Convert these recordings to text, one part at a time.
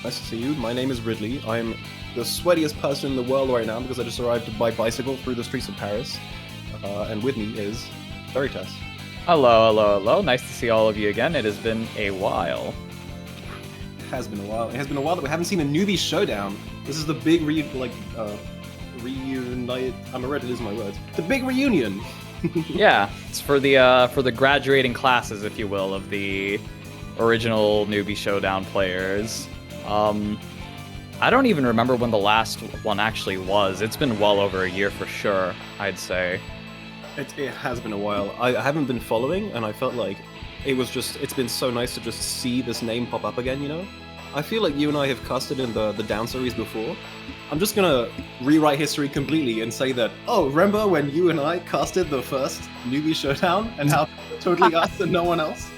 Nice to see you. My name is Ridley. I'm the sweatiest person in the world right now because I just arrived by bicycle through the streets of Paris. And with me is Veritas. Hello, hello, hello. Nice to see all of you again. It has been a while. It has been a while. It has been a while that we haven't seen a Newbie Showdown. This is the big reunite. I'm a Reddit is my word. The big reunion. Yeah, it's for the graduating classes, if you will, of the original Newbie Showdown players. I don't even remember when the last one actually was. It's been well over a year for sure, I'd say. It has been a while. I haven't been following, and I felt like it's been so nice to just see this name pop up again, you know? I feel like you and I have casted in the Down series before. I'm just gonna rewrite history completely and say that, oh, remember when you and I casted the first Newbie Showdown, and how totally us and no one else?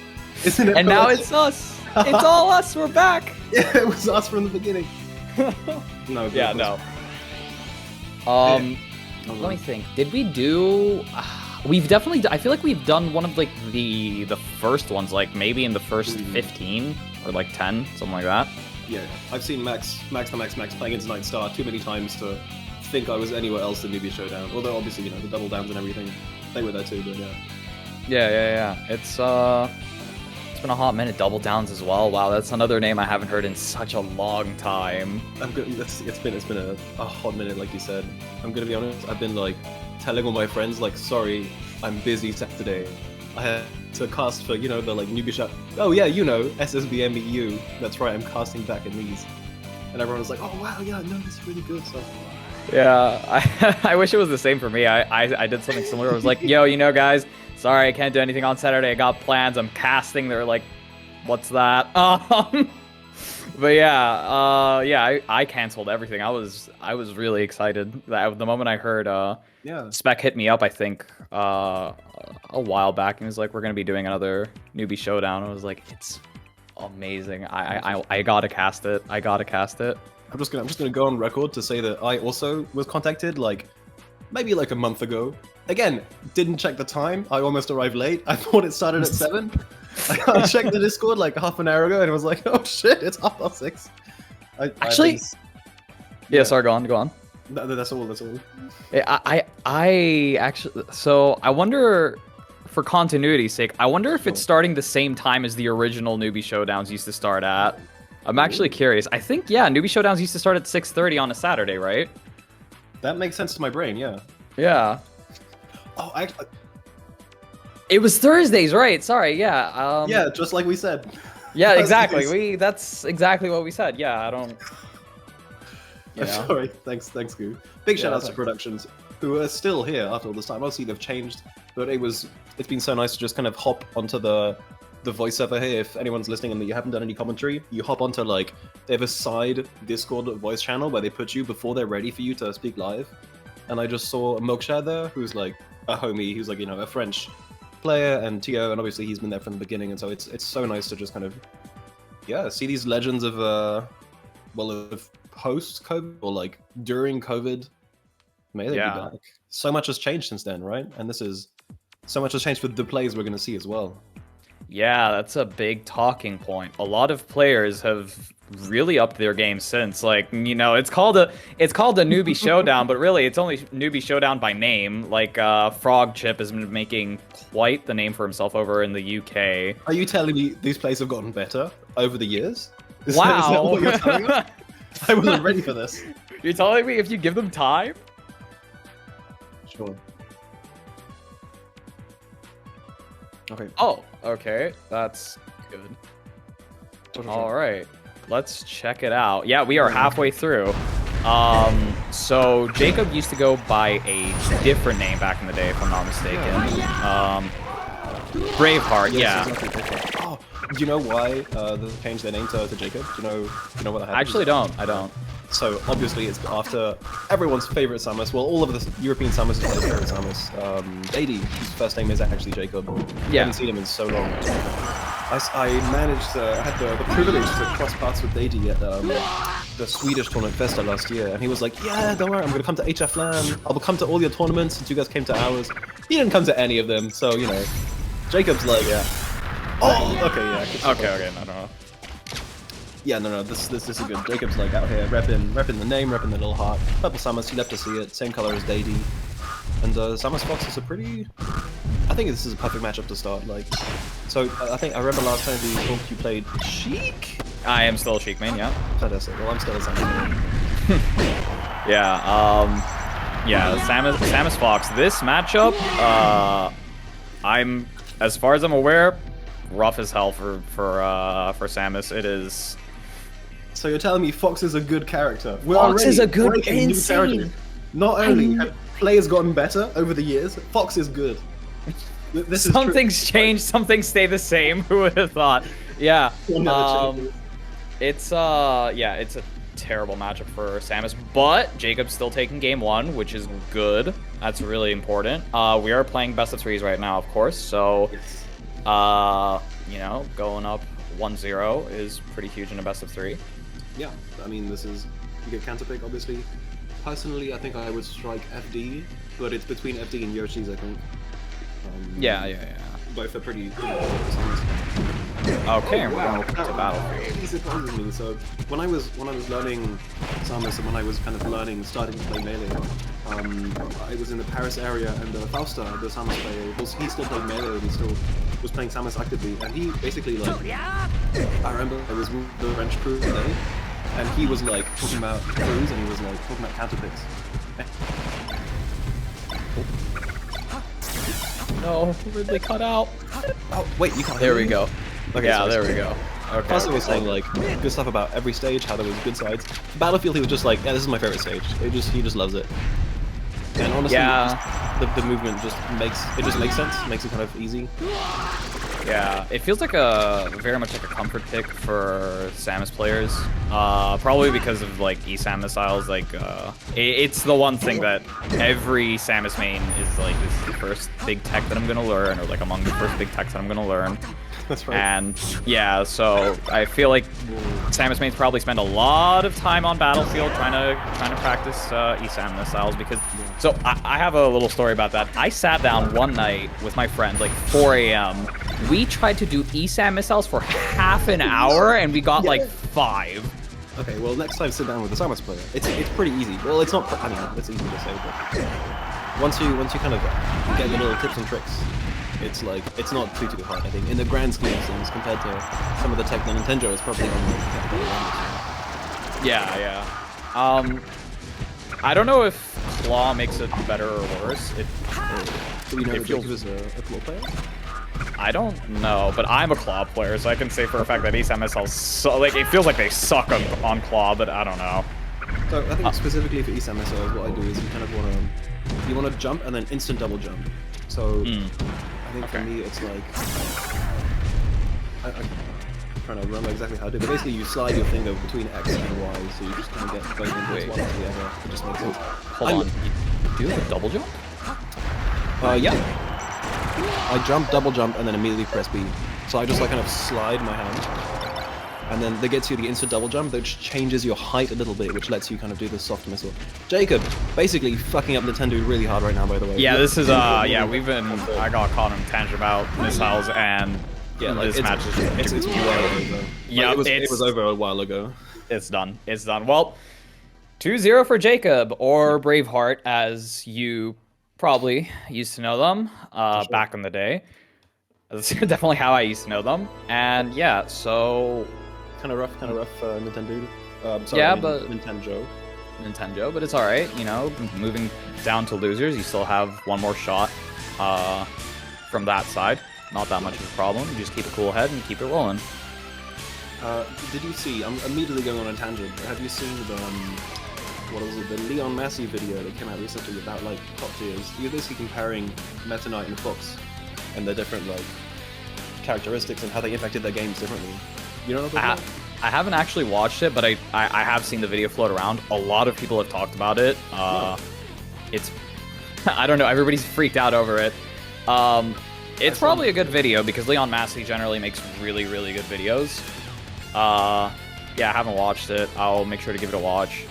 Isn't it? And now it's us! It's all us! We're back! Yeah, it was us from the beginning. No. Yeah, no. Let me think. Did we do... We've definitely... I feel like we've done one of, like, the first ones, like, maybe in the first 15 or, like, 10, something like that. Yeah, I've seen Max playing into Night Star too many times to think I was anywhere else than Newbie Showdown. Although, obviously, you know, the double downs and everything, they were there too, but yeah. Yeah. It's been a hot minute. Double downs as well. Wow, that's another name I haven't heard in such a long time. It's been a hot minute, like you said. I'm gonna be honest. I've been like telling all my friends, like, sorry, I'm busy Saturday. I had to cast for, you know, the like Newbie shot. Oh yeah, you know, SSBMEU. That's right, I'm casting back in these. And everyone was like, oh wow, yeah, no, this is really good. So yeah, I wish it was the same for me. I did something similar. I was like, yo, you know, guys, sorry, I can't do anything on Saturday. I got plans. I'm casting. They're like, what's that? But yeah, I canceled everything. I was really excited. The moment I heard Spec hit me up, I think a while back, and he was like, we're gonna be doing another Newbie Showdown. I was like, it's amazing. I gotta cast it. I'm just gonna go on record to say that I also was contacted like maybe like a month ago. Again, didn't check the time. I almost arrived late. I thought it started at 7. I checked the Discord like half an hour ago, and it was like, oh shit, it's 6:30. Sorry, go on. That's all. I actually, so I wonder, for continuity's sake, I wonder if it's starting the same time as the original Newbie Showdowns used to start at. I'm actually curious. I think, yeah, Newbie Showdowns used to start at 6:30 on a Saturday, right? That makes sense to my brain, yeah. Yeah. Oh, it was Thursdays, right? Sorry, yeah. Yeah, just like we said. Yeah, exactly. That's exactly what we said. Yeah, I don't... I'm sorry. Thanks, Goo. Big shout outs to Productions, who are still here after all this time. Obviously, they've changed, but it's been so nice to just kind of hop onto the voice server here. If anyone's listening and you haven't done any commentary, you hop onto, like, they have a side Discord voice channel where they put you before they're ready for you to speak live. And I just saw Milkshare there, who's like a homie, who's like, you know, a French player, and Tio, and obviously he's been there from the beginning, and so it's so nice to just kind of, yeah, see these legends of of post-COVID or like during COVID. May they be back. So much has changed since then, right? And so much has changed with the plays we're going to see as well. Yeah, that's a big talking point. A lot of players have really upped their game since. Like, you know, it's called a Newbie Showdown, but really it's only Newbie Showdown by name. Like, Frog Chip has been making quite the name for himself over in the UK. Are you telling me these plays have gotten better over the years? Wow. Is that what you're telling us? I wasn't ready for this. You're telling me if you give them time? Sure. Okay. Oh, okay. That's good. All right. Let's check it out. Yeah, we are halfway through. So Jacob used to go by a different name back in the day, if I'm not mistaken. Braveheart, yeah. Exactly. Oh, do you know why they changed their name to Jacob? Do you know what that happened? I actually don't. I don't. So obviously it's after everyone's favorite Samus. Well, all of the European Samus is their favorite Samus. Dady, whose first name is actually Jacob. Yeah. I haven't seen him in so long. I had the privilege to cross paths with Dady at the Swedish tournament Festa last year, and he was like, yeah, don't worry, I'm gonna come to HF LAN. I'll come to all your tournaments since you guys came to ours. He didn't come to any of them, so you know, Jacob's like, yeah. Oh, okay, yeah. Okay, no. Yeah, no, this is good. Jacob's like out here repping the name, repping the little heart. Purple Samus, you love to see it. Same color as Dadey. And Samus Fox is a pretty... I think this is a perfect matchup to start. Like, so I remember last time we talked, you played Sheik. I am still a Sheik main, yeah. Fantastic. Well, I'm still a Samus main. Yeah, Samus Fox. This matchup, as far as I'm aware, rough as hell for Samus. It is. So you're telling me Fox is a good character? Fox is a good, insane. Not only have players gotten better over the years, Fox is good. This is Something's changed, something stayed the same. Who would have thought? Yeah. It's a terrible matchup for Samus, but Jacob's still taking game 1, which is good. That's really important. We are playing best of 3s right now, of course, so you know, going up 1-0 is pretty huge in a best of 3. Yeah, I mean, this is, you get counter pick, obviously. Personally, I think I would strike FD, but it's between FD and Yoshi's, I think. Yeah. Both are pretty good. Okay, we're going to Battlefield. He surprises me. So when I was learning Samus and when I was kind of starting to play Melee, I was in the Paris area, and Fausta, the Samus player, he still played Melee and he still was playing Samus actively, and he basically like, I remember I was with the French crew today, and he was like talking about crews and he was like talking about counter picks. No, Ridley cut out. Oh, wait, you can't. There we go. Okay, yeah, there we go. Okay. Fausta was saying like good stuff about every stage, how there was good sides. Battlefield, he was just like, yeah, this is my favorite stage. He just loves it. And honestly, the movement just makes sense, makes it kind of easy. Yeah, it feels like very much like a comfort pick for Samus players. Probably because of like E-Sam missiles. Like, it's the one thing that every Samus main is like, this is the first big tech that I'm gonna learn, or like among the first big techs that I'm gonna learn. That's right. And yeah, so I feel like Samus mains probably spend a lot of time on Battlefield trying to practice E-Sam missiles, because. So I have a little story about that. I sat down one night with my friend, like 4 a.m. We tried to do E-Sam missiles for half an hour, and we got like 5. Okay, well next time sit down with the Samus player. It's pretty easy. Well, it's not. I mean, it's easy to say, but once you kind of get the little tips and tricks, it's like it's not too hard. I think in the grand scheme of things, compared to some of the tech that Nintendo is probably on the technical end. Yeah. I don't know if Claw makes it better or worse. Do you know if Jacob is a Claw player? I don't know, but I'm a Claw player, so I can say for a fact that E-Sam missiles, like, it feels like they suck on Claw, but I don't know. So I think specifically for E-Sam missiles, what I do is you kind of want to jump and then instant double jump. So I think for me it's like I'm trying to remember exactly how to do it, but basically you slide your finger between X and Y, so you just kind of get both inputs one after the other. It just makes sense. Hold on, you do have a double jump? Yeah. I jump, double jump, and then immediately press B. So I just like kind of slide my hand, and then that gets you the instant double jump, which changes your height a little bit, which lets you kind of do the soft missile. Jacob, basically fucking up Nintendo really hard right now, by the way. Yeah, this is I got caught on a tangent about missiles, and yeah, like, this match is it's way over. Yeah, it was over a while ago. It's done. It's done. Well, 2-0 for Jacob, or Braveheart, as you probably used to know them back in the day. That's definitely how I used to know them. And yeah, so kind of rough Nintendo. Sorry, yeah, but Nintendo, but it's all right. You know, moving down to losers, you still have one more shot from that side. Not that much of a problem. You just keep a cool head and keep it rolling. Did you see? I'm immediately going on a tangent. Have you seen the what was it? The Leon Massey video that came out recently about like top tiers. You're basically comparing Meta Knight and Fox and their different like characteristics and how they impacted their games differently. You know what I'm talking about? I haven't actually watched it, but I have seen the video float around. A lot of people have talked about it. It's I don't know. Everybody's freaked out over it. It's probably a good video because Leon Massey generally makes really, really good videos. Yeah, I haven't watched it. I'll make sure to give it a watch.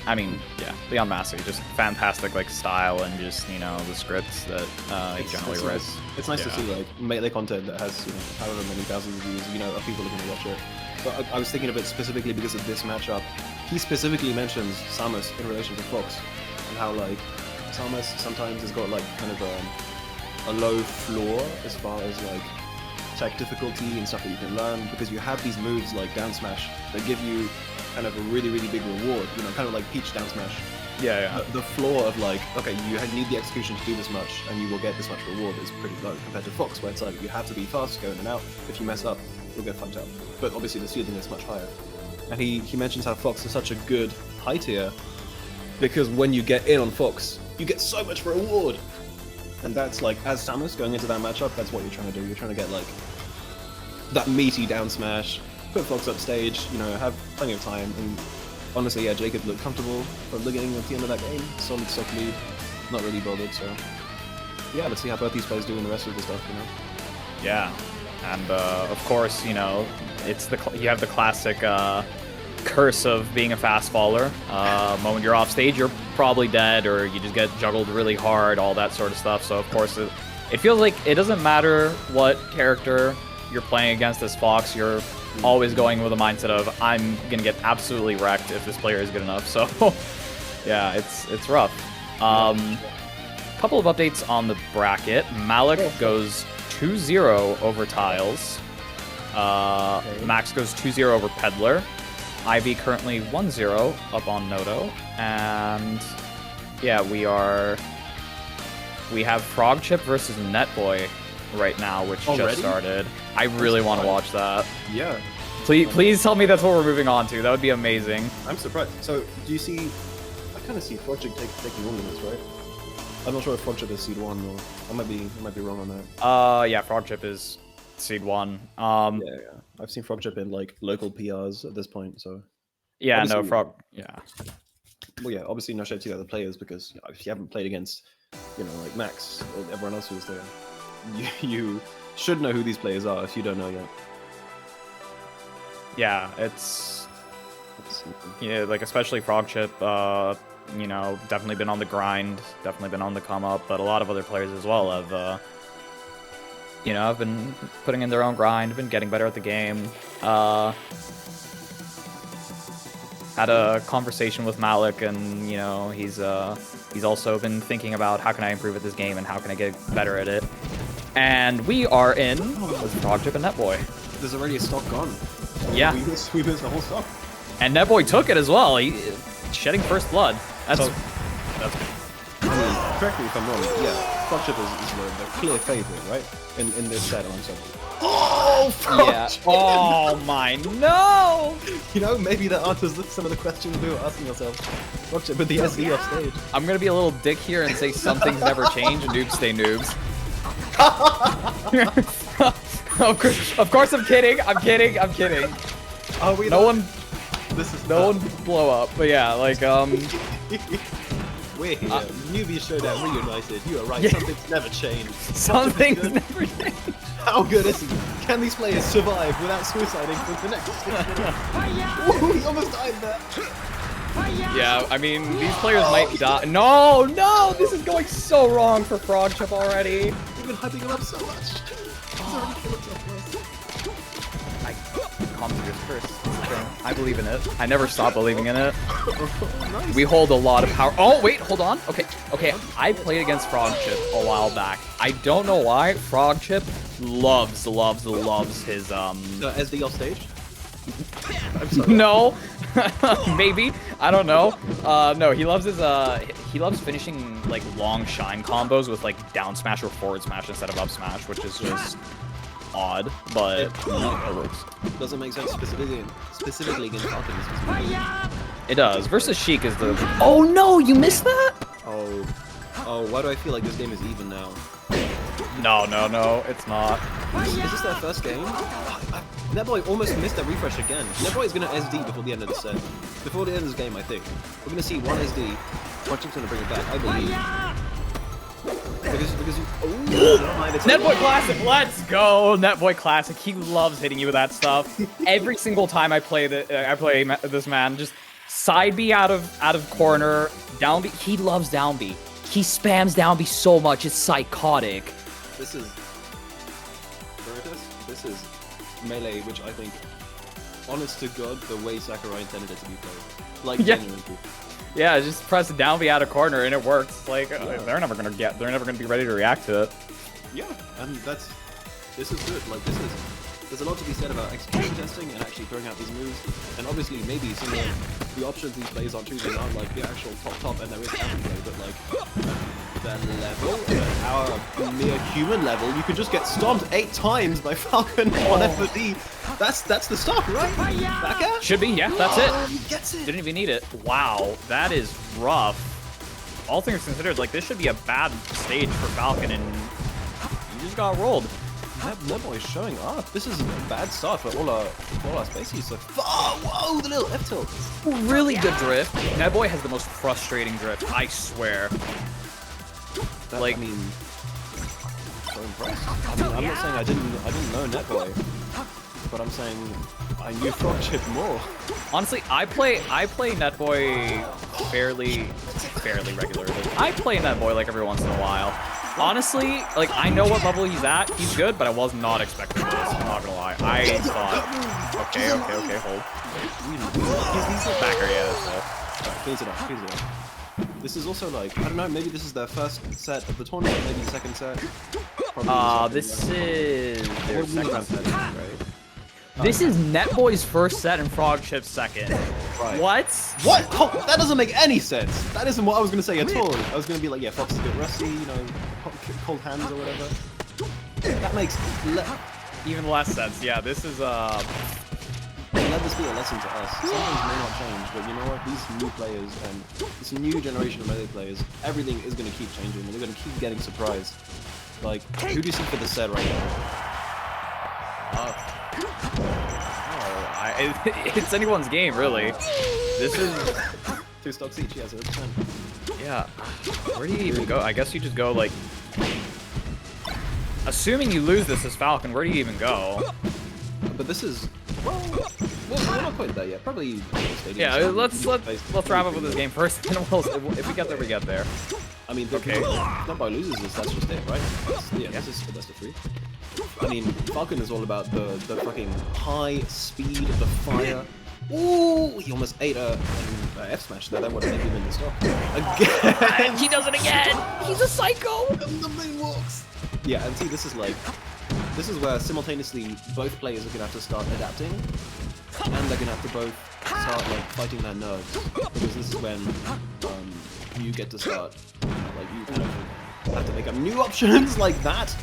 I mean, yeah, Leon Massey, just fantastic, like, style and just, you know, the scripts that he generally writes. It's nice to see, like, melee content that has, you know, however many thousands of views, you know, of people looking to watch it. but I was thinking of it specifically because of this matchup. He specifically mentions Samus in relation to Fox, and how like Samus sometimes has got like kind of a low floor as far as like tech difficulty and stuff that you can learn, because you have these moves like down smash that give you kind of a really big reward, you know, kind of like Peach down smash. Yeah. The floor of like, okay, you need the execution to do this much and you will get this much reward is pretty low compared to Fox, where it's like you have to be fast, go in and out. If you mess up, you'll get fucked up. But obviously the ceiling is much higher. And he mentions how Fox is such a good high tier because when you get in on Fox, you get so much reward. And that's like, as Samus going into that matchup, that's what you're trying to do. You're trying to get like that meaty down smash, put Fox up stage, you know, have plenty of time. And honestly, yeah, Jacob looked comfortable from the beginning at the end of that game. Solid stock lead, not really bothered. So yeah, let's see how both these players do in the rest of the stuff, you know. Yeah, and of course, you know, it's you have the classic curse of being a fast faller. Moment you're off stage, you're probably dead, or you just get juggled really hard, all that sort of stuff. So of course, it feels like it doesn't matter what character you're playing against as Fox, you're always going with a mindset of I'm gonna get absolutely wrecked if this player is good enough. So yeah, it's rough. Couple of updates on the bracket. Malik goes 2-0 over Tiles. Okay. Max goes 2-0 over Peddler. Ivy currently 1-0 up on Noto. And yeah, we have Frog Chip versus Netboy right now, which just started. I really want to watch that. Yeah. Please tell me that's what we're moving on to. That would be amazing. I'm surprised. So, do you see... I kind of see Frog Chip taking all of this, right? I'm not sure if Frog Chip is Seed 1, or... I might be wrong on that. Yeah, Frog Chip is Seed 1. Yeah. I've seen Frog Chip in, like, local PRs at this point, so... Yeah, obviously, no, Frog... Yeah. Well, yeah, obviously no shade to the other players, because you know, if you haven't played against, you know, like Max, or everyone else who's there, you should know who these players are if you don't know yet. Yeah, it's yeah, like especially Frog Chip, you know, definitely been on the grind, definitely been on the come up, but a lot of other players as well have, you know, have been putting in their own grind, been getting better at the game. Had a conversation with Malik, and you know, he's also been thinking about how can I improve at this game and how can I get better at it. And we are in with Frog Chip and Netboy. There's already a stock gone. Yeah. We missed the whole stock. And Netboy took it as well. He shedding first blood. That's good. I mean, correct me if I'm wrong. Yeah, Frog Chip is the clear favorite, right? In this set alongside. Oh, Frog Chip! Oh my no! You know, maybe that answers some of the questions we were asking ourselves. Frog Chip with the SD off stage. I'm gonna be a little dick here and say some things never change and noobs stay noobs. Of course I'm kidding. I'm kidding. Oh, we no one no one blow up. But yeah, like we're here. Newbie Showdown reunited. You are right. Yeah. Something's never changed. Something's never changed. How good is he? Can these players survive without suiciding for the next 6 minutes? Ooh, he almost died there. Yeah, I mean, these players might die. No, this is going so wrong for Frog Chip already. We've been hyping him up so much. Calm yours first. I believe in it. I never stop believing in it. Nice. We hold a lot of power. Oh, wait, hold on. Okay. I played against Frog Chip a while back. I don't know why. Frog Chip loves his SD off stage? I'm sorry. No. Maybe. I don't know. No, he loves finishing like long shine combos with like down smash or forward smash instead of up smash, which is just odd, but it works. Doesn't make sense specifically against Falcons. It does. Versus Sheik is the... Oh no, you missed that? Oh, why do I feel like this game is even now? No, it's not. Is this their first game? Netboy almost missed that refresh again. Netboy is going to SD before the end of the set. Before the end of this game, I think. We're going to see one SD. Project's going to bring it back, I believe. Because you... Oh, Netboy Classic, let's go! Netboy Classic, he loves hitting you with that stuff. Every single time I play this man, just side B out of corner, down B. He loves down B. He spams down B so much, it's psychotic. This is melee, which I think honest to God, the way Sakurai intended it to be played. Like, Yeah. genuinely. Yeah, just press down B out of corner and it works. Like they're never gonna be ready to react to it. Yeah, and this is good. Like there's a lot to be said about execution testing and actually throwing out these moves. And obviously, maybe some of the options these players are choosing aren't like the actual top, and there is counterplay, but like their level, our mere human level, you could just get stomped 8 times by Falcon on FOD. That's the stuff, right? Back air? Should be, yeah, that's it. He gets it. Didn't even need it. Wow, that is rough. All things considered, like this should be a bad stage for Falcon, and you just got rolled. Newbie is showing up. This is a bad start for all our species. So whoa, the little F tilt. Really good drift. Newbie has the most frustrating drift, I swear. That, like, I mean, so impressed. I mean, I'm not saying I didn't know Newbie, but I'm saying I knew Frogchip more. Honestly, I play Newbie fairly regularly. I play Newbie like every once in a while. Honestly, like I know what level he's at. He's good, but I was not expecting this. I'm not gonna lie. I thought, okay, hold. He's a backer, yeah. So. Cleans it up. This is also like, I don't know, maybe this is their first set of the tournament, maybe the second set. This is their second set, right? This is Netboy's first set and Frogchip's second. Right. What? What? Oh, that doesn't make any sense. That isn't what I was going to say at all. I was going to be like, yeah, Fox is a bit rusty, you know, cold hands or whatever. That makes even less sense. Yeah, this is let this be a lesson to us. Some things may not change, but you know what? These new players and this new generation of melee players, everything is going to keep changing, and they're going to keep getting surprised. Like, who do you see for the set right now? It's anyone's game, really. This is 2 stocks each, yeah, 0%. Yeah. Where do you even go? I guess you just go like. Assuming you lose this as Falcon, where do you even go? But this is well, we're not quite there yet. Probably. Yeah, let's wrap up with this game first, and if we get there, we get there. I mean, okay. Nobody loses this. That's just it, right? Yeah, this is the best of 3. I mean, Falcon is all about the fucking high speed, the fire. Ooh, he almost ate a F smash there. That would have made him in the stock. Again! He does it again! He's a psycho! And the main walks! Yeah, and see, this is where simultaneously both players are going to have to start adapting. And they're going to have to both start, like, fighting their nerves. Because this is when you get to start, like, you kind of have to make up new options like that.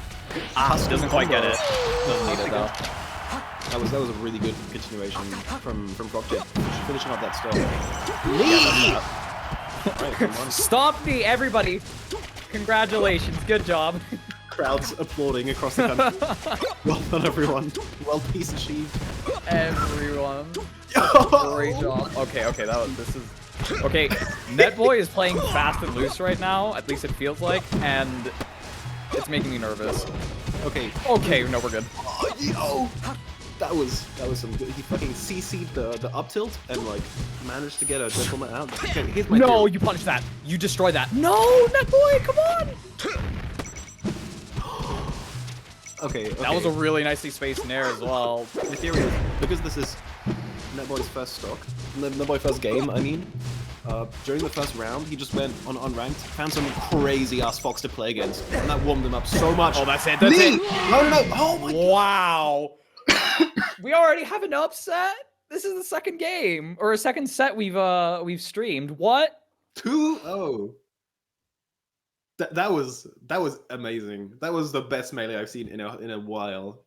Doesn't quite get it. Doesn't need it though. That was a really good continuation from Frogchip, finishing off that stop. Right, stop me, everybody! Congratulations, good job. Crowds applauding across the country. Well done, everyone. Well, peace achieved. Everyone. Great job. Okay, this is. Okay, Netboy is playing fast and loose right now. At least it feels like, and it's making me nervous. Okay, no, we're good. Oh, yo! That was some good. He fucking CC'd the up tilt and like managed to get a gentleman out. Okay, here's my no, theory. you punished that. You destroyed that. No, Netboy, come on! Okay. That was a really nicely spaced nair as well. My theory is, because this is Netboy's first stock, Netboy's first game, I mean, during the first round, he just went on unranked, found some crazy-ass Fox to play against, and that warmed him up so much. Oh, that's it, that's it! No, oh my wow! We already have an upset? This is the second game, or a second set we've streamed. What? 2-0. That was amazing. That was the best melee I've seen in a while.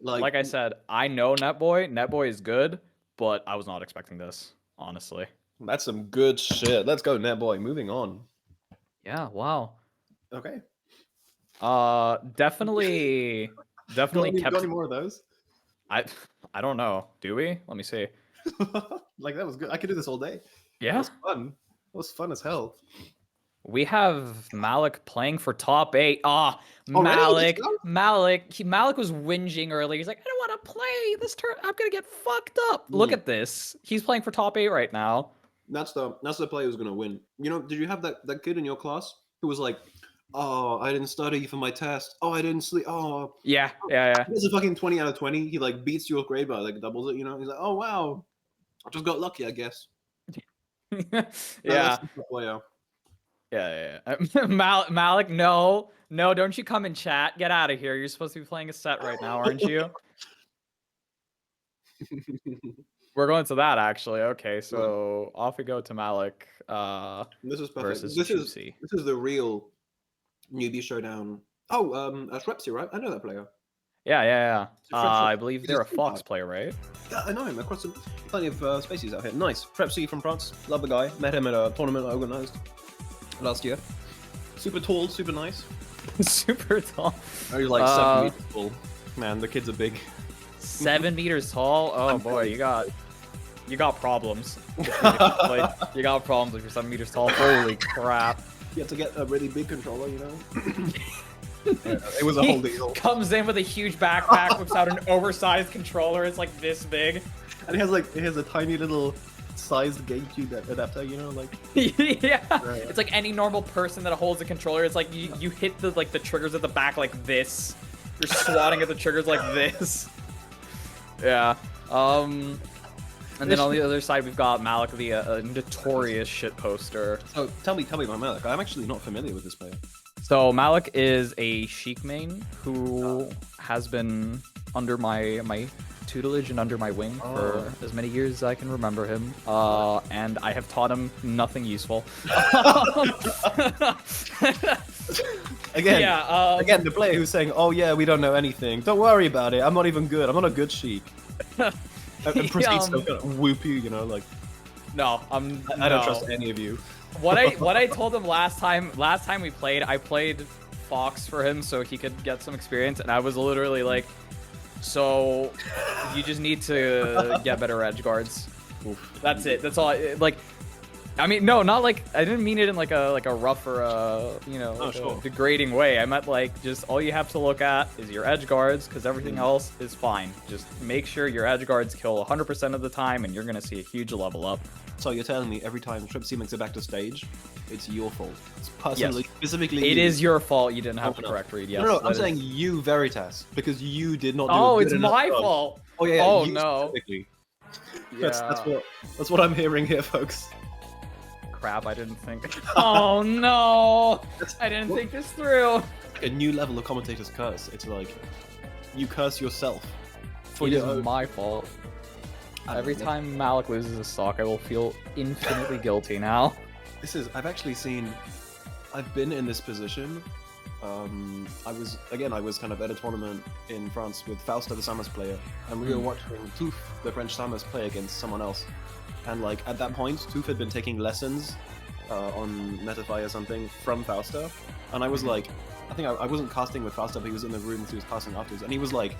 Like I said, I know Netboy. Netboy is good, but I was not expecting this, honestly. That's some good shit. Let's go, Netboy. Moving on. Yeah. Wow. Okay. Definitely Got any more of those? I don't know. Do we? Let me see. Like that was good. I could do this all day. Yeah. That was fun. That was fun as hell. We have Malik playing for top 8. Malik was whinging earlier. He's like, I don't want to play this turn. I'm gonna get fucked up. Look at this. He's playing for top 8 right now. That's the player who's gonna win. You know, did you have that kid in your class who was like, Oh, I didn't study for my test. Oh, I didn't sleep. Oh, Yeah, yeah, he gets a fucking 20 out of 20. He like beats your grade by like doubles it. You know, he's like, oh wow, I just got lucky, I guess. yeah. That's Yeah. the player. Yeah. Malik, no, don't you come in chat. Get out of here. You're supposed to be playing a set right now, aren't you? We're going to that actually. Okay, so off we go to Malik. This is perfect. Versus This Juicy. is the real newbie showdown. Oh, Shrepsy, right? I know that player. Yeah. So I believe they're a Fox player, right? Yeah, I know him. Across plenty of spaces out here. Nice. Shrepsy from France. Love the guy. Met him at a tournament I organized last year. Super tall, super nice. Super tall. Oh, he's like 7 meters tall. Man, the kids are big. 7 meters tall? Oh boy, you got problems. You got problems if you're 7 meters tall. Holy crap. You have to get a really big controller, you know? Yeah, it was a whole deal. Comes in with a huge backpack, whips out an oversized controller. It's like this big. And it has a tiny little sized GameCube adapter, you know, like. Yeah. It's like any normal person that holds a controller. It's like you hit the triggers at the back like this. You're swatting at the triggers like this. Yeah. And then on the other side we've got Malik, the notorious shit poster. So tell me about Malik. I'm actually not familiar with this player. So Malik is a Sheik main who has been under my tutelage and under my wing for as many years as I can remember him. And I have taught him nothing useful. Again, the player who's saying, "Oh yeah, we don't know anything. Don't worry about it. I'm not even good. I'm not a good Sheik." And proceeds to kind of whoop you, you know, like. No, I don't trust any of you. What I told him last time we played, I played Fox for him so he could get some experience, and I was literally like, so you just need to get better edge guards. Oof. That's it. That's all. Like, I mean, no, not like, I didn't mean it in like a rough or a degrading way. I meant like just all you have to look at is your edge guards, because everything else is fine. Just make sure your edge guards kill 100% of the time, and you're gonna see a huge level up. So you're telling me every time Shrepsy makes it back to stage, it's your fault. It's personally, specifically. It is your fault. You didn't have the correct read. Yes. No, I'm saying you, Veritas, because you did not do. Oh, it's my fault. Oh yeah. Oh you no. Yeah. That's what I'm hearing here, folks. Crap! I didn't think. Oh no! I didn't think this through. A new level of commentator's curse. It's like you curse yourself. It is my fault. Every time Malik loses a stock, I will feel infinitely guilty now. I've been in this position. I was kind of at a tournament in France with Fausta, the Samus player, and we were watching Toof, the French Samus, play against someone else. And like at that point, Toof had been taking lessons on Metafy or something from Fausta, and I was like, I think I wasn't casting with Fausta, but he was in the room, he was casting afterwards, and he was like,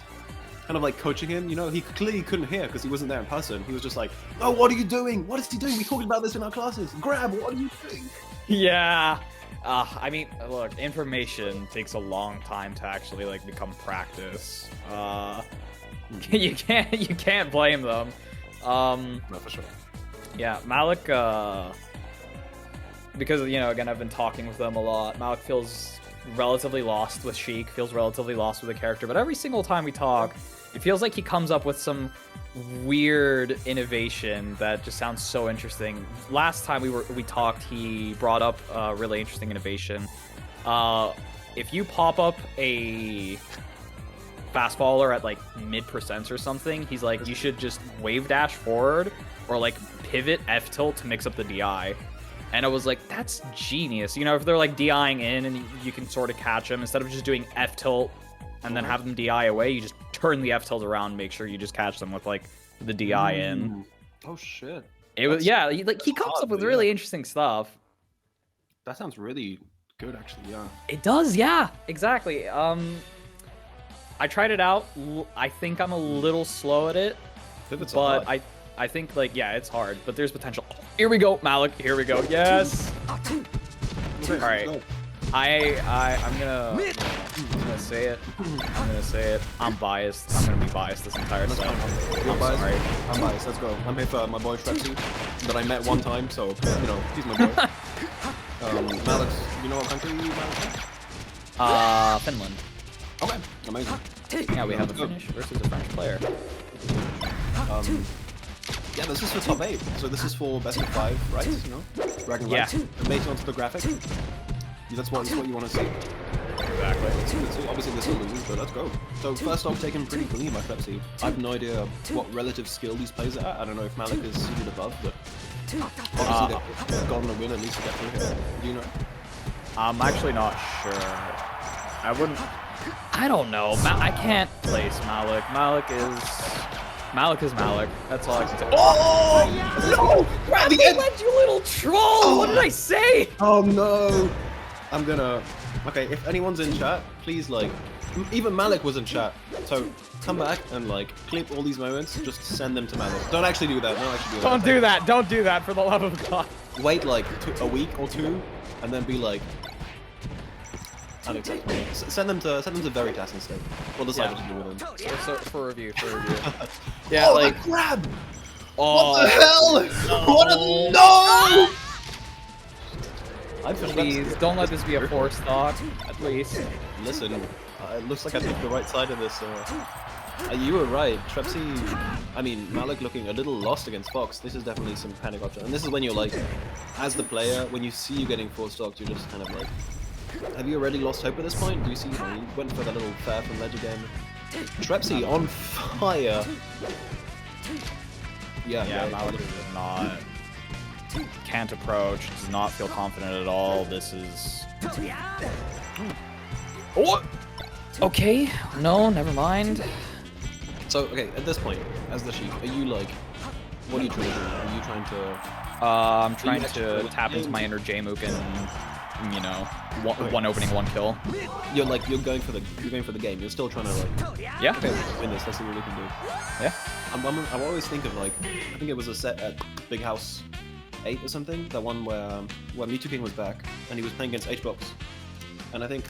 kind of like coaching him, you know, he clearly couldn't hear because he wasn't there in person. He was just like, "Oh, what are you doing? What is he doing? We talked about this in our classes. Grab, what are you doing?" Yeah. I mean, look, information takes a long time to actually like become practice. You can't blame them. No, for sure. Yeah, Malik, because, you know, again, I've been talking with them a lot. Malik feels relatively lost with Sheik, feels relatively lost with the character, but every single time we talk, it feels like he comes up with some weird innovation that just sounds so interesting. Last time we talked, he brought up a really interesting innovation. If you pop up a fast faller at like mid% or something, he's like, you should just wave dash forward or like pivot F tilt to mix up the DI. And I was like, that's genius. You know, if they're like DIing in and you can sort of catch them, instead of just doing F tilt and then have them DI away, you just turn the F tilt around, make sure you just catch them with like the DI in. Oh shit. It was, yeah, he comes up with really interesting stuff. That sounds really good, actually. Yeah. It does, yeah, exactly. I tried it out. I think I'm a little slow at it, but I think like, yeah, it's hard, but there's potential. Here we go, Malik. Here we go. Yes. All right. I'm gonna say it. I'm gonna say it. I'm biased. I'm gonna be biased this entire time. I'm sorry. I'm biased. Let's go. I'm here for my boy Shrepsy that I met one time, so you know he's my boy. Malik, you know what country Malik is? Finland. Okay, amazing. Yeah, we have a Finnish versus a French player. Yeah, this is for top 8, so this is for best of 5, right? You know, bragging rights. And based onto the graphic, that's what you want to see. Exactly. Obviously this will lose, but let's go. So first off, taken pretty clean by Pepsi. I have no idea what relative skill these players are at. I don't know if Malik is seated above, but obviously they've gotten a win at least to get through here. Do you know? I'm actually not sure. I don't know. I can't place Malik. Malik is Malik. That's all I can say. Oh no! Grab the edge, you little troll! Oh. What did I say? Oh no! I'm gonna. Okay, if anyone's in chat, please like. Even Malik was in chat, so come back and like clip all these moments. Just send them to Malik. Don't actually do that. Don't do that. Don't do that for the love of God. Wait like a week or two, and then be like. Unacceptable. Send them to Veritas instead. We'll decide what to do with them. So for review. Yeah, oh, like the grab! Oh, what the hell? No. What a no! Please don't let this be a forced thought. At least. Listen, it looks like I picked the right side of this. You were right, Malik looking a little lost against Fox. This is definitely some panic option, and this is when you're like, as the player, when you see you getting forced stocked, you're just kind of like. Have you already lost hope at this point? Do you see he went for that little fair from ledge again? Trepsy on fire! Yeah, Malik is not... Can't approach, does not feel confident at all. This is... Oh! Okay, no, never mind. So, okay, at this point, as the Sheik, are you like... What are you trying to do? Are you trying to... I'm trying to tap into my inner J-Mook and... You know, one opening, one kill. You're going for the game. You're still trying to like. Yeah. Okay, win this. Let's see what we can do. Yeah. I always think of like, I think it was a set at Big House 8 or something. That one where Mewtwo King was back and he was playing against HBox, and I think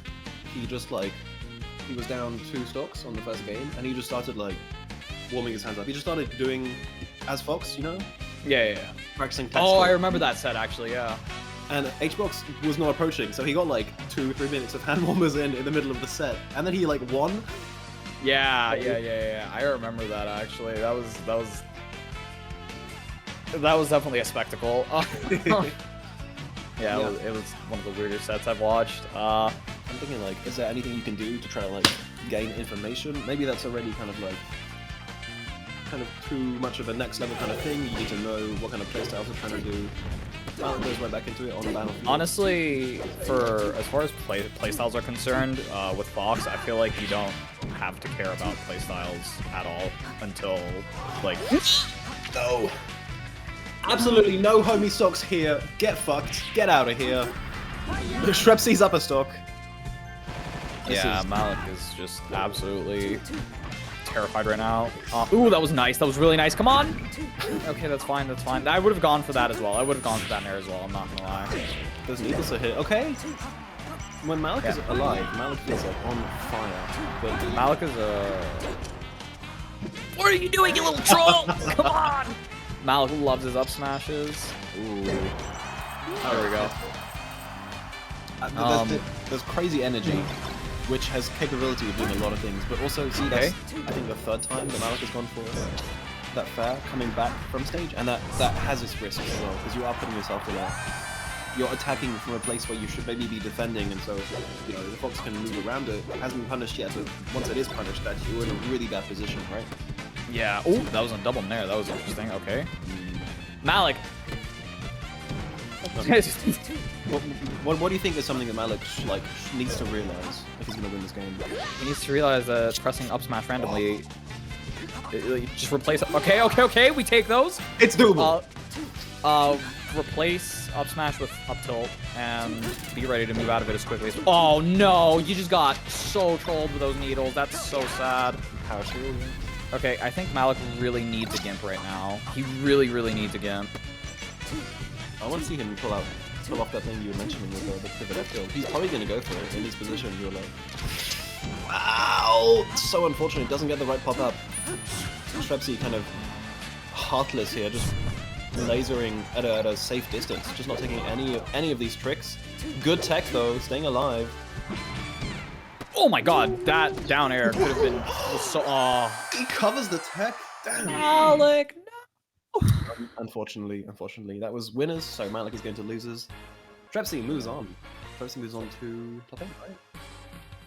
he just like he was down 2 stocks on the first game and he just started like warming his hands up. He just started doing as Fox, you know. Yeah. Practicing. Oh, I remember that set actually. Yeah. And HBox was not approaching, so he got like 2-3 minutes of hand warmers in the middle of the set, and then he like won. Yeah. I remember that actually. That was definitely a spectacle. Yeah, it was one of the weirdest sets I've watched. I'm thinking like, is there anything you can do to try to like gain information? Maybe that's already kind of too much of a next level kind of thing. You need to know what kind of playstyles they're trying to do. Malik goes right back into it on the battlefield. Honestly, as far as playstyles are concerned, with Fox, I feel like you don't have to care about playstyles at all until like. No. Absolutely no homie stocks here. Get fucked. Get out of here. Shrepsy's upper stock. Malik is just absolutely terrified right now. Ooh, that was nice. That was really nice. Come on. Okay, that's fine. I would have gone for that as well. I would have gone for that nair as well. I'm not gonna lie. There's needless a hit. Okay. When Malik is alive, Malik feels like on fire. But Malik is a. What are you doing, you little troll? Come on. Malik loves his up smashes. Ooh. There we go. There's crazy energy, which has capability of doing a lot of things, but also see that's I think the 3rd time that Malik has gone for that fair coming back from stage, and that has its risks as well, because you are putting yourself in you're attacking from a place where you should maybe be defending, and so you know the Fox can move around it. It hasn't been punished yet, but once it is punished, that you're in a really bad position, right? Yeah. Oh, that was a double nair. That was interesting. Okay. Malik. What do you think is something that Malik needs to realize if he's gonna win this game? He needs to realize that pressing up smash randomly, just replace. Okay. We take those. It's doable. Replace up smash with up tilt and be ready to move out of it as quickly as. Oh no! You just got so trolled with those needles. That's so sad. Power shield. Okay, I think Malik really needs a gimp right now. He really needs a gimp. I want to see him pull off that thing you were mentioning with the pivot F tilt. He's probably going to go for it in his position. You're like, wow! It's so unfortunate. Doesn't get the right pop up. Shrepsy kind of heartless here, just lasering at a safe distance, just not taking any of these tricks. Good tech though, staying alive. Oh my god, that down air could have been so. Oh. He covers the tech. Damn. Malik, no. Unfortunately, that was winners. So Malik is going to losers. Trepsy moves on. Trepsy moves on to top 8, right?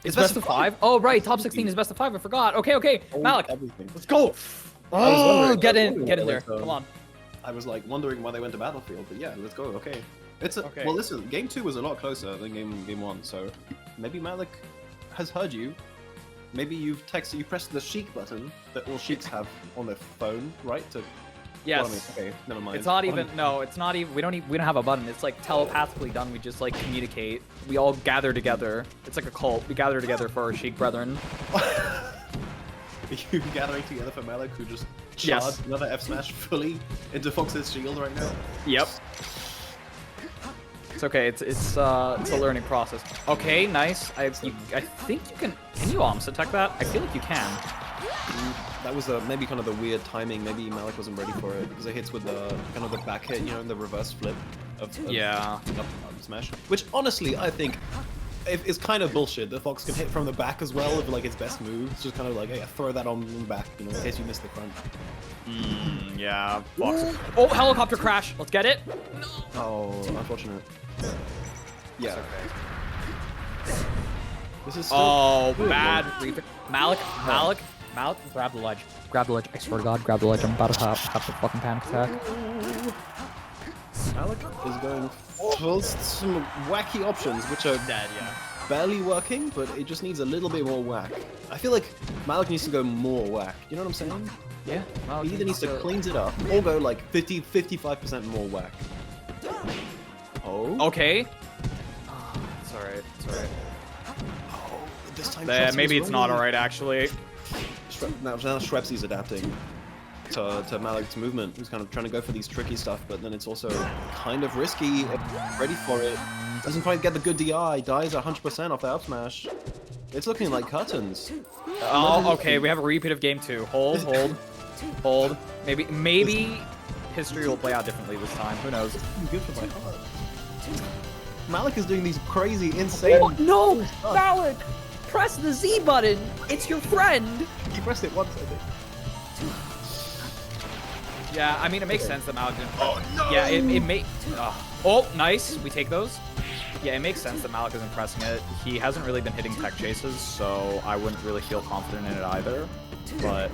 It's best of 5. Oh right, top 16 is best of 5. I forgot. Okay, Malik, everything. let's go. Oh, get in there. Come on. I was like wondering why they went to Battlefield, but yeah, let's go. Okay. Okay. Well, listen, game 2 was a lot closer than game 1, so maybe Malik has heard you. Maybe you pressed the Sheik button that all Sheiks have on their phone, right? Yes. Well, I mean, okay, never mind. It's not even. No, it's not even. We don't have a button. It's like telepathically done. We just like communicate. We all gather together. It's like a cult. We gather together for our Sheik brethren. Are you gathering together for Malik, who just charged another F smash fully into Fox's shield right now? Yep. It's okay. It's a learning process. Okay, nice. I think you can. Can you attack that? I feel like you can. That was maybe kind of the weird timing. Maybe Malik wasn't ready for it because it hits with the kind of the back hit, you know, the reverse flip of up smash. Which honestly, I think is kind of bullshit. The Fox can hit from the back as well if like its best move. It's just kind of like, hey, throw that on the back, you know, in case you miss the front. Yeah. Fox. Oh, helicopter crash. Let's get it. No. Oh, unfortunate. Yeah. Okay. This is still bad. Malik, grab the ledge. Grab the ledge. I swear to God, grab the ledge. I'm about to have the fucking panic attack. Malik is going for some wacky options, which are dead, yeah. Barely working, but it just needs a little bit more whack. I feel like Malik needs to go more whack. You know what I'm saying? Yeah. He either needs to clean it up or go like 55% more whack. Oh. Okay. Oh, it's alright. Oh, this time. Maybe it's not alright actually. Now Shrepsy's adapting to Malik's movement. He's kind of trying to go for these tricky stuff, but then it's also kind of risky. Ready for it. Doesn't quite get the good DI. Dies 100% off the up smash. It's looking like curtains. Oh, okay. We have a repeat of game 2. Hold. Maybe history will play out differently this time. Who knows? Good for my heart. Malik is doing these crazy, insane. Oh, no, Malik! Press the Z button. It's your friend. He pressed it once, I think. Yeah, I mean it makes sense that Malik didn't. Oh no! Yeah, it may. Oh, nice. We take those. Yeah, it makes sense that Malik isn't pressing it. He hasn't really been hitting tech chases, so I wouldn't really feel confident in it either. But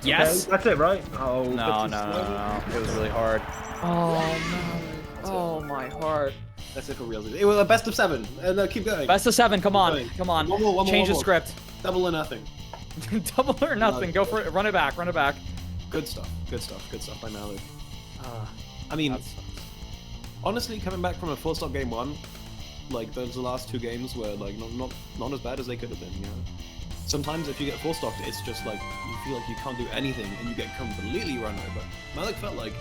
yes, okay, that's it, right? Oh no. It was really hard. Oh no. Oh my heart. That's it for real. It was a best of 7. And keep going. Best of 7. Come on. One more, Change the script. Double or nothing. Double or nothing. Go for it. Run it back. Good stuff by Malik. I mean, honestly, coming back from a 4-stop game 1, like those last 2 games were like not as bad as they could have been. You know, sometimes if you get 4-stopped, it's just like you feel like you can't do anything and you get completely run over. Malik felt like,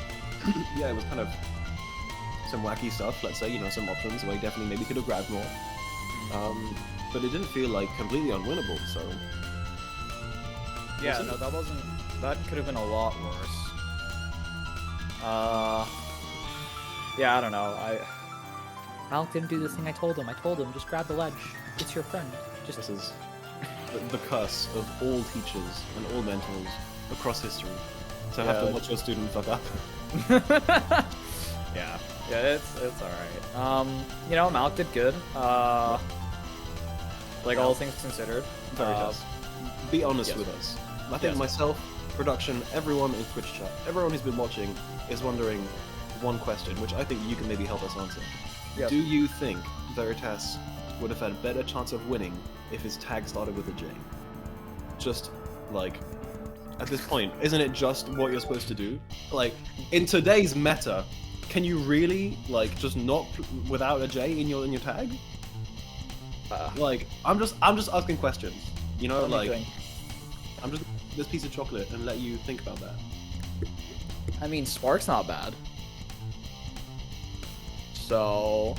yeah, it was kind of some wacky stuff. Let's say, you know, some options where he definitely maybe could have grabbed more. But it didn't feel like completely unwinnable. So yeah, no, that wasn't. That could have been a lot worse. Yeah, I don't know. Malik didn't do the thing I told him. I told him, just grab the ledge. It's your friend. Just. This is the curse of all teachers and all mentors across history. So have to watch your student fuck up. Yeah, it's alright. You know, Malik did good. Like all things considered. Very nice. Be honest with us. I think myself, production, everyone in Twitch chat, everyone who's been watching is wondering one question, which I think you can maybe help us answer. Yes. Do you think Veritas would have had a better chance of winning if his tag started with a J? Just, like, at this point, isn't it just what you're supposed to do? Like, in today's meta, can you really, like, just not without a J in your tag? Like, I'm just asking questions. You know, like, I'm just this piece of chocolate and let you think about that. I mean, Spark's not bad. So,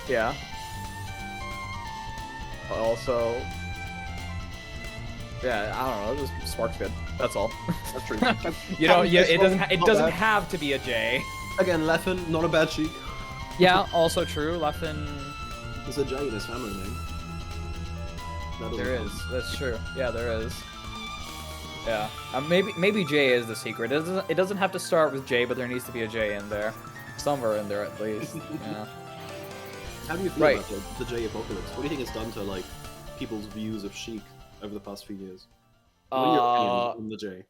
yeah. Also, yeah, I don't know. Just Spark's good. That's all. That's true. You know, yeah, it doesn't have to be a J. Again, Leffen, not a bad Sheik. Yeah, also true. Leffen. There's a J in his family name. There is. That's true. Yeah, there is. Yeah. Maybe J is the secret. It doesn't have to start with J, but there needs to be a J in there. Somewhere in there at least. Yeah. How do you feel about the J apocalypse? What do you think it's done to like people's views of Sheik over the past few years? What are your opinions on the J?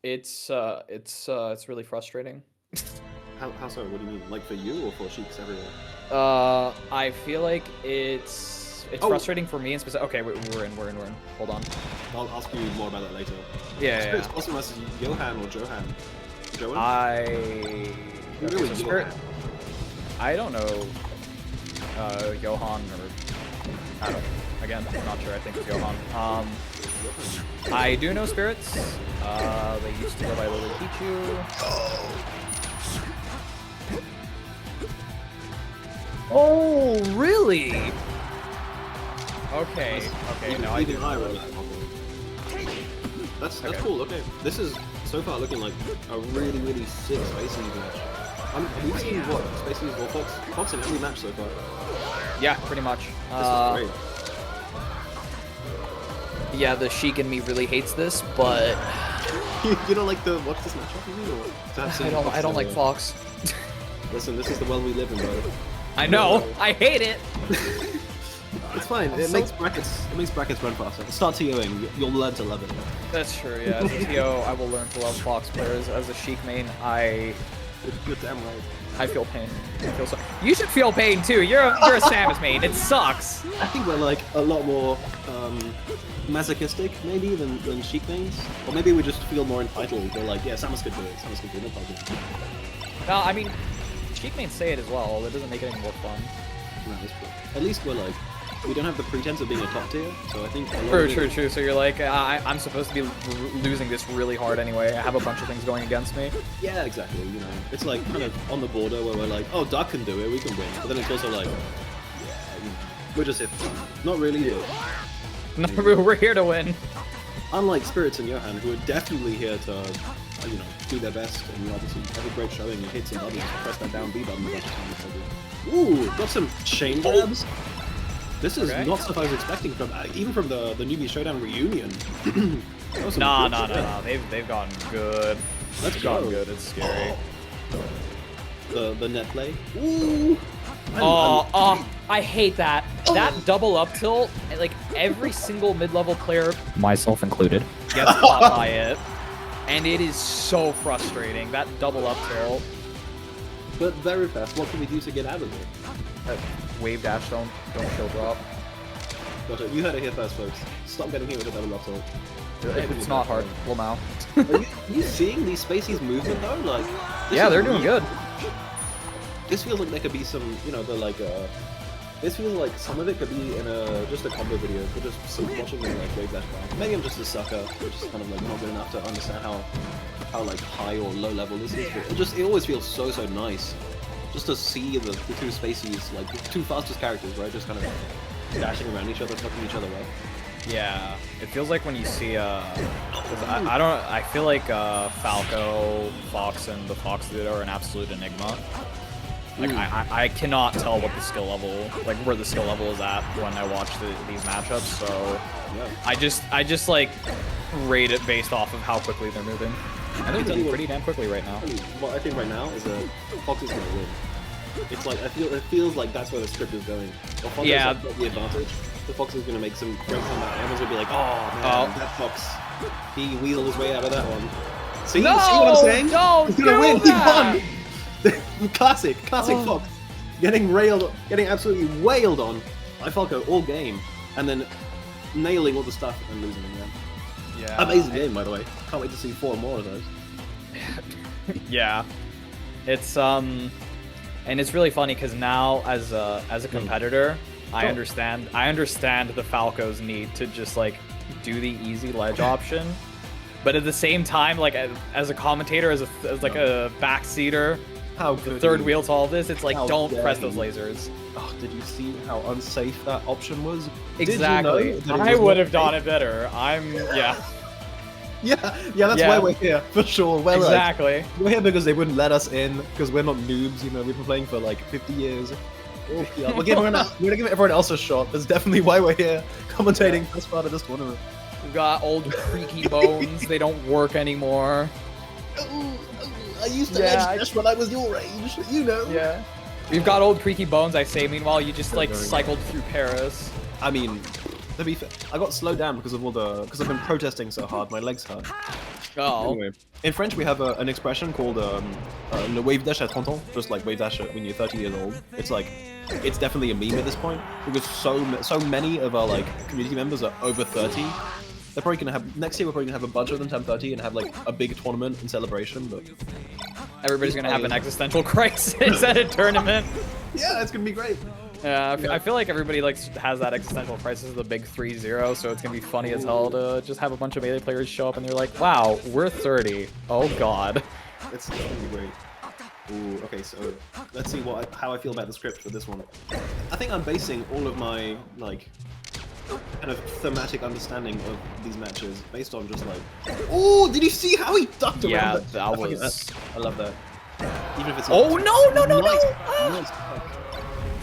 It's really frustrating. How so? What do you mean? Like for you or for Sheiks everywhere? I feel like it's frustrating for me in specific. Okay, we're in. Hold on. I'll ask you more about that later. Yeah. Spirit versus Johan or Johan? Johan? Okay, so Spirit. I don't know. Johan or I don't. Again, I'm not sure. I think it's Johan. I do know Spirits. They used to go by Lily Pichu. Oh, really? Okay. No, I do. That's cool. Okay, this is so far looking like a really sick Spaces match. We've seen what Spaces or Fox in every match so far. Yeah, pretty much. This is great. Yeah, the Sheik in me really hates this, but you don't like to watch this matchup, I don't like Fox. Listen, this is the world we live in, bro. I know. I hate it. It's fine. It makes brackets run faster. Start TOing. You'll learn to love it. That's true. Yeah, as a TO, I will learn to love Fox players. As a Sheik main, You're damn right. I feel pain. You should feel pain too. You're a Samus main. It sucks. I think we're like a lot more masochistic maybe than Sheik mains, or maybe we just feel more entitled. We're like, yeah, Samus could do it. Samus could do it. No problem. No, I mean, Sheik mains say it as well. That doesn't make it any more fun. No, that's true. At least we're like, we don't have the pretense of being a top tier, so I think. True. So you're like, I'm supposed to be losing this really hard anyway. I have a bunch of things going against me. Yeah, exactly. You know, it's like kind of on the border where we're like, oh, Dark can do it, we can win. But then it's also like, yeah, we're just here. Not really. No, we're here to win. Unlike Spirits and Johan, who are definitely here to, you know, do their best and obviously have a great showing and hit some buttons. Press that down B button a bunch of times. Ooh, got some chain grabs. This is not stuff I was expecting from even from the Newbie Showdown reunion. No. They've gotten good. That's gotten good. It's scary. The net play. Ooh. I hate that. That double up tilt, like every single mid-level player, myself included, gets caught by it. And it is so frustrating, that double up tilt. But very fast, what can we do to get out of it? Wave dash, don't shield drop. Gotcha, you heard it here first, folks. Stop getting hit with a double up tilt. It's not hard, well now. Are you seeing these Spacies movement though? Like, yeah, they're doing good. This feels like there could be some, you know, this feels like some of it could be in just a combo video for just watching them like wave dash by. Maybe I'm just a sucker, which is kind of like not good enough to understand how like high or low level this is. But it always feels so nice, just to see the two Spacies, like the two fastest characters, right, just kind of dashing around each other, fucking each other up. Yeah, it feels like when you see I feel like Falco, Fox, and the Fox Dude are an absolute enigma. Like I cannot tell what the skill level, like where the skill level is at when I watch these matchups. So yeah. I just like rate it based off of how quickly they're moving. And they're moving pretty damn quickly right now. What I think right now is that Fox is gonna win. It's like it feels like that's where the script is going. Well, Fox has got the advantage. The Fox is gonna make some great comeback. Everyone's gonna be like, oh man, that Fox, he wheeled his way out of that one. See what I'm saying? No, he's gonna win. He won. Classic Fox, getting absolutely wailed on by Falco all game, and then nailing all the stuff and losing again. Yeah, amazing game, by the way. Can't wait to see 4 more of those. Yeah, it's and it's really funny because now as a competitor, I understand the Falco's need to just like do the easy ledge option, but at the same time, like as a commentator, as a backseater. How the third wheel to all this, it's like, don't press those lasers. Oh, did you see how unsafe that option was? Exactly. You know I would have done it better. Yeah, that's why we're here, for sure. Well, exactly. We're here because they wouldn't let us in, because we're not noobs, you know, we've been playing for like 50 years. We're gonna give everyone else a shot. That's definitely why we're here. commentating first part of this tournament. We've got old creaky bones. They don't work anymore. I used to edge dash when I was your age, you know. Yeah. We've got old creaky bones, I say. Meanwhile, you just like cycled through Paris. I mean, to be fair, I got slowed down because of because I've been protesting so hard. My legs hurt. Oh. Anyway, in French, we have an expression called le wave dash à 30 ans, just like wave dash when you're 30 years old. It's like, it's definitely a meme at this point because so many of our like community members are over 30. They're probably gonna have next year. We're probably gonna have a bunch of them turn 30 and have like a big tournament and celebration. But everybody's gonna have an existential crisis at a tournament. Yeah, it's gonna be great. Yeah, I feel like everybody like has that existential crisis of the big 3-0, so it's gonna be funny as hell to just have a bunch of Melee players show up and they're like, "Wow, we're 30. Oh God." It's gonna be great. Ooh, okay, so let's see how I feel about the script for this one. I think I'm basing all of my like kind of thematic understanding of these matches based on just like, oh, did you see how he ducked around? Yeah, that was. I love that. Even if it's no! Nice.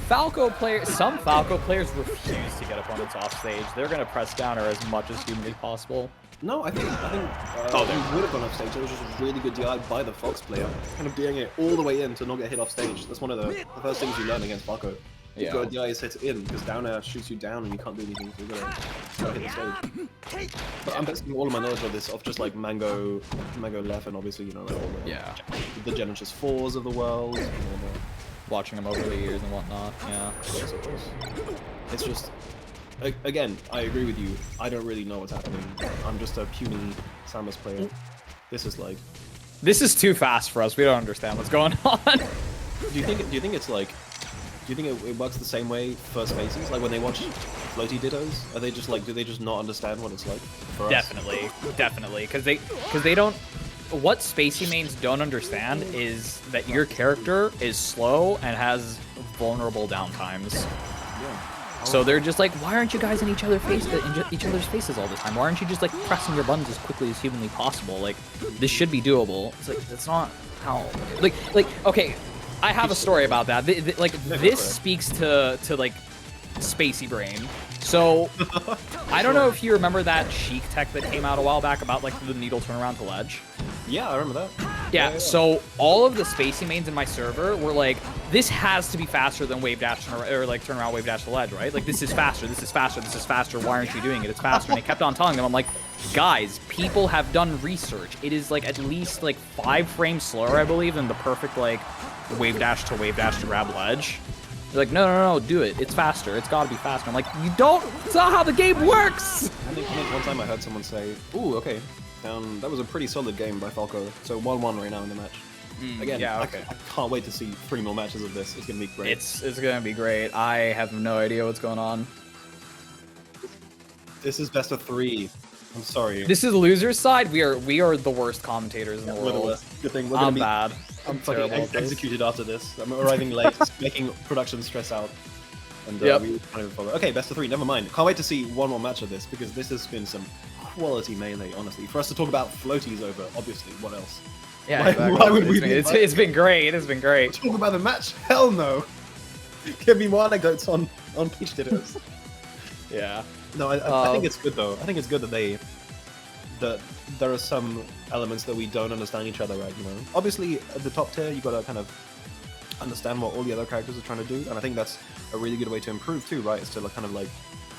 Falco players, some Falco players refuse to get opponents off stage. They're gonna press counter as much as humanly possible. No, I think he would have gone off stage. It was just a really good DI by the Fox player, kind of doing it all the way in to not get hit off stage. That's one of the first things you learn against Falco. You've got a DI is hit in, because down air shoots you down and you can't do anything, so you gotta hit the stage. But I'm basing all of my knowledge of this off just like Mango Left, and obviously, you know, like all the Genesis 4s of the world, and all watching them over the years and whatnot, yeah. It's just, again, I agree with you. I don't really know what's happening. I'm just a puny Samus player. This is too fast for us. We don't understand what's going on. Do you think it's like? Do you think it works the same way for spaces? Like when they watch floaty dittos, are they just like, do they just not understand what it's like for us? Definitely, because they don't. What Spacey mains don't understand is that your character is slow and has vulnerable downtimes. Yeah. So they're just like, why aren't you guys in each other's faces all the time? Why aren't you just like pressing your buttons as quickly as humanly possible? Like, this should be doable. It's like, that's not how. Like, okay. I have a story about that. This speaks to like Spacey brain. So I don't know if you remember that Sheik tech that came out a while back about like the needle turnaround to ledge. Yeah, I remember that. Yeah. So all of the Spacey mains in my server were like, this has to be faster than wave dash or like turn around wave dash to ledge, right? Like this is faster. This is faster. This is faster. Why aren't you doing it? It's faster. And I kept on telling them, I'm like, guys, people have done research. It is like at least like 5 frames slower, I believe, than the perfect like wave dash to grab ledge. They're like, no, do it. It's faster. It's gotta be faster. I'm like, you don't. It's not how the game works. I think one time I heard someone say, "Ooh, okay, that was a pretty solid game by Falco." So 1-1 right now in the match. Again, yeah, okay. I can't wait to see 3 more matches of this. It's gonna be great. It's gonna be great. I have no idea what's going on. This is best of 3. I'm sorry. This is loser's side. We are the worst commentators in the world. We're the worst. Good thing. I'm bad. I'm fucking executed after this. I'm arriving late, making production stress out. And we can't even follow. Okay, best of 3. Never mind. Can't wait to see 1 more match of this because this has been some quality melee. Honestly, for us to talk about floaties over, obviously. What else? Yeah, why would we? It's been great. It's been great. Talk about the match? Hell no. Give me more anecdotes on Peach Dittos. Yeah. No, I think it's good though. I think it's good that there are some elements that we don't understand each other right, you know. Obviously, at the top tier, you gotta kind of understand what all the other characters are trying to do, and I think that's a really good way to improve too, right? Is to kind of like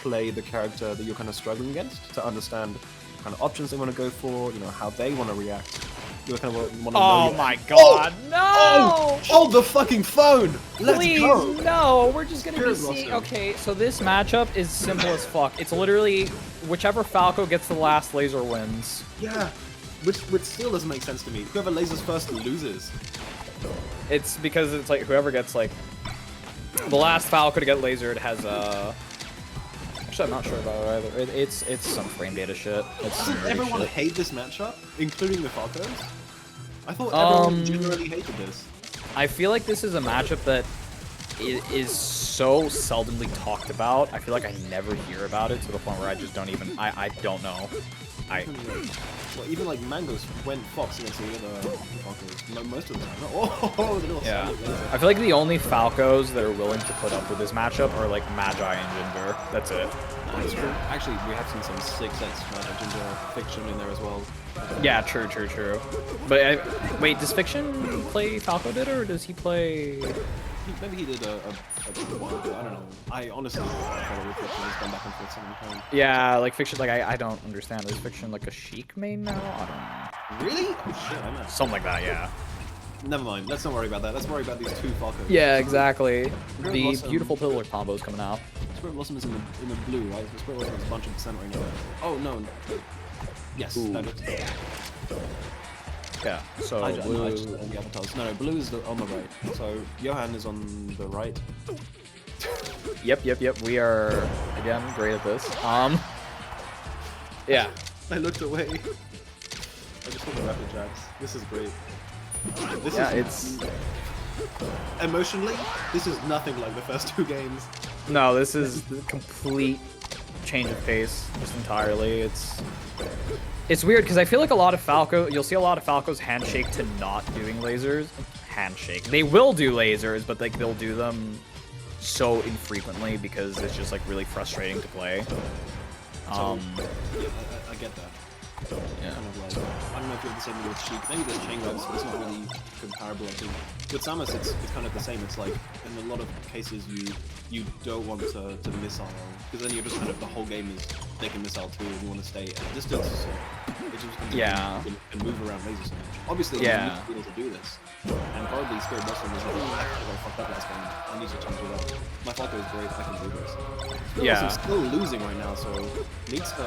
play the character that you're kind of struggling against to understand what kind of options they want to go for, you know, how they want to react. You kind of want to know. Oh my god, no! Oh, hold the fucking phone! Please, no! We're just gonna be seeing. Okay, so this matchup is simple as fuck. It's literally whichever Falco gets the last laser wins. Yeah, which still doesn't make sense to me. Whoever lasers first loses. It's because it's like whoever gets like the last Falco to get lasered has Actually, I'm not sure about it either. It's some frame data shit. Doesn't everyone hate this matchup, including the Falcos? I thought everyone generally hated this. I feel like this is a matchup that is so seldomly talked about. I feel like I never hear about it to the point where I just don't even. I don't know. Well, even like Mangos went Fox against the other Falcos most of the time. Oh, the little yeah. I feel like the only Falcos that are willing to put up with this matchup are like Magi and Ginger. That's it. That's true. Actually, we have seen some sick sets of Ginger Fiction in there as well. Yeah, true. But wait, does Fiction play Falco Did, or does he play? Maybe he did a I don't know. I honestly follow with Fiction. He's gone back and forth so many times. Yeah, like Fiction, like I don't understand. Is Fiction like a Sheik main now? I don't know. Really? Oh shit, I meant. Something like that, yeah. Never mind. Let's not worry about that. Let's worry about these two Falcons. Yeah, exactly. The beautiful pillar combos coming out. Spirit Blossom is in the blue, right? So Spirit Blossom is a bunch of percent right now. Oh no. Yes, that looks good. Yeah, so I blue... just on the avatars. No, blue is on the right. So Johan is on the right. Yep. We are, again, great at this. Yeah. I looked away. I just want the rapid jabs. This is great. It's... Emotionally, this is nothing like the first two games. No, this is the complete change of pace, just entirely. It's weird because I feel like a lot of Falco, you'll see a lot of Falcos handshake to not doing lasers. Handshake. They will do lasers, but like they'll do them so infrequently because it's just like really frustrating to play. Yeah, I get that. Yeah. Kind of like, I don't know if you have the same thing with Sheik. Maybe there's chain webs, but it's not really comparable. I think with Samus, it's kind of the same. It's like in a lot of cases you don't want to missile because then you're just kind of the whole game is they can missile too, and you want to stay at a distance. So it just can move around lasers so much. Obviously, you need to be able to do this. And probably Spirit Blossom is like, I fucked up last game. I need to change it up. My Falco is great. I can do this. I'm still losing right now, so needs to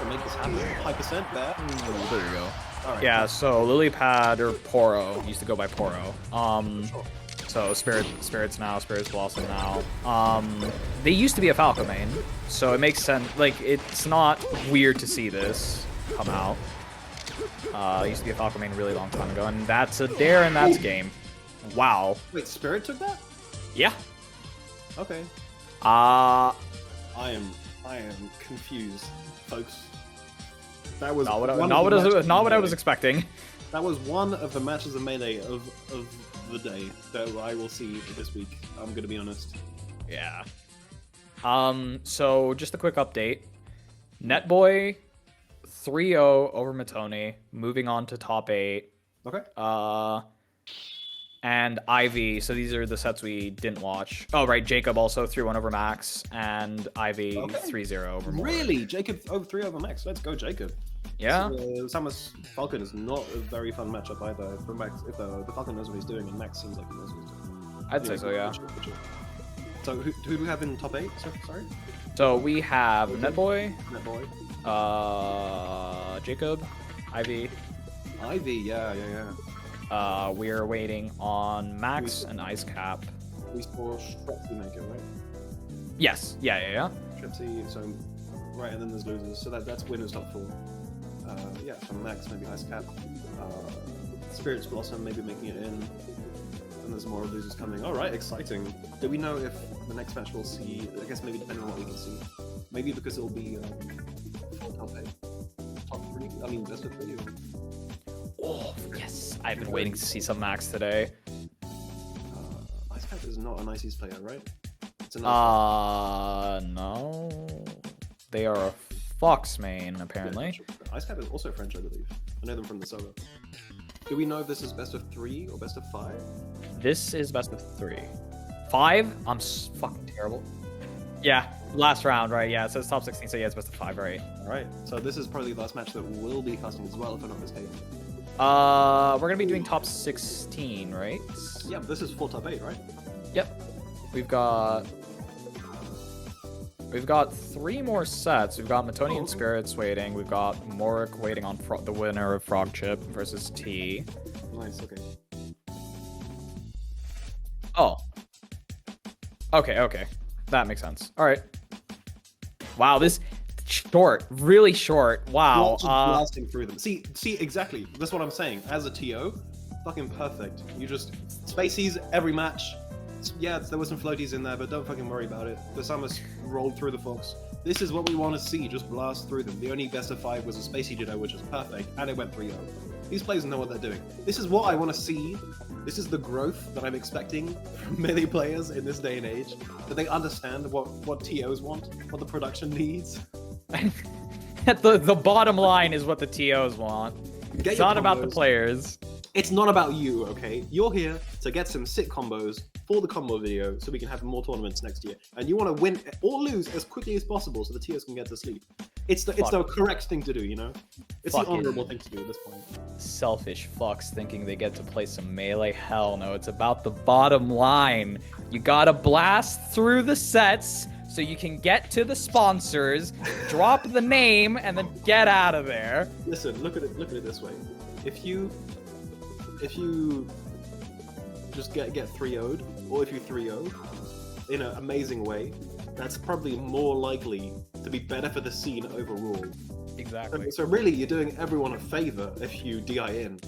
make this happen. High percent there. There you go. All right. Yeah, so Lilypad or Poro used to go by Poro. So Spirits now, Spirits Blossom now. They used to be a Falco main, so it makes sense. Like it's not weird to see this come out. It used to be a Falco main a really long time ago, and that's a dare and that's game. Wow. Wait, Spirit took that? Yeah. Okay. I am confused, folks. That was not what I was expecting. That was one of the matches of Melee of the day that I will see this week. I'm gonna be honest. Yeah. So just a quick update. Netboy 3-0 over Matoni, moving on to top 8. Okay. And Ivy, so these are the sets we didn't watch. Oh, right, Jacob also 3-1 over Max, and Ivy 3-0 over Moore. Really? Jacob 3 over Max. Let's go, Jacob. Yeah. Samus Falcon is not a very fun matchup either for Max. If the Falcon knows what he's doing, and Max seems like he knows what he's doing. I'd say so, yeah. For sure. So who do we have in top 8? Sorry? So we have Netboy, Netboy, Jacob, Ivy. Ivy, yeah. We're waiting on Max and Ice Cap. We saw Strepsy make it, right? Yes, yeah. Strepsy, so right, and then there's losers. So that's winners top 4. Yeah, from Max, maybe Ice Cap. Spirits Blossom, maybe making it in. And there's more losers coming. Alright, exciting. Do we know if the next match we'll see, I guess maybe depending on what we can see. Maybe because it'll be top 8. Top 3? I mean, best of 3. Oh, yes. I've been waiting to see some Max today. Ice Cap is not an Ices player, right? It's an no. They are a Fox main, apparently. Yeah, Ice Cap is also French, I believe. I know them from the solo. Do we know if this is best of 3 or best of 5? This is best of 3. 5? I'm fucking terrible. Yeah, last round, right? Yeah, it says top 16, so yeah, it's best of 5, right? Alright, so this is probably the last match that will be casting as well, if I'm not mistaken. We're gonna be doing top 16, right? Yeah, this is full top 8, right? Yep. We've got 3 more sets. We've got Matoni and Spirits waiting. We've got Morik waiting on the winner of Frog Chip versus T. Nice, okay. Oh. Okay. That makes sense. All right. Wow, this short, really short. Wow. Just blasting through them. See, exactly. That's what I'm saying. As a TO, fucking perfect. You just spacies every match. Yeah, there were some floaties in there, but don't fucking worry about it. The Samus rolled through the Fox. This is what we want to see, just blast through them. The only best of 5 was a Spacey Ditto, which is perfect, and it went 3-0. These players know what they're doing. This is what I want to see. This is the growth that I'm expecting from Melee players in this day and age. That they understand what TOs want, what the production needs. The bottom line is what the TOs want. It's not about the players. It's not about you, okay? You're here to get some sick combos for the combo video so we can have more tournaments next year. And you want to win or lose as quickly as possible so the TOs can get to sleep. It's the correct thing to do, you know? It's the honorable thing to do at this point. Selfish fucks thinking they get to play some Melee. Hell no, it's about the bottom line. You gotta blast through the sets so you can get to the sponsors, drop the name, and then get out of there. Listen, look at it this way. If you just get 3-0'd, or if you 3-0 in an amazing way, that's probably more likely to be better for the scene overall. Exactly. So really, you're doing everyone a favor if you DI in.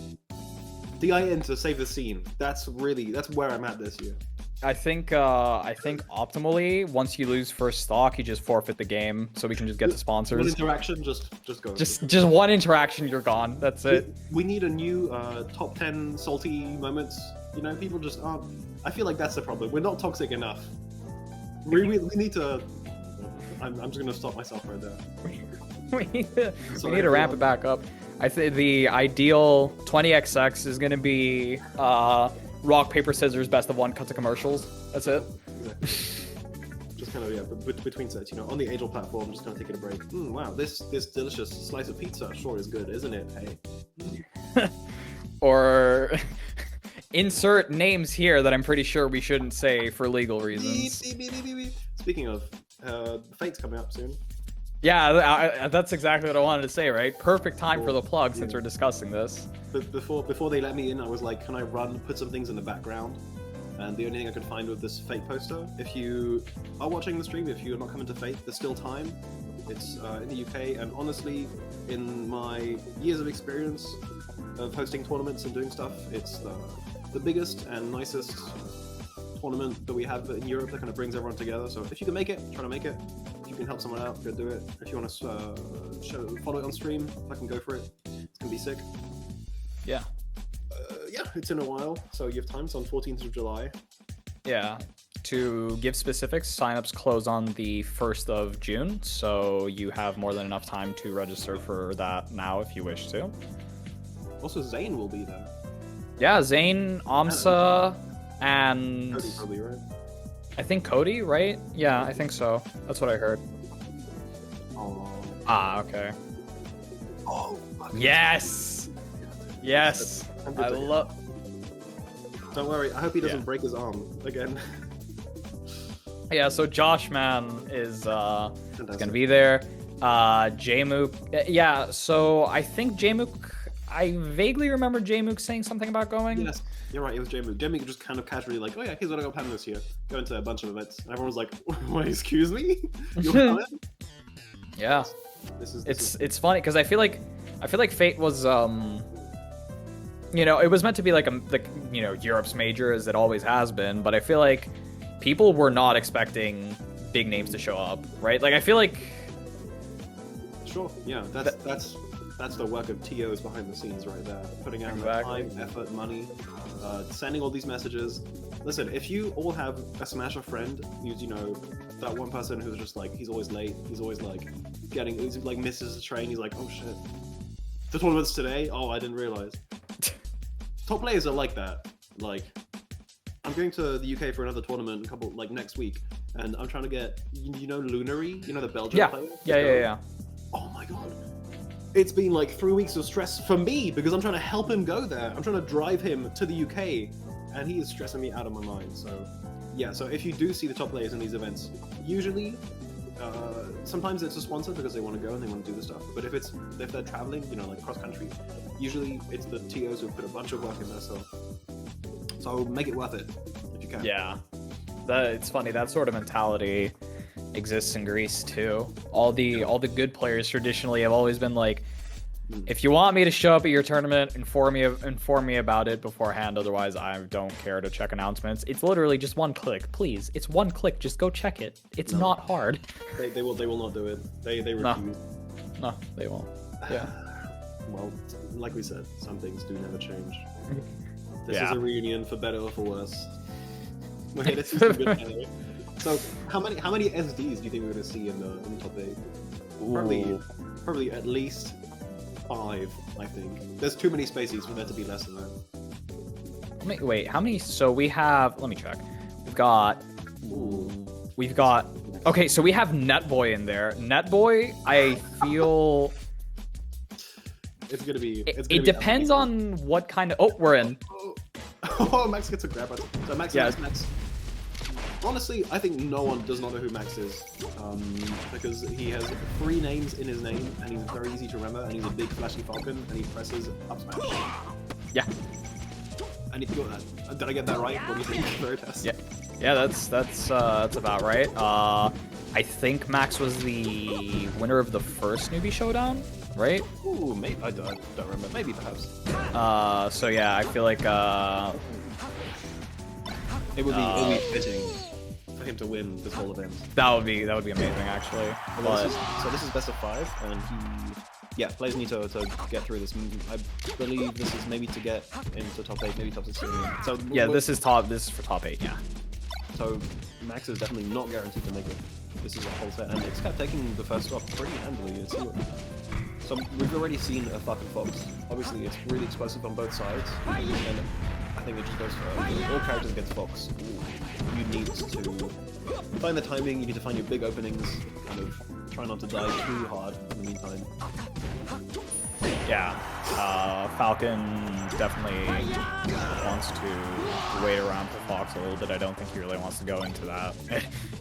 DI in to save the scene. That's where I'm at this year. I think optimally, once you lose first stock, you just forfeit the game, so we can just get to sponsors. One interaction, just go. Just one interaction, you're gone. That's it. We need a new top 10 salty moments. You know, people just aren't. I feel like that's the problem. We're not toxic enough. We need to. I'm just gonna stop myself right there. we need to ramp it back up. I think the ideal 20xx is gonna be rock paper scissors best of 1 cut to commercials. That's it. Exactly. Just kind of between sets, you know, on the Angel platform, just kind of taking a break. Wow, this delicious slice of pizza sure is good, isn't it? Hey. Or insert names here that I'm pretty sure we shouldn't say for legal reasons. Beep, beep, beep, beep, beep. Speaking of, Fate's coming up soon. Yeah, that's exactly what I wanted to say, right? Perfect time for the plug since we're discussing this. But before they let me in, I was like, can I put some things in the background? And the only thing I could find was this Fate poster. If you are watching the stream, if you're not coming to Fate, there's still time. It's in the UK, and honestly, in my years of experience of hosting tournaments and doing stuff, it's the biggest and nicest tournament that we have in Europe that kind of brings everyone together. So if you can make it, try to make it. If you can help someone out, go do it. If you want to follow it on stream, I can go for it. It's gonna be sick. Yeah. Yeah, it's in a while, so you have time. It's on 14th of July. Yeah. To give specifics, signups close on the 1st of June, so you have more than enough time to register for that now if you wish to. Also, Zane will be there. Yeah, Zane, Amsa, and Cody probably, right? I think Cody, right? Yeah, I think so. That's what I heard. Oh. Ah, okay. Oh. Yes. Yes. I love. Don't worry. I hope he doesn't break his arm again. Yeah. So Josh, man, is gonna be there. Jmook. Yeah. So I think Jmook. I vaguely remember Jmook saying something about going. Yes. You're right, it was Jmook. Jmook just kind of casually like, oh yeah, here's what I got planned this year. Go into a bunch of events. And everyone was like, wait, excuse me? You're coming? Yeah. It's funny because I feel like Fate was you know, it was meant to be like you know, Europe's major as it always has been, but I feel like people were not expecting big names to show up, right? Like I feel like sure, yeah, that's the work of TOs behind the scenes right there. Putting out the time, effort, money, sending all these messages. Listen, if you all have a Smasher friend who's, you know, that one person who's just like, he's always late, he's always like he's like misses the train, he's like, oh shit. The tournament's today? Oh, I didn't realize. Top players are like that. Like, I'm going to the UK for another tournament next week, and I'm trying to get, you know, Lunary, you know, the Belgian player? Yeah. Oh my god. It's been like 3 weeks of stress for me because I'm trying to help him go there. I'm trying to drive him to the UK, and he is stressing me out of my mind. So, yeah. So if you do see the top players in these events, usually, sometimes it's a sponsor because they want to go and they want to do the stuff. But if they're traveling, you know, like cross country, usually it's the TOs who put a bunch of work in there. So make it worth it if you can. Yeah, it's funny, that sort of mentality exists in Greece too. All the good players traditionally have always been like, If you want me to show up at your tournament, inform me about it beforehand. Otherwise, I don't care to check announcements. It's literally just one click, please. It's one click. Just go check it. It's not hard. They will not do it. They refuse. No, they won't. Yeah. Well, like we said, some things do never change. This is a reunion for better or for worse. We're here to see some good play. So, how many SDs do you think we're going to see in the top 8? Probably at least 5, I think. There's too many spaces for there to be less than that. Wait, how many? So we have. Let me check. We've got. Okay, so we have Netboy in there. Netboy, I feel. It's gonna be. It depends on what kind of. Oh, we're in. Oh, Max gets a grab. So Max. Honestly, I think no one does not know who Max is, because he has 3 names in his name, and he's very easy to remember, and he's a big flashy falcon, and he presses up smash. Yeah. I need to go with that. Did I get that right? What do you think? Very fast. Yeah, that's about right. I think Max was the winner of the first Newbie Showdown, right? Ooh, maybe I don't remember. Maybe perhaps. So yeah, I feel like it would be fitting for him to win this whole event. That would be amazing, actually. But... So this is best of 5, and players need to get through this. I believe this is maybe to get into top 8, maybe top 16. So yeah, this is for top 8. Yeah. So Max is definitely not guaranteed to make it. This is a whole set, and it's kept taking the first spot pretty handily. So we've already seen a fucking Fox. Obviously, it's really explosive on both sides, and I think it just goes for all characters against Fox. You need to find the timing. You need to find your big openings. Kind of try not to die too hard in the meantime. Yeah, Falcon definitely wants to wait around for Fox a little bit. I don't think he really wants to go into that.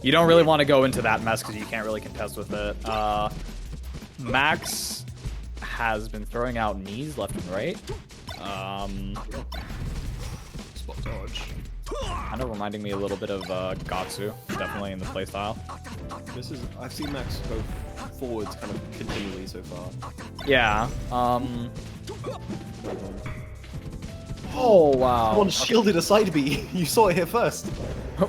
You don't really want to go into that mess because you can't really contest with it. Max has been throwing out knees left and right. Spot dodge. Kind of reminding me a little bit of Gatsu, definitely in the playstyle. I've seen Max go forwards kind of continually so far. Yeah. Oh wow. Someone shielded a side B. You saw it here first.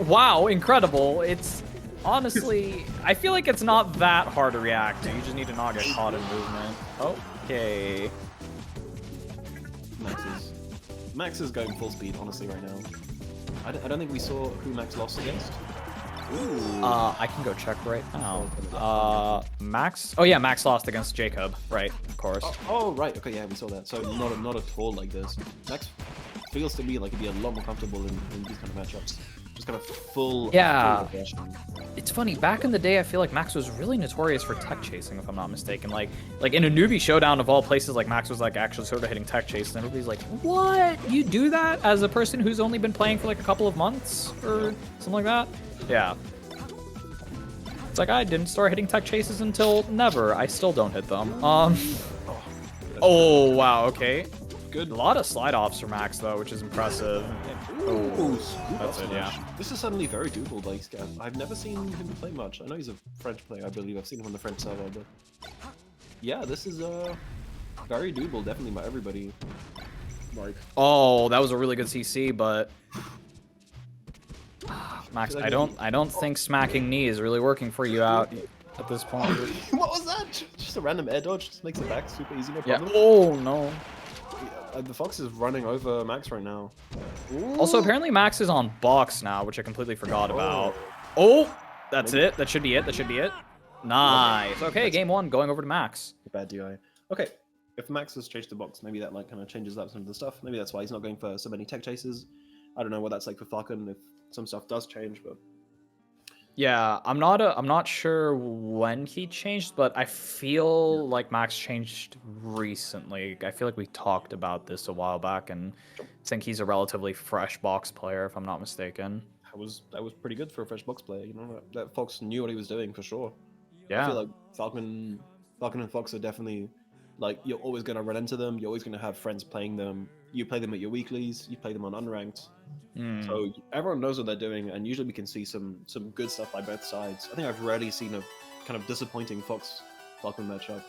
Wow, incredible. It's honestly, I feel like it's not that hard to react to. You just need to not get caught in movement. Okay. Max is going full speed, honestly, right now. I don't think we saw who Max lost against. Ooh. I can go check right now. Max. Oh yeah, Max lost against Jacob. Right, of course. Oh right. Okay, yeah, we saw that. So not at all like this. Max feels to me like he'd be a lot more comfortable in these kind of matchups. Just kind of full. Yeah. Full aggression. It's funny. Back in the day, I feel like Max was really notorious for tech chasing, if I'm not mistaken. Like in a Newbie Showdown of all places, like Max was like actually sort of hitting tech chase, and everybody's like, "What? You do that as a person who's only been playing for like a couple of months or something like that?" Yeah. It's like I didn't start hitting tech chases until never. I still don't hit them. Oh wow. Okay. Good. A lot of slide offs for Max though, which is impressive. Ooh, that's it. Yeah. This is suddenly very doable by Scav. I've never seen him play much. I know he's a French player. I believe I've seen him on the French server, but yeah, this is very doable, definitely by everybody. Like. Oh, that was a really good CC, but. Max, I don't think smacking knee is really working for you out at this point. What was that? Just a random air dodge, just makes it back super easy, no problem. Yeah. Oh no. Yeah, the Fox is running over Max right now. Ooh. Also, apparently Max is on box now, which I completely forgot about. Oh, that's it. That should be it. That should be it. Nice. Okay, game 1 going over to Max. Bad DI. Okay, if Max has changed the box, maybe that like kind of changes up some of the stuff. Maybe that's why he's not going for so many tech chases. I don't know what that's like for Falcon, if some stuff does change, but yeah, I'm not sure when he changed, but I feel like Max changed recently. I feel like we talked about this a while back, and I think he's a relatively fresh box player, if I'm not mistaken. That was pretty good for a fresh box player. You know, that Fox knew what he was doing for sure. Yeah. I feel like Falcon and Fox are definitely like, you're always gonna run into them. You're always gonna have friends playing them. You play them at your weeklies. You play them on unranked. So everyone knows what they're doing, and usually we can see some good stuff by both sides. I think I've rarely seen a kind of disappointing Falcon matchup.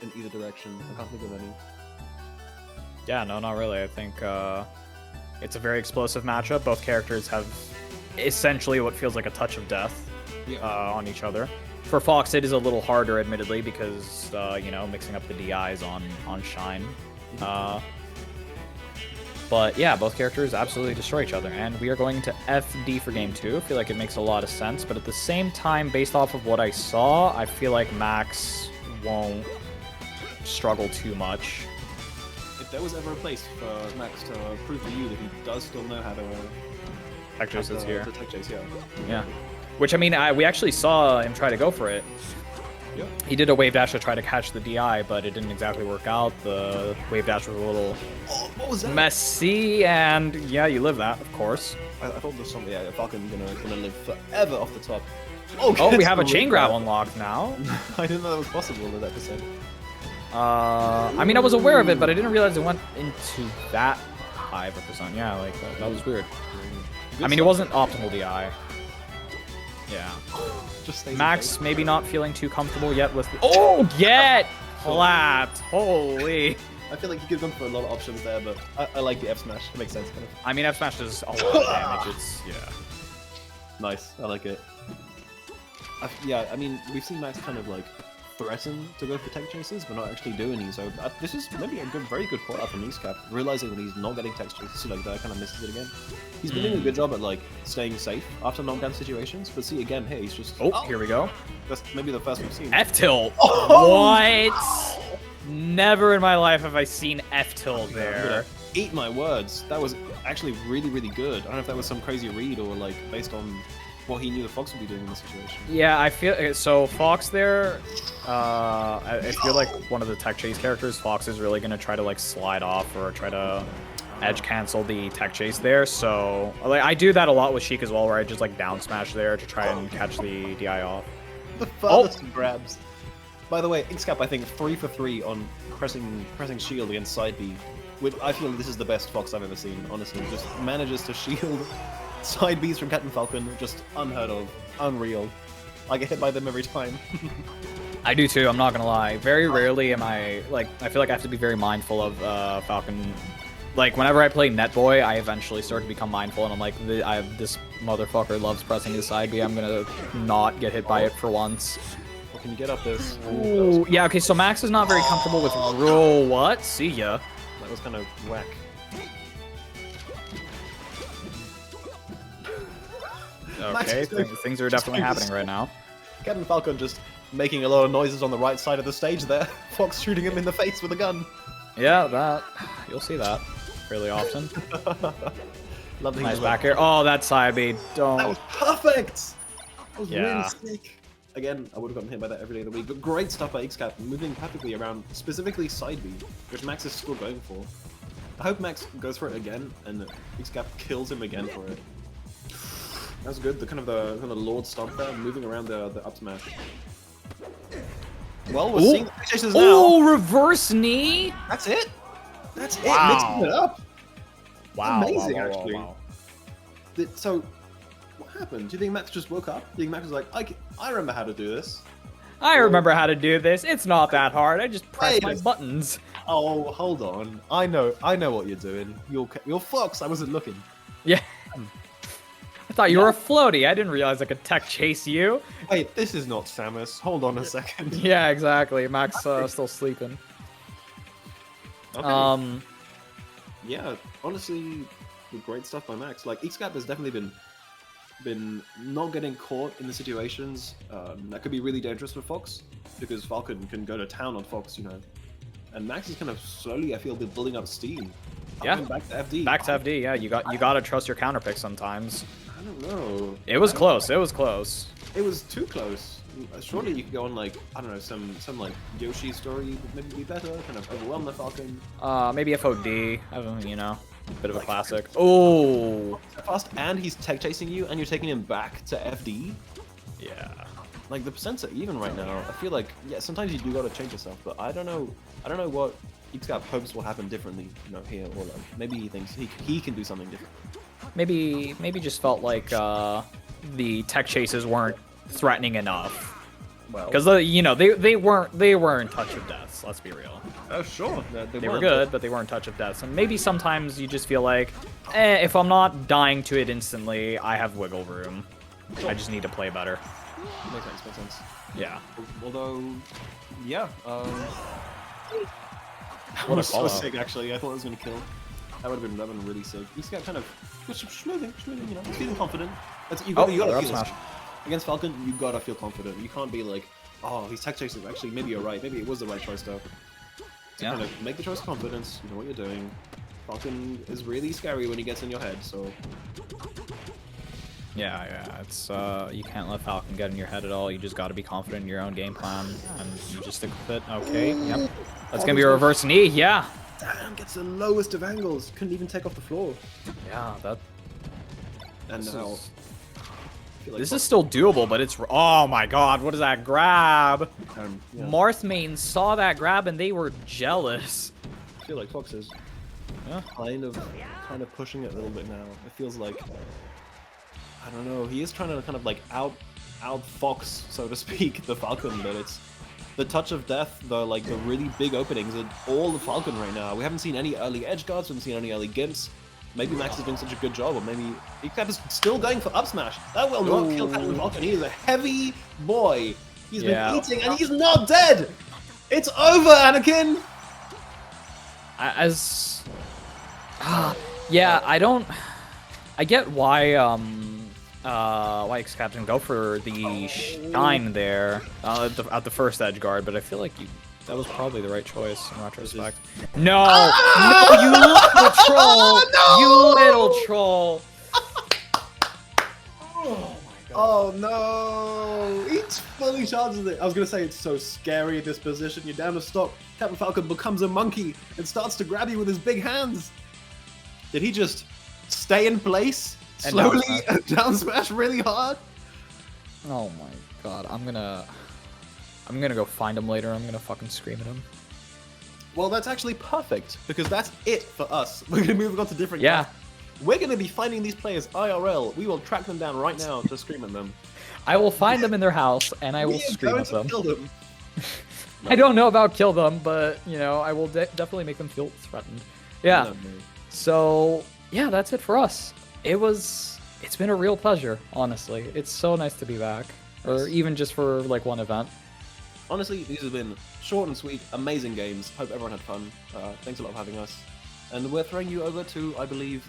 in either direction. I can't think of any. Yeah, no, not really. I think it's a very explosive matchup. Both characters have essentially what feels like a touch of death on each other. For Fox, it is a little harder, admittedly, because you know, mixing up the DIs on Shine. But yeah, both characters absolutely destroy each other, and we are going to FD for game 2. I feel like it makes a lot of sense, but at the same time, based off of what I saw, I feel like Max won't struggle too much. If there was ever a place for Max to prove to you that he does still know how to Tech Chase is here. Tech Chase, Yeah. Which, I mean, we actually saw him try to go for it. Yeah. He did a wave dash to try to catch the DI, but it didn't exactly work out. The wave dash was a little what was that? messy, and yeah, you live that, of course. I thought there's something. Yeah, Falcon gonna live forever off the top. Oh, we have a chain grab unlocked now. I didn't know that was possible at that percent. I mean, I was aware of it, but I didn't realize it went into that high of a percent. Yeah, like that was weird. I mean, it wasn't optimal DI. Yeah. Just Max maybe not feeling too comfortable yet with. Oh, get clapped! Holy. I feel like you give them for a lot of options there, but I like the F smash. It makes sense, kind of. I mean, F smash does a lot of damage. It's Nice. I like it. Yeah, I mean, we've seen Max kind of like threaten to go for tech chases, but not actually do any. So this is maybe a very good call out from Eastcap, realizing that he's not getting tech chases, like that kind of misses it again. He's been doing a good job at like staying safe after knockdown situations, but see again, hey, he's just here we go. That's maybe the first we've seen. F tilt. What? Never in my life have I seen F tilt there. Eat my words. That was actually really good. I don't know if that was some crazy read or like based on what he knew the Fox would be doing in this situation. Yeah, I feel so. Fox there, I feel like one of the tech chase characters, Fox is really gonna try to like slide off or try to edge cancel the tech chase there. So like I do that a lot with Sheik as well, where I just like down smash there to try and catch the DI off. The farthest grabs. By the way, Xcap I think 3 for 3 on pressing shield against side B. I feel this is the best Fox I've ever seen. Honestly, just manages to shield side Bs from Captain Falcon, just unheard of, unreal. I get hit by them every time. I do too, I'm not gonna lie. Very rarely am I, like, I feel like I have to be very mindful of Falcon. Like, whenever I play Netboy, I eventually start to become mindful, and I'm like, this motherfucker loves pressing his side B, I'm gonna not get hit by it for once. Well, can you get up this? Ooh, yeah, okay, so Max is not very comfortable with roll. What? See ya. That was kind of whack. Okay, things are definitely happening right now. Captain Falcon just making a lot of noises on the right side of the stage there. Fox shooting him in the face with a gun. Yeah, you'll see that fairly often. Nice back air. Oh, that side B. Don't. That was perfect! That was really sick. Again, I would have gotten hit by that every day of the week, but great stuff by Xcap, moving perfectly around, specifically side B, which Max is still going for. I hope Max goes for it again, and Xcap kills him again for it. That was good. The kind of the Lord stomp there, moving around the up smash. Well, we're seeing the chases now. Oh, reverse knee. That's it. That's it. Wow. Mixing it up. Wow. Amazing, wow, actually. Wow. So, what happened? Do you think Max just woke up? Do you think Max was like, I remember how to do this? I remember how to do this. It's not that hard. I just press my buttons. Oh, hold on. I know what you're doing. You're Fox. I wasn't looking. Yeah. I thought you were a floaty. I didn't realize I could tech chase you. Wait, this is not Samus. Hold on a second. Yeah, exactly. Max still sleeping. Okay. Yeah, honestly, great stuff by Max. Like, Xcap has definitely been not getting caught in the situations that could be really dangerous for Fox, because Falcon can go to town on Fox, you know. And Max is kind of slowly, I feel, building up steam. Yeah. Back to FD. Back to FD. Yeah, you gotta trust your counter pick sometimes. I don't know. It was close. It was close. It was too close. Surely you could go on like, I don't know, some like Yoshi story would maybe be better, kind of overwhelm the Falcon. Maybe FOD. You know, a bit of a classic. Oh. Fast, and he's tech chasing you, and you're taking him back to FD. Yeah. Like the percents are even right now. I feel like sometimes you do gotta change yourself, but I don't know what Xcap hopes will happen differently, you know, here, or like maybe he thinks he can do something different. Maybe just felt like the tech chases weren't threatening enough. Well, because they weren't touch of deaths. Let's be real. Oh sure, They were good, but they weren't touch of deaths. And maybe sometimes you just feel like, if I'm not dying to it instantly, I have wiggle room. Sure. I just need to play better. Makes sense. Yeah. Although, yeah. What a so call-out. sick actually. I thought it was gonna kill. That would have been really sick. He's got kind of smoothing, you know. He's feeling confident. You gotta feel smash. Against Falcon, you gotta feel confident. You can't be like, oh, he's tech chasing. Actually, maybe you're right. Maybe it was the right choice though. To kind of make the choice of confidence. You know what you're doing. Falcon is really scary when he gets in your head. So. Yeah, it's you can't let Falcon get in your head at all. You just got to be confident in your own game plan, and you just stick with it. Okay, yep. That's gonna be a reverse knee. Yeah. Damn, gets the lowest of angles. Couldn't even take off the floor. Yeah, that. And now. This is still doable, but it's. Oh my God! What is that grab? Yeah. Marth main saw that grab and they were jealous. I feel like Fox is kind of pushing it a little bit now. It feels like. I don't know. He is trying to kind of like out Fox, so to speak, the Falcon, but it's the touch of death, the really big openings are all the Falcon right now. We haven't seen any early edge guards, we haven't seen any early gimps. Maybe Max is doing such a good job, or maybe Ecap is still going for up smash. That will not kill Captain Falcon. He is a heavy boy. He's been eating and he's not dead. It's over, Anakin. I get why X-Captain go for the shine there at the first edge guard, but I feel like that was probably the right choice in retrospect. No, no, you little troll! No! You little troll! Oh my God! Oh no! He's fully charges it. I was gonna say it's so scary in this position. You're down to stock. Captain Falcon becomes a monkey and starts to grab you with his big hands. Did he just stay in place? Slowly down smash really hard. Oh my God! I'm gonna go find him later. I'm gonna fucking scream at him. Well, that's actually perfect because that's it for us. We're gonna move on to different. Yeah. We're gonna be finding these players IRL. We will track them down right now to scream at them. I will find them in their house and I will scream at them. Kill them. I don't know about kill them, but I will definitely make them feel threatened. Yeah. No. So yeah, that's it for us. It's been a real pleasure, honestly. It's so nice to be back, or even just for like one event. Honestly, these have been short and sweet, amazing games. Hope everyone had fun. Thanks a lot for having us. And we're throwing you over to, I believe,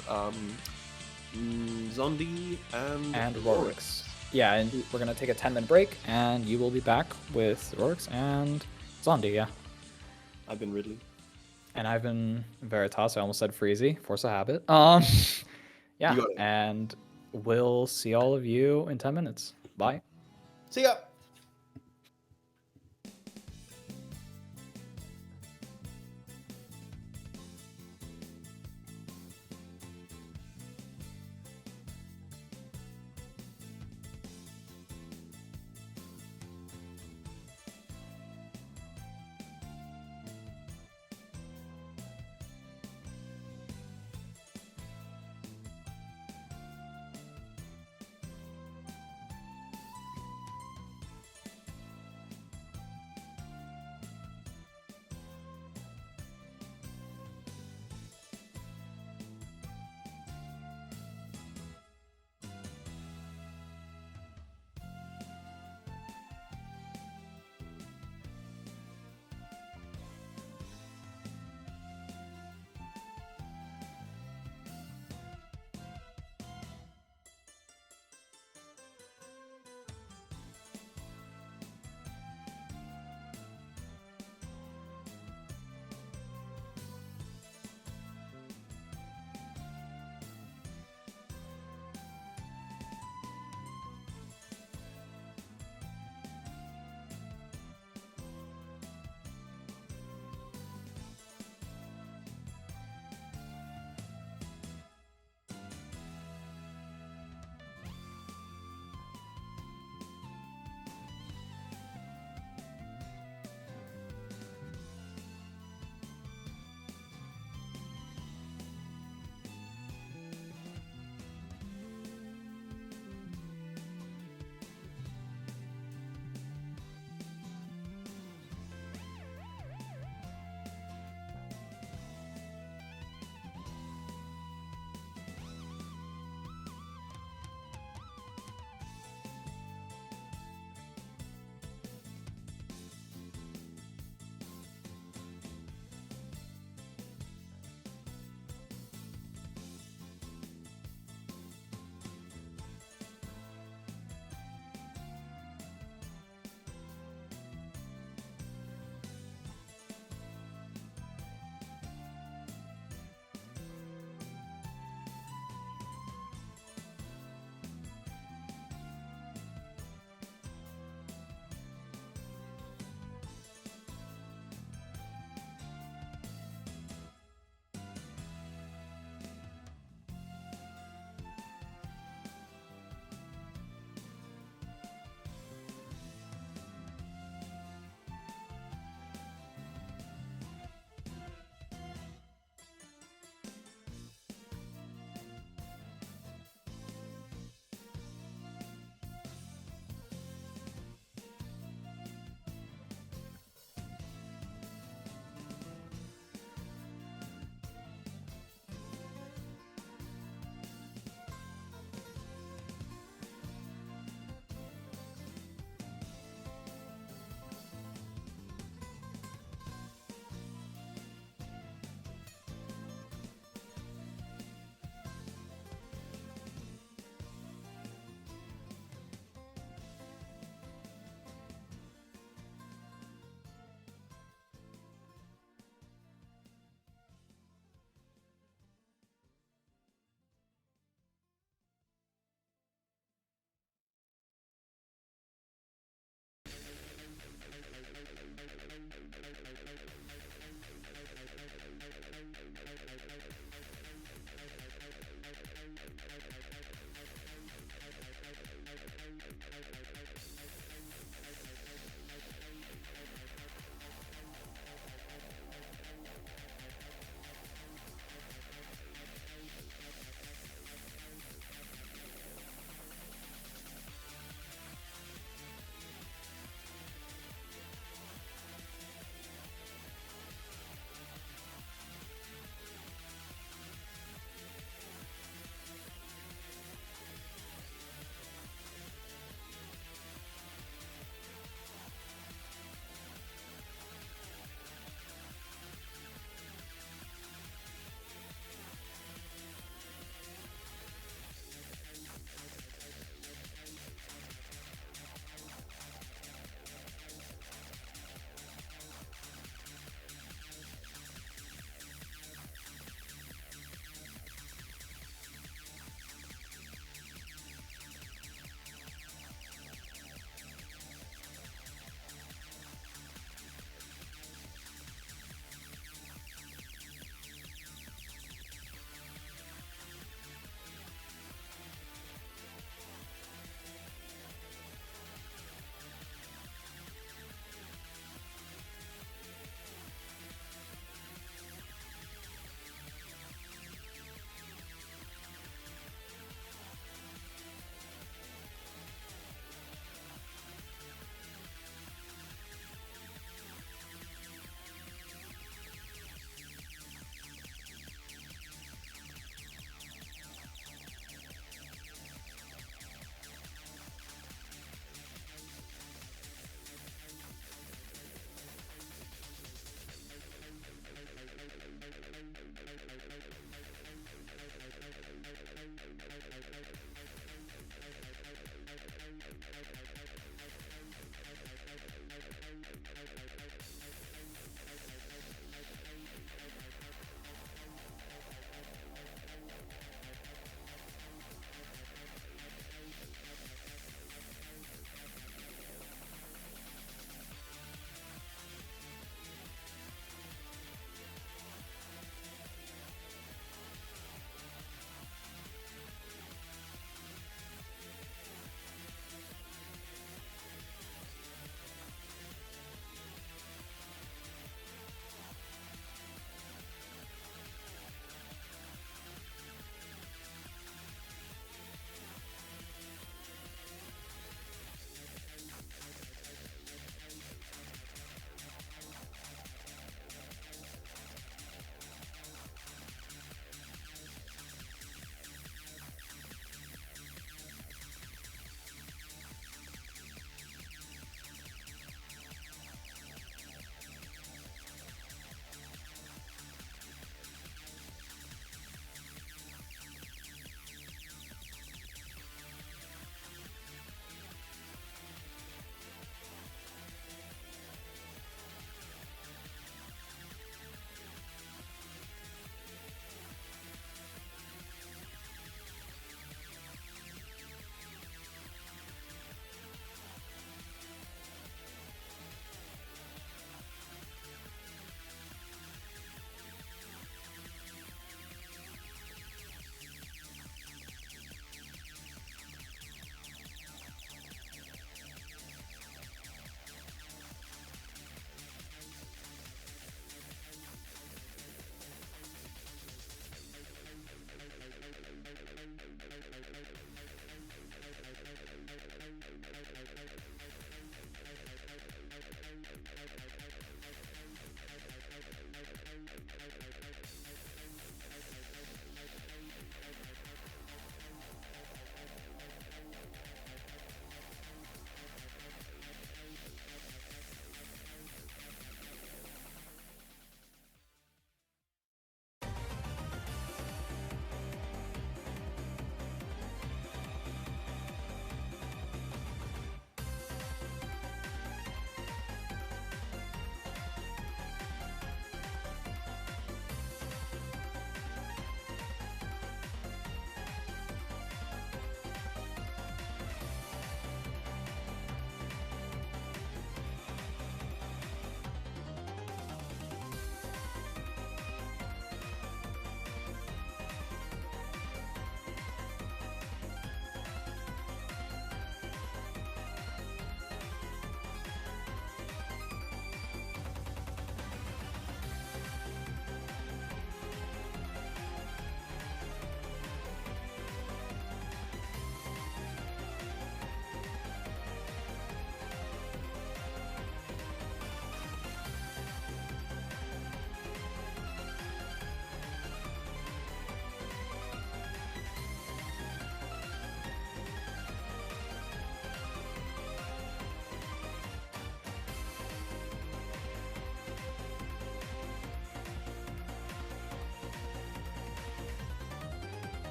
Zondi and Rorix. Yeah, and we're gonna take a 10-minute break, and you will be back with Rorix and Zondi. Yeah. I've been Ridley. And I've been Veritas. I almost said Freezy. Force a habit. Yeah, and we'll see all of you in 10 minutes. Bye. See ya.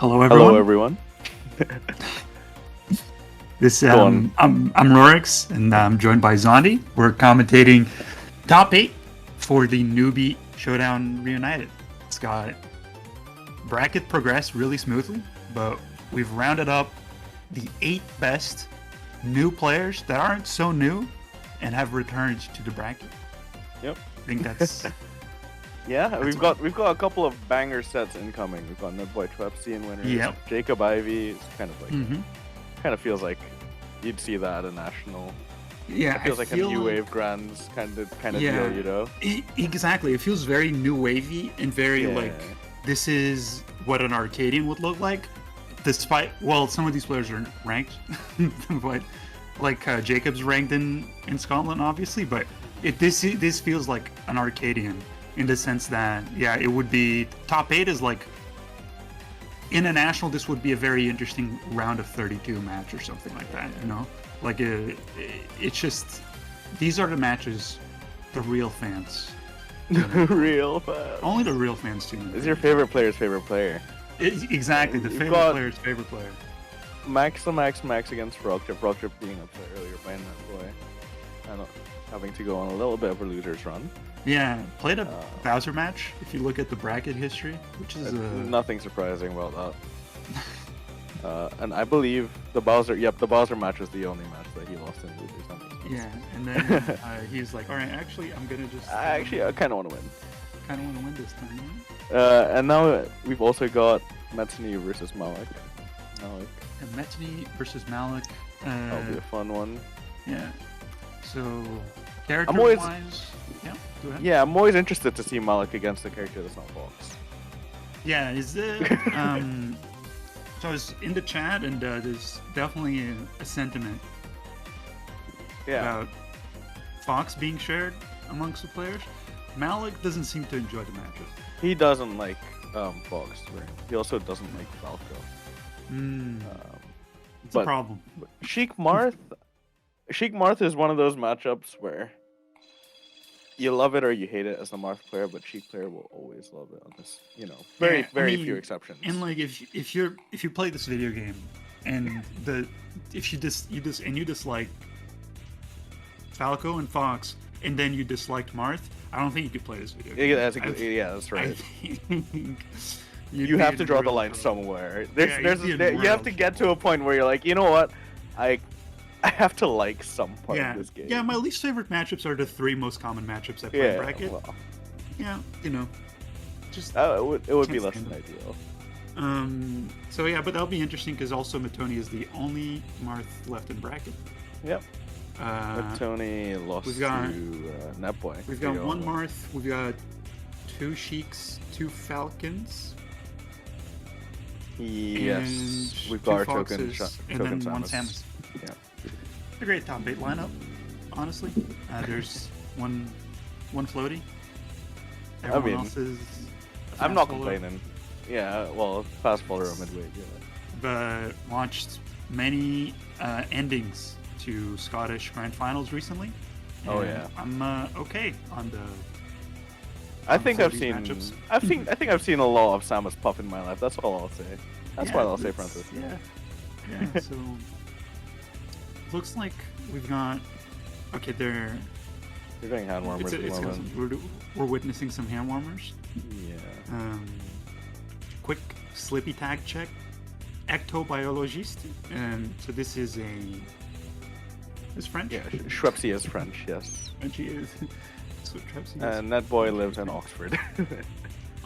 Hello, everyone. I'm Rorix, and I'm joined by Zondi. We're commentating top 8 for the Newbie Showdown Reuinted. It's got bracket progressed really smoothly, but we've rounded up the 8 best new players that aren't so new and have returned to the bracket. Yep. I think that's we've got a couple of banger sets incoming. We've got Newbie Twepsian winners. Yep. Jacob Ivy. It's kind of like kind of feels like you'd see that at a national. Yeah, it feels like a new wave grands kind of deal, you know. Exactly. It feels very new wavy and very like this is what an Arcadian would look like. Despite some of these players are ranked, but like Jacob's ranked in Scotland, obviously. But this feels like an Arcadian in the sense that it would be top 8 is like in a national. This would be a very interesting round of 32 match or something like that. You know, like it's just these are the matches the real fans. Real fans. Only the real fans tune in. Is your favorite player's favorite player? Exactly, the favorite player's favorite player. Max against Frogtrip. Frogtrip being upset earlier by Newbie. And having to go on a little bit of a loser's run. Yeah, played a Bowser match, if you look at the bracket history, which is nothing surprising about that. And I believe the Bowser match was the only match that he lost in losers. Yeah, and then he's like, alright, actually, I'm gonna just... I kind of want to win. Kind of want to win this time, right? And now we've also got Metsuni versus Malik. And Metsuni versus Malik. That'll be a fun one. Yeah. So, character-wise... Yeah, go ahead. Yeah, I'm always interested to see Malik against a character that's not Fox. Yeah, is it... so I was in the chat, and there's definitely a sentiment about Fox being shared amongst the players. Malik doesn't seem to enjoy the matchup. He doesn't like Fox. He also doesn't like Falco. It's a problem. Sheik Marth is one of those matchups where you love it or you hate it as the Marth player, but Sheik player will always love it on this. You know, very few exceptions. And like if you play this video game and you dislike Falco and Fox and then you disliked Marth, I don't think you could play this video game. That's right. I think you have to draw the line somewhere. You have to get to a point where you're like, you know what, I have to like some part of this game. Yeah, my least favorite matchups are the 3 most common matchups I play in bracket. Well, you know, just it would be less than ideal. So yeah, but that'll be interesting because also Matoni is the only Marth left in bracket. Yep. Tony lost to Newbie. We've got 1 Marth. We've got 2 Sheiks, 2 Falcons. Yes, we've got our token and then Samus. 1 Samus. Yeah, a great top 8 lineup. Honestly, there's one floaty. Everyone else is. I'm not complaining. Yeah, well, fast follower or midweight. Yeah. But watched many endings to Scottish Grand Finals recently. I'm okay on the. I think I've seen a lot of Samus puff in my life. That's all I'll say. That's why I'll say Francis. Yeah. So looks like we've got. Okay, they're doing hand warmers at the moment. We're witnessing some hand warmers. Yeah. Quick slippy tag check. Ectobiologiste. So this is It's French? Yeah, Schwepsy is French, yes. And she is. So Trepsy is. And that boy lives in Oxford.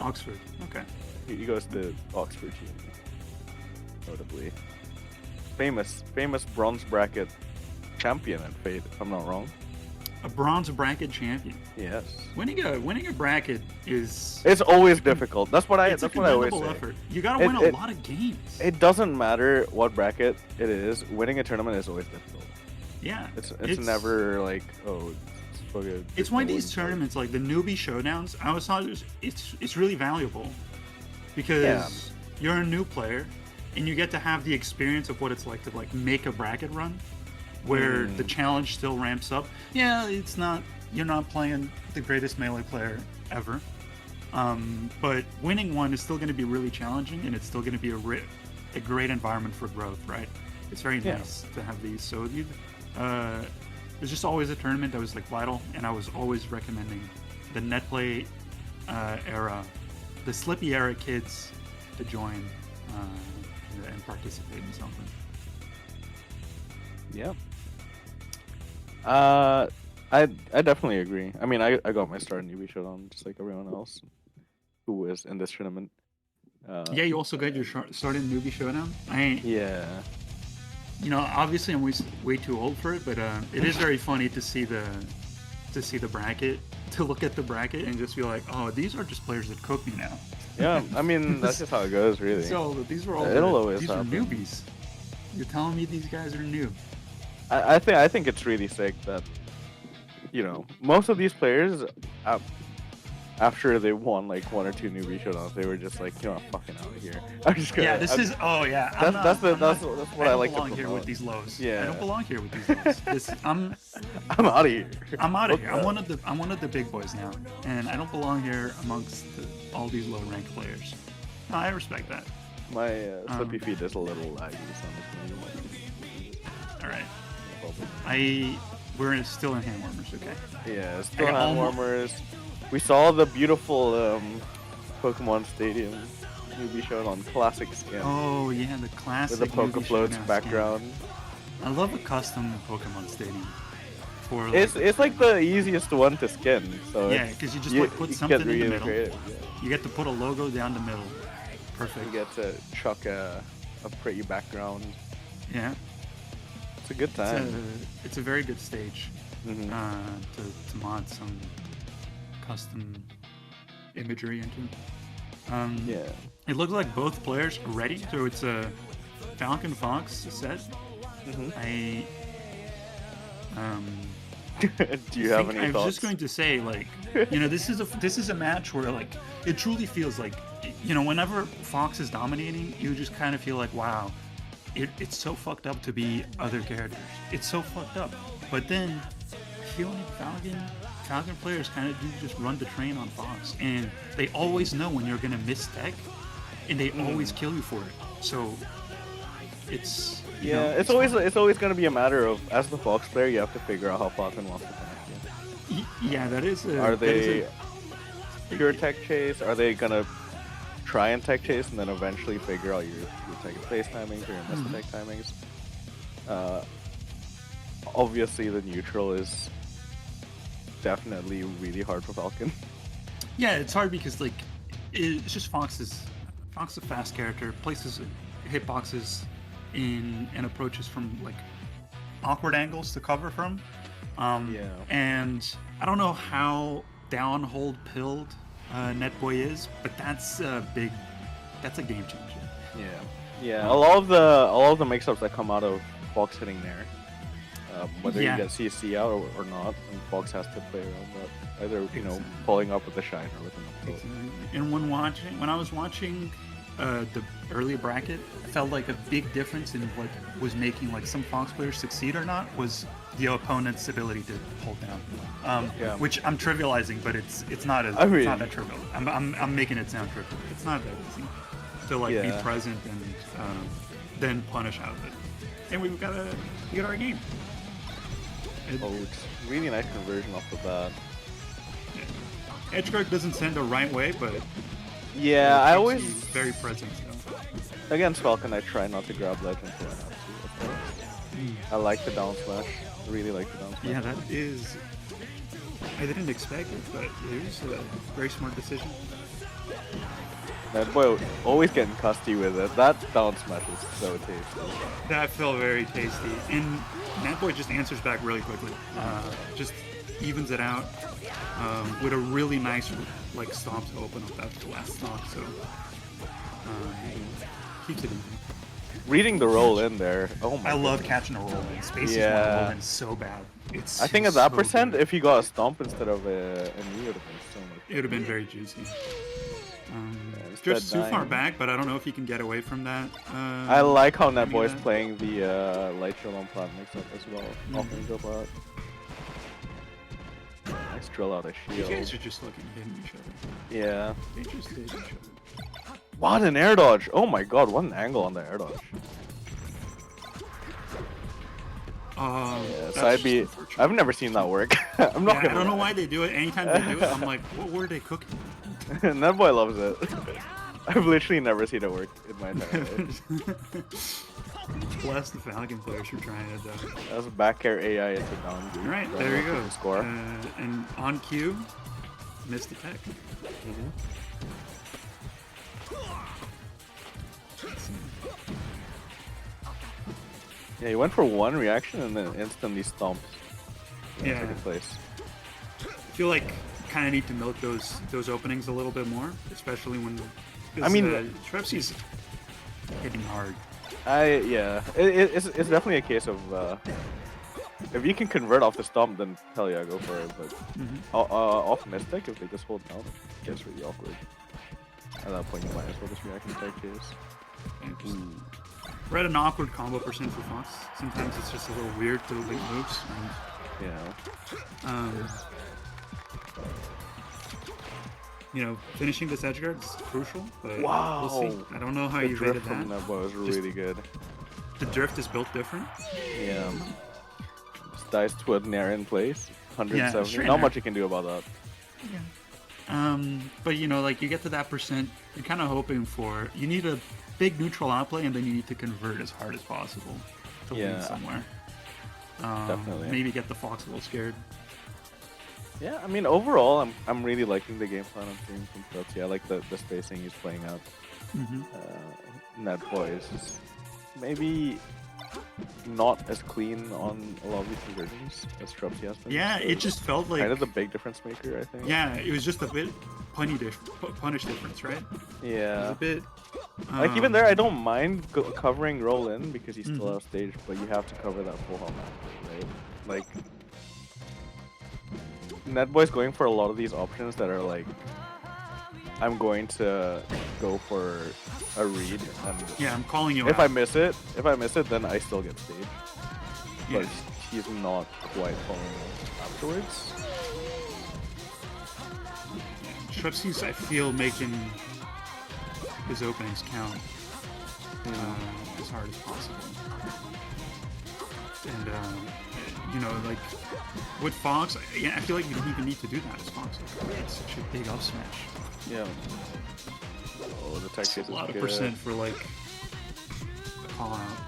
Oxford, okay. He goes to Oxford, notably. Famous bronze bracket champion at Fate, if I'm not wrong. A bronze bracket champion. Yes. Winning a bracket is. It's always difficult. That's what I always say. Effort. You gotta win a lot of games. It doesn't matter what bracket it is. Winning a tournament is always difficult. Yeah. It's never like it's why these tournaments like the Newbie Showdowns. I always thought it's really valuable because you're a new player and you get to have the experience of what it's like to like make a bracket run. Where the challenge still ramps up. Yeah, you're not playing the greatest melee player ever, But winning one is still going to be really challenging, and it's still going to be a great environment for growth, right? It's very nice to have these. So there's just always a tournament that was like vital, and I was always recommending the netplay era, the Slippy era kids to join and participate in something. Yeah. I definitely agree. I mean, I got my start in Newbie Showdown just like everyone else who is in this tournament. Yeah, you also got your start in Newbie Showdown. Yeah. You know, obviously I'm way too old for it, but it is very funny to see the bracket, to look at the bracket and just be like, oh, these are just players that cook me now. Yeah, I mean that's just how it goes, really. So these were all these are newbies. You're telling me these guys are new? I think it's really sick that, you know, most of these players, after they won like 1 or 2 Newbie Showdowns, they were just like, you know, fucking out of here. I'm just gonna, that's what I like to promote. Here with these lows. Yeah, I don't belong here with these lows. I'm out of here. I'm out of here. I'm one of the big boys now, and I don't belong here amongst all these low ranked players. No, I respect that. My Slippy feed is a little laggy, so all right. We're still in hand warmers, okay? Yeah, still hand warmers. We saw the beautiful Pokemon Stadium Newbie Showdown classic skin. Oh yeah, the classic with the Pokefloats background. I love a custom Pokemon Stadium. For it's like the easiest one to skin. So yeah, because you just put something in the middle. Creative, yeah. You get to put a logo down the middle. Perfect. You get to chuck a pretty background. Yeah. It's a good time. It's a very good stage to mod some custom imagery into. Yeah. It looks like both players are ready, so it's a Falcon Fox set. Do you have any thoughts? I was just going to say, like, you know, this is a match where like it truly feels like, you know, whenever Fox is dominating, you just kind of feel like, wow, it's so fucked up to be other characters. It's so fucked up. But then feeling Falcon players kind of do just run the train on Fox, and they always know when you're gonna miss tech, and they always kill you for it. So it's it's always gonna be a matter of, as the Fox player, you have to figure out how Falcon wants to connect you. Yeah, that is. Are they pure tech chase? Are they gonna try and tech chase and then eventually figure out your tech and place timings or your miss tech timings? Obviously, the neutral is definitely really hard for Falcon. Yeah, it's hard because like it's just Fox is a fast character, places hitboxes in and approaches from like awkward angles to cover from. And I don't know how down hold pilled Netboy is, but that's a game changer. Yeah. A lot of the mix-ups that come out of Fox hitting there, whether you get CC out or not, and Fox has to play around that, either pulling up with the shine or with an up tilt. And when I was watching the early bracket, I felt like a big difference in what was making like some Fox players succeed or not was the opponent's ability to hold down. Which I'm trivializing, but it's not it's not that trivial. I'm making it sound trivial. It's not that easy to be present and then punish out of it. And we got our game. It's really nice conversion off the bat. Yeah. Edgeguard doesn't send the right way, but I always very present. So. Against Falcon, I try not to grab legend for an of course. I like the down smash. Really like the down smash. Yeah, that is. I didn't expect it, but it was a very smart decision. That boy always getting custy with it. That down smash is so tasty. That felt very tasty, and that boy just answers back really quickly. Just evens it out with a really nice stomp to open up that last stock. So keeps it easy. Reading the roll in there. Oh my! I love catching a roll in. Spaces want to roll in so bad. I think at that percent, if he got a stomp instead of a knee, it would have been so much. It would have been very juicy. Just too far back, but I don't know if he can get away from that. I like how Netboy's playing the light shield on plat mix up as well. Often go out. Nice drill out a You shield. guys are just looking hitting each other. Yeah. They just hit each other. What an air dodge! Oh my god, what an angle on the air dodge. Yeah, side B. I've never seen that work. I'm not gonna I don't know lie. why they do it. Anytime they do it, I'm like, what were they cooking? That boy loves it. I've literally never seen it work in my entire life. Bless the Falcon players for trying it though. That was back air AI into down. All right, there you go. Score. And on cue, missed the tech. Yeah, he went for one reaction and then instantly stomped. Yeah. Second place. I feel like kind of need to milk those openings a little bit more, especially when. I mean, Trepsy's hitting hard. It's definitely a case of if you can convert off the stomp, then hell yeah, go for it. But off Mystic, if they just hold down, it gets really awkward. At that point, you might as well just react in tech chase. We're at an awkward combo percent for Fox. Sometimes it's just a little weird to link moves. And, you know, finishing this edge guard is crucial, but we'll see. I don't know how you rated that. That was really good. The drift is built different. Yeah. Just dies to a nair in place. 170. straight Not nair. much you can do about that. But you know, like you get to that percent, you're kind of hoping for. You need a big neutral outplay, and then you need to convert as hard as possible to win somewhere. Definitely. Maybe get the Fox a little scared. Yeah, I mean, overall, I'm really liking the game plan I'm seeing from Trepsy. I like the spacing he's playing out. That boy is just maybe not as clean on a lot of these conversions as Trepsy has been. Yeah, it just felt like kind of the big difference maker, I think. Yeah, it was just a bit punish difference, right? Yeah. It was a bit. Like even there, I don't mind covering roll in because he's still out stage, but you have to cover that full helmet, right? Like Netboy's going for a lot of these options that are like, I'm going to go for a read, and yeah, I'm calling you. If I miss it, then I still get stage. Yeah. But he's not quite following afterwards. Trepsy's, I feel, making his openings count as hard as possible. And, you know, like, with Fox, I feel like you don't even need to do that as Fox. It's such a big up smash. Yeah. Oh, the tech chase is a lot of good. percent for, like, a call out.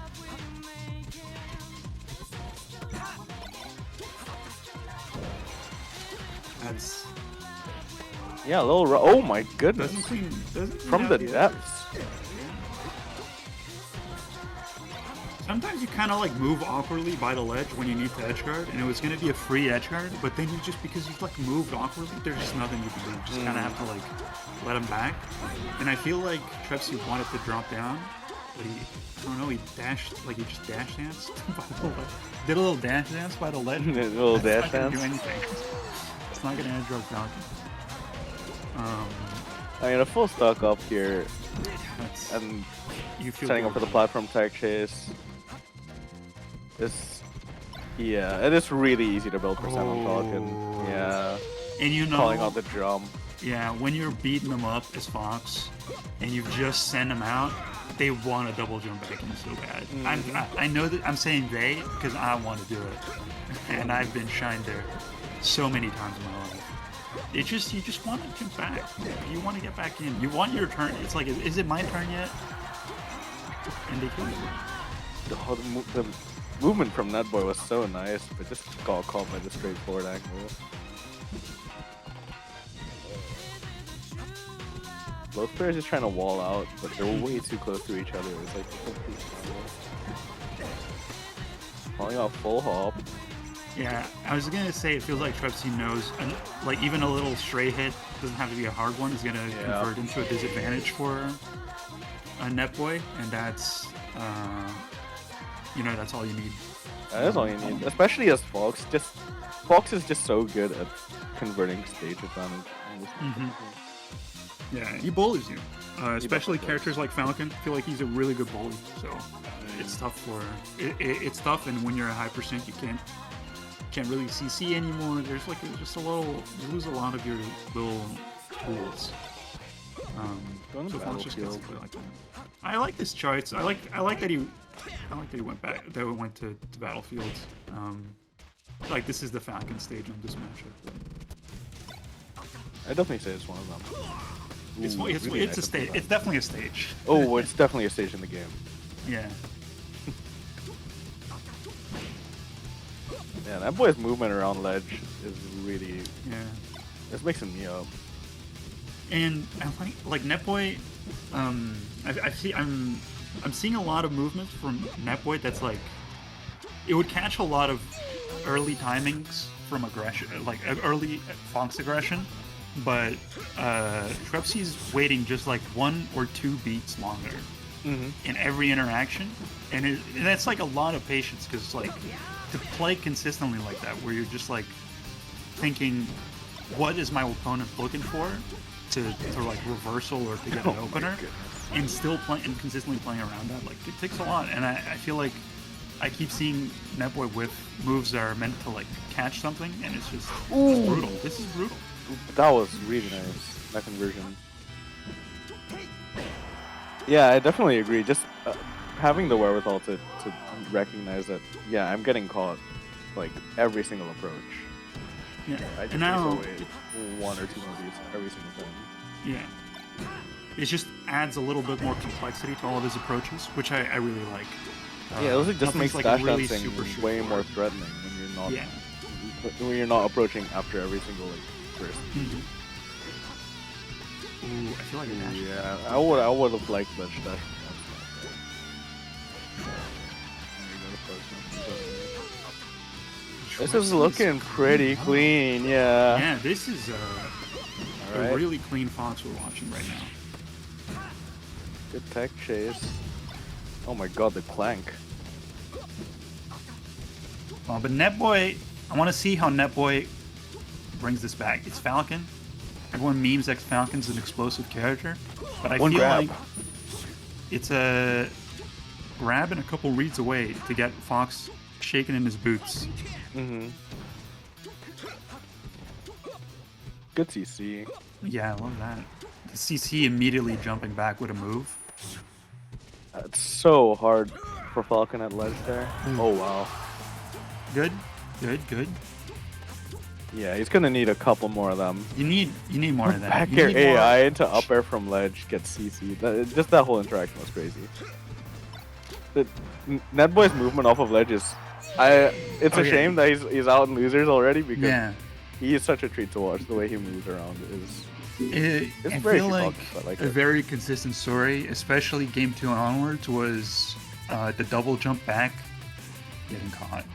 That's... Yeah, a little. Oh my goodness! Doesn't From the depths. Sometimes you kind of like move awkwardly by the ledge when you need to edge guard, and it was going to be a free edge guard, but then you just, because you've like moved awkwardly, there's just nothing you can do. You just kind of have to like let him back. And I feel like Trepsy wanted to drop down, but he, I don't know, he dashed, like he just dash danced by the ledge. Did a little dash dance by the ledge. A little dash Not dance. gonna do anything. It's not going to edge guard Falcon. I mean, a full stock up here, and you feel setting up for the platform tech chase. It is really easy to build percent on Falcon. Yeah. And you know, calling out the drum. Yeah, when you're beating them up as Fox, and you just send them out, they want to double jump back in so bad. I know that I'm saying they because I want to do it, and I've been shined there so many times in my life. You just want to jump back. You want to get back in. You want your turn. It's like, is it my turn yet? And they kill you. The movement from Netboy was so nice, but just got caught by the straightforward angle. Both players just trying to wall out, but they're way too close to each other. It's like complete calling out full hop. Yeah, I was gonna say it feels like Trepsy knows, like even a little stray hit doesn't have to be a hard one. Is gonna convert into a disadvantage for a Netboy, and that's you know, that's all you need. That is all you need, especially as Fox. Fox is just so good at converting stage advantage. Yeah, he bullies you, especially characters like Falcon. I feel like he's a really good bully, so it's tough for it's tough. And when you're a high percent, you can't can't really CC anymore. There's just a little, you lose a lot of your little tools. So Fox just gets to play like that. I like this choice. I like that he went back. That we went to battlefields. Like this is the Falcon stage on this matchup. I definitely say it's one of them. It's a stage. It's definitely a stage. Oh, it's definitely a stage in the game. Yeah. Yeah, that boy's movement around ledge is really it's mixing me up. And I like Netboy. I'm seeing a lot of movements from Netboy that's like it would catch a lot of early timings from aggression, like early Fox aggression, but Trepsy's waiting just like 1 or 2 beats longer in every interaction, and that's like a lot of patience because like to play consistently like that, where you're just like thinking, what is my opponent looking for to like reversal or to get an opener, and still playing and consistently playing around that, like it takes a lot. And I feel like I keep seeing Netboy with moves that are meant to like catch something, and it's just it's brutal. This is brutal. That was really nice, that conversion. Yeah, I definitely agree. Just having the wherewithal to recognize that, yeah, I'm getting caught like every single approach. Yeah, I just and now 1 or 2 of these every single time. Yeah, it just adds a little bit more complexity to all of his approaches, which I really like. Yeah, it just makes like dash really dancing way more threatening when you're not approaching after every single like burst. Ooh, I feel like a dash. Yeah, I would have liked ledge dash. This is looking pretty clean, yeah. Yeah, this is a really clean Fox we're watching right now. Good tech chase. Oh my god, the clank. But Netboy, I want to see how Netboy brings this back. It's Falcon. Everyone memes that Falcon's an explosive character, but I feel like it's a grab and a couple reads away to get Fox shaking in his boots. Good CC. Yeah, I love that. The CC immediately jumping back with a move. It's so hard for Falcon at ledge there. Oh wow. Good. Yeah, he's gonna need a couple more of them. You need more of that. Back air AI into up air from ledge gets CC. Just that whole interaction was crazy. The Netboy's movement off of ledge is, it's a shame that he's out in losers already because he is such a treat to watch. The way he moves around is. I feel like a very consistent story, especially game 2 and onwards, was the double jump back getting caught.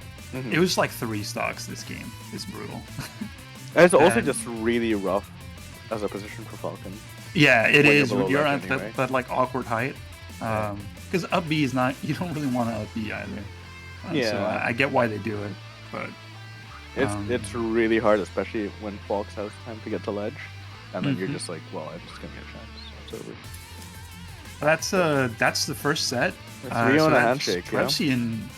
It was like 3 stocks this game. It's brutal. It's also just really rough as a position for Falcon. Yeah, it is. You're at that like awkward height. Because up B is not, you don't really want to up B either. So I get why they do it, but it's really hard, especially when Fox has time to get to ledge, and then you're just like, well, I'm just gonna get a chance. So that's the first set. It's Rio and a handshake. Trepsy in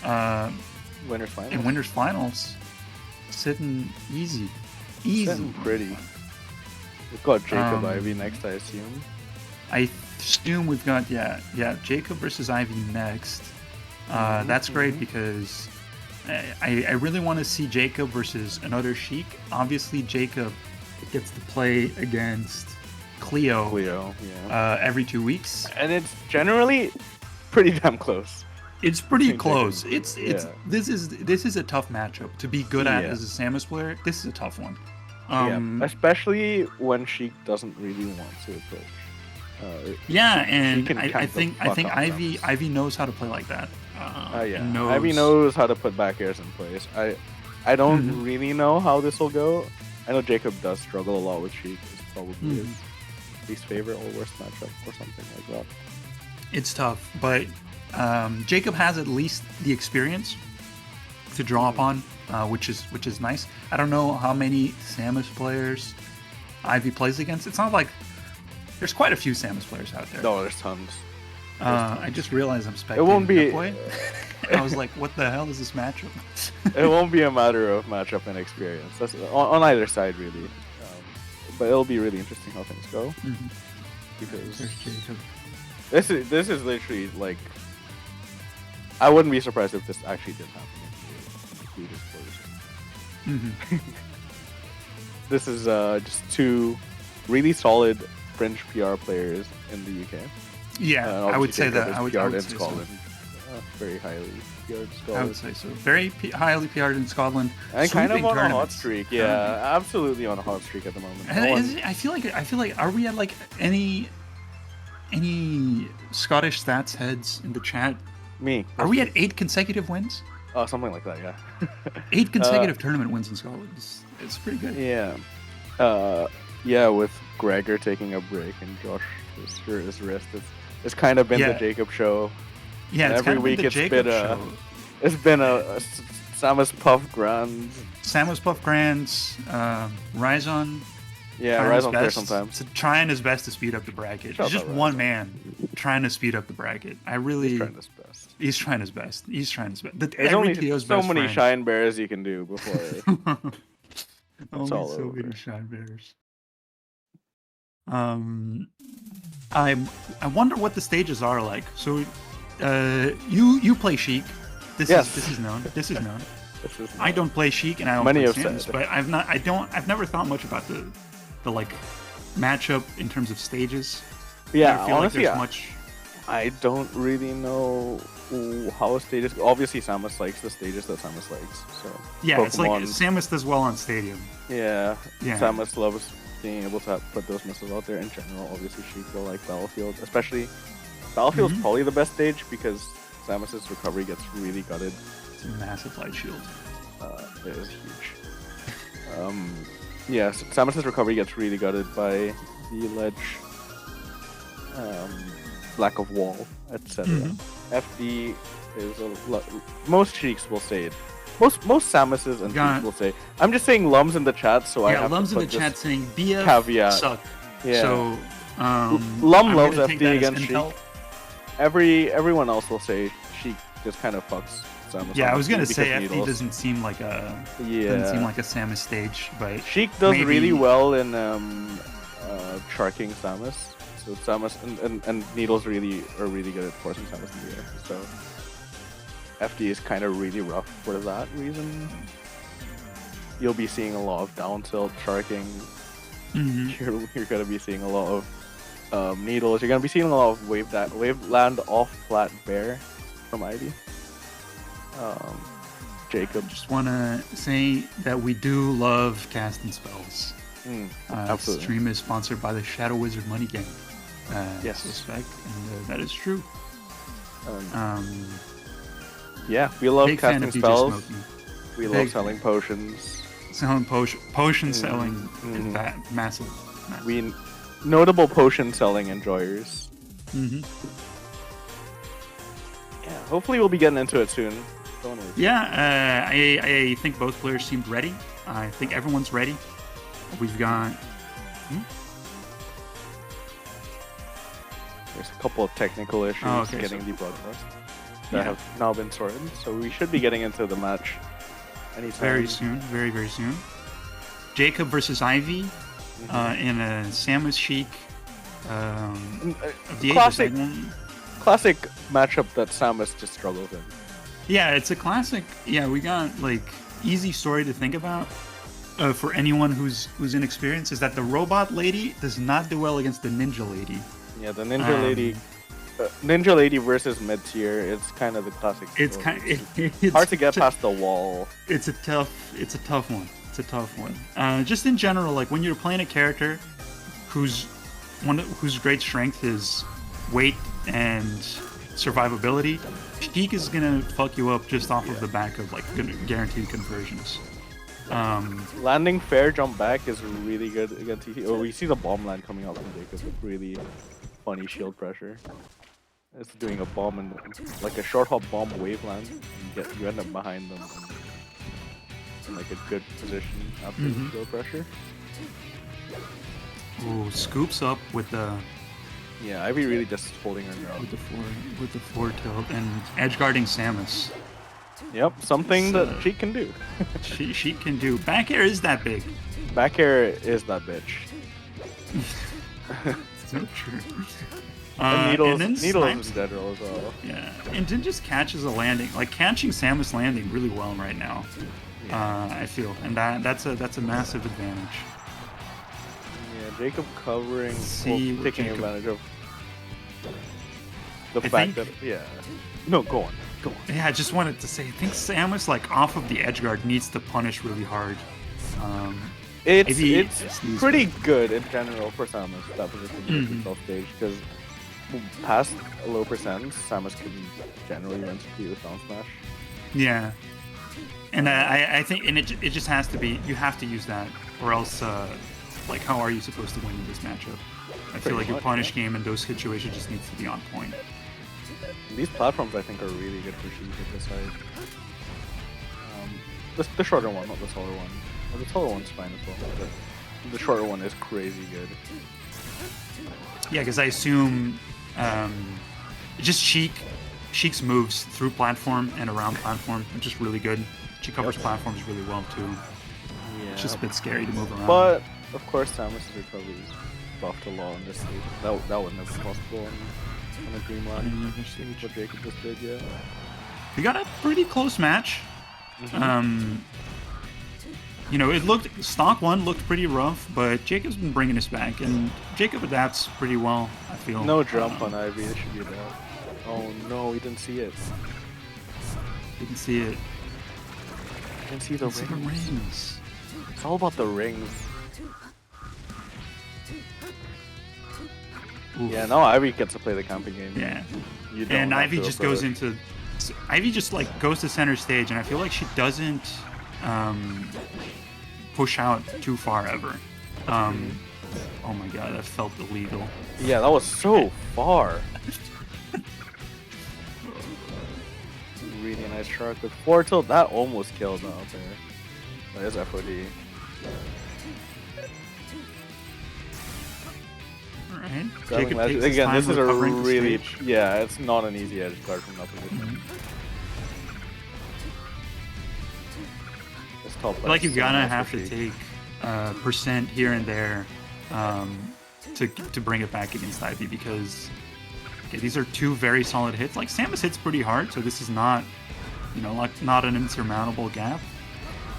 Winners Finals, sitting easy. Sitting pretty. We've got Jacob Ivy next, I assume. I assume we've got Jacob versus Ivy next. That's great because I really want to see Jacob versus another Sheik. Obviously, Jacob gets to play against Cleo every 2 weeks, and it's generally pretty damn close. It's pretty close. This is a tough matchup to be good at as a Samus player. This is a tough one. Especially when Sheik doesn't really want to approach. And I think Ivy knows how to play like that. Ivy knows how to put back airs in place. I don't really know how this will go. I know Jacob does struggle a lot with Sheik. It's probably his least favorite or worst matchup or something like that. It's tough, but Jacob has at least the experience to draw upon, which is nice. I don't know how many Samus players Ivy plays against. It's not like there's quite a few Samus players out there. No, there's tons. I just realized I'm spectating. It won't be. I was like, what the hell is this matchup? It won't be a matter of matchup and experience. That's on either side, really. But it'll be really interesting how things go. Because this is literally like, I wouldn't be surprised if this actually did happen. This is just two really solid French PR players in the UK. Yeah, I would say that. I would PR'd in say Scotland. So. Very highly PR'd in Scotland. I would say so. Very highly PR'd in Scotland. And kind of on a hot tournaments. streak. Yeah, absolutely on a hot streak at the moment. I feel like, are we at like any Scottish stats heads in the chat? Me. Are we at 8 consecutive wins? Oh, something like that, yeah. 8 consecutive tournament wins in Scotland. It's pretty good. Yeah. Yeah, with Gregor taking a break and Josh hurt his wrist. It's kind of been the Jacob show. Yeah, and it's every kind of week it's been a Samus Puff Grand. Samus Puff Grands, Ryzon. Yeah, Ryzon's there sometimes. Trying his best to speed up the bracket. He's just one man trying to speed up the bracket. He's trying his best. He's trying his best. There's only so many shine bears you can do before. Only so many shine bears. I wonder what the stages are like. So, you play Sheik. This is known. I don't play Sheik and I don't play Samus, but I've never thought much about the like matchup in terms of stages. Yeah, I feel honestly, like there's much. I don't really know how stages. Obviously, Samus likes the stages that Samus likes. So yeah, Pokemon, it's like Samus does well on Stadium. Yeah, Samus loves being able to put those missiles out there in general. Obviously, Sheik will like Battlefield, especially Battlefield's probably the best stage because Samus's recovery gets really gutted. It's a massive light shield. It is huge. Yeah, Samus's recovery gets really gutted by the ledge, lack of wall, etc. FD is most Sheiks will say it. Most Samuses and Sheiks will say. I'm just saying Lums in the chat, so I have Lums to in the chat saying BF caveat. Suck. Yeah. So Lum loves FD against Sheik. Everyone else will say Sheik just kind of fucks Samus. Yeah, I was gonna say FD doesn't seem like a Samus stage, but Sheik does really well in charking Samus. So Samus and Needles are really good at forcing Samus in the air. So FD is kind of really rough for that reason. You'll be seeing a lot of down tilt charking. You're gonna be seeing a lot of Needles. You're gonna be seeing a lot of wave land off flat bear from Ivy. Jacob. Just wanna say that we do love casting spells. Absolutely. Stream is sponsored by the Shadow Wizard Money Gang. Yes, respect, and that is true. Yeah, we love Big casting spells. We love selling potions. Potion selling is that massive. We notable potion selling enjoyers. Yeah, hopefully we'll be getting into it soon. Yeah, I think both players seemed ready. I think everyone's ready. We've got. There's a couple of technical issues getting the broadcast that have now been sorted, so we should be getting into the match anytime. Very soon, very, very soon. Jacob versus Ivy in a Samus Sheik. Classic matchup that Samus just struggles in. Yeah, it's a classic. Yeah, we got like easy story to think about for anyone who's inexperienced is that the robot lady does not do well against the ninja lady. Yeah, the ninja lady versus mid tier. It's kind of the classic. It's hard to get past the wall. It's a tough one. Just in general, like when you're playing a character whose great strength is weight and survivability, Sheik is gonna fuck you up just off of the back of like guaranteed conversions. Landing fair jump back is really good against TT. Oh, we see the bomb land coming out from Jacob with really funny shield pressure. It's doing a bomb and like a short hop bomb wave land. You end up behind them in like a good position after the shield pressure. Ooh, scoops up with the Yeah, Ivy really just holding her ground. With the forward tilt and edge guarding Samus. Yep, something that she can do. she can do. Back air is that big. Back air is that bitch. So true. And Needles in snipes, general as well. Yeah, and then just catches a landing, like catching Samus landing really well right now. Yeah. I feel, and that's a massive advantage. Yeah, Jacob covering, taking advantage of the fact that No, go on. Yeah, I just wanted to say, I think Samus, like off of the edge guard, needs to punish really hard. It's pretty good in general for Samus, that position off stage, because past a low percent, Samus can generally run speed with down smash. Yeah, and I think, and it just has to be, you have to use that, or else, like, how are you supposed to win in this matchup? I feel like your punish game in those situations just needs to be on point. These platforms, I think, are really good for Sheik at this side. The shorter one, not the taller one. Well, the taller one's fine as well, but the shorter one is crazy good. Yeah, because I assume just Sheik's moves through platform and around platform are just really good. She covers platforms really well too. Yeah. It's just a bit scary to move around. But of course, Samus' recovery is buffed a lot on this stage. That wouldn't have been possible on a green line. What Jacob just did, yeah. We got a pretty close match. You know, stock one looked pretty rough, but Jacob's been bringing us back, and Jacob adapts pretty well, I feel. No jump on Ivy, it should be that. Oh no, he didn't see it. Didn't see it. Didn't see the rings. It's all about the rings. Oof. Yeah, now Ivy gets to play the camping game. Yeah. And Ivy just goes into... Ivy just, like, goes to center stage, and I feel like she doesn't push out too far ever. Oh my god, that felt illegal. Yeah, that was so far. Really nice shark with forward tilt. That almost killed out there. That is FOD. Alright. Again, this is a really... Yeah, it's not an easy edge guard from that position. I feel like you're gonna have to take percent here and there to bring it back against Ivy, because these are two very solid hits. Like, Samus hits pretty hard, so this is not, you know, like, not an insurmountable gap.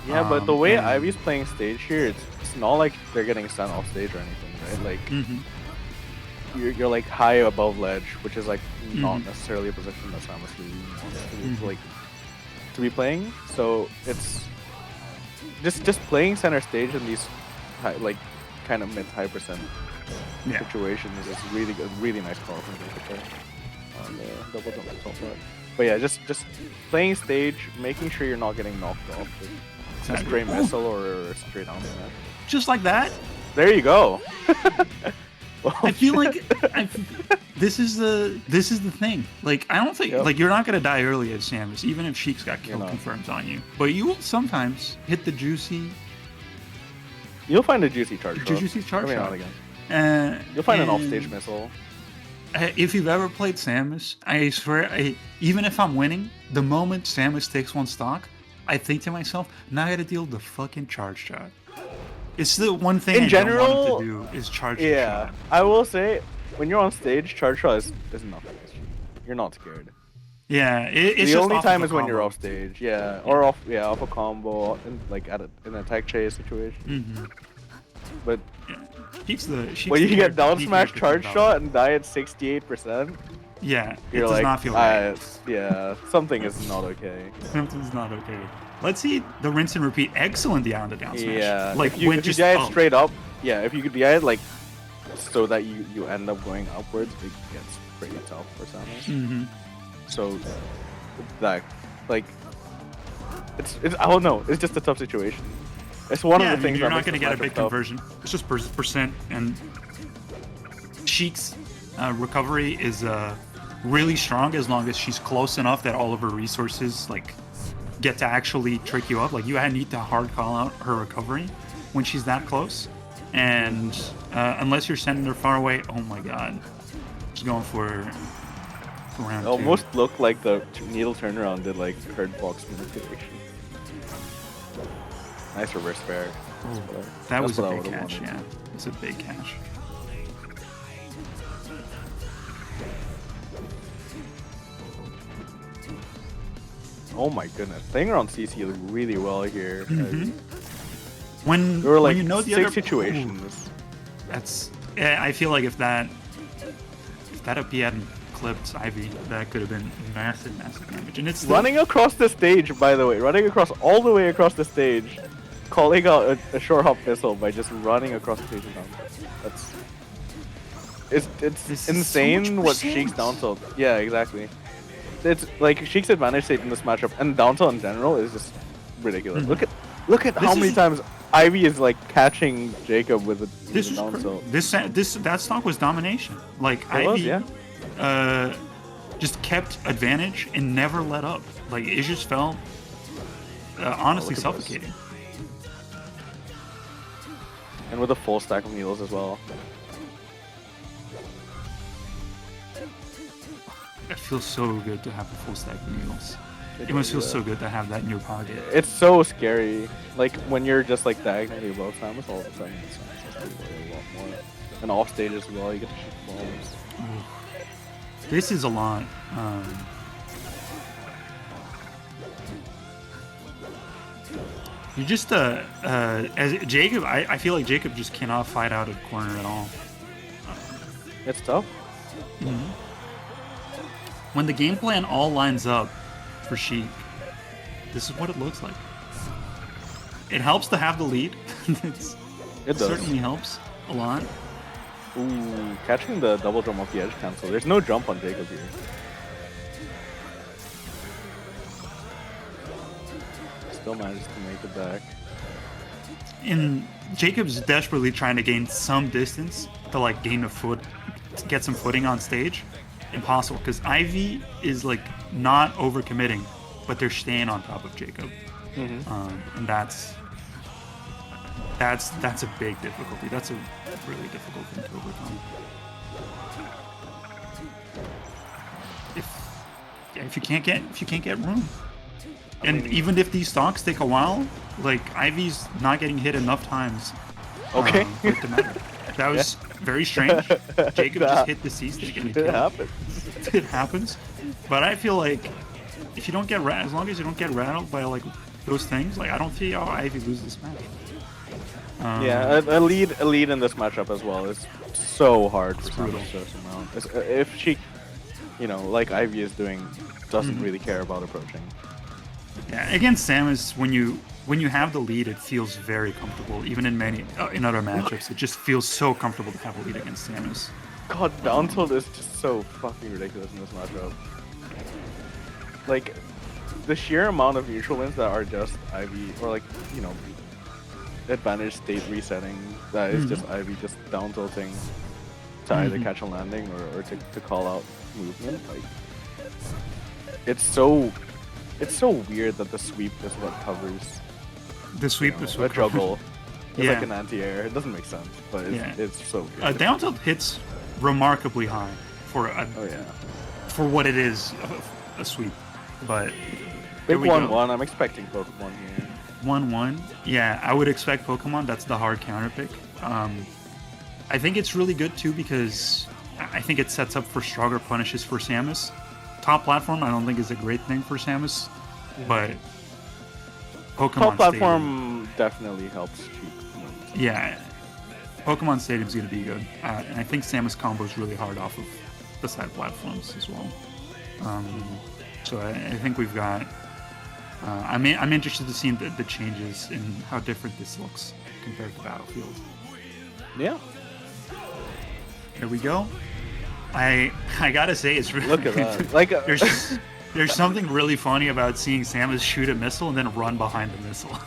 Yeah, but the way Ivy's playing stage here, it's not like they're getting sent off stage or anything, right? Like, you're like high above ledge, which is like not necessarily a position that Samus really wants to be playing. So it's just playing center stage in these like kind of mid-high percent situations is really good, really nice call from Jacob on the double jump top right. But yeah, just playing stage, making sure you're not getting knocked off with a stray missile or a straight down smash. Just like that. There you go. I feel like this is the thing. Like, I don't think like, you're not gonna die early as Samus, even if Sheik's got kill confirms on you. But you will sometimes hit the juicy. You'll find a juicy charge shot. Juicy charge shot. Again. You'll find an off-stage missile. If you've ever played Samus, I swear, even if I'm winning, the moment Samus takes one stock, I think to myself, now I gotta deal with the fucking charge shot. It's the one thing in general, don't want to do is charge the shot. Yeah, I will say, when you're on stage, charge shot is nothing. You're not scared. Yeah, it's the only time is when you're off stage. Yeah, or off a combo, in, like in an attack chase situation. But when you get down smash charge shot and die at 68%, yeah, you're it does not feel right. Yeah, something is not okay. Something's not okay. Let's see the rinse and repeat. Excellent down smash. Yeah, like if you die straight up. Yeah, if you could die like so that you end up going upwards, it gets pretty tough for Samus. So that like it's I don't know. It's just a tough situation. It's one of the things you're not going to get a big conversion. It's just percent, and Sheik's recovery is really strong as long as she's close enough that all of her resources like get to actually trick you up. Like, you need to hard call out her recovery when she's that close, and unless you're sending her far away, oh my god, Just going for round It two. almost looked like the needle turnaround did like hurt box manipulation. Nice reverse bear. Oh, that was a what I big would've catch, wanted. yeah. It's a big catch. Oh my goodness. Playing around CC really well here. When, There were like when you know the 6 other situations. Ooh, that's yeah, I feel like if that up he hadn't clipped Ivy, that could have been massive damage. And it's still, Running across the stage, by the way. Running across all the way across the stage. Calling out a short hop missile by just running across the stage. That's This it's is so insane much what percent. Sheik's down tilt. Yeah, exactly. It's like Sheik's advantage state in this matchup and down tilt in general is just ridiculous. Look at how many times Ivy is like catching Jacob with a this down was tilt. that stock was domination. Like It was, Ivy yeah. just kept advantage and never let up. Like it just felt honestly look at this. suffocating. And with a full stack of needles as well. It feels so good to have a full stack of needles. It must feel so good to have that in your pocket. It's so scary. Like when you're just like diagonally above Samus, all of a sudden it's just a lot more. And off stage as well, you get to shoot bombs. This is a lot. You just as Jacob, I feel like Jacob just cannot fight out of corner at all. It's tough. When the game plan all lines up for Sheik, this is what it looks like. It helps to have the lead. It does. Certainly helps a lot. Ooh, catching the double jump off the edge cancel. There's no jump on Jacob here. Still manages to make it back. And Jacob's desperately trying to gain some distance to like gain a foot, to get some footing on stage. Impossible, because Ivy is like not overcommitting, but they're staying on top of Jacob, and that's a big difficulty. That's a really difficult thing to overcome. If you can't get room, and even if these stocks take a while, like Ivy's not getting hit enough times. Okay. For it to matter. That was very strange. Jacob just hit the C stick and It happens. It happens. But I feel like if you don't get as long as you don't get rattled by like those things, like I don't see how Ivy loses this match. Yeah, a lead in this matchup as well is so hard for brutal. Samus to surmount. If she, like Ivy is doing, doesn't really care about approaching. Yeah, against Samus, when you have the lead, it feels very comfortable. Even in in other matchups, it just feels so comfortable to have a lead against Samus. God, down tilt is just so fucking ridiculous in this matchup. Like, the sheer amount of neutral wins that are just Ivy, or like, advantage state resetting, that is just Ivy just down tilting to either catch a landing or to call out movement. Like, it's so weird that the sweep is what covers The sweep, a juggle. It's Yeah. like an anti-air. It doesn't make sense, but it's so good. Down tilt hits remarkably high for Oh yeah. for what it is, a sweep. But Big we go. 1-1. I'm expecting Pokemon here. 1-1. Yeah, I would expect Pokemon. That's the hard counter pick. I think it's really good too because I think it sets up for stronger punishes for Samus. Top platform, I don't think is a great thing for Samus, but Pokemon Top Stadium, platform definitely helps cheap. yeah, Pokemon Stadium's gonna be good, and I think Samus combos really hard off of the side platforms as well. So I think we've got. I'm interested to see the changes in how different this looks compared to Battlefield. Yeah. Here we go. I gotta say it's really Look at that. Like there's something really funny about seeing Samus shoot a missile and then run behind the missile.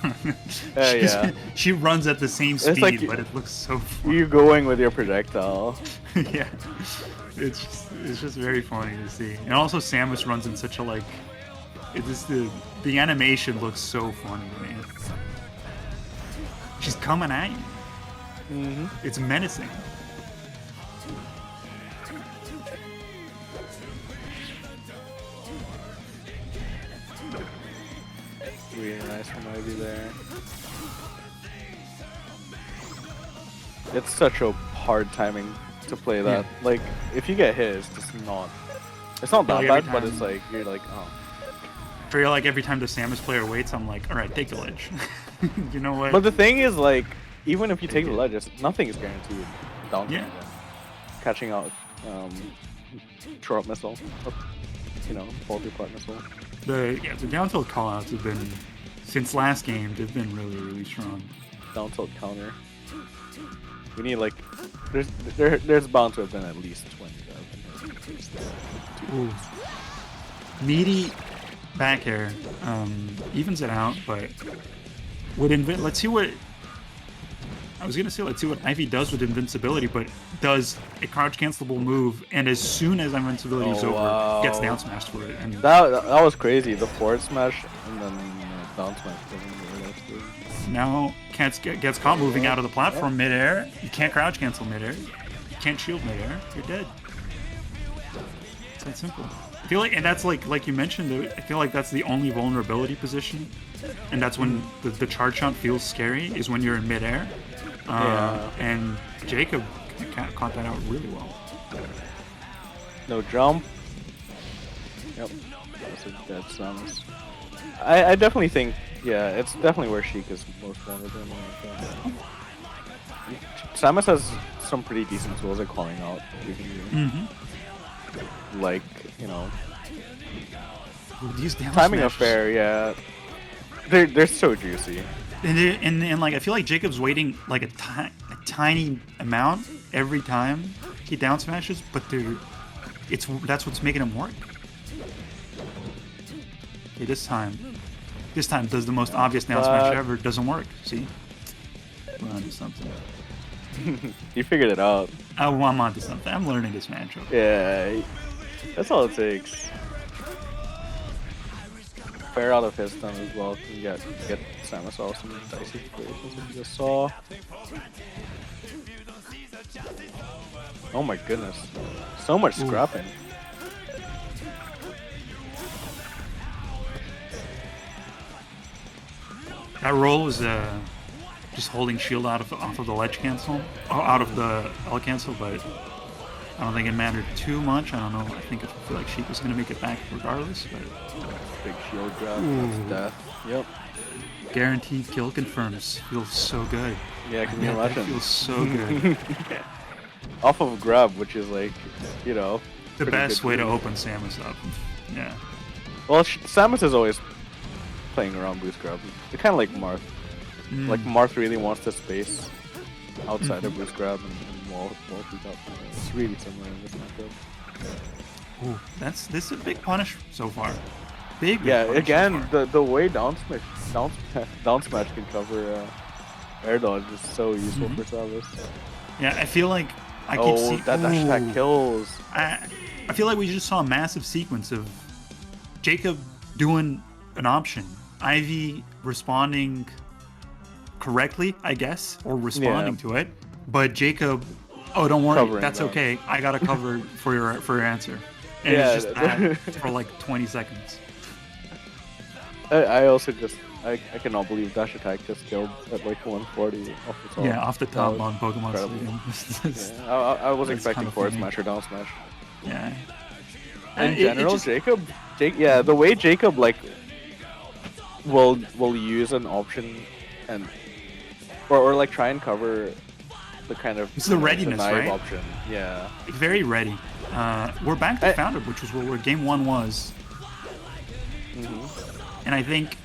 yeah. She runs at the same speed, like but it looks so fun. you going with your projectile. Yeah, it's just very funny to see. And also Samus runs in such a like, it just the animation looks so funny to me. She's coming at you. It's menacing. Really nice from Ivy there. It's such a hard timing to play that. Yeah. Like, if you get hit, it's just not. It's not that Like bad, every but it's time- like you're like, oh. I feel like every time the Samus player waits, I'm like, all right, take the ledge. You know what? But the thing is, like, even if you take the ledge, nothing is guaranteed. Down Yeah. Catching out, short missile, or, you know, faulty part missile. The down tilt callouts have been, since last game, they've been really, really strong. Down tilt counter. We need like, there's bound to have been at least 20. Ooh. Meaty back air evens it out, but let's see what I was gonna say. Let's see what Ivy does with invincibility, but does a crouch cancelable move, and as soon as invincibility is over, gets down smashed for it. And That was crazy. The forward smash and then down smash. now gets caught moving out of the platform midair. You can't crouch cancel midair. You can't shield midair. You're dead. It's that simple. I feel like, and that's like you mentioned, I feel like that's the only vulnerability position, and that's when the charge shot feels scary, is when you're in midair. And Jacob caught that out really well. No jump. Yep. That's a dead Samus. I definitely think, yeah, it's definitely where Sheik is most vulnerable. Samus has some pretty decent tools at calling out. Like, you know, these down timing smashes. affair, yeah. They're so juicy. And like I feel like Jacob's waiting like a tiny amount every time he down smashes, but that's what's making him work. Okay, this time does the most obvious down smash ever. Doesn't work. See, we're onto something. You figured it out. I'm onto something. I'm learning this matchup. Yeah, that's all it takes. Fair out of his stun as well. You get Samus off some dicey situations as you just saw. Oh my goodness. So much scrapping. That roll was just holding shield off of the ledge cancel, out of the L cancel, but I don't think it mattered too much. I don't know. I feel like Sheik was gonna make it back regardless, but Big shield grab. That's death. Yep. guaranteed kill confirms. Feels so good. Yeah, can you That imagine? feels so good. Off of grab, which is like, you know, The pretty best good way to move. open Samus up. Yeah. Well, Samus is always playing around boost grab. They're kind of like Marth. Like Marth really wants the space outside of boost grab and wall feed up. It's really similar in this matchup. Ooh, this is a big punish so far. Big Yeah, punish so again, far. the way down smash can cover air dodge is so useful for Samus. Yeah, I feel like I keep seeing that dash attack kills. I feel like we just saw a massive sequence of Jacob doing an option, Ivy responding correctly, I guess, or responding to it, but Jacob, oh, don't worry, Covering that's that. okay. I got to cover for your answer. And Yeah, it's just that for like 20 seconds. I also just I cannot believe dash attack just killed at like 140 off the top. Yeah, off the top That on was Pokemon incredible. Stadium. Yeah, I was That's expecting kinda forward funny. smash or down smash. Yeah. In It general, just- yeah, the way Jacob like will use an option and or like try and cover the kind of It's the readiness, knife right? option. Yeah. very ready. We're back to I- Founded, which was where game one was. And I think,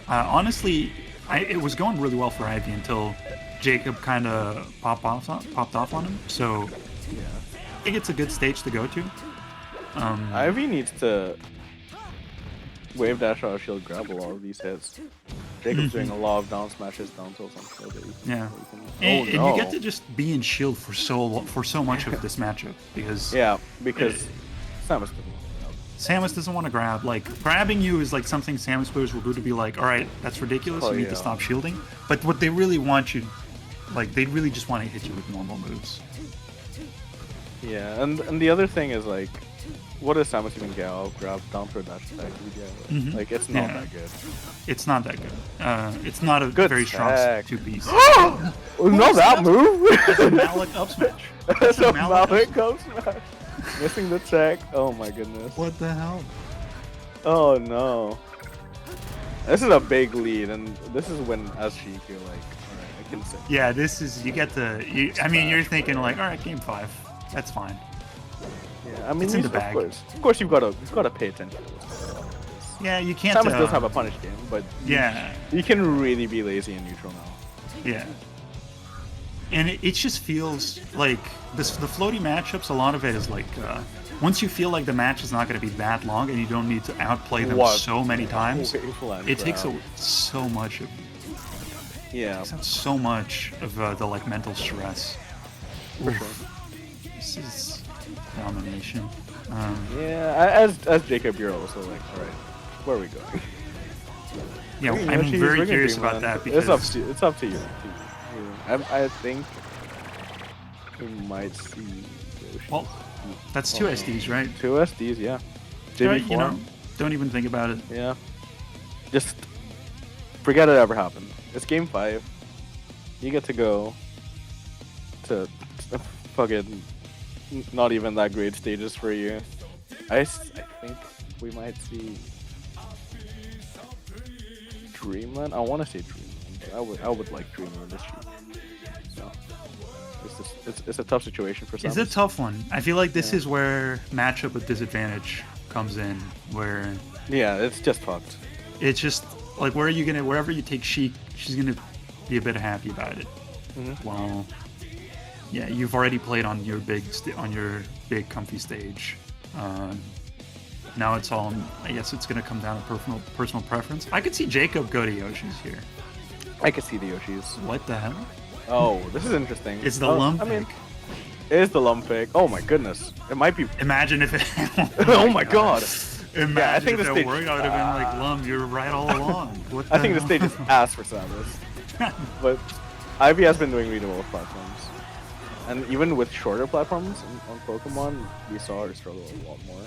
honestly, it was going really well for Ivy until Jacob kind of popped off on him. So Yeah. I think it's a good stage to go to. Ivy needs to wave dash out shield grab a lot of these hits. Jacob's doing a lot of down smashes, down tilts on shield. That you can, Yeah. that you can- And, oh, and no. you get to just be in shield for so much of this matchup because Yeah, because Samus doesn't. Samus doesn't want to grab. Like, grabbing you is like something Samus players will do to be like, all right, that's ridiculous. Oh, You need yeah. to stop shielding. But what they really want you, like, they really just want to hit you with normal moves. Yeah, and the other thing is like what does Samus even get? I'll grab down for dash attack. Like it's not that good. It's not that good. It's not a Good very strong tech. 2-piece. No, that move. That's a Malik up smash. That's a Malik up smash. Missing the check. Oh my goodness. What the hell? Oh no. This is a big lead, and this is when as Sheik you're like, alright, I can say. Yeah, this is you get the. I mean, you're thinking like, all right, game 5, that's fine. Yeah, I mean, It's in the bag. Of course, you've got to pay attention to this. Yeah, you can't. Samus does have a punish game, but yeah, you can really be lazy and neutral now. yeah. And it just feels like the floaty matchups. A lot of it is like once you feel like the match is not going to be that long and you don't need to outplay them so many times, it takes so much of. Yeah. It takes out so much of the like mental stress. For sure. This is domination. Yeah, as Jacob, you're also like, alright, where are we going? Yeah, I'm very curious about that because it's up to you. I think we might see Yoshi. Well, that's 2 SDs, right? 2 SDs, yeah. JB4. You know, don't even think about it. Yeah. Just forget it ever happened. It's game 5. You get to go to fucking not even that great stages for you. I think we might see Dreamland. I want to say Dreamland, but I would like Dreamland this year. So it's a tough situation for some. It's a tough one. I feel like this is where matchup with disadvantage comes in, where it's just fucked. It's just like wherever you take Sheik, she's gonna be a bit happy about it. Well, yeah, you've already played on your big comfy stage. Now it's all. I guess it's gonna come down to personal preference. I could see Jacob go to Yoshi's here. I could see the Yoshis. What the hell? Oh, this is interesting. It's the lump. I mean, it is the lump pick. Oh my goodness. It might be. Imagine if it. Oh my god. Imagine I think if the that stage. worked. I would have been like, Lum, you're right all along. What I think the hell? stage is ass for Samus. But Ivy has been doing really well with platforms. And even with shorter platforms on Pokemon, we saw her struggle a lot more.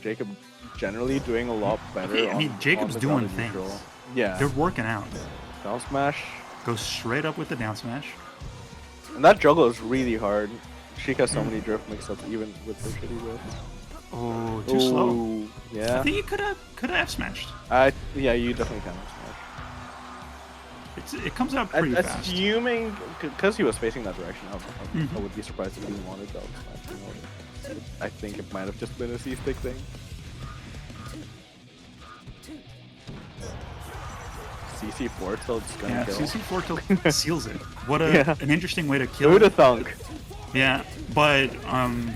Jacob generally doing a lot better. Okay, I mean, Jacob's doing things. Neutral. Yeah. They're working out. Down smash. Go straight up with the down smash. And that juggle is really hard. Sheik has so many drift mix-ups, even with the shitty drift. Oh, too slow. Yeah. I think you could have smashed. Yeah, you definitely can smash. It comes out pretty fast. Assuming, because he was facing that direction, I would be surprised if he wanted to smash. I think it might have just been a C-stick thing. CC4 till it's gonna kill. CC4 till seals it. What an interesting way to kill Who'd it. have thunk? Yeah, but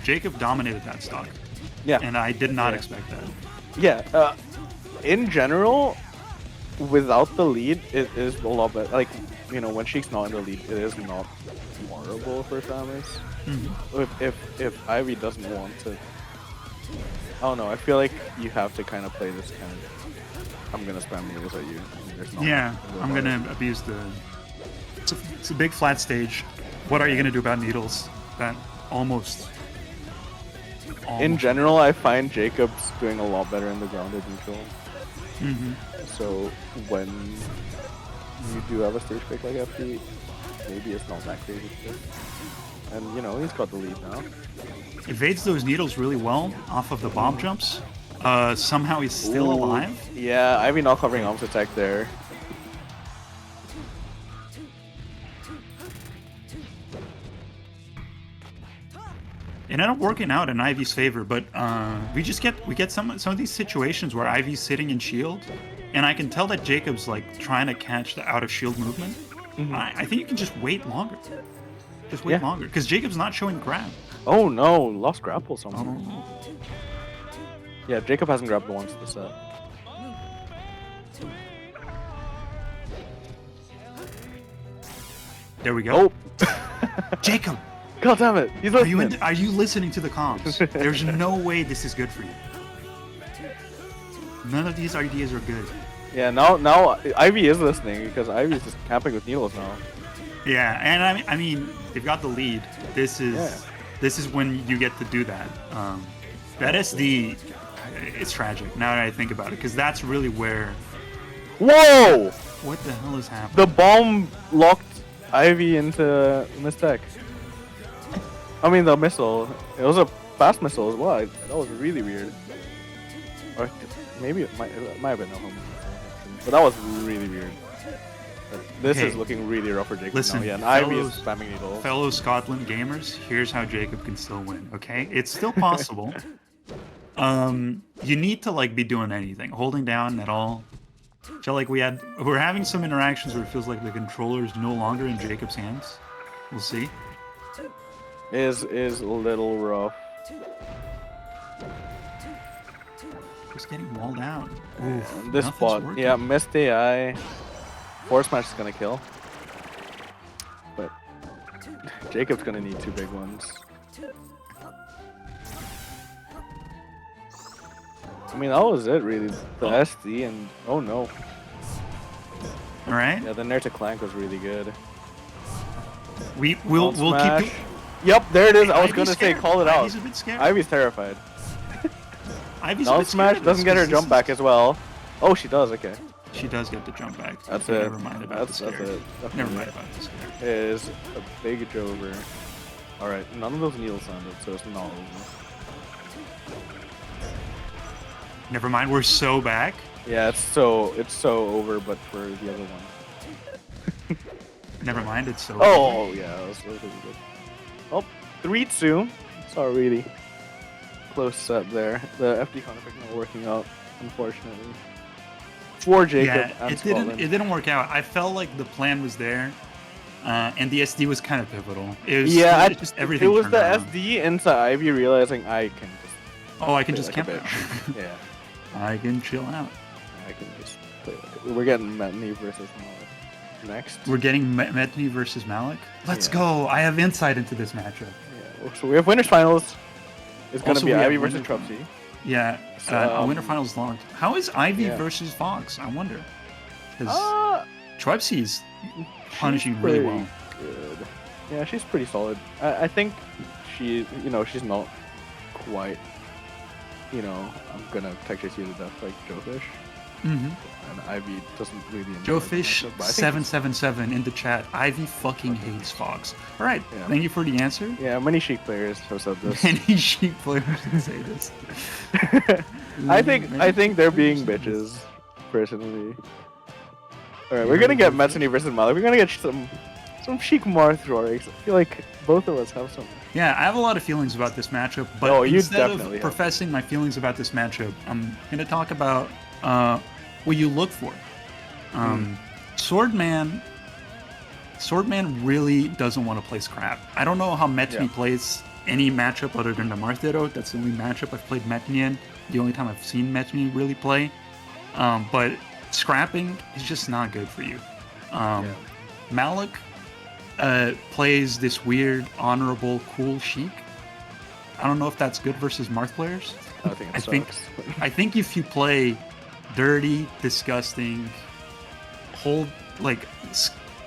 Jacob dominated that stock. Yeah. And I did not expect that. Yeah. In general, without the lead, it is a lot better. Like, you know, when Sheik's not in the lead, it is not horrible for Samus. If Ivy doesn't want to, I don't know. I feel like you have to kind of play this kind of. I'm gonna spam needles at you. Yeah, I'm gonna abuse the. It's a big flat stage. What are you gonna do about needles? That almost. In general, I find Jacob's doing a lot better in the grounded neutral. So when you do have a stage pick like FD, maybe it's not that crazy. And you know, he's got the lead now. Evades those needles really well off of the bomb jumps. Somehow he's still alive. Yeah, Ivy not covering arms attack there. It ended up working out in Ivy's favor, but we get some of these situations where Ivy's sitting in shield, and I can tell that Jacob's like trying to catch the out of shield movement. I think you can just wait longer. Just wait longer, because Jacob's not showing grab. Oh no, lost grapple somehow. Oh. Yeah, Jacob hasn't grabbed once this set. There we go. Oh, Jacob. God damn it! He's listening. Are you listening to the comms? There's no way this is good for you. None of these ideas are good. Yeah, now Ivy is listening because Ivy's just camping with needles now. Yeah, and I mean they've got the lead. This is This is when you get to do that. That SD, it's tragic now that I think about it, because that's really where. Whoa! What the hell is happening? The bomb locked Ivy into Mistech. I mean, the missile. It was a fast missile as well. That was really weird. Or maybe it might have been no home. But that was really weird. This is looking really rough for Jacob. Listen, now. Yeah, and Ivy is spamming needles. Fellow Scotland gamers, here's how Jacob can still win. Okay, it's still possible. You need to like be doing anything, holding down at all. I feel like we're having some interactions where it feels like the controller is no longer in Jacob's hands. We'll see. Is a little rough. Just getting walled out. Oof, this spot, yeah, missed AI. Force match is gonna kill. But Jacob's gonna need 2 big ones. I mean, that was it really. The SD and oh no. Alright. Yeah, the Nair to Clank was really good. We'll keep. Yep, there it is. I was Ivy's gonna scared. say, call it out. Ivy's a bit scared. Ivy's terrified. Ivy's Down smash doesn't get her jump back as well. Oh, she does. Okay. She does get the jump back. That's okay, it. Never mind about the scare. That's it. Never mind about the scare. It is a big jover. All right, none of those needles sounded, so it's not over. Never mind. We're so back. Yeah, it's so over, but for the other one. Never mind. It's so. Oh yeah, that was really good. Oh, 3-2. It's a really close set there. The FD conflict not working out, unfortunately. For Jacob and Scotland. It didn't work out. I felt like the plan was there, and the SD was kind of pivotal. It was, just everything. It was the around. SD into Ivy realizing I can just. Oh, I can just like camp out. Yeah. I can chill out. I can just play like it. We're getting Metney versus Malik next. We're getting Metney versus Malik. Let's go. I have insight into this matchup. Yeah. So we have winners finals. It's gonna Also, be we have Ivy versus Trupsy. Yeah. So, winter finals launched. How is Ivy versus Fox? I wonder. Because Trupsy's punishing really well. Good. Yeah, she's pretty solid. I think she's not quite. I'm gonna tech chase you to death like Joe Fish. Mm-hmm. And Ivy doesn't really enjoy Joe Fish 777 in the chat. Ivy fucking hates Fox. All right, thank you for the answer. Yeah, many Sheik players have said this. Many Sheik players can say this. I think they're being bitches, personally. All right, we're gonna get Metsuni versus Malik. We're gonna get some Sheik Marth Rorix. I feel like both of us have some. Yeah, I have a lot of feelings about this matchup, but you instead definitely of professing my feelings about this matchup, I'm gonna talk about what you look for. Swordman really doesn't want to play scrap. I don't know how Metni plays any matchup other than the Marth Ditto. That's the only matchup I've played Metni in. The only time I've seen Metni really play. But scrapping is just not good for you. Malik plays this weird, honorable, cool Sheik. I don't know if that's good versus Marth players. I think if you play dirty, disgusting,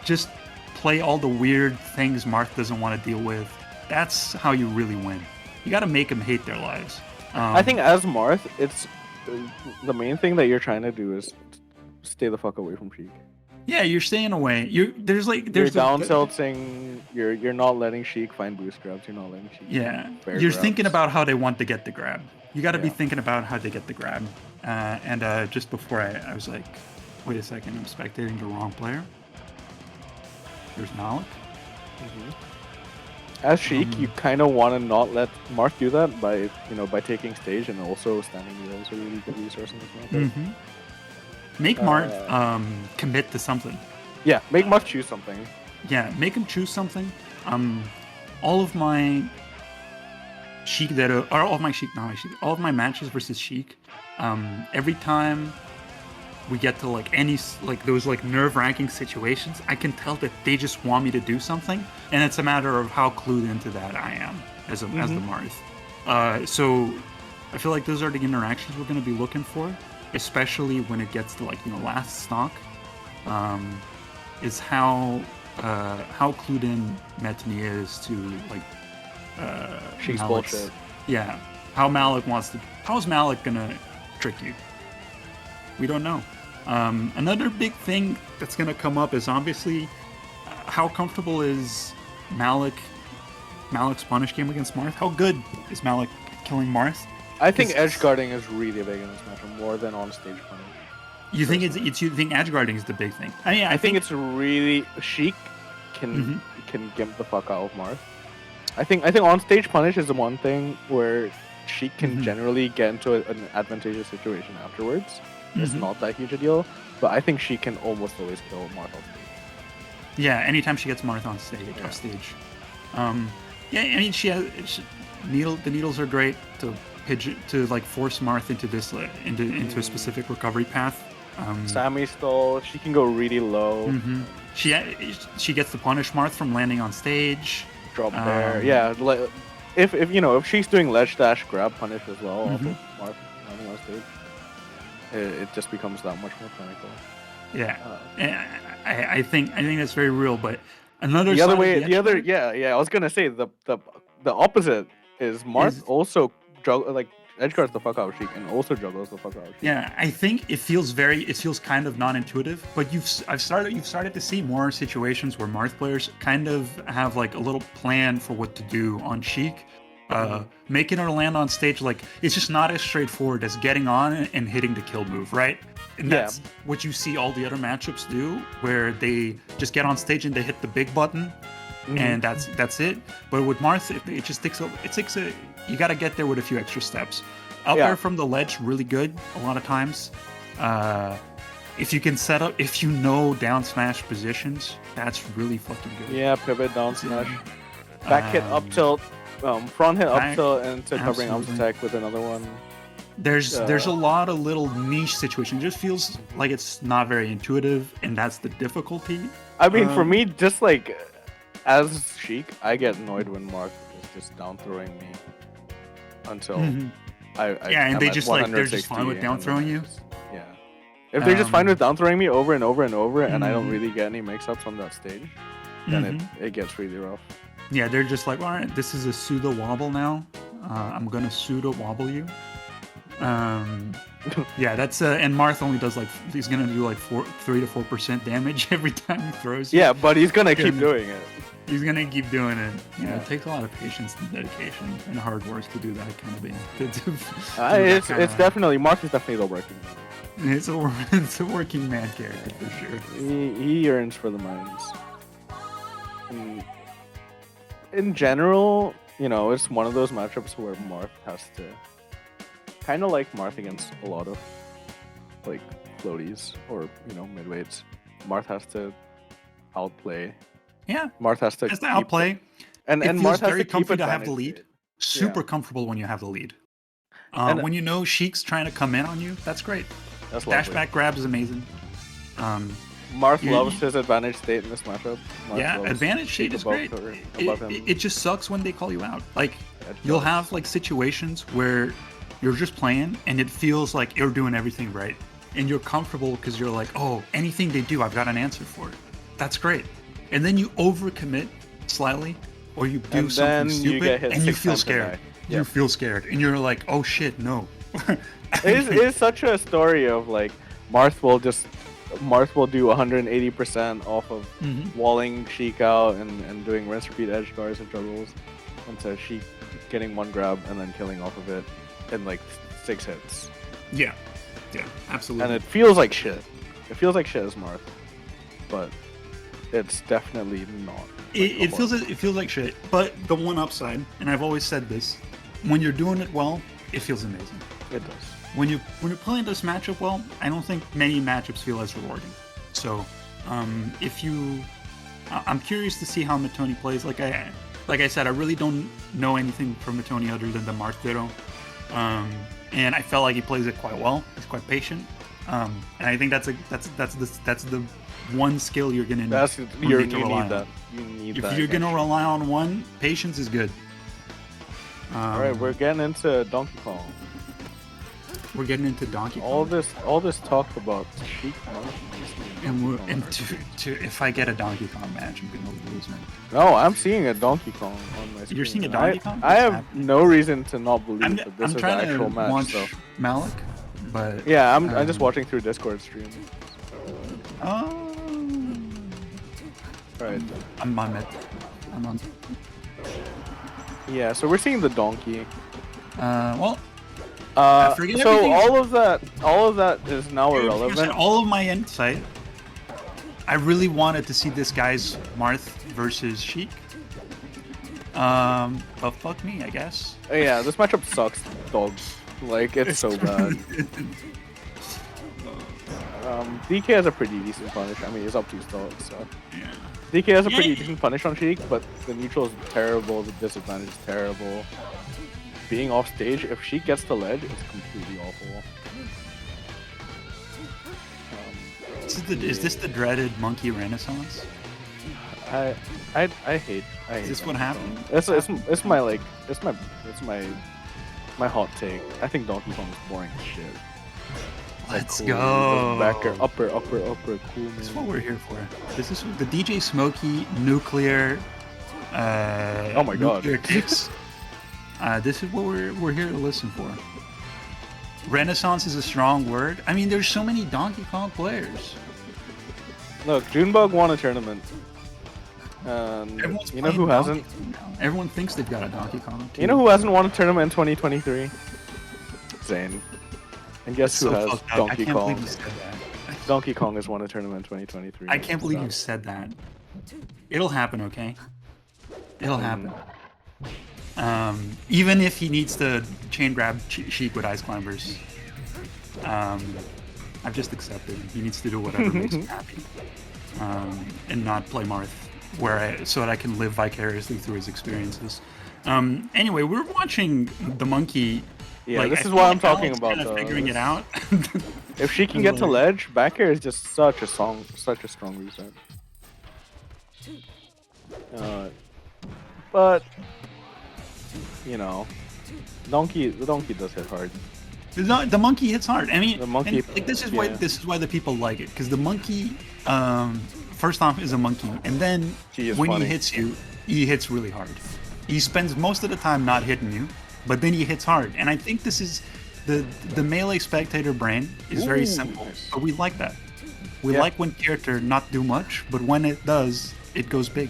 just play all the weird things Marth doesn't want to deal with, that's how you really win. You got to make them hate their lives. I think as Marth, it's the main thing that you're trying to do is stay the fuck away from Sheik. Yeah, you're staying away. You're down tilting. You're not letting Sheik find boost grabs. You're not letting Sheik. Yeah, you're thinking about how they want to get the grab. You got to be thinking about how they get the grab. And just before I was like, wait a second, I'm spectating the wrong player. There's Malik. As Sheik, you kind of want to not let Marth do that by taking stage, and also standing needle is a really good resource in this matchup. Make Marth commit to something. Yeah, make Marth choose something. Yeah, make him choose something. All of my Sheik all of my matches versus Sheik, every time we get to those nerve-wracking situations, I can tell that they just want me to do something, and it's a matter of how clued into that I am as the Marth. So I feel like those are the interactions we're going to be looking for, especially when it gets to last stock. Is how clued in Metni is to She's Malik's- bullshit. Yeah, how is Malik gonna trick you? We don't know. Another big thing that's gonna come up is obviously how comfortable is Malik's punish game against Marth? How good is Malik killing Marth? I think edge guarding is really big in this matchup, more than on stage punish. You think you think edge guarding is the big thing? I think it's really Sheik can gimp the fuck out of Marth. I think on stage punish is the one thing where Sheik can generally get into an advantageous situation afterwards. It's not that huge a deal, but I think she can almost always kill Marth off stage. Yeah, anytime she gets Marth on stage, off stage. Yeah, I mean the needles are great to like force Marth into this into a specific recovery path. Sammy stole. She can go really low. She gets to punish Marth from landing on stage. Drop there. Yeah, if she's doing ledge dash grab punish as well off of Marth landing on stage, it just becomes that much more clinical. Yeah, I think that's very real. But another the other way, I was gonna say the opposite is Marth also edge guards the fuck out of Sheik and also juggles the fuck out of Sheik. Yeah, I think it feels kind of non-intuitive, but you've started to see more situations where Marth players kind of have like a little plan for what to do on Sheik. Making her land on stage, like it's just not as straightforward as getting on and hitting the kill move, right? And that's what you see all the other matchups do, where they just get on stage and they hit the big button, and that's it. But with Marth, it just takes a you got to get there with a few extra steps. Up there from the ledge, really good a lot of times. If you can set up, if you know down smash positions, that's really fucking good. Yeah, pivot down smash, back hit up tilt, front hit up tilt into covering arms attack with another one. There's a lot of little niche situations. It just feels like it's not very intuitive, and that's the difficulty. I mean, for me, just like as Sheik, I get annoyed when Marth is just down throwing me until and they just like they're just fine with down throwing you. Yeah, if they're just fine with down throwing me over and over and over, and I don't really get any mix-ups on that stage, then it gets really rough. Yeah, they're just like, all right, this is a pseudo wobble now. I'm gonna pseudo wobble you. Yeah, that's and Marth only does he's gonna do like 3 to 4% damage every time he throws you. Yeah, but he's gonna keep doing it. He's gonna keep doing it. Yeah, it takes a lot of patience and dedication and hard work to do that kind of thing. It's definitely Marth is definitely the working man. It's a working man character for sure. He yearns for the mines. In general, it's one of those matchups where Marth has to kind of like Marth against a lot of like floaties or midweights. Marth has to outplay. Yeah, Marth has to outplay, and Marth has very to comfy keep to have the lead. Super comfortable when you have the lead. When you know Sheik's trying to come in on you, that's great. That's Dash lovely. back grab is amazing. Marth loves his advantage state in this matchup. Advantage state is great. It just sucks when they call you out. Like you'll have like situations where you're just playing and it feels like you're doing everything right, and you're comfortable because you're like, oh, anything they do, I've got an answer for it. That's great. And then you overcommit slightly, or you do something stupid, and you feel scared. You feel scared, and you're like, "Oh shit, no!" It is such a story of like Marth will do 180% off of walling Sheik out and doing rinse repeat edge guards and juggles, into Sheik getting one grab and then killing off of it in like 6 hits. Yeah, absolutely. And it feels like shit. It feels like shit as Marth, but it's definitely not. It feels like shit. But the one upside, and I've always said this, when you're doing it well, it feels amazing. It does. When you're playing this matchup well, I don't think many matchups feel as rewarding. So, I'm curious to see how Matoni plays. Like I said, I really don't know anything from Matoni other than the Marth Ditto. And I felt like he plays it quite well. He's quite patient. And I think that's the one skill you're gonna need to rely on. If you're gonna rely on one, patience is good. All right, we're getting into Donkey Kong. we're getting into Donkey Kong. All this talk about Sheik monkeys. And if I get a Donkey Kong match, I'm gonna lose, man. No, I'm seeing a Donkey Kong on my screen. You're seeing a Donkey Kong? I have no reason to not believe that this I'm is trying the actual to match. watch So. Malik, but Yeah, I'm just watching through Discord stream. Oh. Right. I'm on it. I'm on. Yeah, so we're seeing the donkey. Well. So everything. all of that is now irrelevant. All of my insight. I really wanted to see this guy's Marth versus Sheik. But fuck me, I guess. Yeah, this matchup sucks, dogs. Like, it's so bad. DK has a pretty decent punish. I mean, it's up to his dogs, so. Yeah. DK has a pretty decent punish on Sheik, but the neutral is terrible, the disadvantage is terrible. Being off stage, if Sheik gets the ledge, it's completely awful. Is this the dreaded monkey renaissance? I hate. Is this what happened? It's my hot take. I think Donkey Kong is boring as shit. Let's cool. go. Backer, upper, cool. Man. This is what we're here for. This is the DJ Smokey nuclear. Oh my god. Nuclear kicks. This is what we're here to listen for. Renaissance is a strong word. I mean, there's so many Donkey Kong players. Look, Junebug won a tournament. You know who hasn't? Everyone thinks they've got a Donkey Kong. Too. You know who hasn't won a tournament in 2023? Zane. And guess who has Donkey Kong? You said that. Donkey Kong has won a tournament in 2023. I can't believe you said that. It'll happen, okay? It'll happen. Even if he needs to chain grab Sheik with Ice Climbers, I've just accepted. He needs to do whatever makes him happy, and not play Marth, so that I can live vicariously through his experiences. Anyway, we're watching the monkey. Yeah, this is what I'm talking about. Kind of figuring it out. If she can get to ledge, back air is just such a strong reset. But you know, the donkey does hit hard. The monkey hits hard. I mean, the monkey. This is why the people like it, because the monkey, first off, is a monkey, and then when he hits you, he hits really hard. He spends most of the time not hitting you, but then he hits hard. And I think this is the melee spectator brain is very simple, but we like that. We like when character not do much, but when it does, it goes big.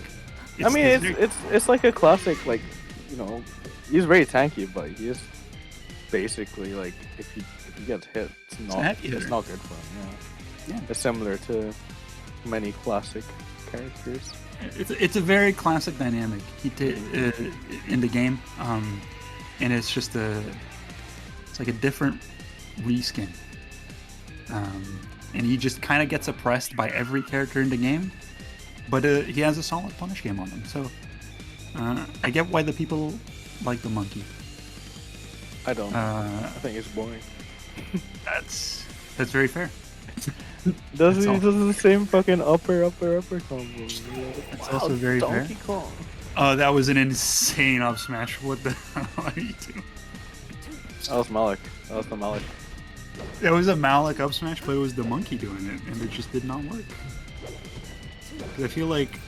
It's like a classic, like, you know, he's very tanky, but he is basically like if he gets hit, it's not good for him. Yeah. It's similar to many classic characters. It's a very classic dynamic in the game, and it's just it's like a different reskin, and he just kind of gets oppressed by every character in the game, but he has a solid punish game on him. So I get why the people like the monkey. I don't. I think it's boring. That's very fair. Does the same fucking upper combo. It's also very fair. Donkey Kong. Oh, that was an insane up smash. What the hell are you doing? That was Malik. That was the Malik. It was a Malik up smash, but it was the monkey doing it, and it just did not work. I feel like,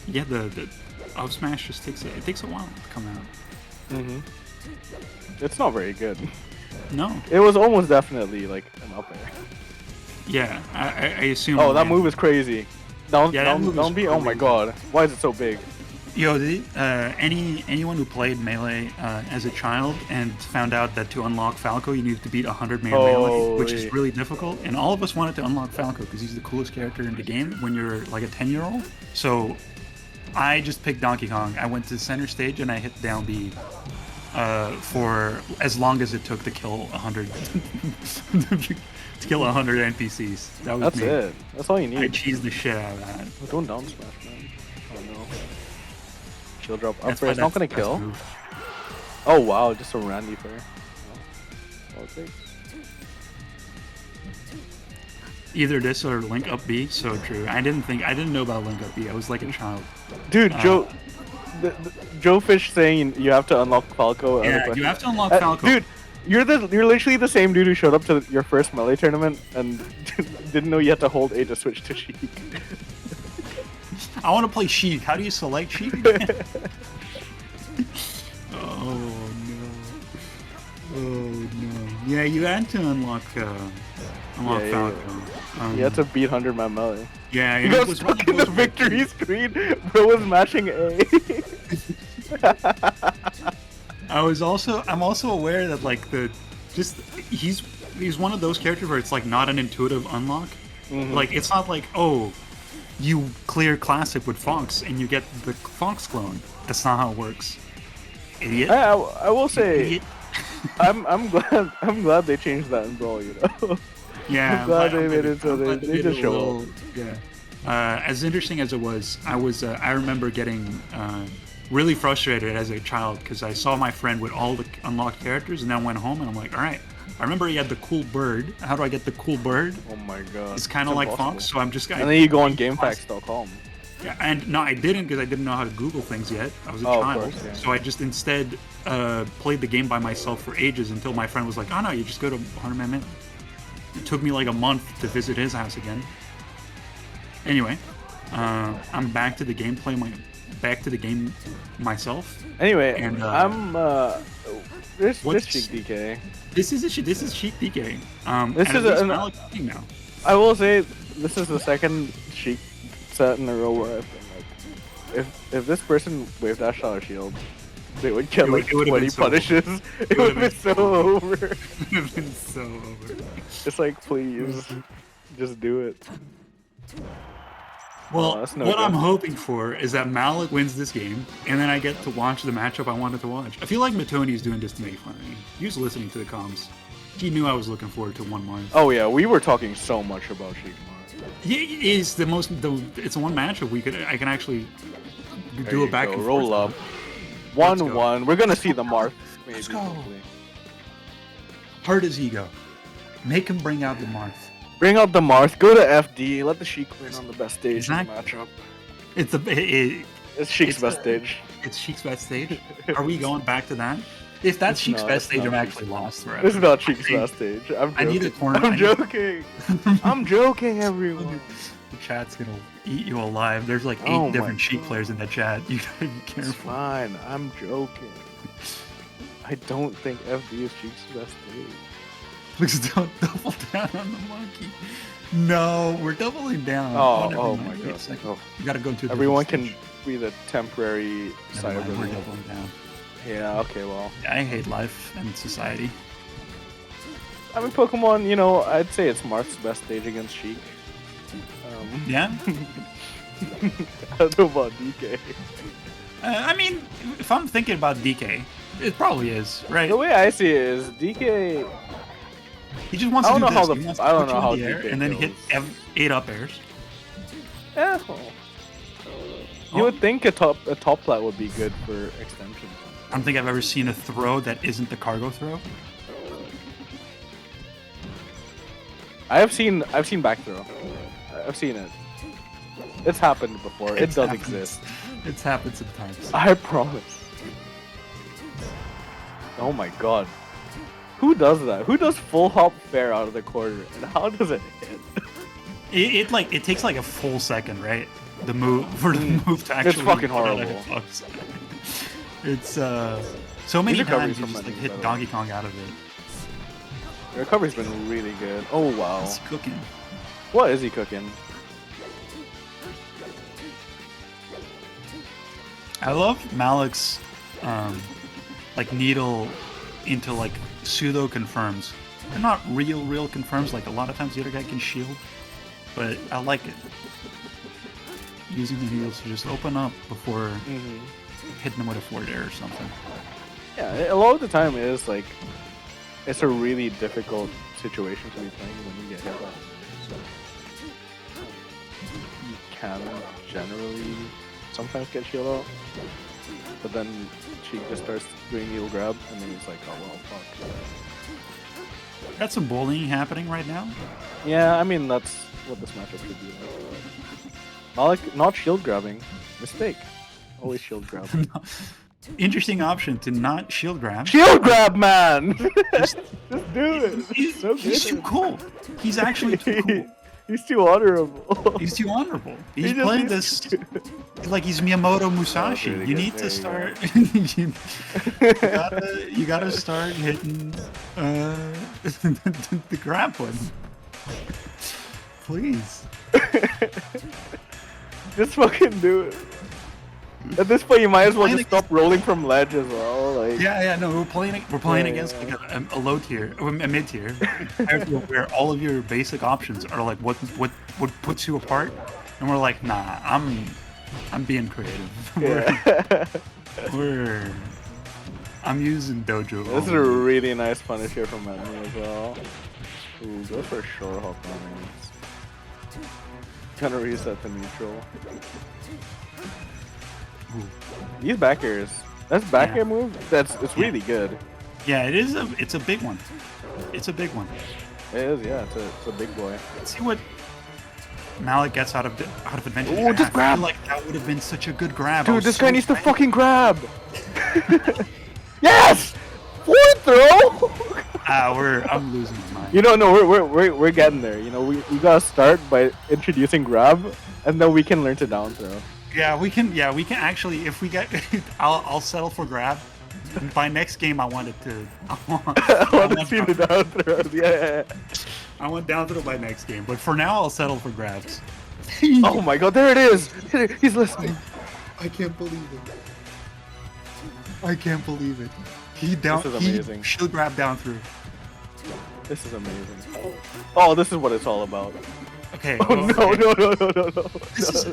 the up smash just takes a while to come out. It's not very good. No. It was almost definitely like an up air. Yeah, I assume. Oh, that move is crazy. Don't be. Oh my crazy. god, why is it so big? Yo, anyone who played Melee as a child and found out that to unlock Falco you needed to beat 100 man Melee, which is really difficult, and all of us wanted to unlock Falco because he's the coolest character in the game when you're like a 10-year-old. So I just picked Donkey Kong. I went to center stage and I hit down B for as long as it took to kill 100 to kill 100 NPCs. That's me. It. That's all you need. I cheesed the shit out of that. Don't down smash, man. Oh no. Shield drop up. It's not gonna kill. Oh wow, just a randy fair. Okay. Either this or Link up B. So true. I didn't know about Link up B. I was like a child. Dude, Joe Fish saying you have to unlock Falco. Yeah, you have to unlock Falco. Dude, you're literally the same dude who showed up to your first melee tournament and didn't know you had to hold A to switch to Sheik. I want to play Sheik. How do you select Sheik? Oh no. Yeah, you had to unlock Falco. You had to beat 100-man melee. Yeah, you got stuck in the victory screen. Bro was mashing A. I'm also aware that like he's one of those characters where it's like not an intuitive unlock. Like it's not like, oh, you clear classic with Fox and you get the Fox clone. That's not how it works. Idiot. I will say, I'm glad they changed that in Brawl. You know. Yeah. I'm glad they made it so they just show up. Yeah. As interesting as it was, I remember getting really frustrated as a child because I saw my friend with all the unlocked characters and then went home and I'm like, all right. I remember he had the cool bird. How do I get the cool bird? Oh my god. It's kind of like Fox, so I'm just. And then you go on GameFAQs.com. Yeah, and no, I didn't because I didn't know how to Google things yet. I was a child, course, yeah. so I just instead played the game by myself for ages until my friend was like, "Oh no, you just go to 100-man Mint." It took me like a month to visit his house again. Anyway, I'm back to the gameplay. Back to the game myself. Anyway, and this Sheik DK. This is Sheik DK. This is Malik now. I will say this is the second Sheik set in a row where I've been like, if this person wave dashed out a shield, they would get like 20 punishes. It would have been so over. It would have been so over. It's like, please, just do it. Well, what I'm hoping for is that Malik wins this game, and then I get to watch the matchup I wanted to watch. I feel like Matoni is doing this to make fun of me. He was listening to the comms. He knew I was looking forward to 1 Mars. Oh yeah, we were talking so much about Sheik Mars. He is the most. It's one matchup I can actually do it back and roll forth. Up. 1-1. We're gonna see the Marth. Maybe. Let's go. Hurt his ego. Make him bring out the Marth. Bring out the Marth, go to FD, let the Sheik win on the best stage in the matchup. It's Sheik's best stage. It's Sheik's best stage? Are we going back to that? If that's Sheik's best stage, I'm actually lost forever. This is not Sheik's best stage. I need a corner. I'm joking. I'm joking, everyone. The chat's gonna eat you alive. There's like 8 different Sheik players in that chat. You gotta be careful. It's fine. I'm joking. I don't think FD is Sheik's best stage. Please don't double down on the monkey. No, we're doubling down. Oh my god. Oh. You gotta go to everyone can be the temporary side of it. We're doubling down. Yeah, okay, well. Yeah, I hate life and society. I mean, Pokemon, you know, I'd say it's Marth's best stage against Sheik. Yeah? I don't know about DK. I mean, if I'm thinking about DK, it probably is, right? The way I see it is DK... He just wants to do this. I don't know how DK and then hit 8 up airs. Yeah. You would think a top plat would be good for extensions. I don't think I've ever seen a throw that isn't the cargo throw. I've seen back throw. I've seen it. It's happened before. It does exist. It's happened sometimes. I promise. Oh my god. Who does that? Who does full hop fair out of the corner? And how does it hit? It takes like a full second, right? The move for the move to actually. It's fucking horrible. It's so many times you just like hit Donkey Kong out of it. The recovery's been really good. Oh wow. He's cooking. What is he cooking? I love Malik's like needle into like pseudo confirms. They're not real confirms like a lot of times the other guy can shield, but I like it. Using the needles to just open up before hitting them with a forward air or something. Yeah, a lot of the time it is like it's a really difficult situation to be playing when you get hit by. So you can generally sometimes get shield out, but then she just starts doing needle grab, and then it's like, oh well, fuck. Got some bullying happening right now. Yeah, I mean that's what this matchup should be like. Malik not shield grabbing, mistake. Always shield grab. Interesting option to not shield grab. Shield grab, man! Just do it. He's too cool. He's actually too cool. He's too honorable. He's too honorable. He's playing this like he's Miyamoto Musashi. Really You good. need to start. you gotta start hitting the grab button. Please. Just fucking do it. At this point, you might as well just stop rolling from ledge as well. Like. Yeah, no, we're playing against like a low tier, a mid tier, where all of your basic options are like what puts you apart, and we're like, nah, I'm being creative. Yeah. I'm using dojo. This is a really nice punish here from Manny as well. Ooh, go for sure hop on. Gonna reset the neutral. Ooh. These back airs. That's back air move. It's really good. Yeah, it is. It's a big one. It's a big one. It is. Yeah, it's a big boy. Let's see what Malik gets out of adventure. Ooh, just grab. I feel like that would have been such a good grab. Dude, this guy needs to fucking grab. Yes. Forward throw. I'm losing my mind. You know, no, we're getting there. You know, we gotta start by introducing grab, and then we can learn to down throw. Yeah, we can actually, if we get, I'll settle for grab. By next game, I want to see the down throws. Yeah. I want down throw by next game, but for now, I'll settle for grabs. Oh my god, there it is! He's listening. I can't believe it. I can't believe it. This is amazing. He shield grab down through. This is amazing. Oh, this is what it's all about. Okay. Oh no.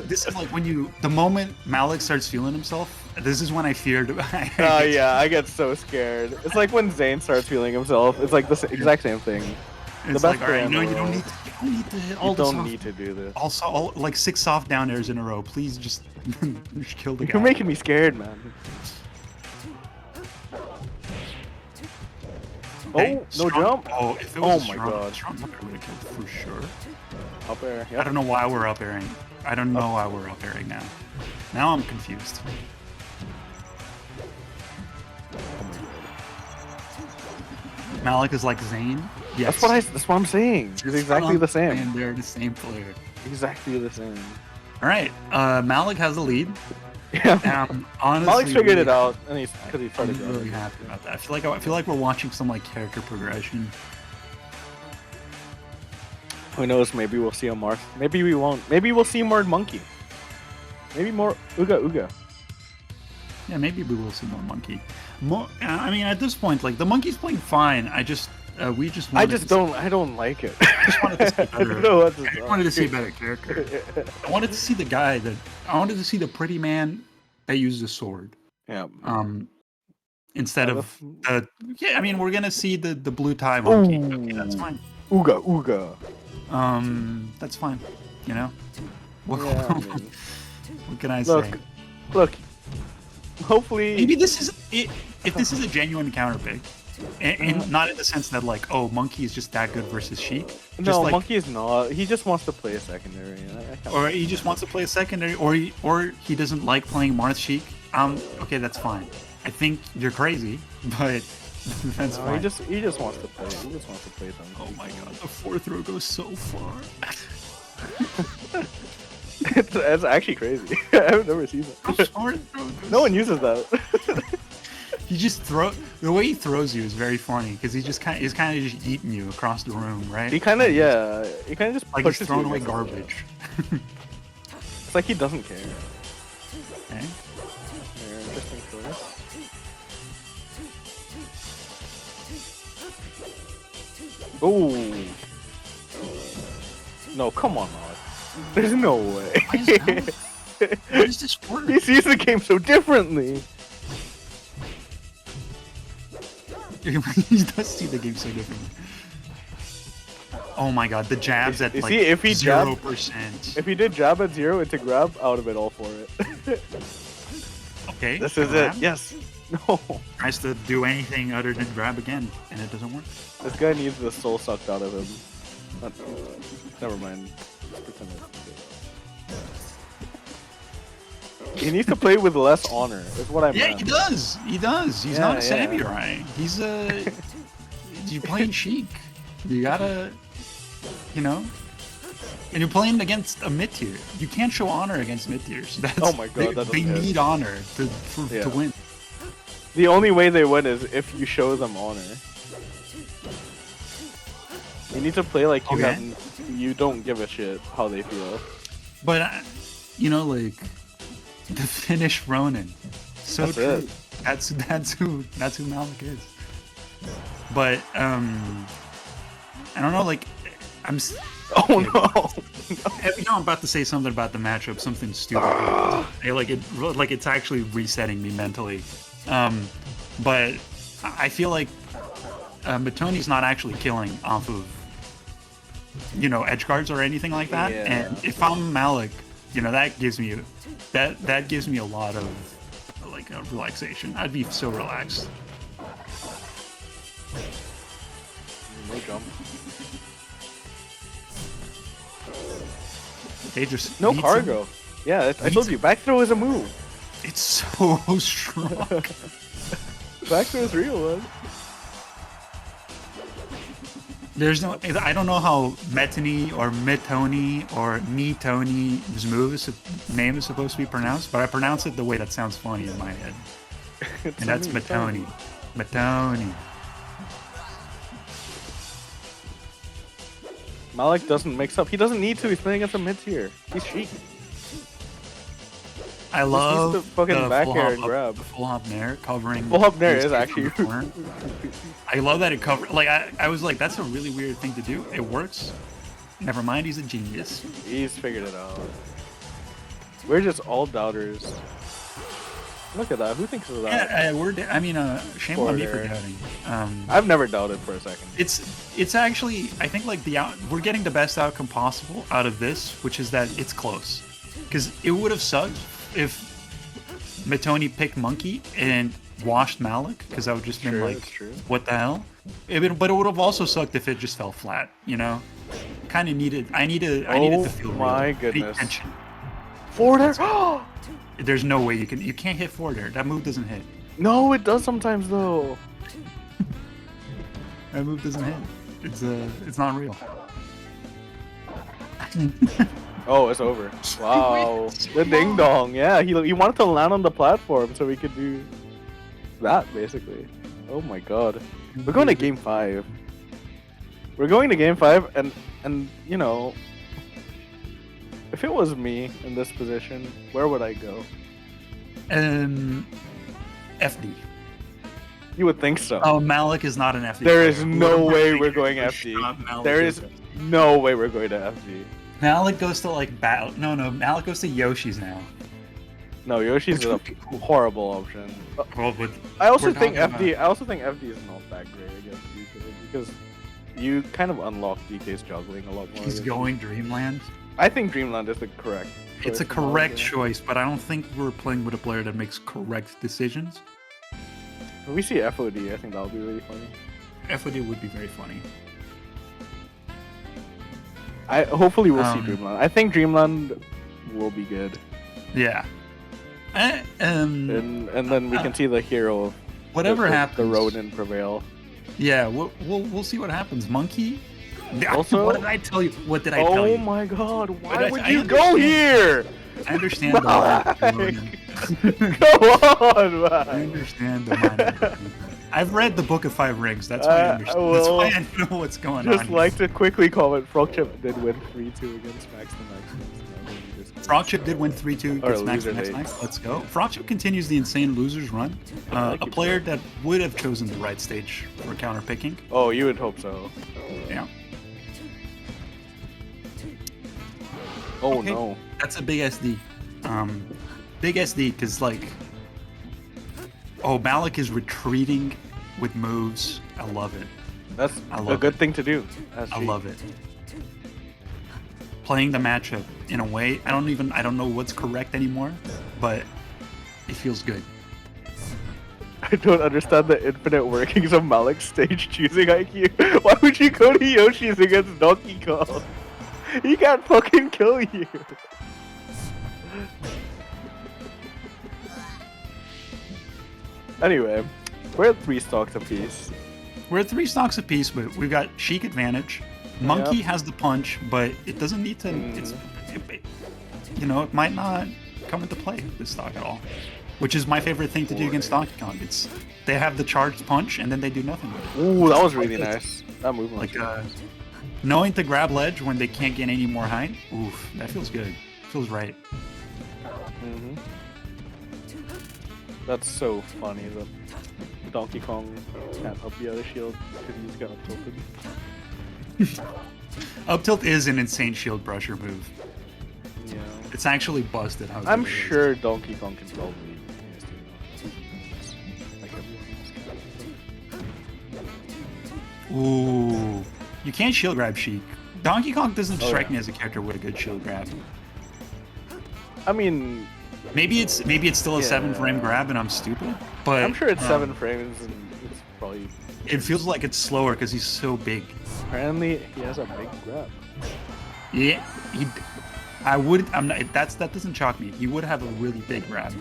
This is like when the moment Malik starts feeling himself, this is when I feared. Oh yeah, I get so scared. It's like when Zane starts feeling himself. It's like the exact same thing. It's like, alright, no, you don't need to hit all the soft. You don't need to do this. Also, all like 6 soft down airs in a row. Please just kill the guy. You're making me scared, man. Okay, oh, no jump. Oh, if it was my strong, god. Strong would have killed for sure. Up air. I don't know why we're up airing. I don't know why we're up airing now. Now I'm confused. Malik is like Zane. Yes. That's what I'm saying. He's exactly the same. And they're the same player. Exactly the same. All right. Malik has the lead. Yeah. Honestly, Malik's figured it out, and he started I'm really happy about that. I feel like we're watching some like character progression. Who knows? Maybe we'll see a Marth. Maybe we won't. Maybe we'll see more Monkey. Maybe more Uga. Yeah, maybe we will see more Monkey. I mean, at this point, like the Monkey's playing fine. I don't like it. I just wanted to see better. I wanted to see a better character. I wanted to see I wanted to see the pretty man that used a sword. Yeah. Instead of yeah, I mean, we're gonna see the blue tie Monkey. Okay, that's fine. Uga. That's fine. You know. What can I say? Look. Hopefully, maybe this is it. If this is a genuine counter pick, and not in the sense that like, oh, Monkey is just that good versus Sheik. No, like, Monkey is not. He just wants to play a secondary. Or he just wants to play a secondary, or he doesn't like playing Marth Sheik. Okay, that's fine. I think you're crazy, but that's fine. He just wants to play. He just wants to play them. Oh my god, the 4th row goes so far. It's actually crazy. I've never seen that. No one uses that. He just the way he throws you is very funny because he's kind of just eating you across the room, right? He kind of just like he's throwing away garbage. It's like he doesn't care. Okay. Interesting choice. Oh. No, come on, Rod. There's no way. Why does this work? He sees the game so differently. He does see the game so differently. Oh my god, the jabs at like 0%. If he did jab at 0 into grab, I would have been all for it. Okay. This is it. Yes. No. Tries to do anything other than grab again, and it doesn't work. This guy needs the soul sucked out of him. Never mind. He needs to play with less honor. Is what I meant. Yeah, he does. He does. He's not a samurai. He's you're playing Sheik. You gotta, you know. And you're playing against a mid tier. You can't show honor against mid tiers. Oh my god, they need honor to win. The only way they win is if you show them honor. You need to play like you don't give a shit how they feel. But you know, like the Finnish Ronin, so that's true. It. That's who Malik is. But I don't know, like Oh no! You know, I'm about to say something about the matchup, something stupid. It's actually resetting me mentally. But I feel like Matoni's not actually killing off of, you know, edge guards or anything like that. Yeah. And if I'm Malik, you know, that gives me a lot of like relaxation. I'd be so relaxed. No jump. They just no cargo. Yeah, I told you, back throw is a move. It's so strong. Back throw is real, man. There's no. I don't know how Metony or Mitoni or Nitoni's name is supposed to be pronounced, but I pronounce it the way that sounds funny in my head. And that's Metoni. Metoni. Malik doesn't mix up. He doesn't need to. He's playing against a mid tier. He's Sheik. I love the fucking back air and grab. The full hop nair covering. Full hop nair is actually. I love that it covered. Like I was like, that's a really weird thing to do. It works. Never mind, he's a genius. He's figured it out. We're just all doubters. Look at that. Who thinks of that? Yeah, shame on me for doubting. I've never doubted for a second. It's actually, I think, like we're getting the best outcome possible out of this, which is that it's close. Because it would have sucked if Matoni picked Monkey and washed Malik, because I would just been what the hell? But it would have also sucked if it just fell flat, you know? Kind of needed. I needed to feel my goodness. Tension. Forward air. There's no way you can't hit forward air. That move doesn't hit. No, it does sometimes though. That move doesn't hit. It's not real. Oh, it's over. Wow. The ding dong. Yeah, he wanted to land on the platform so we could do that basically. Oh my god. We're going to game 5. We're going to game 5 and you know, if it was me in this position, where would I go? FD. You would think so. Oh, Malik is not an FD. There is no way we're going FD. There is no way we're going to FD. Malik goes to like battle. No, Malik goes to Yoshi's now. No, Yoshi's a horrible option. Well, but I also think FD. I also think FD is not that great against DK because you kind of unlock DK's juggling a lot more. He's going Dreamland. I think Dreamland is the correct choice. It's a correct choice, but I don't think we're playing with a player that makes correct decisions. If we see FOD, I think that would be really funny. FOD would be very funny. Hopefully we'll see Dreamland. I think Dreamland will be good. Yeah. And then we can see the hero of whatever happens. The Reuinted prevail. Yeah, we'll see what happens. Monkey. Also, what did I tell you? What did I tell you? Oh my god! Why would you go here? I understand the line. Go on, man. I understand the line. I've read the Book of Five Rings. That's why I understand. That's why I know what's going on. Just like to quickly comment, Frogchip did win 3-2 against Max the Max. Frogchip did win 3-2 against Max the Max. Let's go. Frogchip continues the insane losers run. A player that would have chosen the right stage for counter picking. Oh, you would hope so. Yeah. Oh okay. No. That's a big SD. Big SD because like, oh, Malik is retreating with moves. I love it. That's a good thing to do. I love it. Playing the matchup in a way, I don't know what's correct anymore, but it feels good. I don't understand the infinite workings of Malik's stage choosing IQ. Why would you go to Yoshi's against Donkey Kong? He can't fucking kill you. Anyway, we're at 3 stocks apiece. We're at 3 stocks apiece, but we've got Sheik advantage. Monkey has the punch, but it doesn't need to. It might not come into play with this stock at all. Which is my favorite thing to do against Donkey Kong. They have the charged punch and then they do nothing with it. Ooh, that was really nice. That movement. Like knowing to grab ledge when they can't get any more height. Oof, that feels good. Feels right. That's so funny that Donkey Kong can't up the other shield because he's got up tilted. Up tilt is an insane shield brusher move. Yeah. It's actually busted. I'm sure Donkey Kong can probably. Ooh, you can't shield grab Sheik. Donkey Kong doesn't strike me as a character with a good shield grab. I mean, maybe it's still a 7-frame grab and I'm stupid, but I'm sure it's 7 frames and it's probably. It feels like it's slower because he's so big. Apparently, he has a big grab. Yeah, that doesn't shock me. He would have a really big grab.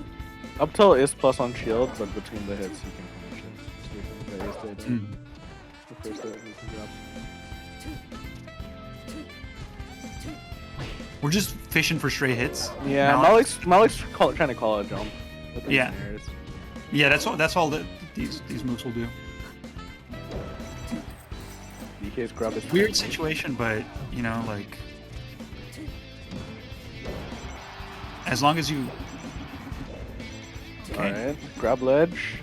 Up tilt is plus on shield, but between the hits you can finish it. So you can raise it. The first hit you can grab. We're just fishing for stray hits. Yeah, Malik's trying to call a jump. Yeah. Yeah, that's all that these moves will do. DK's grab is weird situation, but like as long as you. Okay. Alright, grab ledge.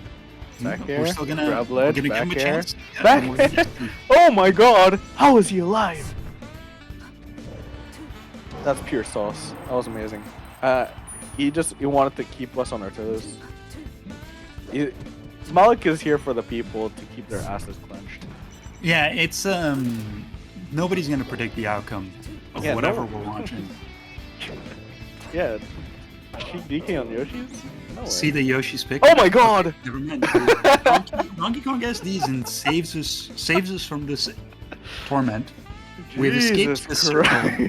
Back here. We're still gonna grab ledge. We're gonna back give him a here. chance. Back here. Oh my god! How is he alive? That's pure sauce. That was amazing. He wanted to keep us on our toes. Malik is here for the people to keep their asses clenched. Yeah, it's nobody's gonna predict the outcome of whatever we're watching. Yeah, Sheik DK on Yoshi's? No way. See the Yoshi's pick. Oh my god! Never mind. Donkey Kong gets these and saves us from this torment. We have escaped this circle.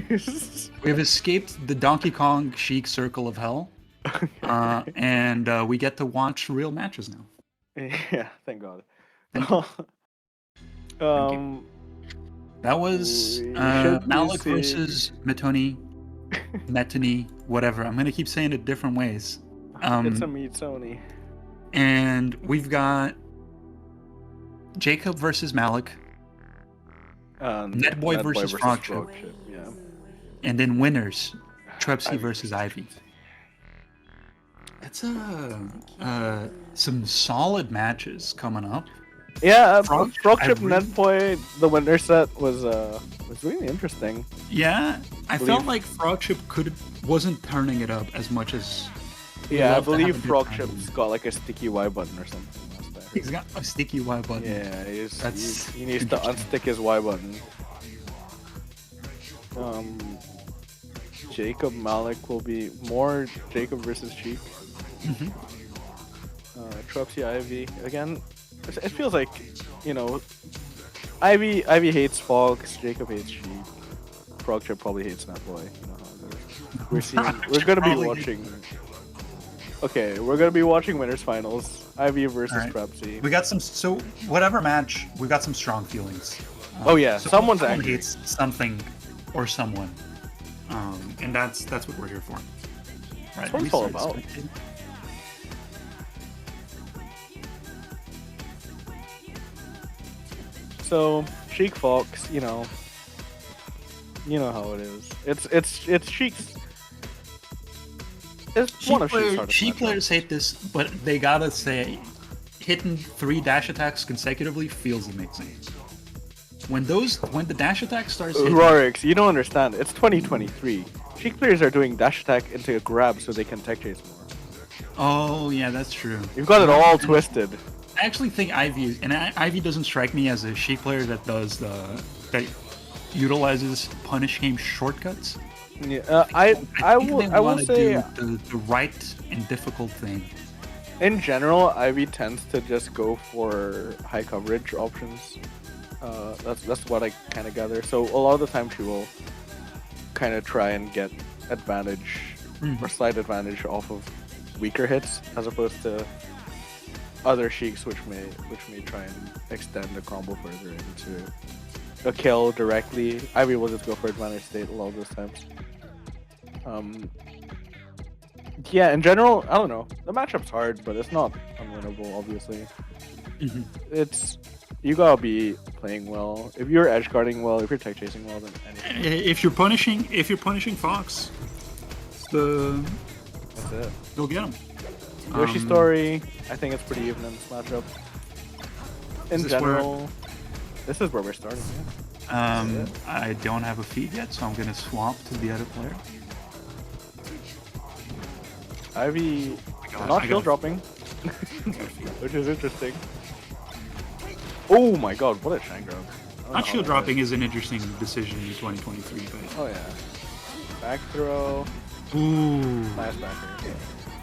We have escaped the Donkey Kong Sheik circle of hell, and we get to watch real matches now. Yeah, thank God. That was Malik versus Metoni, whatever. I'm gonna keep saying it different ways. It's a Metoni. And we've got Jacob versus Malik. Netboy versus Frogchip. Yeah. And then winners, Trepsy versus Ivy. That's some solid matches coming up. Yeah, Frogchip Netboy, the winner set was really interesting. Yeah, I felt like Frogchip wasn't turning it up as much as. Yeah, I believe Frogchip's got like a sticky Y button or something. He's got a sticky Y button. Yeah, he needs to unstick his Y button. Jacob Malik will be more Jacob versus Sheik. Trupsy Ivy again. It feels like Ivy hates Fox, Jacob hates Sheik, Frogchip probably hates Netboy. You know how it goes. We're gonna be watching. Okay, we're gonna be watching winners finals. Ivy versus Trepsy. We got whatever match, we got some strong feelings. Oh yeah, someone hates something or someone, and that's what we're here for. Right? That's what it's all about. So Sheik Fox, you know how it is. It's Sheik's. Sheik players hate this, but they gotta say, hitting 3 dash attacks consecutively feels amazing. When the dash attack starts hitting... Rorix, you don't understand. It's 2023. Sheik players are doing dash attack into a grab so they can tech chase more. Oh, yeah, that's true. You've got it all twisted. I actually think Ivy doesn't strike me as a Sheik player that utilizes punish game shortcuts. Yeah, I will say the right and difficult thing. In general, Ivy tends to just go for high coverage options. That's what I kind of gather. So a lot of the time she will kind of try and get advantage or slight advantage off of weaker hits as opposed to other Sheiks which may try and extend the combo further into a kill directly. Ivy will just go for advantage state a lot of those times. Yeah, in general, I don't know. The matchup's hard, but it's not unwinnable, obviously. It's you gotta be playing well. If you're edge guarding well, if you're tech chasing well, then anything. If you're punishing Fox, That's it. you'll get him. Yoshi story, I think it's pretty even in this matchup. In general, this is where we're starting. Yeah. I don't have a feed yet, so I'm gonna swap to the other player. Ivy not shield dropping, which is interesting. Oh my god, what a shank grab. Not shield dropping is an interesting decision in 2023, but... Oh yeah. Back throw. Ooh. Nice back throw.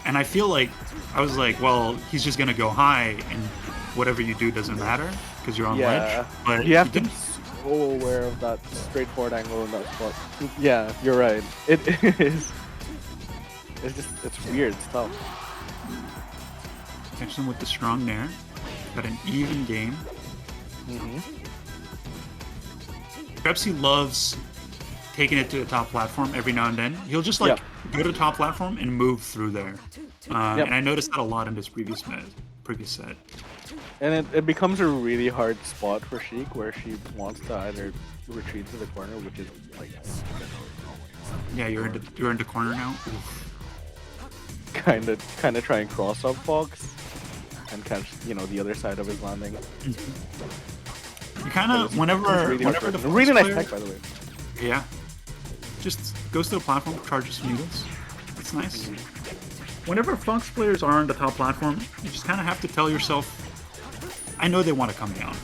And I feel like, I was like, well, he's just gonna go high, and whatever you do doesn't matter, because you're on ledge. But you have to be so aware of that straightforward angle in that spot. Yeah, you're right. It is. It's weird stuff. Catch them with the strong nair. Got an even game. Pepsi loves taking it to the top platform every now and then. He'll just like go to the top platform and move through there. And I noticed that a lot in this previous set. And it becomes a really hard spot for Sheik, where she wants to either retreat to the corner, which is like yeah, you're in the corner now. Oof. Kind of try and cross up Fox and catch the other side of his landing. You kind of whenever the Fox really nice player, tech, by the way. Yeah, just goes to the platform, charges some needles. It's nice. Whenever Fox players are on the top platform, you just kind of have to tell yourself, I know they want to come down.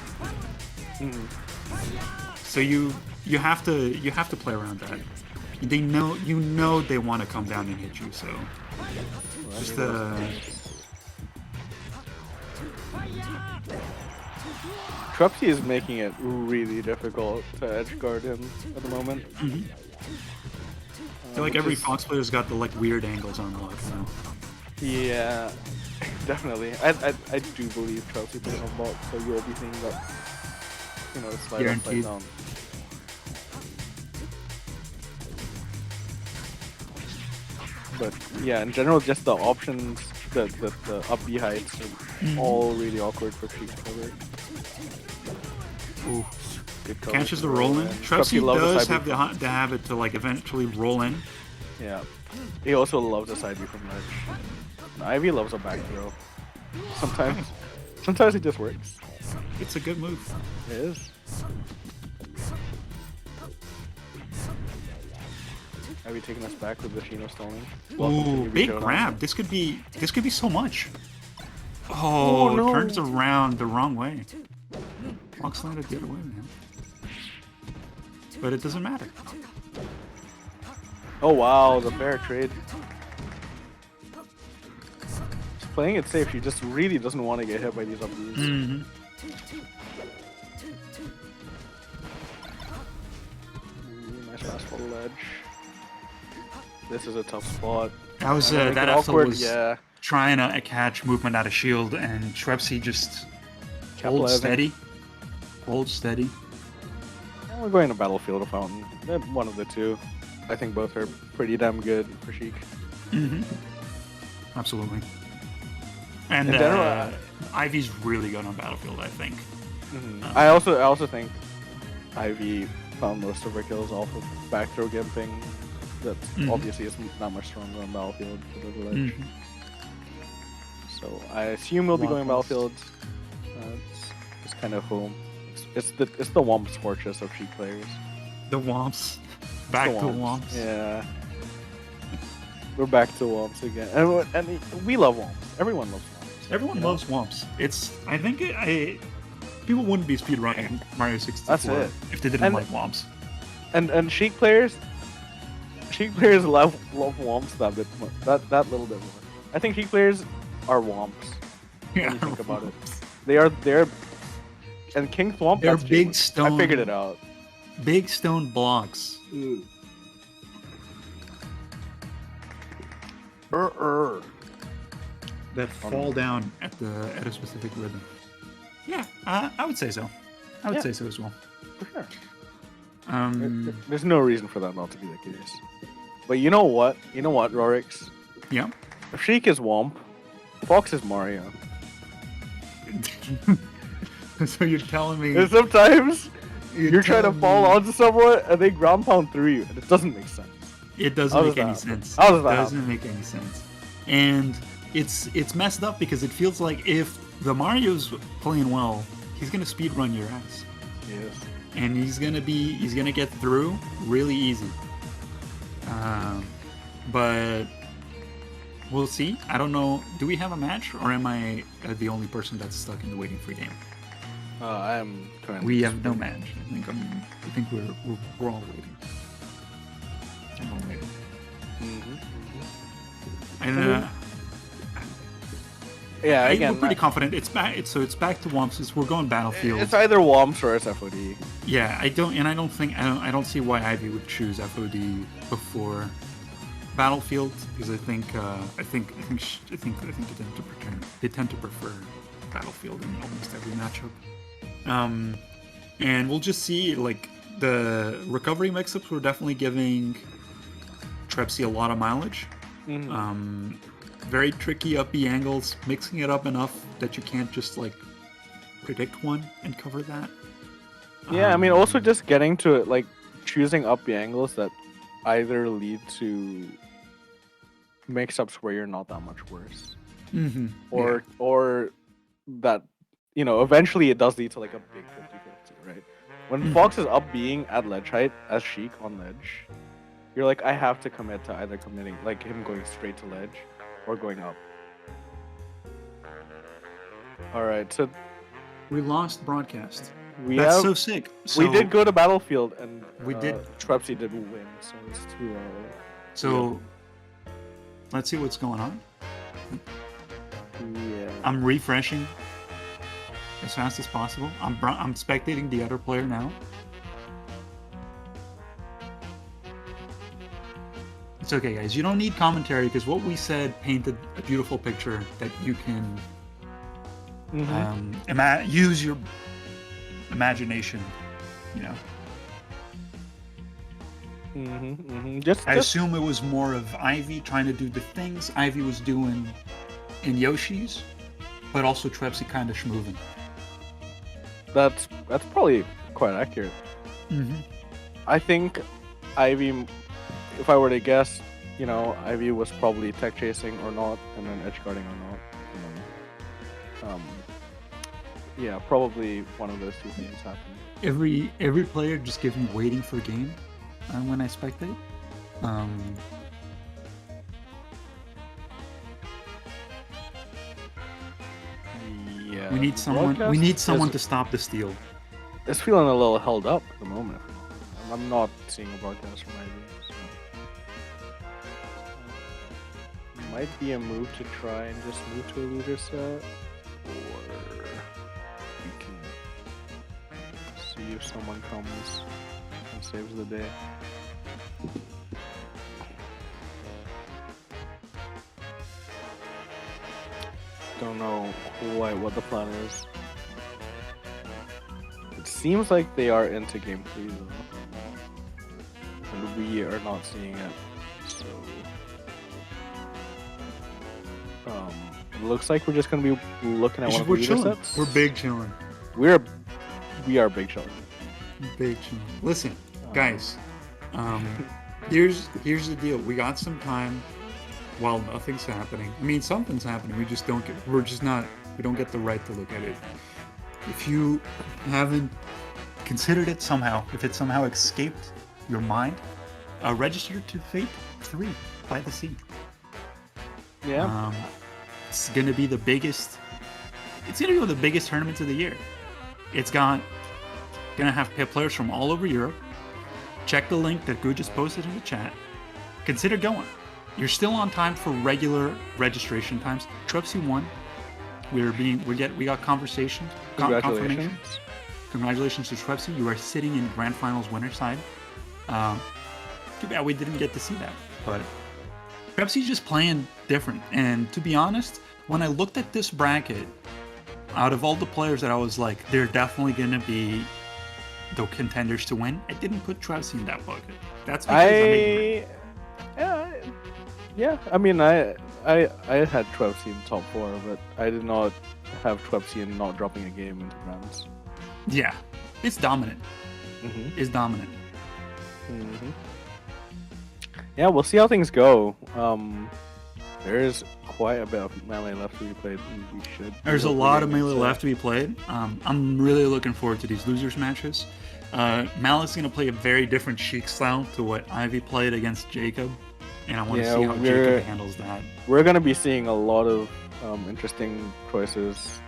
So you have to play around that. They know they want to come down and hit you. So just Trupsy is making it really difficult to edge guard him at the moment. I feel like every Fox player's got the like weird angles on lock now. Yeah, definitely. I do believe Chelsea put on bot, so you'll be seeing that. Slide up, slide down. But yeah, in general, just the options, the up B heights are all really awkward for Sheik cover. Ooh. Catches the roll in. Trupsy does have the habit to like eventually roll in. Yeah. He also loves a side B from ledge. And Ivy loves a back throw. Sometimes it just works. It's a good move. It is. Ivy taking us back with the Shino stalling. Ooh, big grab. This could be so much. Oh, no. Turns around the wrong way. Fox landed the other way, man. But it doesn't matter. Oh wow, the fair trade. She's playing it safe. She just really doesn't want to get hit by these up Bs. Nice fast forward ledge. This is a tough spot. That was that awkward. Was trying to catch movement out of shield, and Trepsy just holds steady. Hold steady. We're going to Battlefield or Fountain. One of the two. I think both are pretty damn good for Sheik. Absolutely. And in general, Ivy's really good on Battlefield, I think. I also think Ivy found most of her kills off of back throw gimping. That obviously is not much stronger on Battlefield for the ledge. So I assume we'll be going Battlefield. It's kind of home. It's the Womps fortress of Sheik players. The Womps. Back to Womps. Yeah. We're back to Womps again. And we love Womps. Everyone loves Womps. Everyone loves Womps. I think people wouldn't be speedrunning Mario 64 if they didn't like Womps. And Sheik players love Womps that little bit more. I think Sheik players are Womps. When you think about it. They're and King Swamp, they're big stone. I figured it out. Big stone blocks. that fall down at a specific rhythm. Yeah, I would say so. I would say so as well. For sure. There's no reason for that not to be the case. But you know what? Rorix? Yeah. If Sheik is Womp, Fox is Mario. So you're telling me... And sometimes you're trying to fall onto someone and they ground pound through you, and it doesn't make sense. It doesn't make any sense. How does It that doesn't make any sense. And it's messed up because it feels like if the Mario's playing well, he's gonna speedrun your ass. Yes. And he's gonna get through really easy. But we'll see. I don't know. Do we have a match, or am I the only person that's stuck in the waiting for game? I am currently. We have no match. I think we're all waiting. I'm all waiting. And yeah, again, we're pretty confident. It's back. It's back to Womps. We're going Battlefield. It's either Womps or it's FOD. Yeah, I don't see why Ivy would choose FOD before Battlefield, because I think they tend to prefer Battlefield in almost every matchup. And we'll just see, like, the recovery mix-ups were definitely giving Trepsy a lot of mileage. Very tricky up B angles, mixing it up enough that you can't just like predict one and cover that. Yeah, I mean, also just getting to it, like choosing up B angles that either lead to mix-ups where you're not that much worse, or that, you know, eventually it does lead to like a big 50-50, right? When Fox is up being at ledge height as Sheik on ledge, you're like, I have to commit to either committing, like him going straight to ledge or going up. Alright, so we lost broadcast. That's so sick. So we did go to Battlefield and we did. Trepsy did win, so it's too so let's see what's going on. yeah. I'm refreshing as fast as possible. I'm spectating the other player now. It's okay, guys. You don't need commentary because what we said painted a beautiful picture that you can use your imagination, you know. I assume it was more of Ivy trying to do the things Ivy was doing in Yoshi's, but also Trepsy kind of schmoving. That's probably quite accurate. I think Ivy, if I were to guess, you know, Ivy was probably tech chasing or not, and then edge guarding or not. Yeah, probably one of those two things happened. Every player just gives me waiting for game when I spectate. Yeah. We need someone to stop the steal. It's feeling a little held up at the moment. I'm not seeing a broadcast from Ivy. Might be a move to try and just move to a loser set, or we can see if someone comes and saves the day. Don't know quite what the plan is. It seems like they are into game 3 though, and we are not seeing it, so it looks like we're just gonna be looking at one of the leader sets. We're big chilling. We are big chilling. Big chilling. Listen, guys. Here's the deal. We got some time while nothing's happening. I mean, something's happening. We don't get the right to look at it. If you haven't considered it somehow, if it somehow escaped your mind, register to Fate 3 by the Sea. Yeah. It's gonna be the biggest. It's gonna be one of the biggest tournaments of the year. It's gonna have players from all over Europe. Check the link that Gu just posted in the chat. Consider going. You're still on time for regular registration times. Trepsy won. We got confirmation. Congratulations to Trepsy. You are sitting in Grand Finals winner side. Too bad we didn't get to see that, but Trepsy's just playing different. And to be honest, when I looked at this bracket, out of all the players that I was like, they're definitely going to be the contenders to win, I didn't put Trevsy in that bucket. That's because I mean, I had Trevsy in top 4, but I did not have Trevsy in not dropping a game into rounds. Yeah, it's dominant. It's dominant. Yeah, we'll see how things go. There's quite a bit of melee left to be played. There's a lot of melee left to be played. I'm really looking forward to these losers matches. Malik's going to play a very different Sheik style to what Ivy played against Jacob, and I want to see how Jacob handles that. We're going to be seeing a lot of interesting choices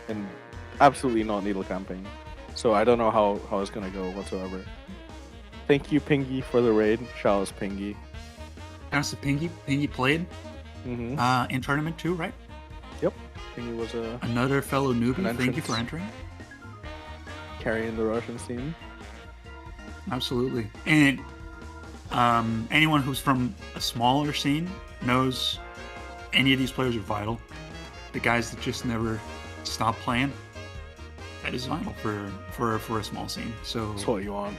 and absolutely not needle camping. So I don't know how it's going to go whatsoever. Thank you, Pingy, for the raid. Shout out to Pingy. That's the Pingy. Pingy played in tournament too, right? Yep. Pingy was another fellow newbie. Thank you for entering. Carrying the Russian scene. Absolutely. And anyone who's from a smaller scene knows any of these players are vital. The guys that just never stop playing, that is vital for a small scene. So that's what you want.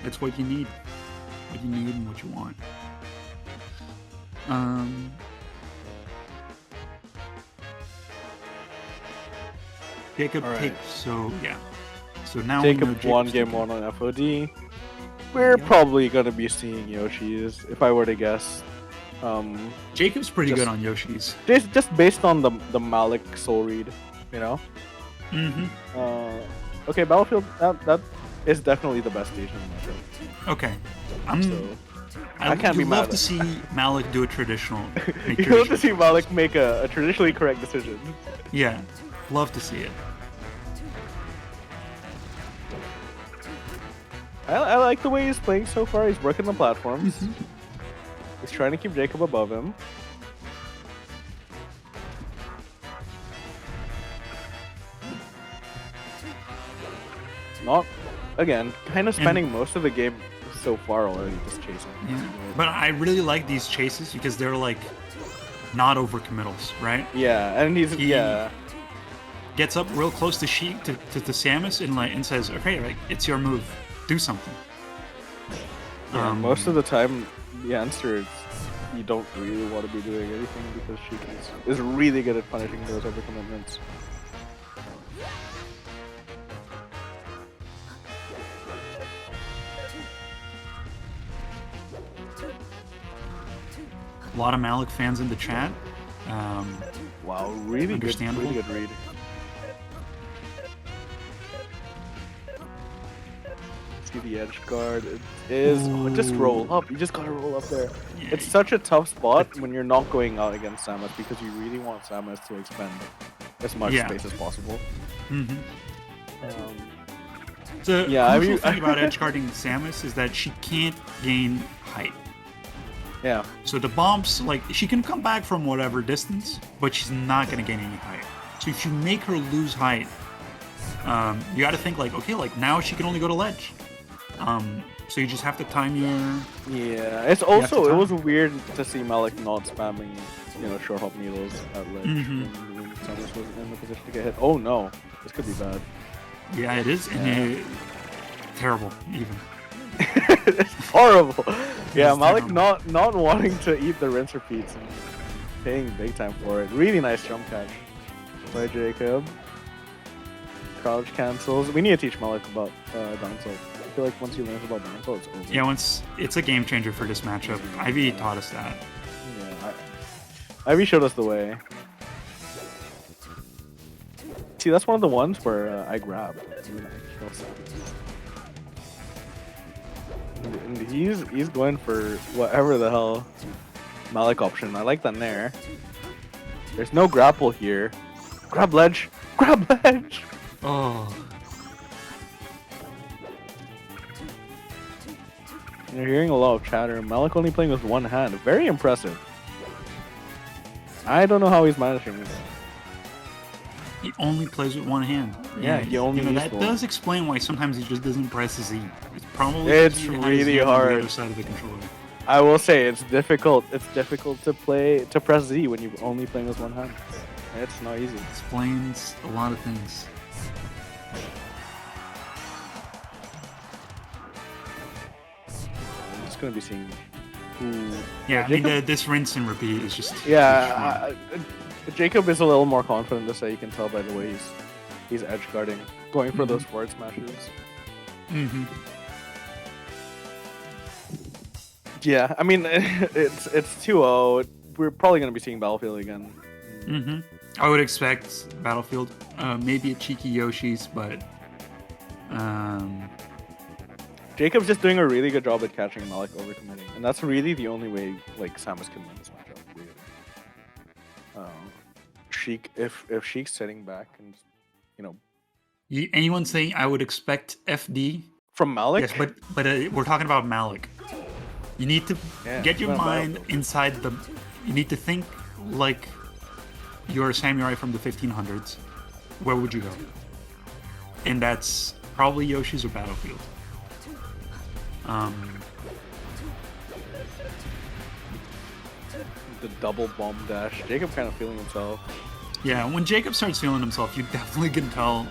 That's what you need. What you need and what you want. Jacob takes, so yeah. So now Jacob won game 1 on FOD. We're probably gonna be seeing Yoshi's, if I were to guess. Jacob's pretty good on Yoshi's. Just based on the Malik soul read, you know? Okay, Battlefield, that is definitely the best station in the matchup. Okay. I can't be mad. You'd love to see Malik do a traditional. You'd love to see Malik make a traditionally correct decision. Yeah, love to see it. I like the way he's playing so far. He's working the platforms. He's trying to keep Jacob above him. Not, again, kind of spending most of the game so far already just chasing. Yeah. But I really like these chases because they're like not overcommittals, right? Yeah, and he gets up real close to Sheik to Samus and says, "Okay, like it's your move. Do something." Yeah, most of the time, the answer is you don't really want to be doing anything because Sheik is really good at punishing those overcommitments. A lot of Malik fans in the chat. Wow, really good read. See the edge guard. It is just roll up. You just gotta roll up there. Yeah. It's such a tough spot when you're not going out against Samus because you really want Samus to expend as much space as possible. The crucial thing about edge guarding Samus is that she can't gain height. Yeah. So the bombs, like, she can come back from whatever distance, but she's not going to gain any height. So if you make her lose height, you got to think, like, okay, like, now she can only go to ledge. So you just have to time your... Yeah, it's also, it was weird to see Malik not spamming, short hop needles at ledge when Samus was in the position to get hit. Oh no, this could be bad. Yeah, it is, and terrible, even. It's horrible. Yeah, Malik not wanting to eat the rinse repeats and paying big time for it. Really nice jump catch by Jacob. Crouch cancels. We need to teach Malik about down tilt. I feel like once he learns about down tilt, it's over. Yeah, it's a game changer for this matchup. Ivy taught us that. Yeah, Ivy showed us the way. See, that's one of the ones where I grab. And he's going for whatever the hell Malik option. I like that nair. There's no grapple here. Grab ledge! Grab ledge! Oh. You're hearing a lot of chatter. Malik only playing with one hand. Very impressive. I don't know how he's managing this. He only plays with one hand. Yeah, he only that does explain why sometimes he just doesn't press Z. It's probably really hard. On the other side of the controller. I will say it's difficult. It's difficult to press Z when you're only playing with one hand. It's not easy. Explains a lot of things. I'm just gonna be seeing who. Yeah, I mean, this rinse and repeat is just. Yeah, Jacob is a little more confident this way. You can tell by the way he's edge guarding, going for those forward smashes. Mm-hmm. Yeah, I mean it's 2-0. We're probably gonna be seeing Battlefield again. Mm-hmm. I would expect Battlefield, maybe a cheeky Yoshi's, but Jacob's just doing a really good job at catching Malik overcommitting, and that's really the only way like Samus can win this matchup. Really. Sheik, if Sheik's sitting back and anyone saying I would expect FD from Malik? Yes, but we're talking about Malik. You need to get your mind inside the. You need to think like you're a samurai from the 1500s. Where would you go? And that's probably Yoshi's or Battlefield. The double bomb dash. Jacob kind of feeling himself. Yeah, when Jacob starts feeling himself, you definitely can tell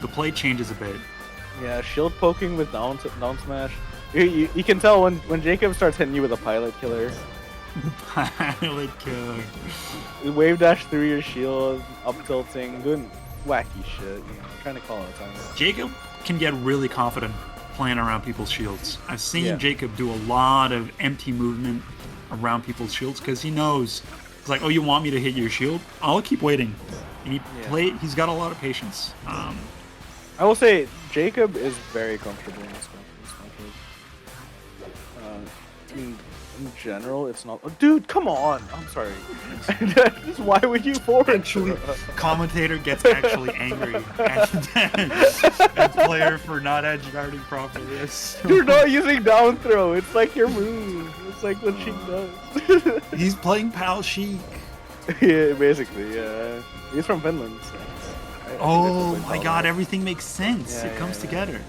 the play changes a bit. Yeah, shield poking with down smash. You can tell when Jacob starts hitting you with a pilot killer. Pilot killer. Wave dash through your shield, up tilting, doing wacky shit. Trying to call it time. Jacob can get really confident playing around people's shields. I've seen Jacob do a lot of empty movement around people's shields because he knows. It's like, oh, you want me to hit your shield? I'll keep waiting. And he's got a lot of patience. I will say Jacob is very comfortable in this matchup. In general, it's not. Oh, dude, come on! I'm sorry. Why would you forward? Actually, commentator gets actually angry at player for not edge guarding properly. You're not using down throw. It's like your move. It's like what Sheik does. He's playing Pal Sheik. Yeah, basically. Yeah, he's from Finland. So oh my God! Everything makes sense. It comes together.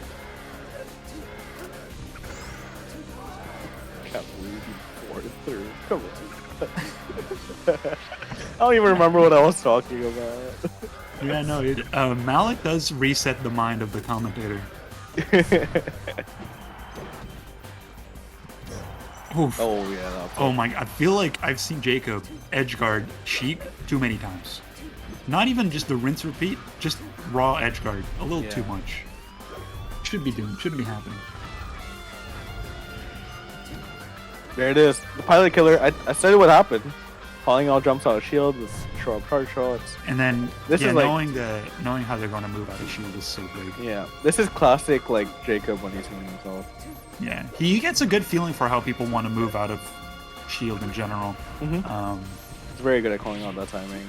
Through. Come on. I don't even remember what I was talking about. Yeah, no. Malik does reset the mind of the commentator. Oof. Oh yeah. Oh my! I feel like I've seen Jacob edge guard Sheik too many times. Not even just the rinse repeat, just raw edge guard. A little too much. Shouldn't be happening. There it is. The pilot killer. I said what happened. Falling all jumps out of shield with show up charge shots. And then knowing how they're gonna move out of shield is so big. Yeah. This is classic like Jacob when he's healing himself. Yeah. He gets a good feeling for how people want to move out of shield in general. Mm-hmm. He's very good at calling out that timing.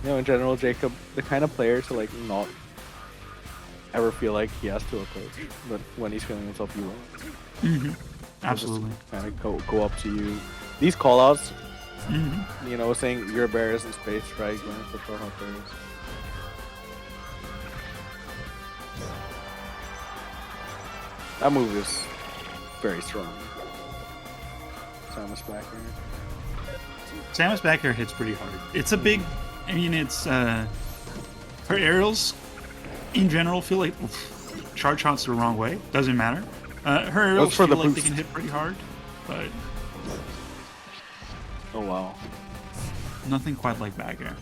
In general, Jacob, the kind of player to like not ever feel like he has to approach, but when he's feeling himself, he will. Mm-hmm. Absolutely. Kind of go up to you. These callouts, saying your bear is in space, right? Going for short hunters. That move is very strong. Samus back here. Samus back here hits pretty hard. It's a big. I mean, it's her aerials in general feel like charge shots the wrong way. Doesn't matter. Her aerials feel like they can hit pretty hard, but oh wow, nothing quite like back air.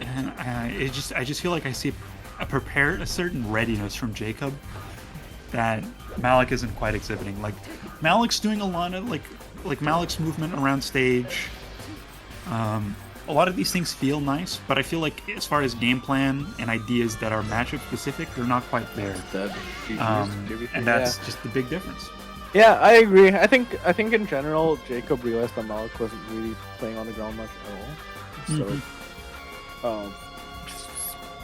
And I just feel like I see a certain readiness from Jacob that Malik isn't quite exhibiting. Like Malik's doing a lot of like Malik's movement around stage. A lot of these things feel nice, but I feel like as far as game plan and ideas that are matchup specific, they're not quite there. And that's just the big difference. Yeah, I agree. I think in general, Jacob realized that Malik wasn't really playing on the ground much at all. So,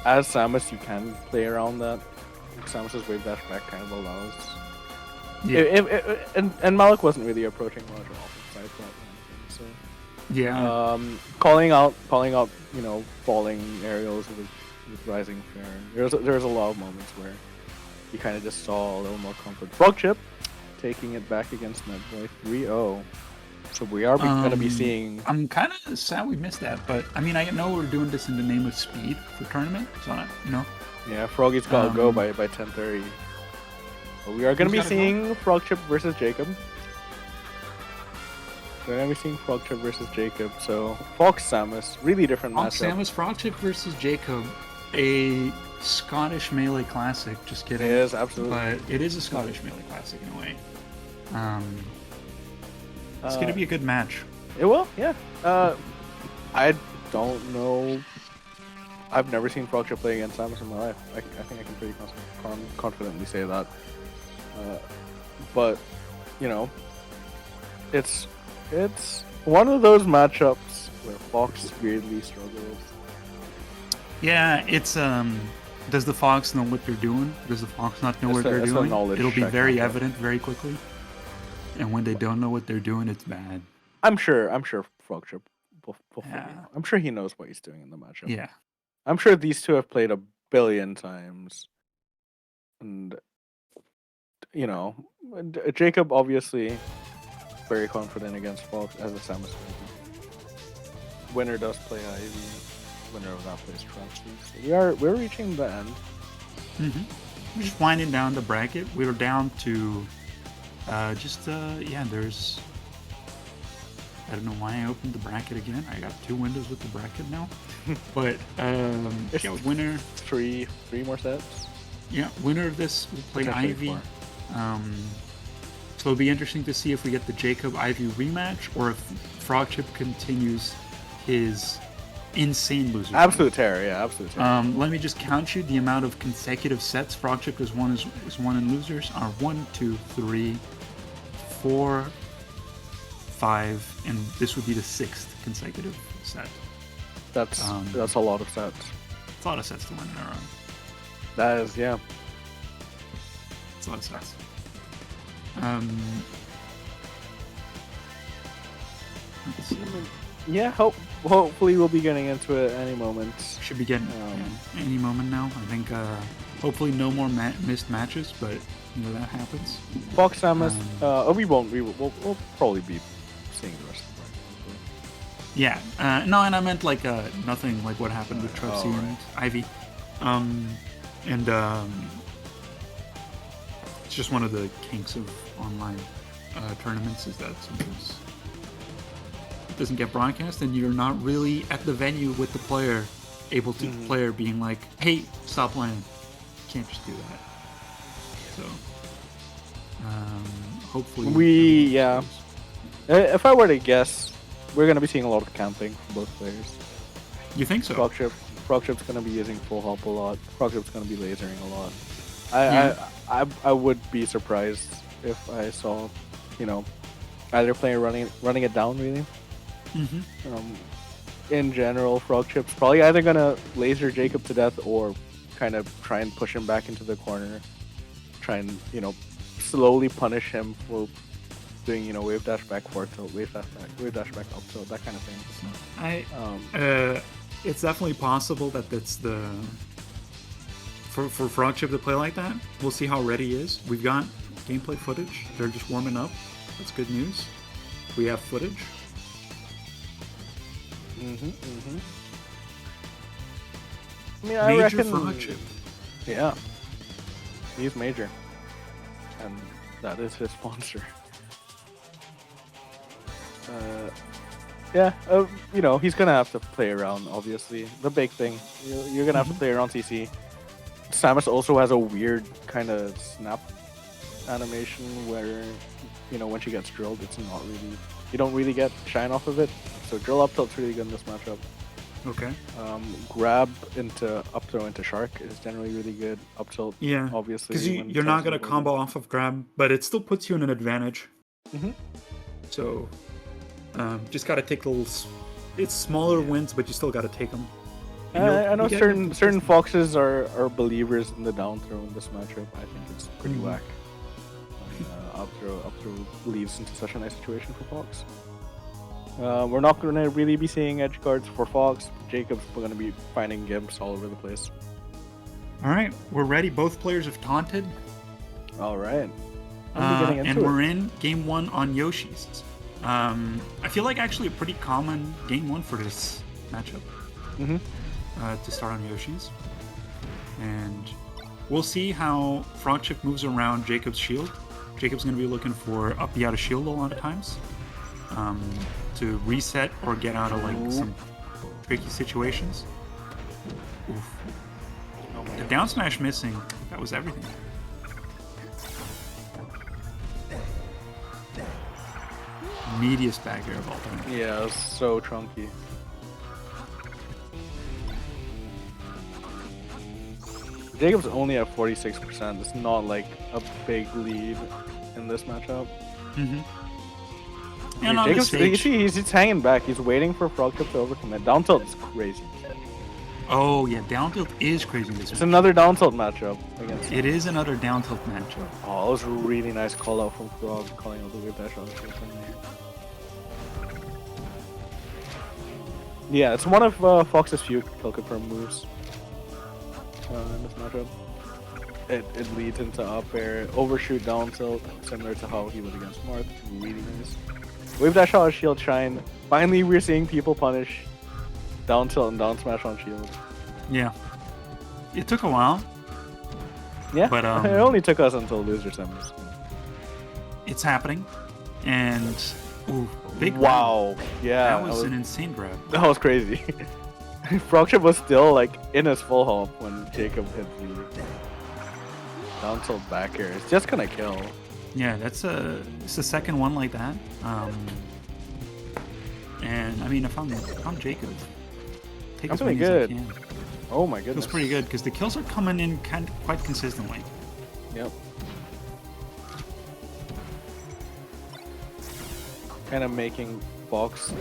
as Samus, you can play around that. Samus's wave dash back kind of allows. Yeah. And Malik wasn't really approaching much at all from side front. So. Yeah. Calling out, falling aerials with rising fair. There's a lot of moments where you kind of just saw a little more comfort. Frog Chip taking it back against Netboy 3-0. So we are going to be seeing. I'm kind of sad we missed that, but I mean, I know we're doing this in the name of speed for tournament, so Yeah, Froggy's got to go by 10:30. But we are going to be seeing Frog Chip versus Jacob. We're going to be seeing Frog Chip versus Jacob. So Fox Samus, really different Fox matchup. Samus, Frog Chip versus Jacob, a Scottish Melee Classic. Just kidding. It is, absolutely. But it is a Scottish Melee Classic in a way. It's going to be a good match. It will, yeah. I don't know. I've never seen Frog Chip play against Samus in my life. I think I can pretty confidently say that. But, you know, it's one of those matchups where Fox weirdly struggles. Yeah, it's does the Fox know what they're doing? Does the Fox not know what they're doing? It'll be very evident very quickly. And when they don't know what they're doing, it's bad. I'm sure Frog Chip will I'm sure he knows what he's doing in the matchup. Yeah. I'm sure these two have played a billion times. And you know, Jacob obviously very confident against Fox as a Samus baby. Winner does play Ivy. Winner of that plays Trotsky. So we're reaching the end. We're just winding down the bracket. We were down to there's I don't know why I opened the bracket again. I got 2 windows with the bracket now. But winner three more sets. Yeah, winner of this will play Ivy. So it'll be interesting to see if we get the Jacob Ivy rematch or if Frog Chip continues his insane loser. Absolute terror, yeah, absolute terror. Let me just count you the amount of consecutive sets Frog Chip has won in losers are 1, 2, 3, 4, 5, and this would be the 6th consecutive set. That's a lot of sets. It's a lot of sets to win in a row. That is, yeah. It's a lot of sets. Let's see. Yeah, hopefully we'll be getting into it any moment. Should be getting any moment now. I think hopefully no more missed matches, but you know that happens. Fox Samus, we'll probably be seeing the rest of the Yeah, no, and I meant like nothing like what happened with Trixie and Ivy. It's just one of the kinks of online tournaments is that sometimes it doesn't get broadcast and you're not really at the venue with the player, able to the player being like, hey, stop playing. You can't just do that. So, hopefully... If I were to guess, we're going to be seeing a lot of camping from both players. You think so? Frog Chip's going to be using full hop a lot. Frog Chip's going to be lasering a lot. I would be surprised if I saw, you know, either player running it down really. In general, Frog Chip's probably either going to laser Jacob to death or kind of try and push him back into the corner. Try and, you know, slowly punish him for doing, you know, wave dash back forward tilt, wave dash back up tilt, that kind of thing. It's definitely possible that that's the for Frog Chip to play like that. We'll see how ready he is. We've got gameplay footage. They're just warming up. That's good news. We have footage. I mean, I reckon Frog Chip. Yeah, he's major, and that is his sponsor. You know, he's gonna have to play around. Obviously, the big thing you're gonna have to play around CC. Samus also has a weird kind of snap animation where, you know, when she gets drilled, it's not really, you don't really get shine off of it. So drill up tilt's really good in this matchup. Okay. Grab into up throw into shark is generally really good. Up tilt, yeah, obviously. Because you're not gonna combo off of grab, but it still puts you in an advantage. So, just gotta take those. It's smaller wins, but you still gotta take them. I know certain foxes are believers in the down throw in this matchup. I think it's pretty whack. Up throw leads into such a nice situation for Fox. We're not going to really be seeing edge guards for Fox. Jacob's going to be finding gimps all over the place. All right, we're ready. Both players have taunted. All right. And we're in game 1 on Yoshi's. I feel like actually a pretty common game 1 for this matchup. To start on Yoshi's. And we'll see how Frogchip moves around Jacob's shield. Jacob's going to be looking for up B out of shield a lot of times to reset or get out of like some tricky situations. Oof. The down smash missing, that was everything. Meatiest back air of all time. Yeah, it was so chunky. Jacob's only at 46%. It's not like a big lead in this matchup. And on Jacob's, the stage, you see, he's hanging back. He's waiting for Frogchip to overcommit. Down tilt is crazy. oh yeah, down tilt is crazy this It's match. another down tilt matchup against him. It is another down tilt matchup. Oh, that was a really nice call out from Frog, calling out the wave dash on shield. Yeah, it's one of Fox's few kill confirm moves in this matchup. It leads into up air, overshoot down tilt, similar to how he was against Marth. Really nice. Wave dash out shield shine. Finally, we're seeing people punish down tilt and down smash on shield. Yeah. It took a while. Yeah, But, it only took us until loser semis. It's happening. And ooh, big grab. Wow, yeah, That was an insane grab. that was crazy. Frogchip was still like in his full health when Jacob hit the down tilt back air. It's just gonna kill. Yeah, it's the second one like that. And I mean, if I'm Jacob, take I'm as many feeling as I good. can. Oh my goodness. Feels pretty good because the kills are coming in quite consistently. Yep. Kind of making Fox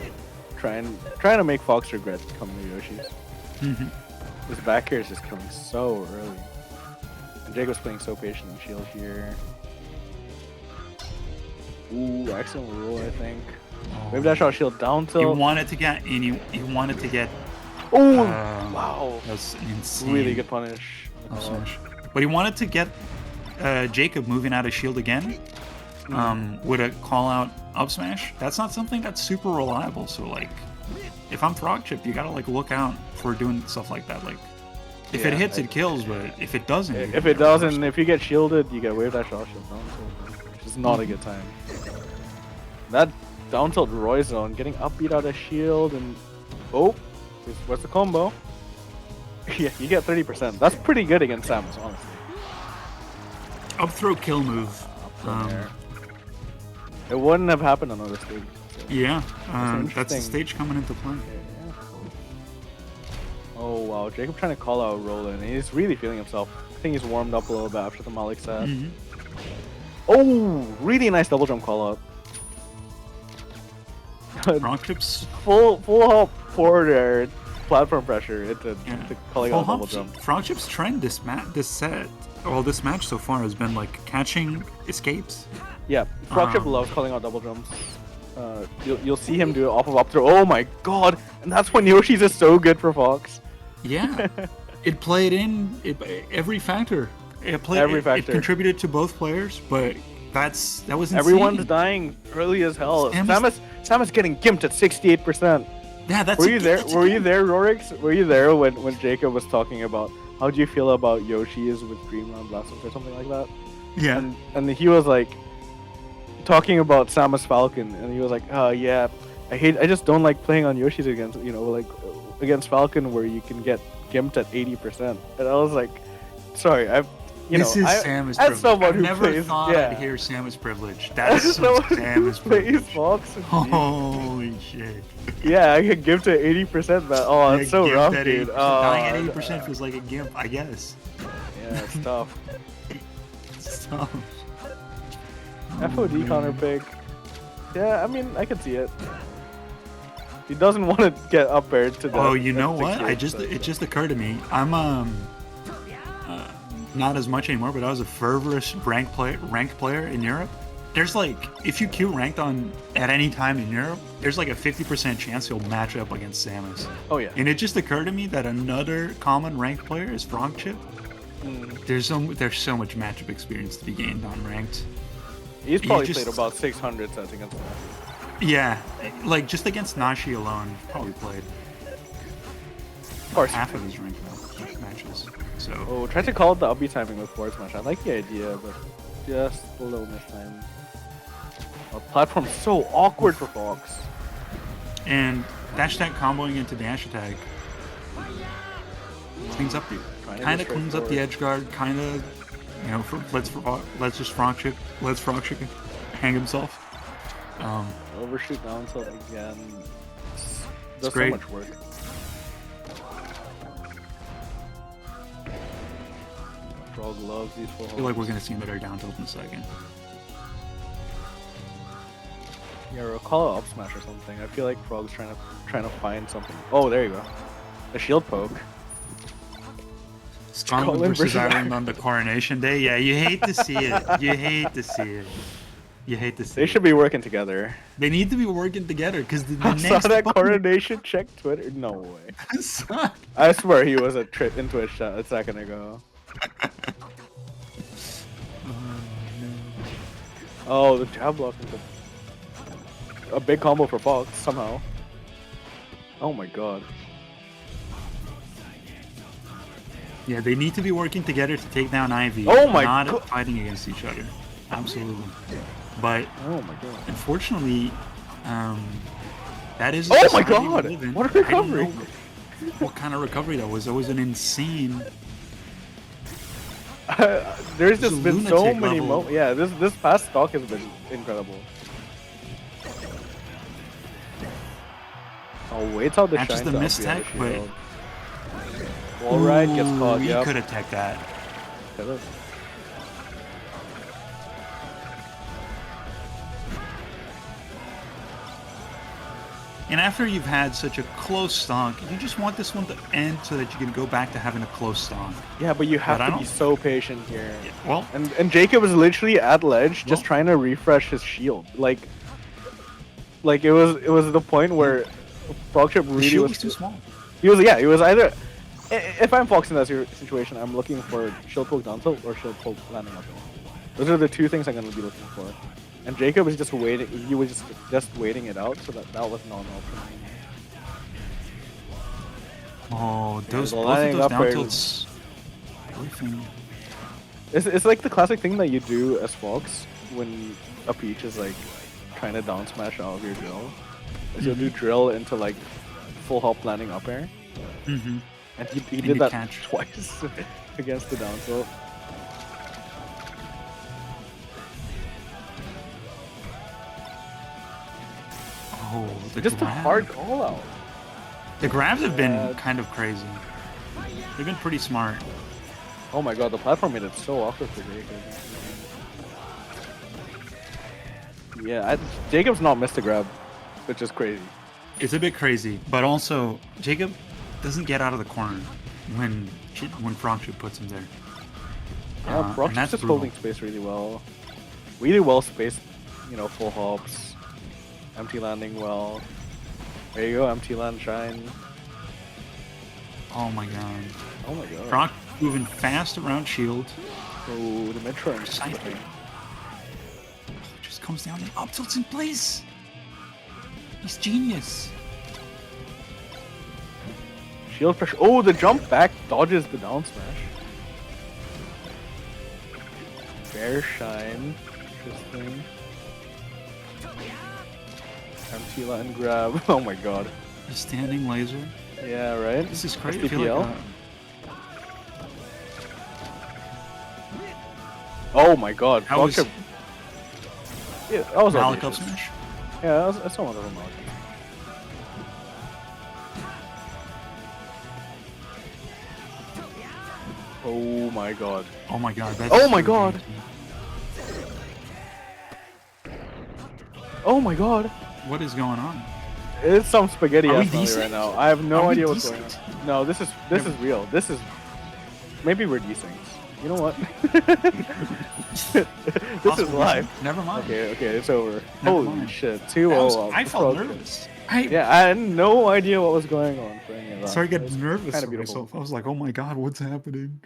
trying to make Fox regret coming to Yoshi's. His back air is just coming so early. And Jacob's playing so patient and shield here. Ooh, excellent rule, I think. Wave dash out shield down He tilt. wanted to get he wanted to get Oh, wow. that's insane. Really good punish. up smash. But he wanted to get Jacob moving out of shield again with a call out up smash. That's not something that's super reliable. So like, if I'm Frogchip, you gotta like look out for doing stuff like that. Like, if it hits, it kills. But if it doesn't, If it doesn't, if you get shielded, you get wave dash out shield down tilt, which is not a good time. That down tilt Roy zone, getting upbeat out of shield, and oh, what's the combo? Yeah, you get 30%. That's pretty good against Samus, honestly. up throw kill move. From there. It wouldn't have happened on other stages. So. Yeah, that's the interesting. stage coming into play. Yeah. Oh wow, Jacob trying to call out Roland. He's really feeling himself. I think he's warmed up a little bit after the Malik set. Oh, really nice double jump call out. Frogchip's full hop forward air, platform pressure into calling out double jump. Frogchip's trend this set, well, this match so far has been like catching escapes. Yeah, Frogchip loves calling out double jumps. You'll see him do it off of up throw. Oh my god! And that's when Yoshi's is so good for Fox. Yeah, it played in every factor. Every factor. It contributed to both players, but that was insane. Everyone's dying early as hell. Samus getting gimped at 68%. Yeah, that's. Were you there? Were you there, Rorix? Were you there when Jacob was talking about how do you feel about Yoshi's with Dreamland Blossoms or something like that? Yeah. And he was like talking about Samus Falcon, and he was like, yeah, I just don't like playing on Yoshi's against against Falcon where you can get gimped at 80%. And I was like, sorry, This is Samus as privilege. someone I've who never plays, thought yeah. I'd hear Samus privilege. That's some Someone who Samus plays privilege. Fox. Holy shit. Yeah, I could give to 80%, but oh, it's so Gimp rough, at dude. 80%. Oh, Dying at 80% feels like a gimp, I guess. yeah, it's tough. It's tough. FOD counter pick. Yeah, I mean, I can see it. He doesn't want to get up aired to the. Oh, you know what? F68, It just occurred to me. I'm not as much anymore, but I was a fervorous ranked player in Europe. There's like, if you queue ranked at any time in Europe, there's like a 50% chance you'll match up against Samus. Oh yeah. And it just occurred to me that another common ranked player is Frogchip. There's so much matchup experience to be gained on ranked. He's probably played about 600 sets against him. Yeah, like just against Nashi alone, probably played Of course. half of his ranked matches. So. Oh, try to call it the up B timing with forward smash. I like the idea, but just a little mistime. Our platform's so awkward for Fox. And dash attack comboing into dash attack cleans up the cleans up the edge guard. Kind of, you know, let's just frog chip hang himself. Overshoot down tilt again. Does so great. much work. Frog loves these full I feel like we're gonna see another down tilt in a second. Yeah, or call it up smash or something. I feel like Frog's trying to find something. Oh, there you go. A shield poke. Scotland versus Ireland on the coronation day. Yeah, you hate to see it. You hate to see it. You hate to see They it. should be working together. They need to be working together because the I next saw that opponent- coronation check Twitter. No way. I swear he was in Twitch chat a second ago. Oh, the jab block is a big combo for Fox somehow. Oh my god. Yeah, they need to be working together to take down Ivy. Oh my not god. fighting against each other. Absolutely. But Oh my god. unfortunately, that is. Oh my society we god! live in. What a I don't recovery! know what kind of recovery that was? That was an insane. There's It's a just been so lunatic many level. moments. Yeah, this past stock has been incredible. Oh, waits out the Not shine. just the to up mistech, the but. shield. All right, gets caught. He Yep. could have teched that. Could've. And after you've had such a close stonk, you just want this one to end so that you can go back to having a close stonk. Yeah, but you have But I to be don't- so patient here. Well, And Jacob was literally at ledge, just Well- trying to refresh his shield. Like it was the point where Frogship the really shield was was too small. He was either. If I'm Fox in that situation, I'm looking for shield poke down tilt or shield poke landing up. Those are the two things I'm gonna be looking for. And Jacob was just waiting. He was just waiting it out, so that was not an option. Oh, those the both of lining those up down air tilts. Everything. It's like the classic thing that you do as Fox when a Peach is like trying to down smash out of your drill. Is you'll do drill into like full hop landing up air, Mm-hmm. and he And did you that catch. twice against the down tilt. Oh, the Just a grab. hard call out. The grabs have been Yeah. kind of crazy. They've been pretty smart. Oh my god, the platform made it so awkward for Jacob. Yeah, Jacob's not missed a grab, which is crazy. It's a bit crazy, but also Jacob doesn't get out of the corner when Frogship puts him there. Yeah, and Brock's that's just brutal. holding space really well. Really well spaced, full hops. Empty landing well. There you go, empty land shine. Oh my god. Oh my god. Frog moving fast around shield. Oh, the mid turn. Side B. Just comes down and up tilts in place. He's genius. Shield pressure. Oh, the jump back dodges the down smash. Bear shine. Interesting. Empty land grab. Oh my god. The standing laser. Yeah, right? This is crazy. I feel SDPL? like, Oh my god. That was- Frogship- Yeah, that was Malik up audacious. smash. Yeah, that's one of them. Oh my god. Oh my god. That's Oh my so god. genius. Oh my god. What is going on? It's some spaghetti Are we ass melee decent? right now. I have no Are we idea what's going decent? on. No, this is real. This is maybe we're decent. You know what? This is live. Never mind. Okay, it's over. Never Holy mind. shit. I 2-0 up. I felt nervous. Yeah, I had no idea what was going on for any of that. So I It get was nervous kinda for beautiful. myself. I was like, oh my god, what's happening?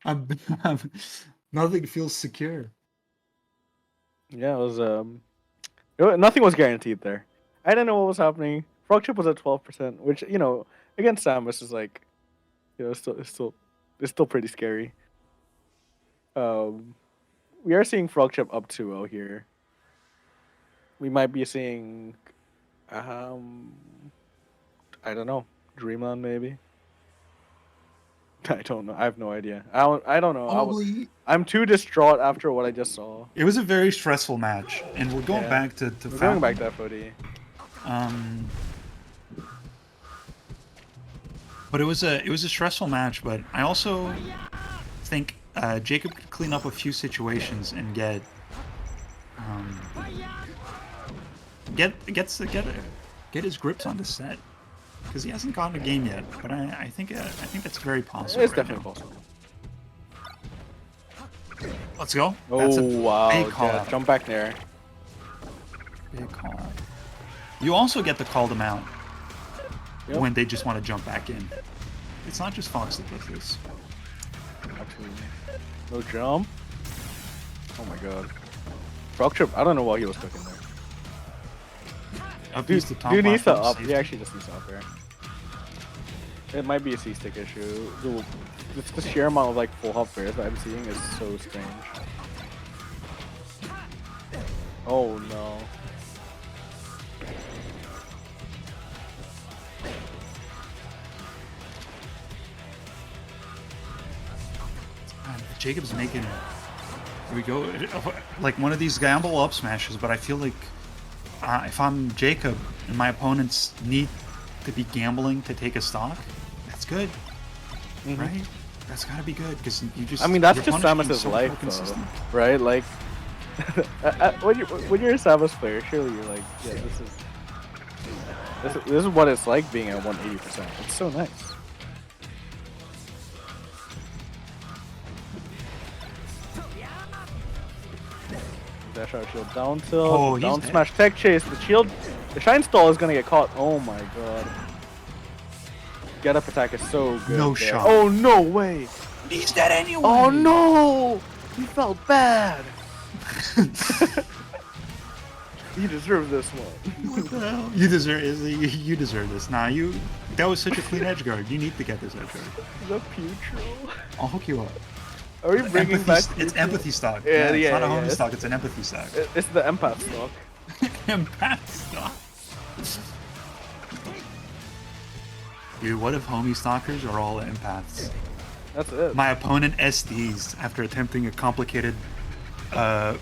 Nothing feels secure. Yeah, it was nothing was guaranteed there. I didn't know what was happening. Frog chip was at 12%, which against Samus is like, it's still pretty scary. We are seeing frog chip up 2-0 here. We might be seeing, I don't know, Dreamland maybe. I don't know. I have no idea. I don't know. Probably. I'm too distraught after what I just saw. It was a very stressful match, and we're going back to we're going back to FOD. But it was a stressful match. But I also think Jacob could clean up a few situations and get his grips on the set, because he hasn't gotten a game yet. But I think that's very possible. It's definitely possible. Let's go. Oh wow! Yeah, jump back there. Big call out. You also get to call them out when they just want to jump back in. It's not just Fox that does this. Actually, no jump. Oh my god. Frog trip. I don't know what he was cooking there. Dude needs to up. He actually just needs to up there. It might be a C-stick issue. It's the sheer amount of like full hop pairs that I'm seeing is so strange. Oh no. Jacob's making, here we go, like one of these gamble up smashes, but I feel like if I'm Jacob and my opponents need to be gambling to take a stock, that's good, right? That's gotta be good, because you just... I mean, that's just Samus's life, though, right? Like, when you're a Samus player, surely you're like, yeah, this is what it's like being at 180%. It's so nice. Dash out shield down tilt, down smash tech chase, the shine stall is gonna get caught. Oh my god. Get up attack is so good. No there. shot. Oh no way! He's dead anyway! Oh no! He felt bad! You deserve this one. What the hell? You deserve this. Nah, that was such a clean edge guard. You need to get this edge guard. The Putro. I'll hook you up. Are we bringing back? It's empathy stock. Yeah, it's not a homie stock. It's an empathy stock. It's the empath stock. Empath stock. Dude, what if homie stalkers are all empaths? That's it. My opponent SDs after attempting a complicated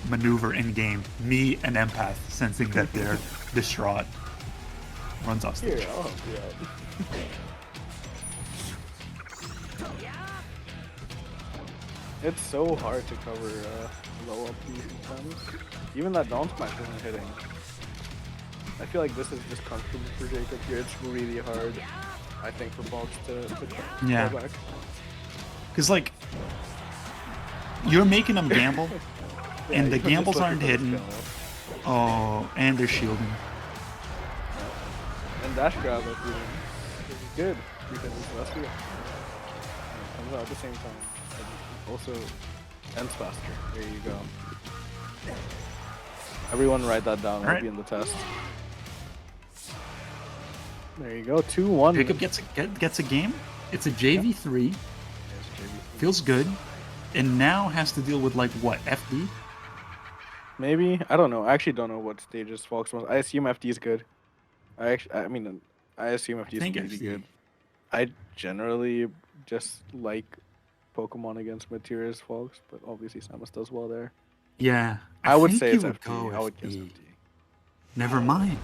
maneuver in game. Me, an empath, sensing that they're distraught, runs off stage. Here, I'll help you out. It's so hard to cover low up these sometimes. Even that down smash isn't hitting. I feel like this is just comfortable for Jacob here. It's really hard, I think, for Fox to go back. Because, like, you're making them gamble, and the gambles aren't hidden. Oh, and they're shielding. And dash grab is good because it's less real. Comes out at the same time. Also ends faster. There you go. Everyone write that down. It'll be in the test. There you go. 2-1. Jacob gets a game. It's a JV3. Yes, JV3. Feels good. And now has to deal with, like, what, FD? Maybe. I don't know. I actually don't know what stages Fox wants. I assume FD is good. I assume FD is really good. I generally just like Pokemon against Materials Fox, but obviously Samus does well there. Yeah. I would say it's FD. I would guess FD. Never mind.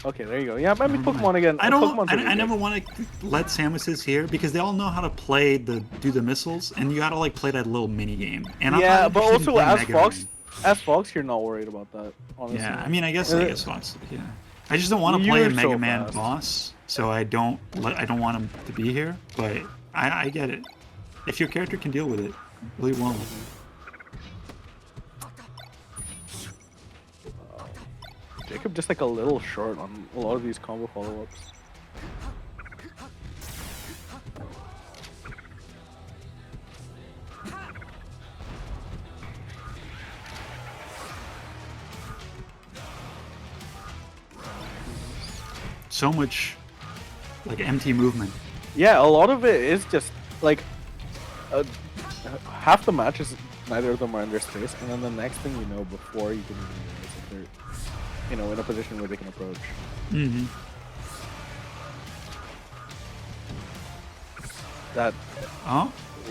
Okay, there you go. Yeah, I mean Pokemon again. I never want to let Samus's here because they all know how to play do the missiles, and you gotta like play that little mini game. And yeah, but also as Fox, you're not worried about that. Honestly. Yeah, I mean, I guess Fox. Yeah, I just don't want to play a Mega Man boss, so I don't want him to be here. But I get it. If your character can deal with it, really well. Jacob just like a little short on a lot of these combo follow-ups. so much like empty movement. Yeah, a lot of it is just like half the match is neither of them are in their space, and then the next thing you know, before you can even realize that they're, you know, in a position where they can approach. Mm-hmm. That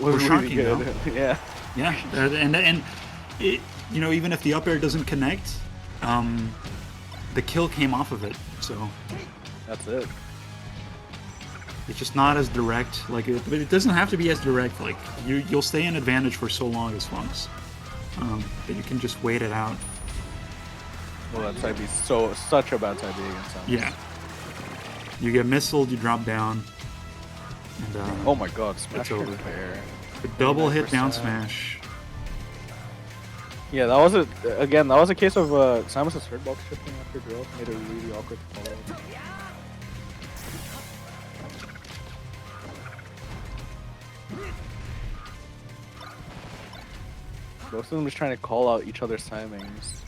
we're was really shocking good. now. Yeah. Yeah, and it, you know, even if the up air doesn't connect, the kill came off of it, so That's it. it's just not as direct. Like, but it doesn't have to be as direct. Like, you'll stay in advantage for so long as Funks that you can just wait it out. Well, that side B such a bad side B against them. Yeah, you get missiled, you drop down, and Oh my God, smash over. fair. a double hit down 99%. smash. Yeah, that was a case of Samus's third box shifting after drill made it really awkward to follow. Both of them just trying to call out each other's timings.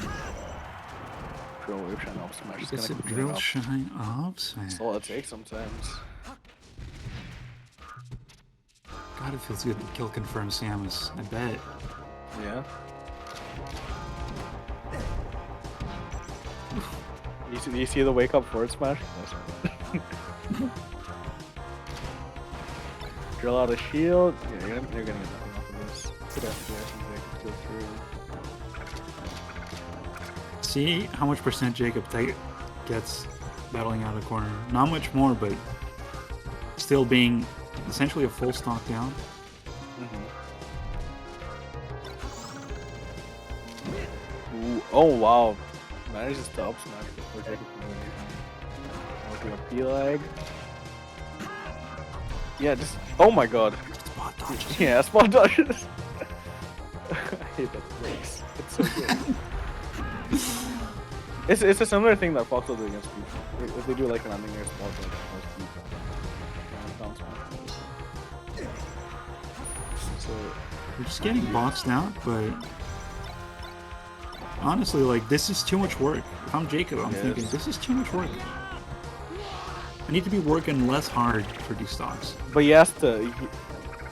Drill wave shine up smash. It's It's a gonna keep drill going up. shine up smash. That's all it takes sometimes. God, it feels good to kill confirm Samus. I bet. Yeah. You see the wake up forward smash? Drill out a shield. Yeah, they're gonna get nothing off of this. Good FPS and they can go through. See how much percent Jacob gets battling out of the corner. Not much more, but still being essentially a full stock down. Ooh, oh wow. Manages to up smash before Jacob can do anything. Looking a P-leg. Yeah, just oh my god. Spot dodges. Yeah, spot dodges. I hate that place. It's so good. It's a similar thing that Fox will do against people. If they do like landing air spot dodge against people. Bounce back. So We're just getting boxed out, but honestly, like, this is too much work. If I'm Jacob, I'm thinking, this is too much work. I need to be working less hard for these stocks. but he has to.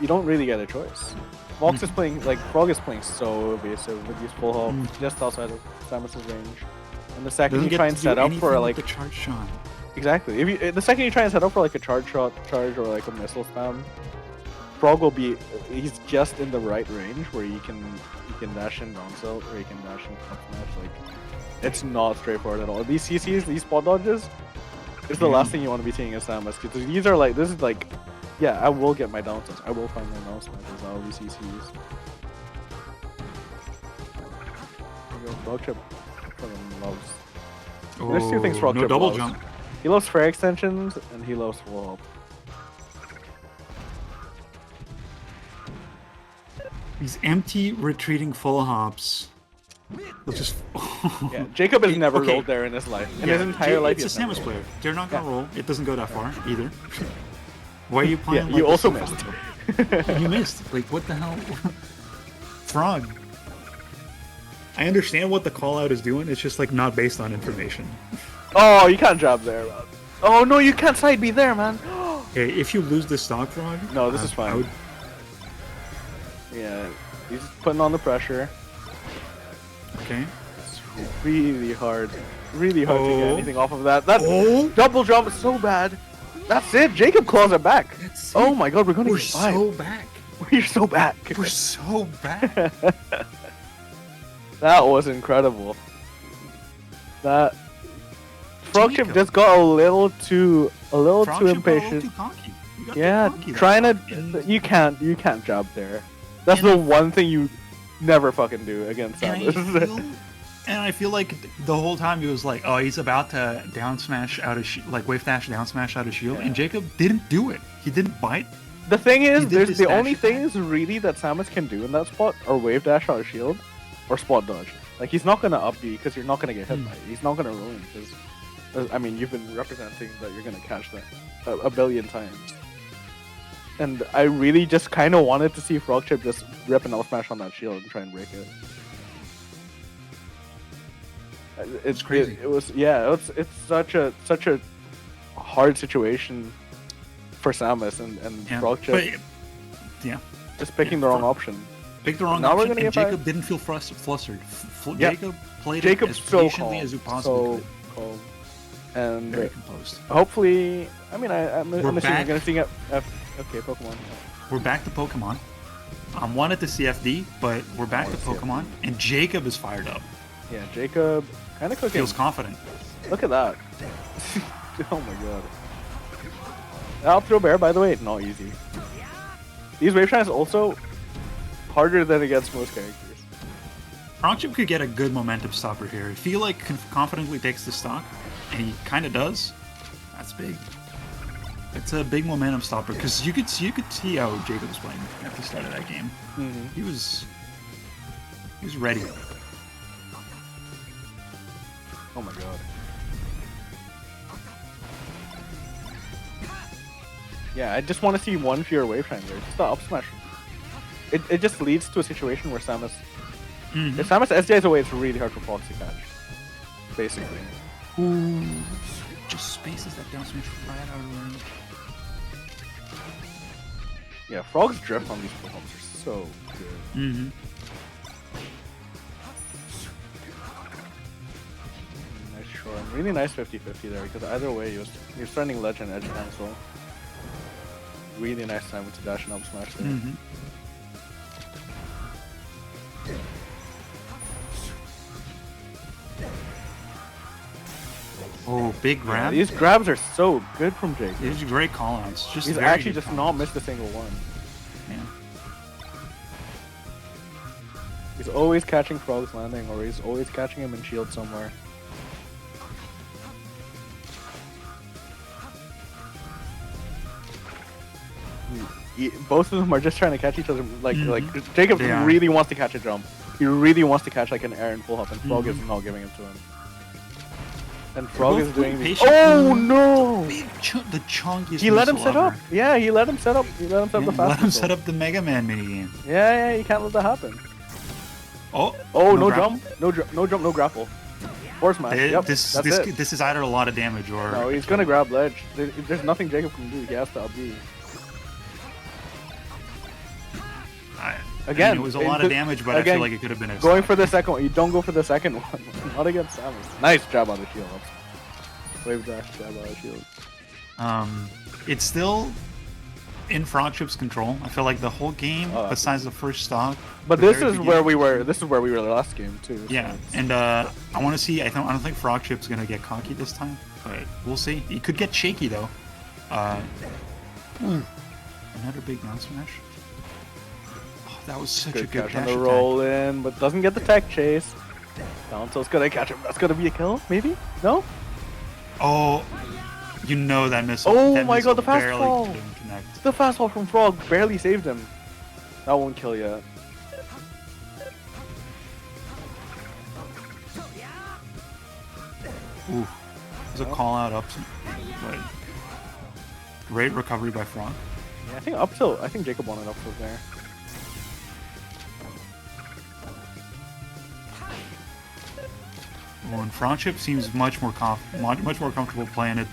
You don't really get a choice. Fox is playing like Frog is playing so evasive with these full hops just outside of Samus's range. And the second Doesn't you get try to and do set up for anything like with the charge shot. exactly, if you the second you try and set up for like a charge or like a missile spam, Frog will be he's just in the right range where you can dash in down tilt or you can dash in up smash. Like it's not straightforward at all. These CCs, these spot dodges, is the last thing you want to be seeing as Samus because these are like this is like yeah, I will get my down tilts. I will find my down smashes out of these CCs. There you go, Frog Chip fucking loves. There's two things Frog no Chip double loves. jump. He loves fair extensions and he loves full hop. These empty retreating full hops. They'll just. Yeah, Jacob has never Okay. rolled there in his life. In his entire life, It's a he has Samus never player. They're not gonna Yeah. roll. It doesn't go that far either. Why are you rolled. playing? Yeah, you like also this? missed. You missed. Like, what the hell? Frog. I understand what the call out is doing. It's just like not based on information. Oh, you can't jab there, man. Oh no, you can't side B there, man. Okay, if you lose the stock, Frog. No, this is fine. I would, Yeah, he's putting on the pressure. okay. It's really hard to get Oh. anything off of that. That Oh. double jump is so bad. That's it. Jacob claws it back. That's Oh it. my god, we're gonna We're get five. so back. We're so back. We're so back. That was incredible. That Frog Chip Jacob. just got a little too Frog too should go a little impatient. too cocky. You got Yeah, too cocky there. trying And- to you can't jab there. That's And the I- one thing you never fucking do against Samus. And I feel like the whole time he was like, oh, he's about to down smash out of like wave dash down smash out of shield, and Jacob didn't do it. He didn't bite. The thing is, He did there's his the dash only attack. things really that Samus can do in that spot are wave dash out of shield or spot dodge. Like he's not gonna up you because you're not gonna get hit by it. He's not gonna ruin because I mean you've been representing that you're gonna catch that a billion times. And I really just kind of wanted to see Frog Chip just rip an L smash on that shield and try and break it. It's crazy. It was yeah. It's such a hard situation for Samus and Frogchip yeah, just picking the wrong option. Picked the wrong Now we're option, gonna and get Jacob didn't feel flustered. Yeah. Jacob played Jacob it as so patiently calm, as you possibly so could. calm. And Very composed. hopefully, I mean, I'm assuming back. we're gonna see okay, Pokemon. We're back to Pokemon. I wanted to CFD, but we're back to Pokemon, and Jacob is fired up. Yeah, Jacob kind of cooking. Feels confident. Look at that. Oh my god. Up throw bear, by the way, not easy. These wave shines also harder than against most characters. Frogchip could get a good momentum stopper here. I feel like confidently takes the stock, and he kind of does. That's big. It's a big momentum stopper because you could see how Jacob was playing at the start of that game. Mm-hmm. He was ready. Oh my god. Yeah, I just want to see one fewer wave shine there. Just the up smash. It just leads to a situation where Samus. Mm-hmm. If Samus SDIs away, it's really hard for Fox to catch. Basically. Ooh, just spaces that down smash right out of range. Yeah, Frog's drift on these Pokemon's are so good. Mm-hmm. Nice short. Really nice 50-50 there, because either way, you're starting ledge and edge cancel. Really nice time with the dash and up smash there. Mm-hmm. Oh, big Yeah, grab. these grabs are so good from Jake. These are great call-outs. Just He's very actually good just call-outs. not missed a single one. Yeah. He's always catching Frog's landing, or he's always catching him in shield somewhere. Both of them are just trying to catch each other. Like Jacob They are. really wants to catch a jump. He really wants to catch like an air and full hop, and Frog is not giving it to him. And Frog both is doing these. patient. Oh no! Big the chunkiest. He let him missile set up. ever. Yeah, he let him set up. He let him set up Yeah, the fast. let him missile. set up the Mega Man minigame. Yeah, you can't let that happen. Oh. Oh, no grapple. jump, no jump, no grapple. Force smash. Yep, that's it. This is either a lot of damage or. No, he's gonna grab ledge. There's nothing Jacob can do. He has to up B. Again, I mean, it was a lot of damage, but I feel like it could have been a. Going for the second one. You don't go for the second one. Not against Samus. Nice jab on the shield. Wave dash jab on the shield. It's still in Frogchip's control. I feel like the whole game, besides the first stock. But this is where we were. This is where we were the last game too. So Yeah, and I want to see. I don't think Frogchip's gonna get cocky this time, but we'll see. He could get shaky though. Another big down smash. Oh, that was such a good catch on dash the attack. roll in, but doesn't get the tech chase. Down tilt's gonna catch him. That's gonna be a kill, maybe? No? Oh, you know that missile. Oh that my missile god, the fast barely fall! couldn't connect. The fastball from Frog barely saved him. That won't kill yet. Ooh, there's a call out up, but great recovery by Frog. Yeah, I think Jacob wanted up tilt there. Well, and Frogchip seems much more comfortable playing it.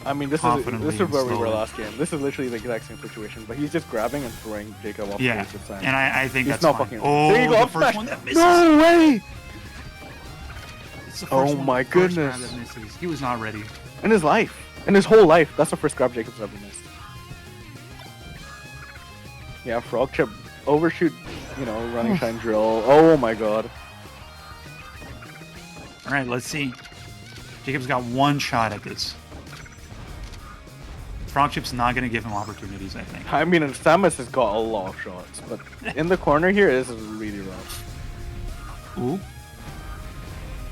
I mean, this Confidently is where and we were slowly. last game. This is literally the exact same situation, but he's just grabbing and throwing Jacob off Yeah, stage this time. and I think He's that's not fine. fucking. Oh, There you go, the up first smash. one that misses. No way! It's the Oh first one, my the first grab goodness. that misses. He was not ready. In his life, in his whole life, that's the first grab Jacob's ever missed. Yeah, Frogchip overshoot, running shine drill. Oh my god. All right, let's see. Jacob's got one shot at this. Frogchip's not going to give him opportunities, I think. I mean, and Samus has got a lot of shots, but in the corner here, this is really rough. Ooh.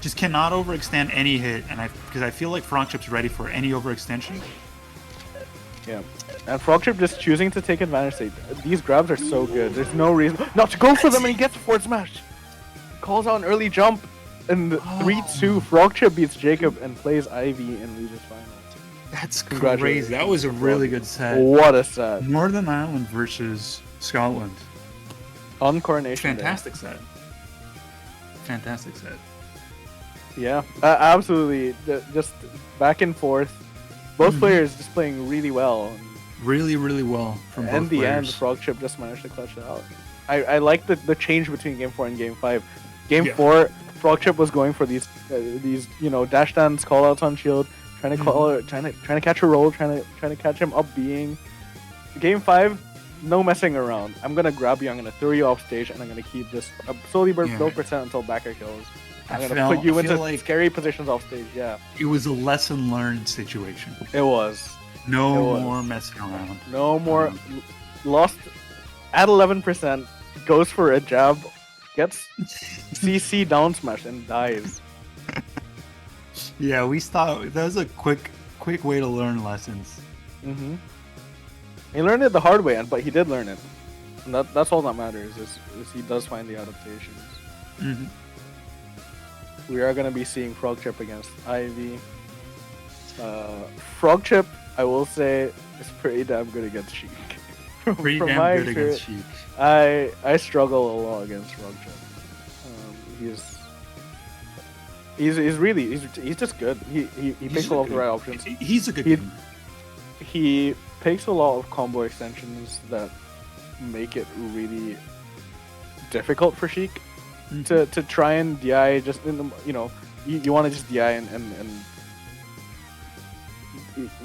Just cannot overextend any hit, and because I feel like Frogchip's ready for any overextension. Yeah. And Frogchip just choosing to take advantage. These grabs are so good. There's no reason not to go for them, and he gets a forward smash. Calls out an early jump, and 3-2. Frogchip beats Jacob and plays Ivy in Regis Finals. That's Congratulations. crazy. That was a really good set. What a set. Northern Ireland versus Scotland. On Coronation Day. Fantastic set. Fantastic set. Yeah, absolutely. Just back and forth. both players just playing really well. Really, really well from both players. In the end, players. Frogship just managed to clutch it out. I like the change between Game 4 and Game 5. Game 4, Frogship was going for these dash dance callouts on shield, trying to call trying to catch a roll, trying to catch him up being. Game 5, no messing around. I'm gonna grab you, I'm gonna throw you off stage, and I'm gonna keep this slowly low percent until backer kills. I'm gonna put you into scary positions off stage. Yeah. It was a lesson learned situation. It was. No more messing around. No more. Lost at 11%. Goes for a jab. Gets CC down smash and dies. Yeah, we thought that was a quick way to learn lessons. He learned it the hard way, but he did learn it. And that's all that matters. Is he does find the adaptations. We are gonna be seeing Frogchip against Ivy. Frogchip, I will say, is pretty damn good against Sheik. Pretty damn good against Sheik. I struggle a lot against Frogchip. He's just good. He picks a lot of the right options. He's a good gamer. He picks a lot of combo extensions that make it really difficult for Sheik to try and DI just in the you want to just DI and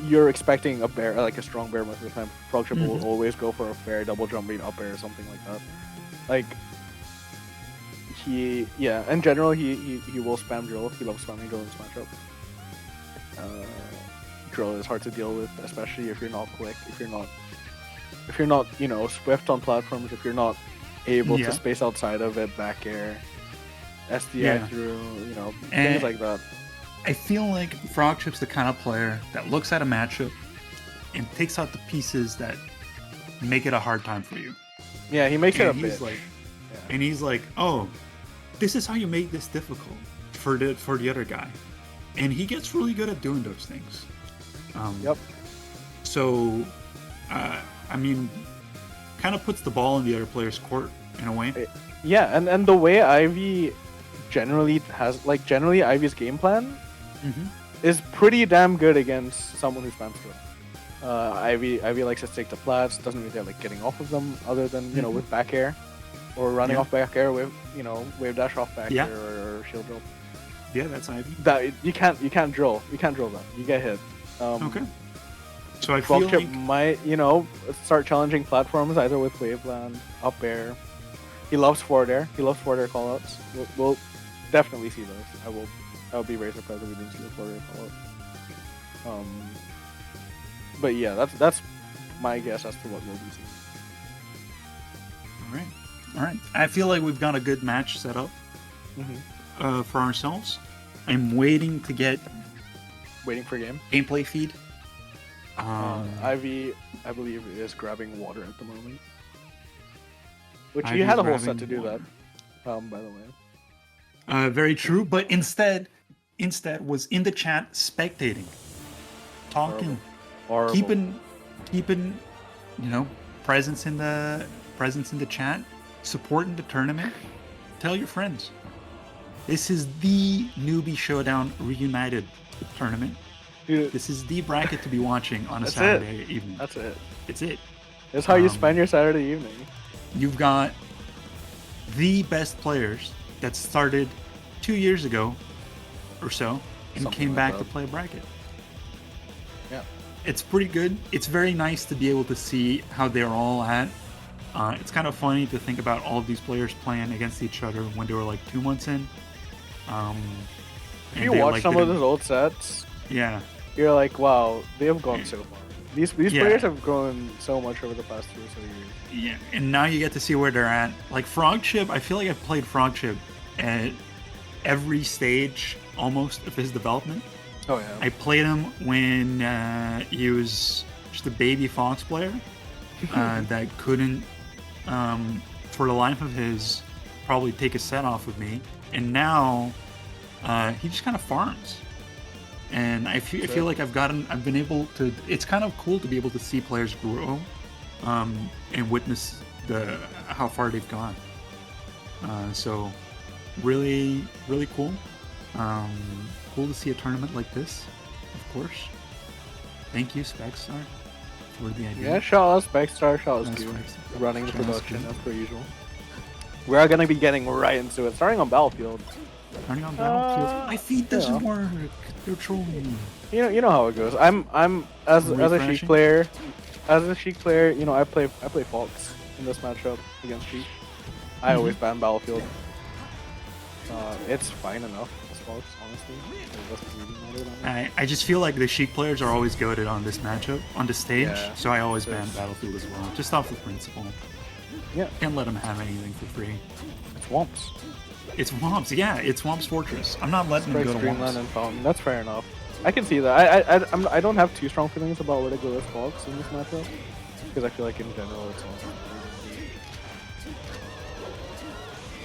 you're expecting a bear, like a strong bear most of the time. Frogchip will always go for a fair double jump read up air or something like that. Like in general he will spam drill. He loves spamming drill in this matchup. Drill is hard to deal with, especially if you're not quick, if you're not swift on platforms, if you're not able to space outside of it, back air, SDI through, things like that. I feel like Frogchip's the kind of player that looks at a matchup and takes out the pieces that make it a hard time for you. Yeah, he makes it a bitch. And he's like, oh, this is how you make this difficult for the other guy. And he gets really good at doing those things. So, I mean, kind of puts the ball in the other player's court in a way. Yeah, and the way Ivy generally Ivy's game plan is pretty damn good against someone who spams drill. Ivy likes to stick to plats, doesn't really like getting off of them other than with back air or running off back air with wave dash off back air or shield drill. Yeah, that's Ivy. That you can't drill that. You get hit. Okay. So I feel like might start challenging platforms either with waveland, up air. He loves forward air. He loves forward air callouts. We'll definitely see those. I would be very surprised if we didn't see the forward air callout. But yeah, that's my guess as to what we'll be seeing. All right. I feel like we've got a good match set up for ourselves. I'm waiting for gameplay feed. Ivy, I believe, is grabbing water at the moment. Which you had a whole set to do that, by the way. Very true, but instead was in the chat spectating, talking, Horrible. keeping, presence in the chat, supporting the tournament. Tell your friends. This is the Newbie Showdown Reunited tournament. Dude, this is the bracket to be watching on a Saturday evening. That's it. It's it. That's how you spend your Saturday evening. You've got the best players that started 2 years ago or so and came back to play a bracket. Yeah. It's pretty good. It's very nice to be able to see how they're all at. It's kind of funny to think about all of these players playing against each other when they were like 2 months in. If you watch some of those old sets, you're like, wow, they have gone so far. These players have grown so much over the past 2 or so years. Yeah, and now you get to see where they're at. Like Frogchip, I feel like I've played Frogchip at every stage almost of his development. Oh yeah. I played him when he was just a baby Fox player that couldn't, for the life of his, probably take a set off with me. And now he just kind of farms. And I feel like I've been able to. It's kind of cool to be able to see players grow, and witness how far they've gone. So, really, really cool. Cool to see a tournament like this, of course. Thank you, Specstar, for the idea. Yeah, shout out Spexstar, shout out Nice Q, Specstar. running the Shout out production Q. as per usual. We are gonna be getting right into it, starting on Battlefield. Turning on Battlefield. My feed doesn't yeah. work. They're trolling me. You know how it goes. I'm as a Refreshing? Sheik player. As a Sheik player, you know, I play Fox in this matchup against Sheik. I always ban Battlefield. It's fine enough as Fox, honestly. It doesn't really matter that much. I just feel like the Sheik players are always goated on this matchup, on the stage, Yeah. so I always ban Yes. Battlefield as well, just off the principle. Yeah, Can't let them have anything for free. it's Womps. It's Womps, yeah, it's Womps Fortress. I'm not letting them Strike go to Streamland Womps. and Fountain. That's fair enough. I can see that. I don't have too strong feelings about where to go with Fox in this matchup, because I feel like in general it's all.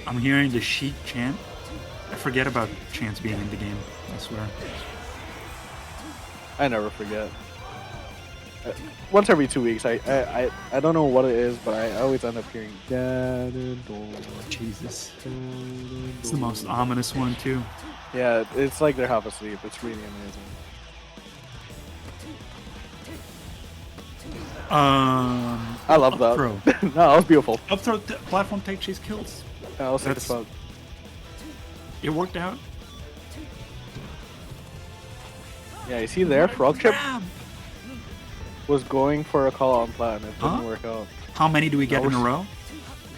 I'm hearing the Sheik chant. I forget about chants being in the game, I swear. I never forget. Once every 2 weeks, I don't know what it is, but I always end up hearing Jesus. It's the most ominous one, too. Yeah, it's like they're half asleep. It's really amazing. I love that. Throw. No, that was beautiful. Up throw, platform take chase kills. Yeah, that was sick as That's- fuck. It worked out. Yeah, you see there, Frog Chip Grab. was going for a call on plat and it didn't Huh? work out. How many do we get in a row?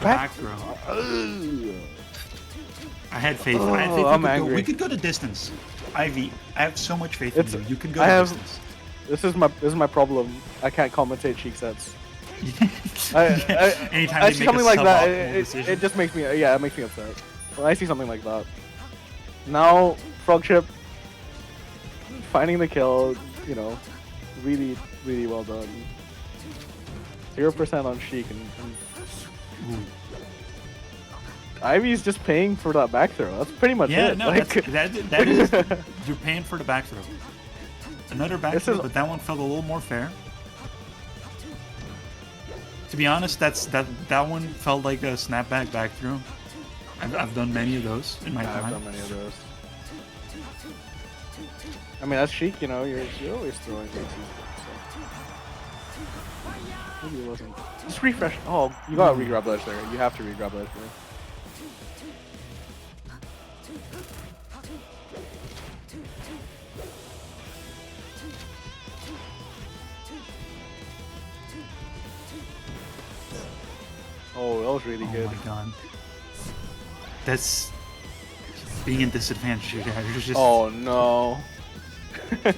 Back throw. Ugh. I had faith. I had faith I'm we could go. angry. We could go to distance. Ivy, I have so much faith in It's- you. You can go I to have- distance. This is my problem. I can't commentate Sheik sets. Anytime I they see make something a like that, suboptimal decision. it just makes me it makes me upset. When I see something like that. Now Frog Chip finding the kill, you know, really well done. 0% on Sheik and Ooh. Ivy's just paying for that back throw. That's pretty much Yeah, it. no, Like, that is. You're paying for the back throw. Another back This throw, is- but that one felt a little more fair. To be honest, that one felt like a snapback back throw. I've done many of those in my I've time. done many of those. I mean, that's Sheik, you know, you're always throwing things. So. Maybe it wasn't. Just refresh. Oh, you gotta re-grab ledge there. You have to re-grab ledge there. Oh, that was really good. Oh my god. That's being in disadvantage. You're just, Oh no.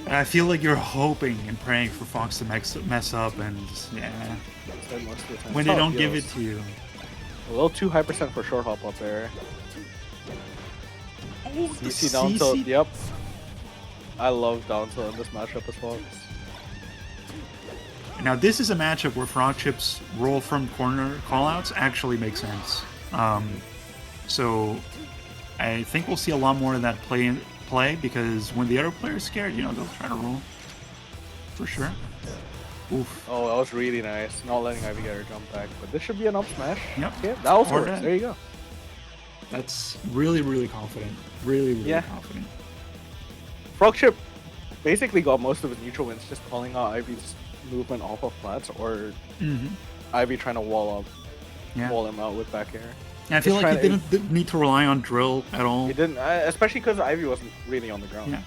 I feel like you're hoping and praying for Fox to mess up, and yeah, when they don't give it to you. A little too high percent for short hop up there. CC down CC tilt, yep. I love down tilt in this matchup as well. Now this is a matchup where Frog Chip's roll from corner callouts actually makes sense. So I think we'll see a lot more of that play because when the other player's scared, you know, they'll try to roll. For sure. Oof. Oh, that was really nice. Not letting Ivy get her jump back, but this should be an up smash. Yep. Yeah, that was Or works. that. There you go. That's really confident. Really Yeah. confident. Frog Chip basically got most of his neutral wins just calling out Ivy's movement off of flats or Mm-hmm. Ivy trying to wall Yeah. him out with back air. I feel Just like he trying didn't need to rely on drill at all. He didn't, especially because Ivy wasn't really on the ground. Yeah.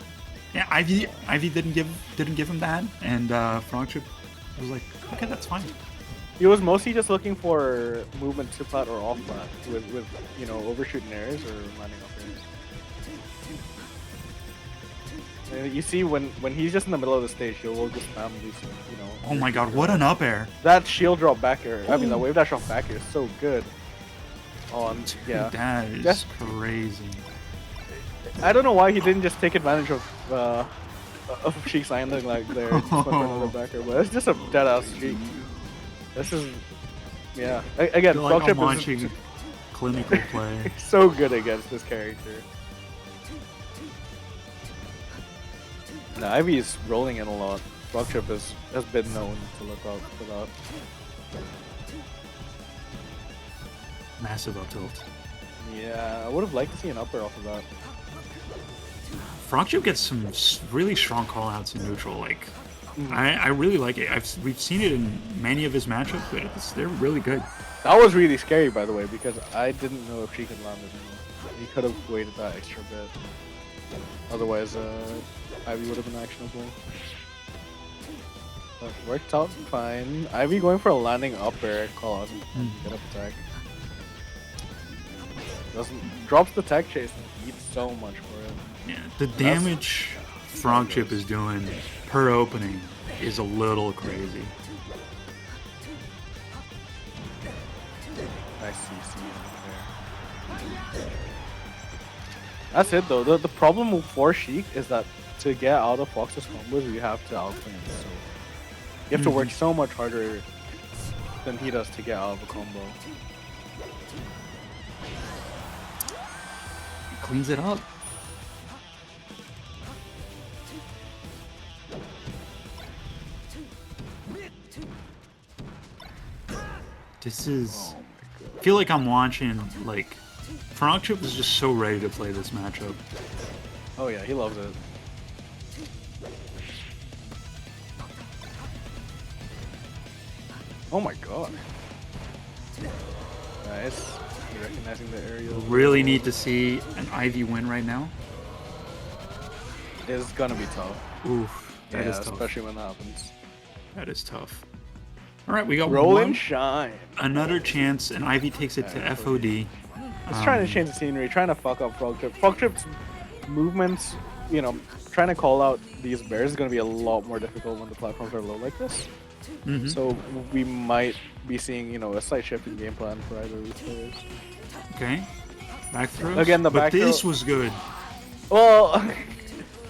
Yeah, Ivy didn't give him that, and Frog Chip was like, okay, that's fine. He was mostly just looking for movement to flat or off flat with you know, overshooting airs or landing up airs. And you see when he's just in the middle of the stage, he'll just spam these, you know. Oh my god, what an up air! That shield drop back air. I mean, the Oh. wave dash off back air is so good. Oh, and yeah. That is That's- crazy. I don't know why he didn't just take advantage of Sheik's landing like there and just went for another back air, but it's just a dead ass Sheik. This is, yeah. Again, I feel Frog like I'm Chip watching clinical play. is so good against this character. Now, Ivy is rolling in a lot. Frog Chip has been known to look out for that. Massive up tilt. Yeah, I would have liked to see an upper off of that. Frog Chip gets some really strong callouts in neutral. Like I really like it. We've seen it in many of his matchups, but they're really good. That was really scary, by the way, because I didn't know if she could land it anymore. He could have waited that extra bit. Otherwise, Ivy would have been actionable. But worked out fine. Ivy going for a landing up air call out and get up attack. Drops the tech chase and eats so much for it. Yeah, the damage Frog Chip is doing per opening is a little crazy. Nice CC there. That's it though. The problem for Sheik is that to get out of Fox's combos, you have to outplay him. So you have to work so much harder than he does to get out of a combo. He cleans it up. This is... I feel like I'm watching, like... Frog Chip is just so ready to play this matchup. Oh yeah, he loves it. Oh my god. Nice. You're recognizing the aerial. Really need to see an Ivy win right now. It's gonna be tough. Oof, that is tough. Especially when that happens. That is tough. Alright, we got Roll and shine. Another chance, and Ivy takes it to FOD. Just trying to change the scenery, trying to fuck up Frog Trip. Frog Trip's movements, you know, trying to call out these bears is going to be a lot more difficult when the platforms are low like this. So we might be seeing, you know, a slight shift in game plan for either of these players. Okay. Back throws. Again, the back But this throw. was good. Well,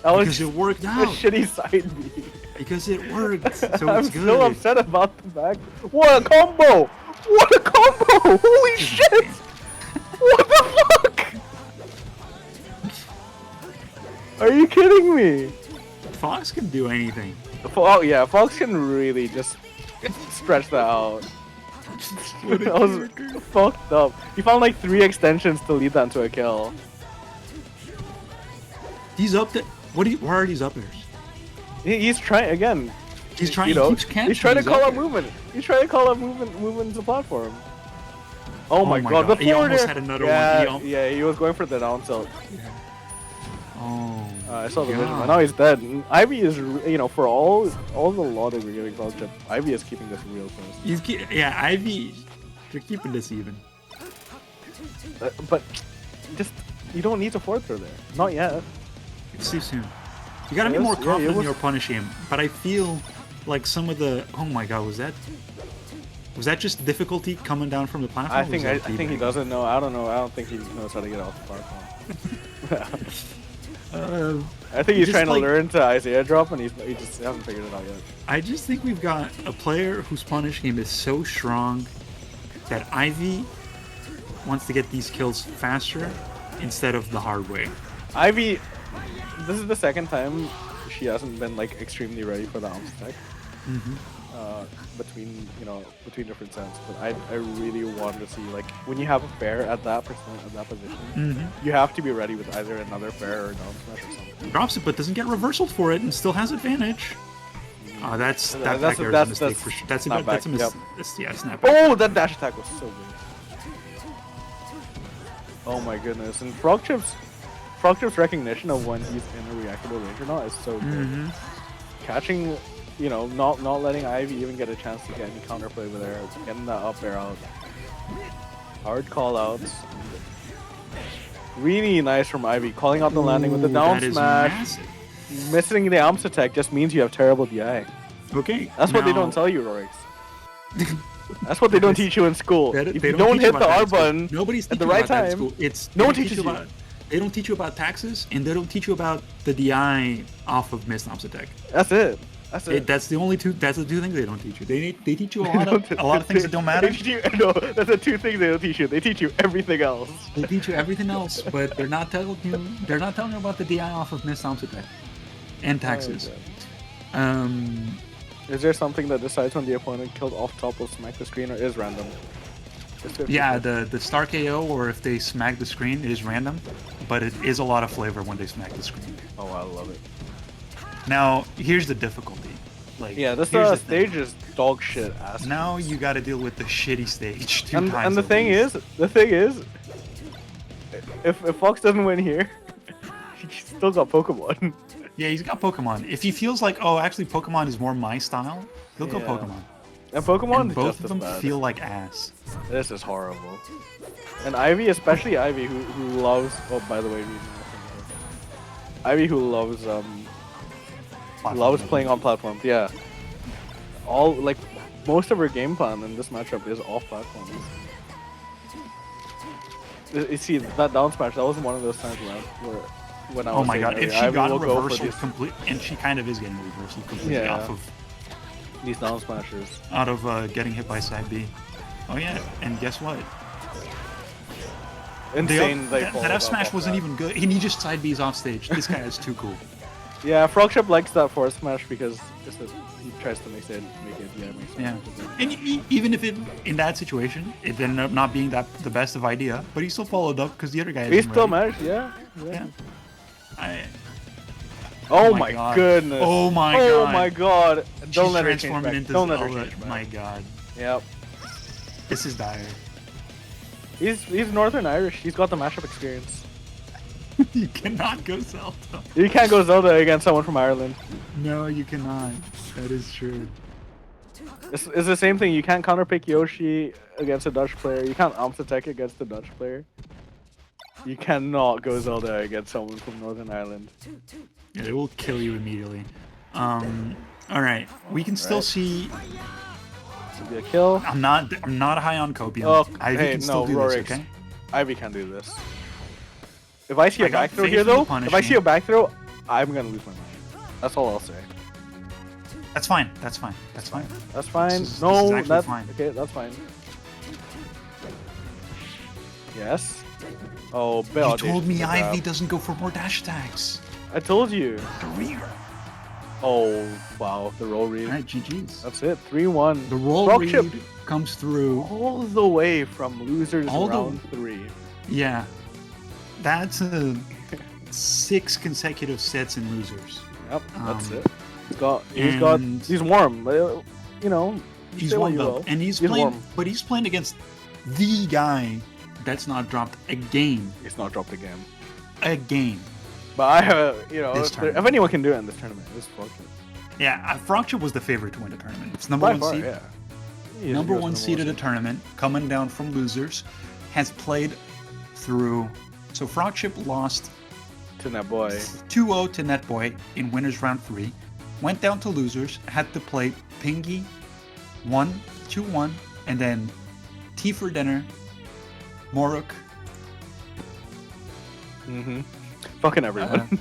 that was because it worked a out. shitty side B. Because it worked, so I'm it's good. so upset about the back. What a combo! What a combo! Holy shit! What the fuck? Are you kidding me? Fox can do anything. Oh yeah, Fox can really just stretch that out. That was fucked up. He found like 3 extensions to lead that into a kill. He's up there. Why are these up airs? He's trying again. He's trying. You know, He's trying to call out movement. He's trying to call out movement to the platform. Oh my god, the He forward almost air. had another one. Yeah, he was going for the down tilt. Oh. I saw the vision. God. But now he's dead. And Ivy is, you know, for all the law that we're giving Frog Chip, Ivy is keeping this real close. Ivy. They're keeping this even. But just you don't need to forward throw there. Not yet. It's too soon. You gotta be more confident was... you're punishing him. But I feel like some of the. Oh my god, was that just difficulty coming down from the platform? I think he doesn't know. I don't know. I don't think he knows how to get off the platform. I think he's trying to learn to Isaiah drop, and he just hasn't figured it out yet. I just think we've got a player whose punish game is so strong that Ivy wants to get these kills faster instead of the hard way. Ivy, this is the second time she hasn't been like extremely ready for the arms attack. Between different sets, but I really want to see, like, when you have a fair at that position, you have to be ready with either another fair or down smash or something. Drops it, but doesn't get reversal for it and still has advantage. That's a mistake for sure. That's a mistake. Yeah, snap. Oh, that dash attack was so good. Oh my goodness! And Frog Chip's recognition of when he's in a reactable range or not is so good. Catching. You know, not letting Ivy even get a chance to get any counterplay with her, getting that up air out. Hard call outs. Really nice from Ivy, calling out the landing with the down smash. Missing the arms attack just means you have terrible DI. Okay. That's what they don't tell you, Rorix. That's what they don't teach you in school. If you don't hit the R button at the right time, no one teaches you. They don't teach you about taxes, and they don't teach you about the DI off of missed arms attack. That's it. That's the two things they don't teach you. They teach you a lot of things that don't matter. That's the 2 things they don't teach you. They teach you everything else. They teach you everything else, but they're not telling you about the DI off of missed arms attack and taxes. Is there something that decides when the opponent killed off top will smack the screen, or is random? Yeah, the star KO, or if they smack the screen, it is random, but it is a lot of flavor when they smack the screen. Oh, I love it. Now, here's the difficulty. Like, Yeah, this here's the stage thing. is dog shit ass. Now you got to deal with the shitty stage two And times. the thing is, if Fox doesn't win here, he's still got Pokemon. Yeah, he's got Pokemon. If he feels like, oh, actually, Pokemon is more my style, he'll go Yeah. Pokemon. And Pokemon And is both just of as them bad. feel like ass. This is horrible. And Ivy, especially Ivy, who loves. Oh, by the way, Ivy, who loves playing on platforms. Yeah. All like most of her game plan in this matchup is off platforms. You see that down smash? That was one of those times where when I was. Oh my god! If she Ivy got a will go for reversal these- complete, and she kind of is getting a reversal completely Yeah. off of these down smashes. out of getting hit by side B. Oh yeah, and guess what? Insane. That F smash wasn't even good, and he just side B's off stage. This guy is too cool. Yeah, Frogship likes that forward smash because he tries to make it. Yeah, and even if it in that situation, it ended up not being the best of idea, but he still followed up because the other guy. He's isn't still ready. matched. Yeah. Oh Oh my God. goodness. Oh my Oh god. my god. Don't She's let her change transforming back. into Don't let her Zelda. change back. My god, Yep. this is dire. He's Northern Irish. He's got the mashup experience. You cannot go Zelda. You can't go Zelda against someone from Ireland. No, you cannot. That is true. It's the same thing. You can't counterpick Yoshi against a Dutch player. You can't Amsterdam against a Dutch player. You cannot go Zelda against someone from Northern Ireland. Yeah, it will kill you immediately. All right, we can still see. This would be a kill. I'm not high on Copium. Oh, Ivy hey, can still no, do Rorix. this, okay? Ivy can do this. If I see a I got back throw faith here, in the though, if I see punishment. a back throw, I'm gonna lose my mind. That's all I'll say. That's fine. That's fine. That's fine. That's fine. This is No, actually that's fine. okay. That's fine. Yes. Oh, You told me Ivy doesn't go for more dash attacks. I told you. The rear. Oh wow, the roll read. All right, GG's. That's it. 3-1. The roll Frogship read comes through. all the way from losers round 3. Yeah, that's 6 consecutive sets in losers. Yep, that's Um, it. He's warm. You know, He's say what warmed you up, will. and he's He's playing. warm. But he's playing against the guy that's not dropped a game. He's not dropped again. A game. But I have, This if tournament. anyone can do it in this tournament, it's Frogship. Yeah, Frogship was the favorite to win the tournament. It's By #1 far, seed. yeah. Number one seed of the tournament, coming down from losers, has played through. So Frogship lost To that boy. 2-0 to Netboy in winners round 3. Went down to losers, had to play Pingy 1-2-1, and then Tea for Dinner, Moruk, Mm-hmm. Fucking everyone.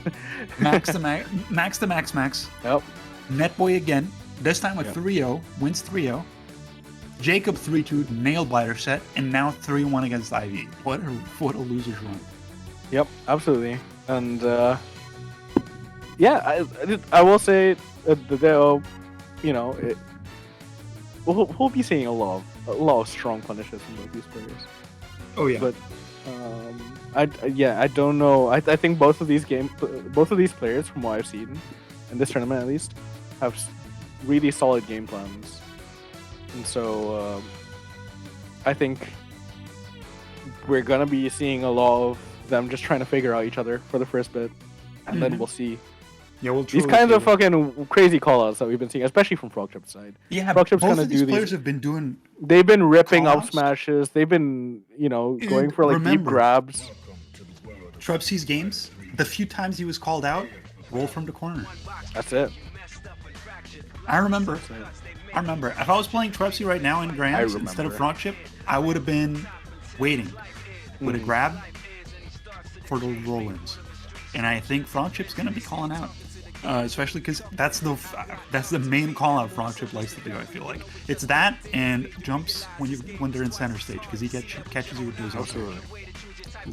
Max the Max, Yep. Netboy again, this time with Yep. 3-0, wins 3-0. Jacob 3-2 nail biter set, and now 3-1 against Ivy. What a losers run. Yep, absolutely. And yeah, I will say that we'll be seeing a lot of strong punishes from both these players. Oh yeah. But I don't know. I think both of these players, from what I've seen in this tournament at least, have really solid game plans, and so I think we're gonna be seeing a lot of them just trying to figure out each other for the first bit, and then we'll see Yeah, we'll these kinds of fucking crazy callouts that we've been seeing, especially from Frogship's side. Yeah, Frogship's both gonna of these do players these. have been doing. They've been ripping up Callouts? smashes. They've been, going And for like deep remember- grabs. Trubsy's games, the few times he was called out, roll from the corner. That's it. I remember. If I was playing Trubsy right now in Grands instead of remember. Frogship, I would have been waiting with a grab for the roll-ins. And I think Frogship's going to be calling out. Especially because that's the main call-out Frogship likes to do, I feel like. It's that and jumps when they're in center stage, because he catches you with those. Absolutely.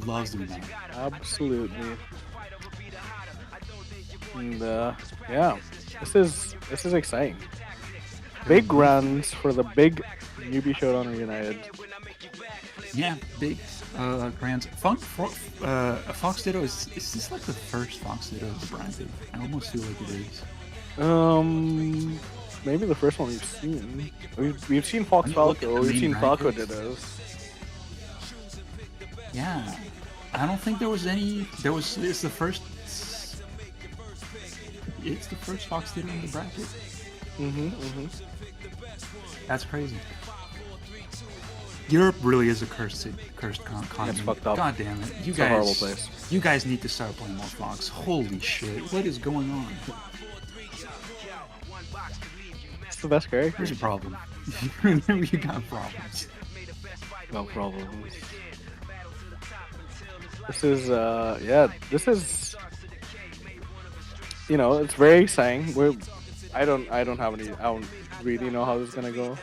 Loves doing that. Absolutely. And yeah, this is exciting. Big runs for the big Newbie Showdown Reunited. Yeah, big Grands. Fox Ditto is this like the first Fox Ditto of the brand? I almost feel like it is. maybe the first one we've seen. We've seen Fox Falco. We've seen Falco Dittos. Yeah, I don't think there was any. It's the first. It's the first Fox Ditto in the bracket. That's crazy. Europe really is a cursed continent. It's fucked up. God damn it! It's a horrible place. You guys need to start playing more Fox. Holy shit! What is going on? It's the best character. Here's a problem. You got problems. No problems. This is this is, you know, it's very exciting. I don't really know how this is gonna go.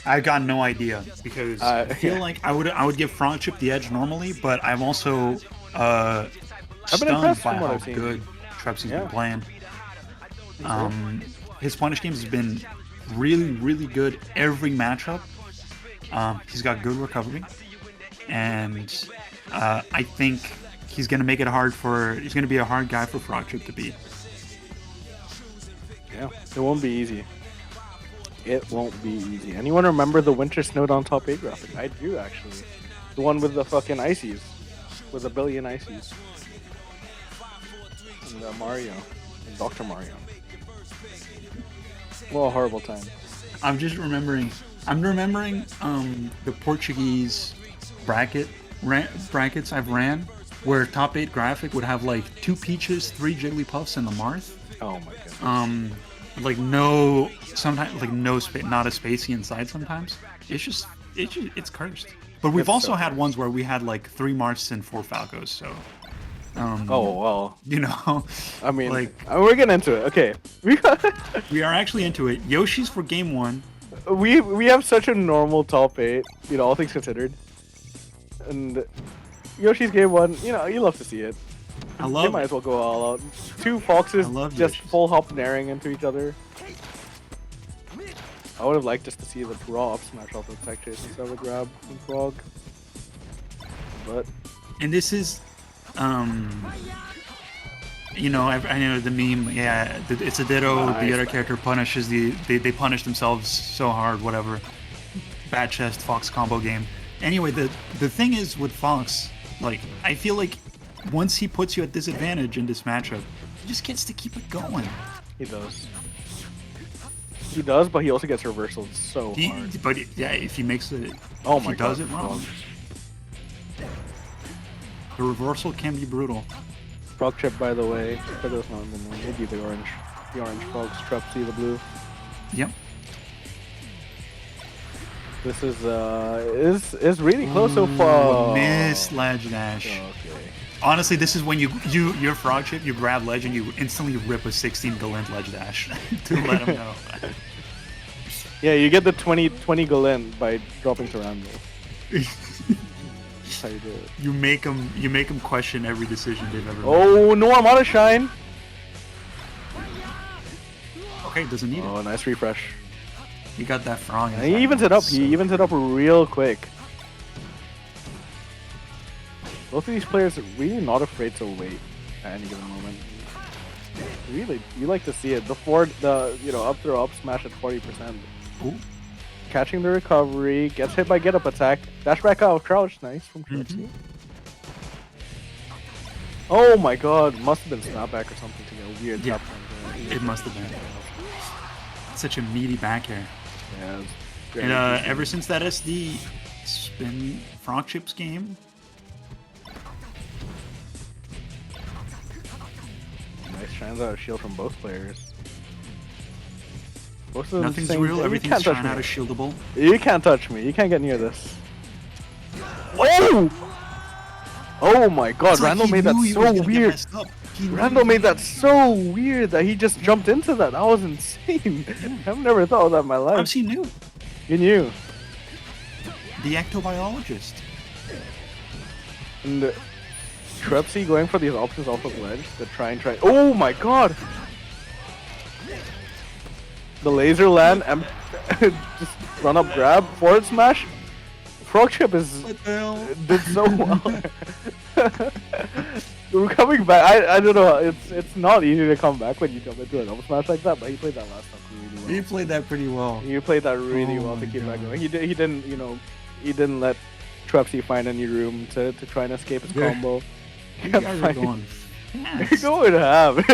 I got no idea because I feel like I would give Frog Chip the edge normally, but I'm also stunned by how good Trepsy's been playing. His punish games has been really good every matchup. He's got good recovery, and I think he's gonna make it he's gonna be a hard guy for Frog Chip to beat. Yeah, it won't be easy. It won't be easy. Anyone remember the Winter Snowed on top 8 graphic? I do, actually. The one with the fucking ices. With a billion ices. And Mario. And Dr. Mario. What a horrible time. I'm remembering the Portuguese brackets I've ran, where top 8 graphic would have like 2 Peaches, 3 Jigglypuffs, and the Marth. Oh my god. Like sometimes not a spacey inside sometimes. It's cursed. But we've also had ones where we had like 3 Marths and 4 Falcos, so oh well. You know, I mean, like we're getting into it. Okay. We are actually into it. Yoshi's for game 1. We have such a normal top 8, you know, all things considered. And Yoshi's game 1, you know, you love to see it. I love They might as well go all out. 2 foxes just Yoshi's. full hop naring into each other. I would have liked just to see the raw up smash off the tech chase instead of the grab from Frog. But and this is you know, I know the meme, yeah, it's a Ditto, the other character punishes they punish themselves so hard, whatever. Bad chest Fox combo game. Anyway, the thing is with Fox, like, I feel like once he puts you at disadvantage in this matchup, he just gets to keep it going. he does. He does, but he also gets reversals so hard. But yeah, if he makes it, Oh if my he god. does it wrong, the reversal can be brutal. Frog Chip, by the way, for those not in the know, maybe the orange frogs, Trepsy, the blue. Yep. This is really close so far. Miss ledge dash. Okay. Honestly, this is when your Frog Chip, you grab ledge and you instantly rip a 16 Galint ledge dash to let him know. Yeah, you get the 20 Galint by dropping Sarando. That's how you do it. You make them question every decision they've ever made. Oh no, I'm out of shine. Okay, doesn't need Oh, it. nice refresh. He got that frog. And he evens it up. He evens it up real quick. Both of these players are really not afraid to wait at any given moment. Really, you like to see it. Up throw up smash at 40%. Ooh. Catching the recovery, gets hit by get up attack, dash back out, crouch, nice from Trepsy. Oh my god, must have been snapback or something to get a weird Yeah. tap from It must have been. Such a meaty back air. Yeah, it's And ever since that SD spin Frog Chips game, nice shines out of shield from both players. Both of them nothing's saying, real, "You everything's can't touch shine out me. of shieldable. You can't touch me. You can't get near this." Oh! Oh my god, It's like Randall he made that knew he was so gonna get weird. messed up. He knew Randall he made that was so weird that he just jumped into that. That was insane. I've never thought of that in my life. He knew. You knew. The ectobiologist. And Trepsy going for these options off of ledge to try and try. Oh my god! The laser land and just run up grab, forward smash. Frog Chip did so well. We're coming back. I don't know. It's not easy to come back when you jump into a double smash like that. But he played that last time really well. He played that pretty well. He played that really well to my keep back God. going. He didn't, he didn't let Trepsy find any room to try and escape his combo. You guys are going They're fast. going to have.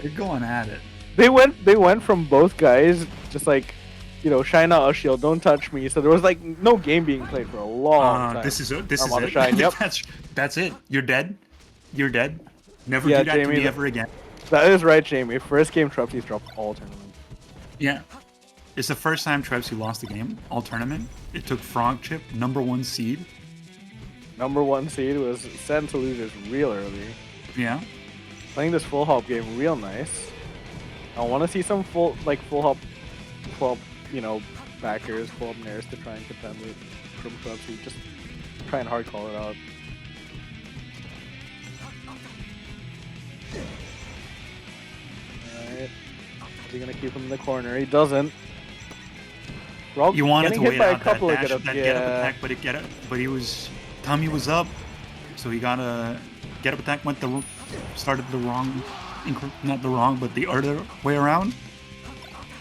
You're going at it. They went from both guys just like, shine out a shield, don't touch me. So there was like no game being played for a long time. This is I'm it. on a shine. Yep. That's it. You're dead. You're dead. Never Yeah, do that Jamie, to me ever again. That is right, Jamie. First game Trepsy's dropped all tournament. Yeah. It's the first time Trepsy lost the game all tournament. It took Frog Chip, #1 seed. #1 seed was sent to losers real early. Yeah. Playing this full hop game real nice. I want to see some full hop, backers, full hop nairs to try and contend with from Trepsy. Just try and hard call it out. Alright. Is he gonna keep him in the corner? He doesn't. Frog You wanted to getting hit wait by a out that couple of dash, get-ups. that Yeah. get-up attack, but he was... Tommy was up, so he got a get-up attack, started the wrong... Not the wrong, but the other way around.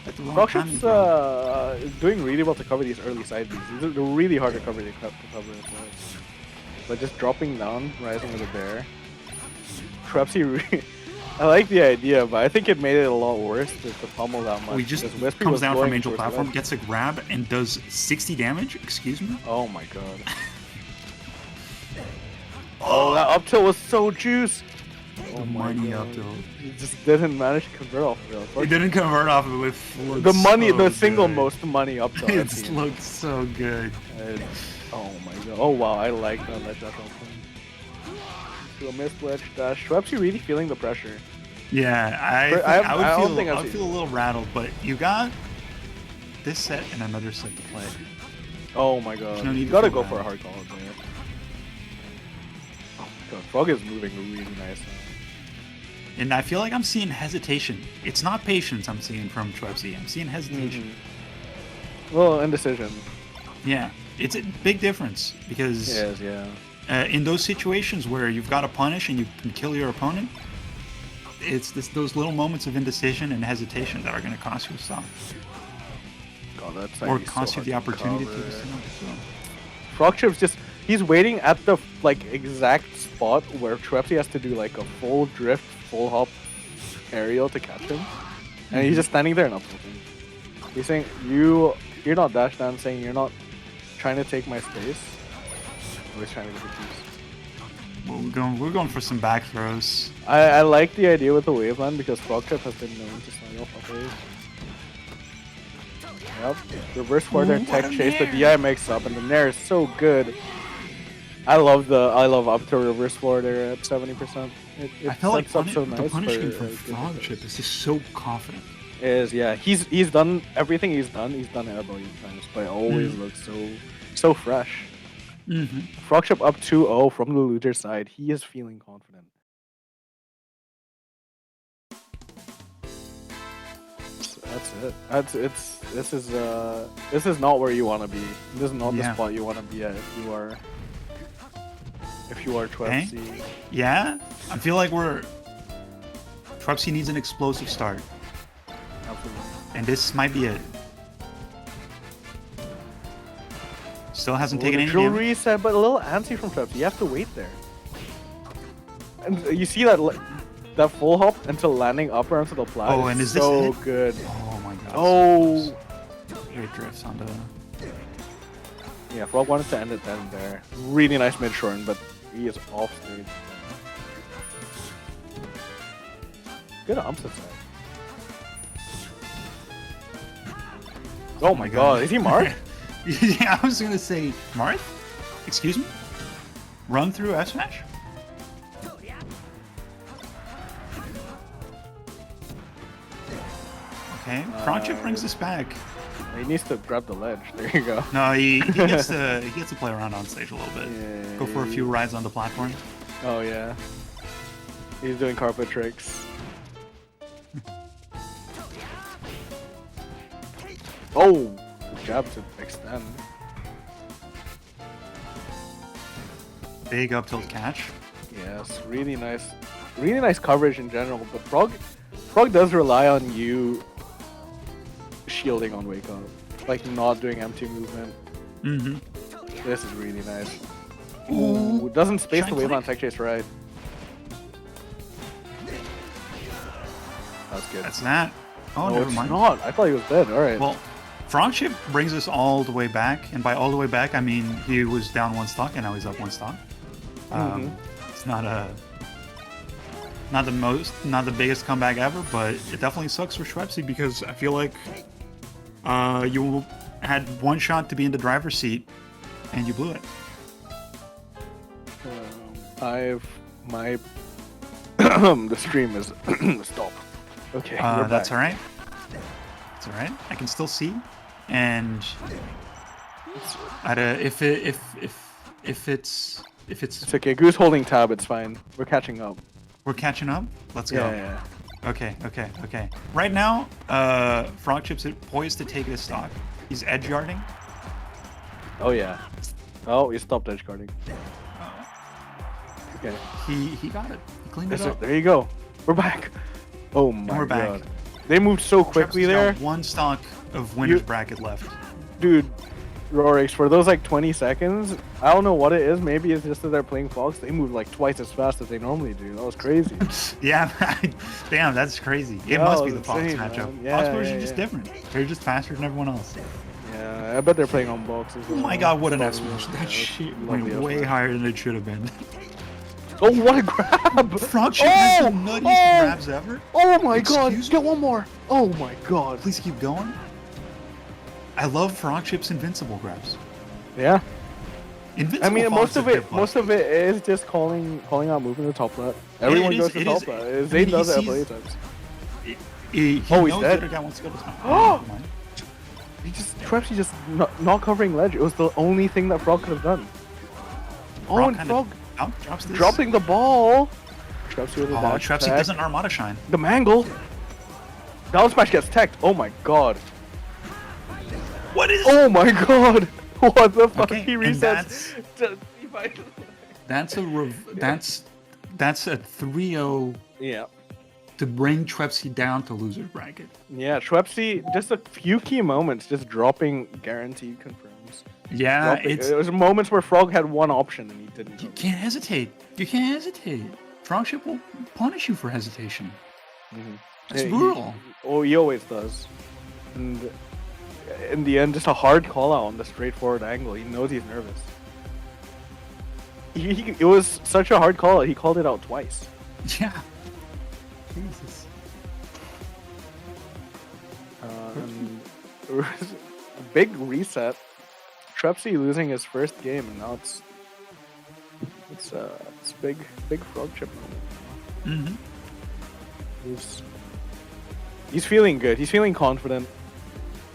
At the wrong Frog timing. Chip's doing really well to cover these early side beats. They're really hard to cover as well. But just dropping down, rising with a bear. Trepsy, I like the idea, but I think it made it a lot worse to pummel that much. He just because Wispy comes was down going from Angel towards Platform, ledge. gets a grab, and does 60 damage. Excuse me? Oh my god. Oh, that up tilt was so juice! Oh The my money god. up tilt. He just didn't manage to convert off of He it. didn't convert off of it with The money, so the single good. most money up tilt I've It seen. looked so good. Oh my god. Oh wow, I like that ledge dash off him. To a missed ledge dash. Trepsy really feeling the pressure. Yeah, I don't think I've I would seen feel a little rattled, but you got this set and another set to play. Oh my god. no need You to gotta feel go for a bad. hard call there. Oh my god, Frog is moving really nice now. And I feel like I'm seeing hesitation. It's not patience I'm seeing from Trepsy. I'm seeing hesitation. Well, indecision. Yeah, it's a big difference because Yes, yeah. in those situations where you've got to punish and you can kill your opponent, it's those little moments of indecision and hesitation that are going to cost you some, God, that's or cost you the opportunity to. Frog Chip's he's waiting at the exact spot where Trepsy has to do like a full drift, full hop aerial to catch him. And he's just standing there and up tilting. He's saying, you're not dash dancing, you're not trying to take my space. Always trying to get the piece. Well, we're going for some back throws. I like the idea with the waveland because Frog Chip has been known to slide off up waves. Yep. Reverse forward there, Ooh, tech what a chase, the nair. DI makes up, and the nair is so good. I love up to reverse forward there at 70%. It I feel like sets up so the nice punishment for from good Frog defense. Chip is just so confident. Yeah, he's done everything he's done it a billion times, but it always looks so fresh. Mm-hmm. Frog Chip up 2-0 from the loser side. He is feeling confident. That's it. This is not where you want to be. This is not the spot you want to be at if you are Trepsy. Yeah, I feel like Trepsy needs an explosive start, Absolutely. and this might be it. Still hasn't taken any drill damage. reset, but a little antsy from Trepsy. You have to wait there. And you see that full hop until landing up or onto the flat. Oh, and is this so it? good. Oh my god. Oh. Great drifts onto. Yeah, Frog wanted to end it then there. Really nice mid shorten, but he is off stage. Good upset side. Oh my god, is he Marth? Yeah, I was gonna say Marth. Excuse me. Run through F smash. Okay, Frog Chip brings this back. He needs to grab the ledge. There you go. No, he gets to play around on stage a little bit. Yeah, Go for a few rides on the platform. Oh yeah. He's doing carpet tricks. Oh, good jab to extend. Big up tilt catch. Yes, really nice coverage in general. But Frog does rely on you shielding on wake up, like not doing empty movement. This is really nice. Ooh, doesn't space the wave on tech chase right. That's good. That's that. Oh, no, never it's mind. not. I thought he was dead. All right. Well, Frogship brings us all the way back, and by all the way back, I mean he was down 1 stock and now he's up 1 stock. It's not the biggest comeback ever, but it definitely sucks for Schwepsy because I feel like you had 1 shot to be in the driver's seat and you blew it. My the stream is stop. Okay, that's all right. That's all right. I can still see, and if it's okay. Goose holding tab. It's fine. We're catching up. We're catching up. Let's go. Yeah. Okay. Right now, Frogship's poised to take this stock. He's edge guarding. Oh yeah. Oh, he stopped edge guarding. Okay. He got it. He cleaned it up. There you go. We're back. Oh my and we're god. back. They moved so quickly there. Got 1 stock of winner's bracket left. Dude, Rorix, for those like 20 seconds, I don't know what it is. Maybe it's just that they're playing Fox. They move like twice as fast as they normally do. That was crazy. Yeah, damn, that's crazy. It must be the Fox matchup. Yeah, Fox players are just different. They're just faster than everyone else. Yeah, I bet they're playing on boxes. Oh my god, what an S smash. That shit went way higher than it should have been. Oh, what a grab! Frogship has the nuttiest grabs ever. Oh my god, get one more. Oh my god. Please keep going. I love Frogship's invincible grabs. Yeah. Invincible. I mean, most of it is just calling out moving the top left. Everyone goes to top left. Zane does it at play times. He's dead. The other guy wants to go to top. Oh! Trepsy just not covering ledge. It was the only thing that Frog could have done. Frog and Frog drops this. dropping the ball. Trepsy with the Trepsy doesn't Armada shine. The mangle. Down smash gets teched. Oh my god. What is? Oh my god. What the fuck? Okay, He resets. That's a 3-0. Yeah. To bring Trepsy down to loser's bracket. Yeah, Trepsy, just a few key moments, just dropping guaranteed confirms. Yeah, there was moments where Frog had one option and he didn't. You can't hesitate. You can't hesitate. Frogship will punish you for hesitation. That's brutal. He always does. And in the end, just a hard call out on the straightforward angle. He knows he's nervous. It was such a hard call out. He called it out twice. Yeah. Jesus. And there was a big reset. Trepsy losing his first game, and now it's big Frog chip moment. He's feeling good. He's feeling confident.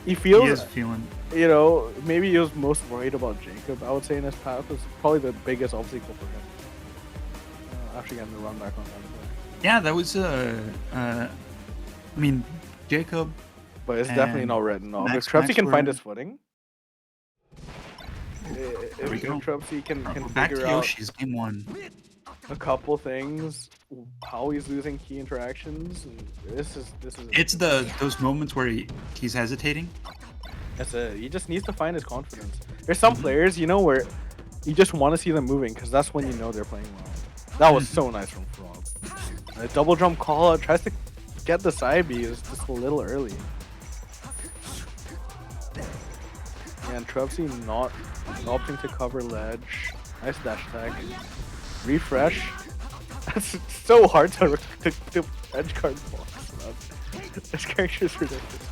He is feeling. You know, maybe he was most worried about Jacob. I would say in his path was probably the biggest obstacle for him. After getting the run back on him. Yeah, that was I mean, Jacob. But it's definitely not written off. If Trepsy can find his footing, if Trepsy can figure out Yoshi's game 1. A couple things, how he's losing key interactions, and this is. It's those moments where he's hesitating. That's it. He just needs to find his confidence. There's some players, you know, where you just want to see them moving because that's when you know they're playing well. That was so nice from Frog. A double jump call out, tries to get the side B, is just a little early. And Trepsy not opting to cover ledge. Nice dash attack. Refresh. That's so hard to edge guard box. This character is ridiculous.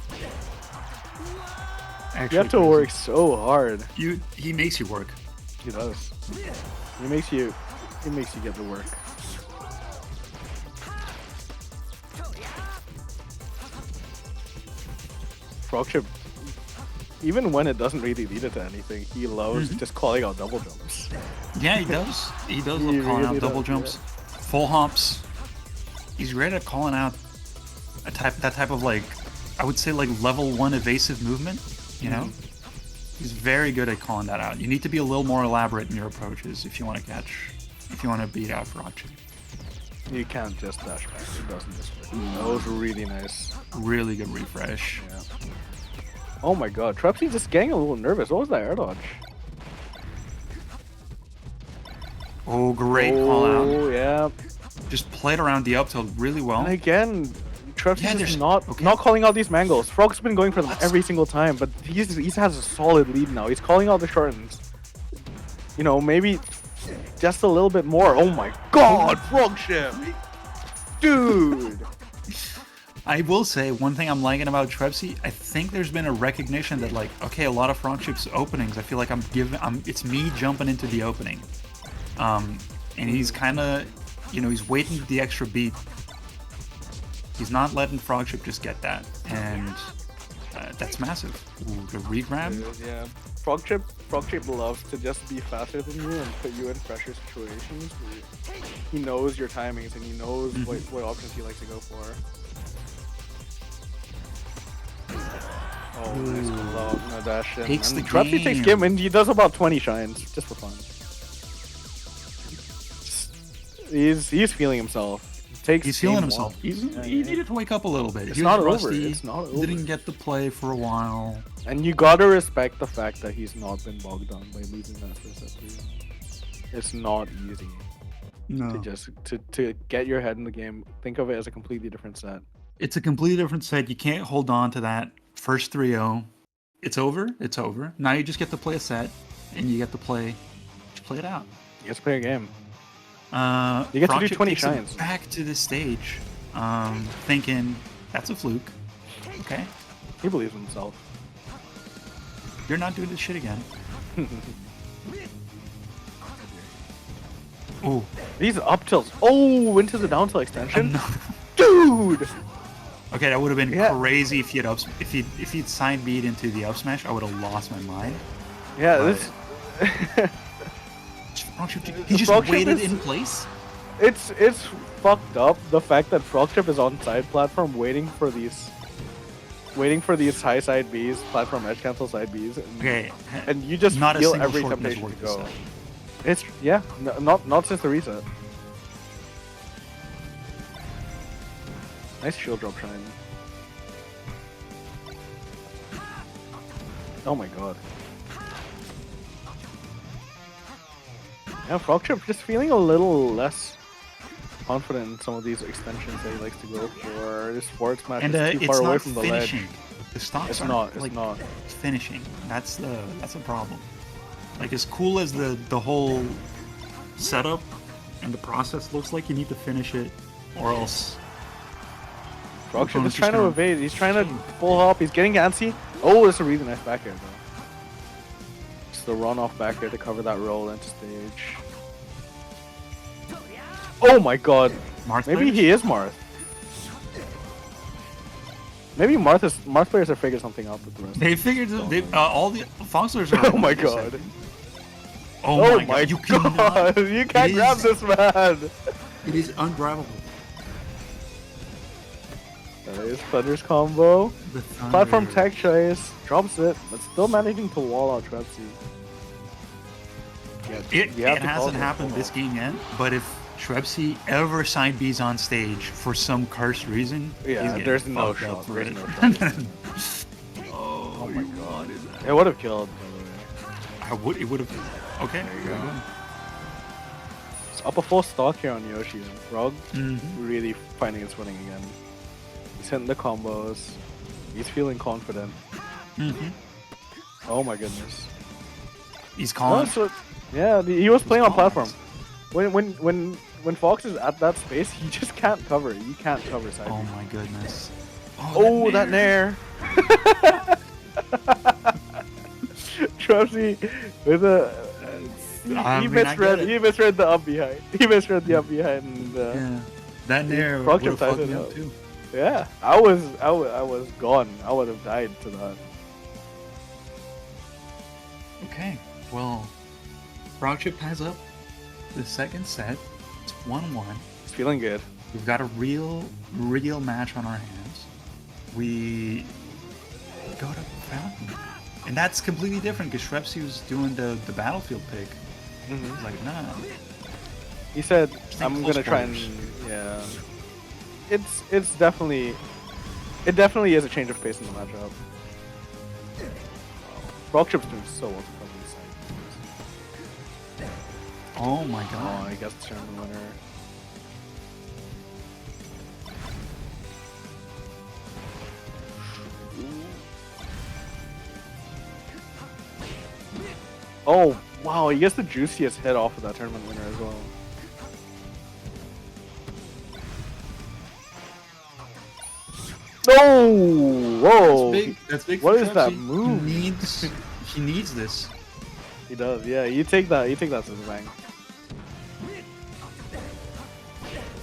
Actually, you have to work so hard. He makes you work. He does. He makes you get the work. Frogship, even when it doesn't really lead it to anything, he loves just calling out double jumps. Yeah, he does. He does love calling out double jumps, full hops. He's great at calling out that type of, like, I would say, like, level 1 evasive movement. You know, he's very good at calling that out. You need to be a little more elaborate in your approaches if you want to catch if you want to beat out Frogchip. You can't just dash back. It doesn't just work. That was really nice. Really good refresh. Yeah. Oh my god, Trapsy just getting a little nervous. What was that air dodge? Oh, great call out. Oh, yeah. Just played around the up tilt really well. And again, Trapsy Yeah, is there's- not calling out these mangles. Frog's been going for them every single time, but he has a solid lead now. He's calling out the shortens. You know, maybe just a little bit more. Oh my god, Frogship! Dude! I will say, one thing I'm liking about Trepsy, I think there's been a recognition that, like, okay, a lot of Frogship's openings, I feel like it's me jumping into the opening. And he's kind of, you know, he's waiting the extra beat. He's not letting Frogship just get that, and that's massive. Ooh, the regrab. Yeah, Frogship loves to just be faster than you and put you in pressure situations where he knows your timings and he knows what options he likes to go for. Oh, nice love, no dash in. Takes the Trapsy takes game and he does about 20 shines just for fun. He's feeling himself. He's feeling himself. He needed to wake up a little bit. It's He was not over. rusty, It's not over. Didn't get to play for a while. And you gotta respect the fact that he's not been bogged down by losing that first set. It's not easy to just to get your head in the game. Think of it as a completely different set. It's a completely different set. You can't hold on to that first 3-0. It's over. It's over. Now you just get to play a set, and you get to play it out. You get to play a game. You get to do 20 takes him shines. back to the stage, thinking that's a fluke. Okay, He believes in himself. you're not doing this shit again. Oh, These up tilts. Oh, into the down tilt extension. another- Dude! okay, that would have been Yeah. crazy if he'd side beat into the up smash. I would have lost my mind. Yeah, But- this He just Frogship waited is- in place. it's fucked up the fact that Frogship is on side platform waiting for these high side Bs, platform edge cancel side Bs, and you just Not a feel single every short has temptation to worked this go. set. It's not since the reset. Nice shield drop shine. Oh my god. Yeah, Frogship just feeling a little less confident in some of these extensions that he likes to go for. This forward smash And is too it's far away not from the finishing. ledge. The stocks It's aren't, not. It's like, not. finishing. That's a problem. Like, as cool as the whole setup and the process looks like, you need to finish it, or else. Frogship opponent's is trying to gonna- evade. He's trying to full hop. He's getting antsy. Oh, that's a really nice back air though. Just the run off back air to cover that roll into stage. Oh my god. Marth Maybe players? he is Marth. Maybe Marth players have figured something out with the rest. They figured all the Foxlers are. Oh my god. Oh my god! You cannot. You can't It grab is- this man. It is ungrabbable. Nice Thunder's combo. The thunder. Platform tech choice. Drops it, but still managing to wall out Trapsy. Yeah, It you have to call hasn't it. happened this game yet, but if Trepsy ever side B's on stage for some cursed reason, Yeah, he's getting there's no fucked up shot. for There's it. no shot. Oh my god! Is that? It would have killed, by the way. It would have. Okay. There you go. It's up a full stock here on Yoshi. And Frog really finding its footing again. He's hitting the combos. He's feeling confident. Oh my goodness. He's calling. Yeah, he was playing on calling. platform. When Fox is at that space, he just can't cover. You can't cover side. Oh my goodness. Oh, that nair. Trapsy with a. He misread the up behind. He misread the up behind. And, Yeah. That nair would Frogship have fucked tied me it up up. too. Yeah, I was gone. I would have died to that. Okay. Well, Frogship ties up the second set. It's 1-1. It's feeling good. We've got a real match on our hands. We go to Fountain. And that's completely different because Shrepsy was doing the battlefield pick. He's like, nah. He said, Just "I'm think gonna close try and quarters. yeah." It's definitely is a change of pace in the matchup. Frogchip's doing so well to cover this side. Oh my Oh, god. I guess the tournament winner. Oh, wow, he gets the juiciest hit off of that tournament winner as well. No! Whoa! That's big. What for is that Chelsea. move? He needs this. He does, yeah. You take that to the bank.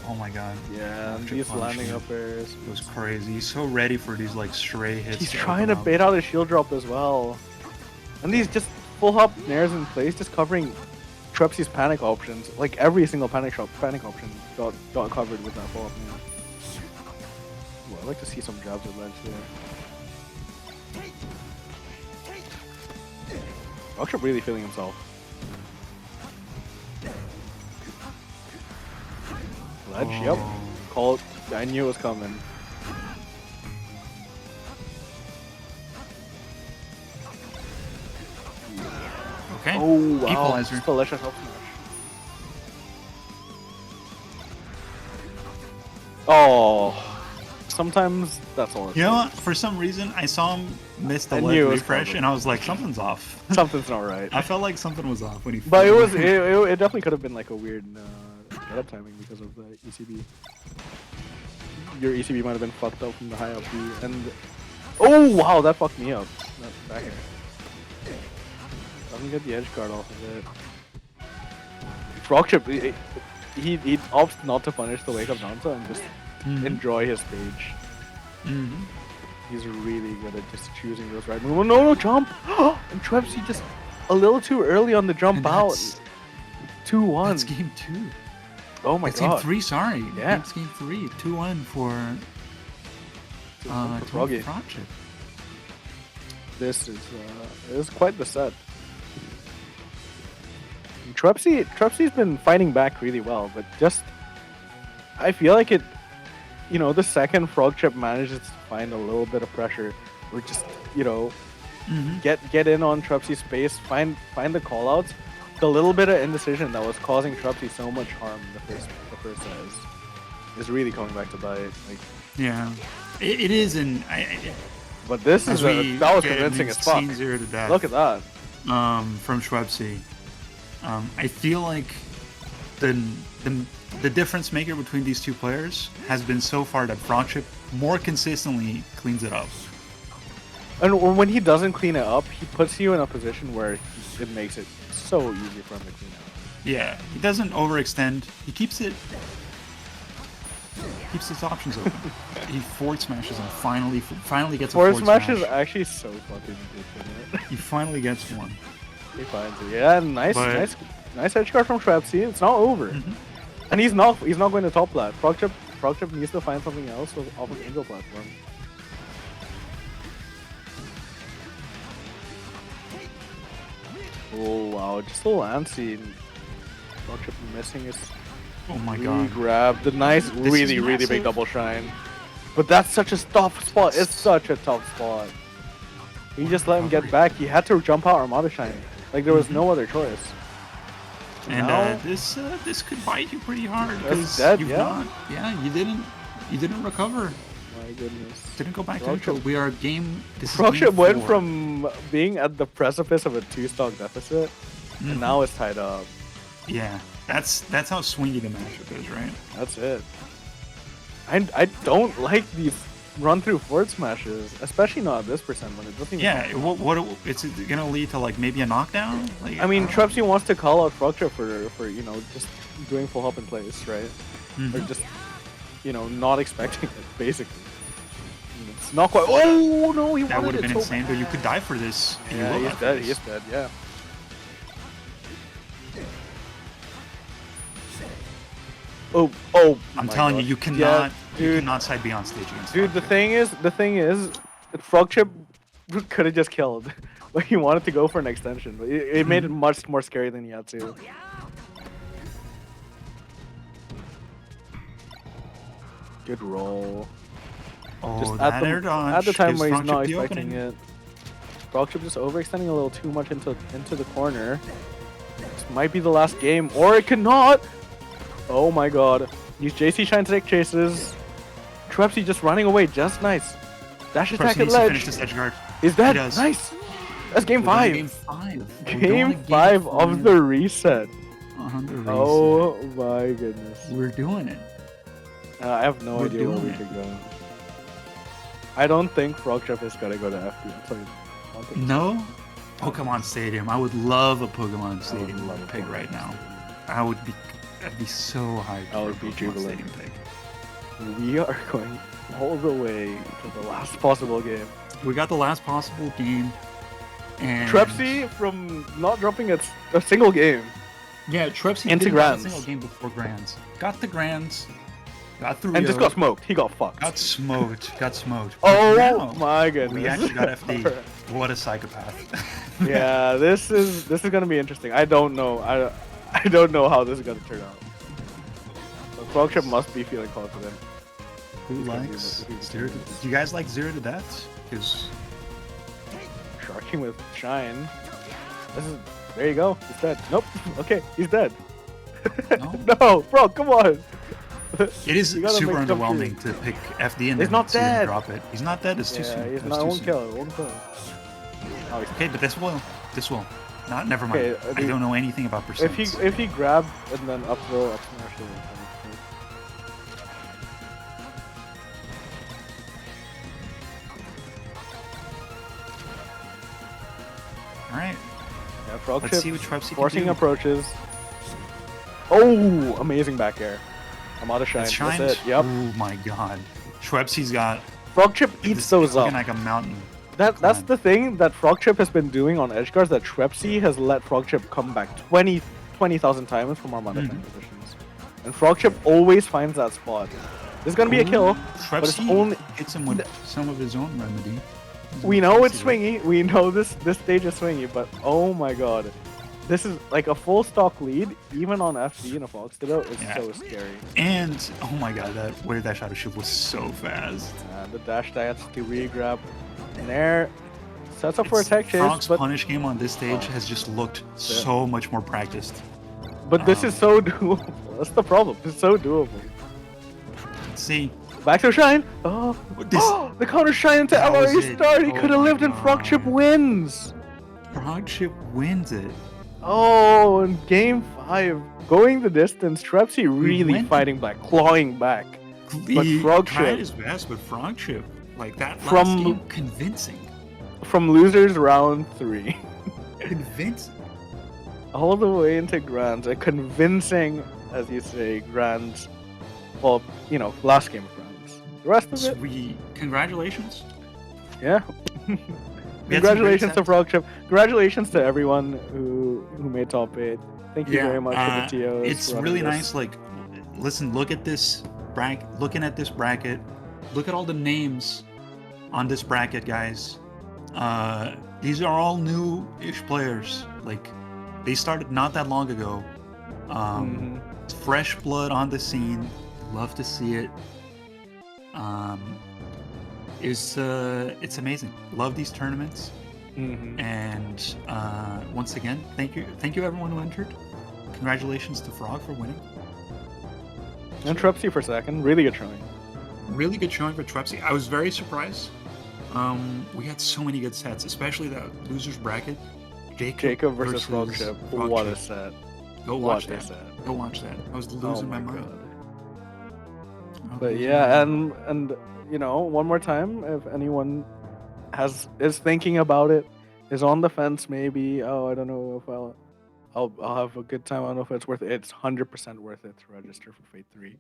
Oh my god. Yeah, and After he's punishing landing it. up airs. It was crazy. He's so ready for these like stray hits. He's to trying to open up. bait out his shield drop as well. And these just full hop nairs in place, just covering Trepsy's panic options. Like every single panic option got covered with that full hop nair. Well, I'd like to see some jabs at ledge there. Rockshop really feeling himself. Ledge, yep. Oh. Called. I knew it was coming. Okay. Oh, wow. Equalizer. Delicious up smash. Oh. Sometimes that's all it You know takes. what? For some reason, I saw him miss the I ledge knew it was refresh, coming. and I was like, something's off. Something's not right. I felt like something was off when he. But it definitely could have been like a weird get-up timing because of the ECB. Your ECB might have been fucked up from the high up B, and oh wow, that fucked me up. That back air. Doesn't get the edge guard off of it. Frogchip, he opts not to punish the wake up Nanta and just enjoy his stage. He's really good at just choosing those right moves. Oh, no, jump! And Trepsy just a little too early on the jump And out. that's- 2-1. That's game 2. Oh my That's god. game 3. Sorry. Yeah. That's game 3. 2-1 for. Froggy. Frogchip. This is quite the set. Trepsy's been fighting back really well, but just I feel like it. You know, the second Frogchip manages to find a little bit of pressure, or just get in on Trepsy's space, find the callouts. The little bit of indecision that was causing Trepsy so much harm in the first set is really coming back to bite. Like, Yeah. It is, and but this is that was convincing as fuck. 0 to death. Look at that. From Schwebsy. I feel like the difference maker between these two players has been so far that Frogchip more consistently cleans it up. And when he doesn't clean it up, he puts you in a position where it makes it so easy for him to clean up. Yeah, he doesn't overextend. He keeps his options open. He forward smashes and finally gets a Forward forward smash smash. is actually so fucking good. He finally gets one. He finds it. Yeah, nice edge guard from Schwebsy. It's not over. Mm-hmm. And he's not going to top that. Frogchip needs to find something else off of Angel platform. Oh wow, just a little antsy. Frogchip missing his Oh my god. grab. The nice, This is really massive. big double shine. But that's such a tough spot. It's such a tough spot. You just let him get back. He had to jump out Armada Shine. Like there was no other choice. And Now- this could bite you pretty hard That's because dead, you've yeah. not. Yeah, you didn't recover. My goodness. Didn't go back to Frogchip- neutral. We are game. This is Frogchip game went 4. from being at the precipice of a 2-stock deficit, and now it's tied up. Yeah, that's how swingy the matchup is, right? That's it. I don't like these run-through forward smashes, especially not at this percent when it doesn't even Yeah, count. what it's gonna lead to like maybe a knockdown. Like, I mean, don't know. Trepsy wants to call out Frogchip for you know just doing full hop in place, right? Or just you know not expecting it basically. And it's not quite. Oh no, he That wanted would have it been so insane, bad. but you could die for this. And you Yeah, will die he's for dead. this. He's dead. Yeah. Oh, I'm my telling God. you, you cannot, Yeah, you dude. cannot side B on stage against. Dude, the Frogchip. thing is, Frogchip could have just killed, but he wanted to go for an extension, but it made it much more scary than he had to. Good roll. Oh, Just that air dodge. at the time gives where he's Frogship not the expecting opening. it. Frogship just overextending a little too much into the corner. This might be the last game, or it could not. Oh my god. These JC Shine Tech chases. Trepsy just running away, just nice. Dash attack Trepsy at needs to ledge. finish this edge guard. Is that He does. nice? That's game We're going to 5. Game 5. We're going Game to 5 of the reset. On the reset. Oh my goodness. We're doing it. I have no We're idea where we doing could go. I don't think Frogship is gonna go to FD. I'll tell you. I don't think No? Pokemon Stadium. I would love a Pokemon I Stadium would love a pick Pokemon right now. Stadium. I'd be so hyped. I would for a be Pokemon jubilant. Stadium pick. We are going all the way to the last possible game. We got the last possible game. And Trepsy from not dropping a single game. Yeah, Trepsy into didn't have a Grands. single game before Grands. Got the Grands. Got through. And just got smoked. He got fucked. Got smoked. Got smoked. Oh Now, my goodness. we actually got FD. Alright. What a psychopath. Yeah, this is gonna be interesting. I don't know. I don't know how this is gonna turn out. But Frogship must be feeling confident. Who He's gonna be likes able to- zero? Do you guys like 0 to deaths? Because Sharking with Shine. There you go. He's dead. Nope. Okay, he's dead. No. No, bro, come on. it is You gotta super make some underwhelming to pick FD and He's then not see him dead. drop it. He's not dead. It's too soon. Yeah, he's It's not. too Won't soon. kill it. Won't kill it. Oh, he's Okay, but this will. This will. Not. Never mind. Okay, I don't know anything about percents. if he grabbed and then up throw, up smash, it would All right. yeah, Frog Let's Chip see what Trepsy can forcing do. approaches. Oh, amazing back air. I'm out of shine. It's That's shined. it. Yep. Oh my god. Trepsy's got. Frog Chip eats this those looking up. like a mountain. That's climb. the thing that Frog Chip has been doing on edge guards, that Trepsy has let Frog Chip come back 20,000 times from our mother Mhm. positions. And Frog Chip always finds that spot. This is gonna be a kill. it's Trepsy only- hits him with some of his own remedy. We know it's swingy. We know this stage is swingy, but oh my god. This is like a full stock lead, even on FD in a Fox Ditto. It's Yeah. so scary. And oh my god, that shadow shield was so fast. The dash dance to re-grab in air. Sets up for a tech chase, Frog's but punish game on this stage has just looked so much more practiced. this is so doable. That's the problem. It's so doable. Let's see. Back to Shine. Oh, the counter Shine into That was LRE it. start. He Oh could have my lived and Frog Chip God. wins. Frogship wins it. Oh, in game 5, going the distance. Trepsy really went- fighting back, clawing back. But He Frogship- tried his best, but Frogship, like that last From- game, convincing. From losers round 3. Convincing. All the way into Grands. A convincing, as you say, Grands. Well, you know, last game of Grands. The rest of it, Congratulations. yeah. We had some great Congratulations to sets. Frogship. Congratulations to everyone who made top 8. Thank you very much for the TOs. It's for really running this. nice. Like, listen, look at this bracket. Looking at this bracket, look at all the names on this bracket, guys. These are all new-ish players. Like, they started not that long ago. It's fresh blood on the scene. Love to see it. It's amazing. Love these tournaments. And once again, thank you everyone who entered. Congratulations to Frog for winning. And Trepsy for second. Really good showing. Really good showing for Trepsy. I was very surprised. We had so many good sets, especially that losers bracket. Jacob versus Frogship. What a set. Go watch What a that. set. Go watch that. I was losing my mind. I was But losing yeah, my mind. and you know, one more time, if anyone is thinking about it, is on the fence, maybe. Oh, I don't know if I'll have a good time. I don't know if it's worth it. It's 100% worth it to register for Fate 3.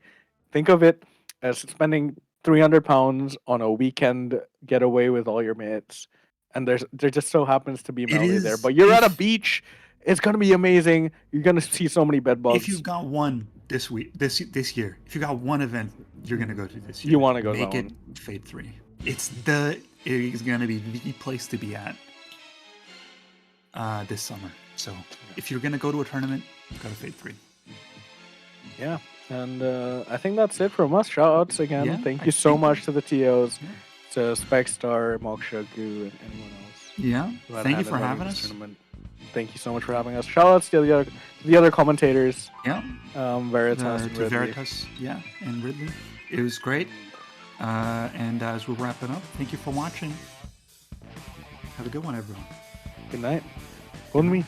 Think of it as spending £300 on a weekend getaway with all your mates, and there just so happens to be Melody there. is- But you're at a if- beach. It's gonna be amazing. You're gonna see so many bed bugs. If you've got one this year, if you got one event you're gonna go to this year, You wanna go to make that it Fate 3. It is gonna be the place to be at this summer. So if you're gonna go to a tournament, go to Fate 3. Yeah. And I think that's it from us. Shout outs again. Yeah, Thank I you so think- much to the TOs, Yeah. to Specstar, Moksha, Goo, and anyone else. Yeah. who had Thank you hand for in running having this us. tournament. Thank you so much for having us. Shout outs to the other commentators, Yeah. Veritas and To Ridley. Veritas, yeah, and Ridley. It was great. And as we're wrapping up, thank you for watching. Have a good one, everyone. Good night. Bonne nuit.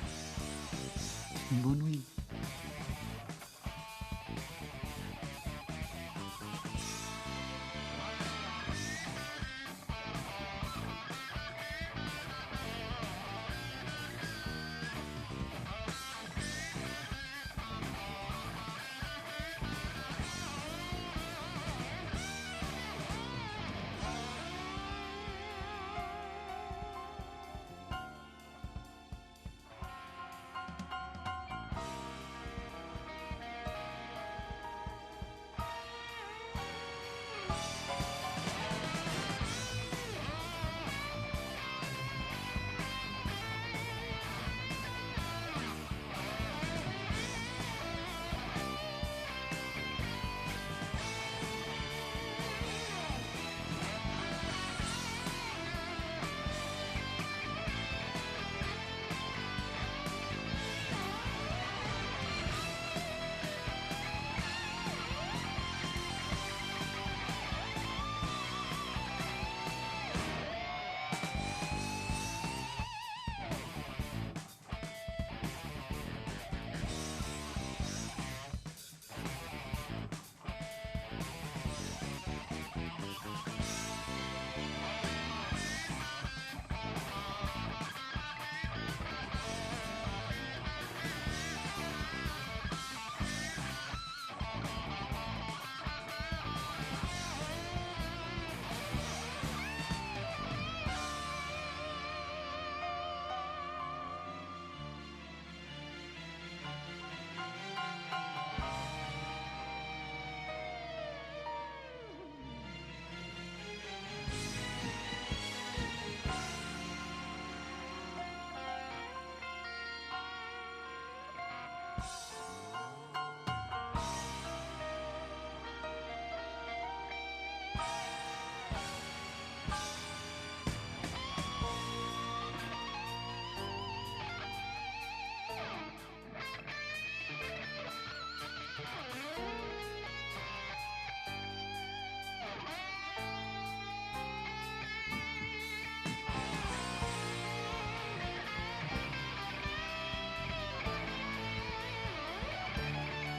Bonne nuit.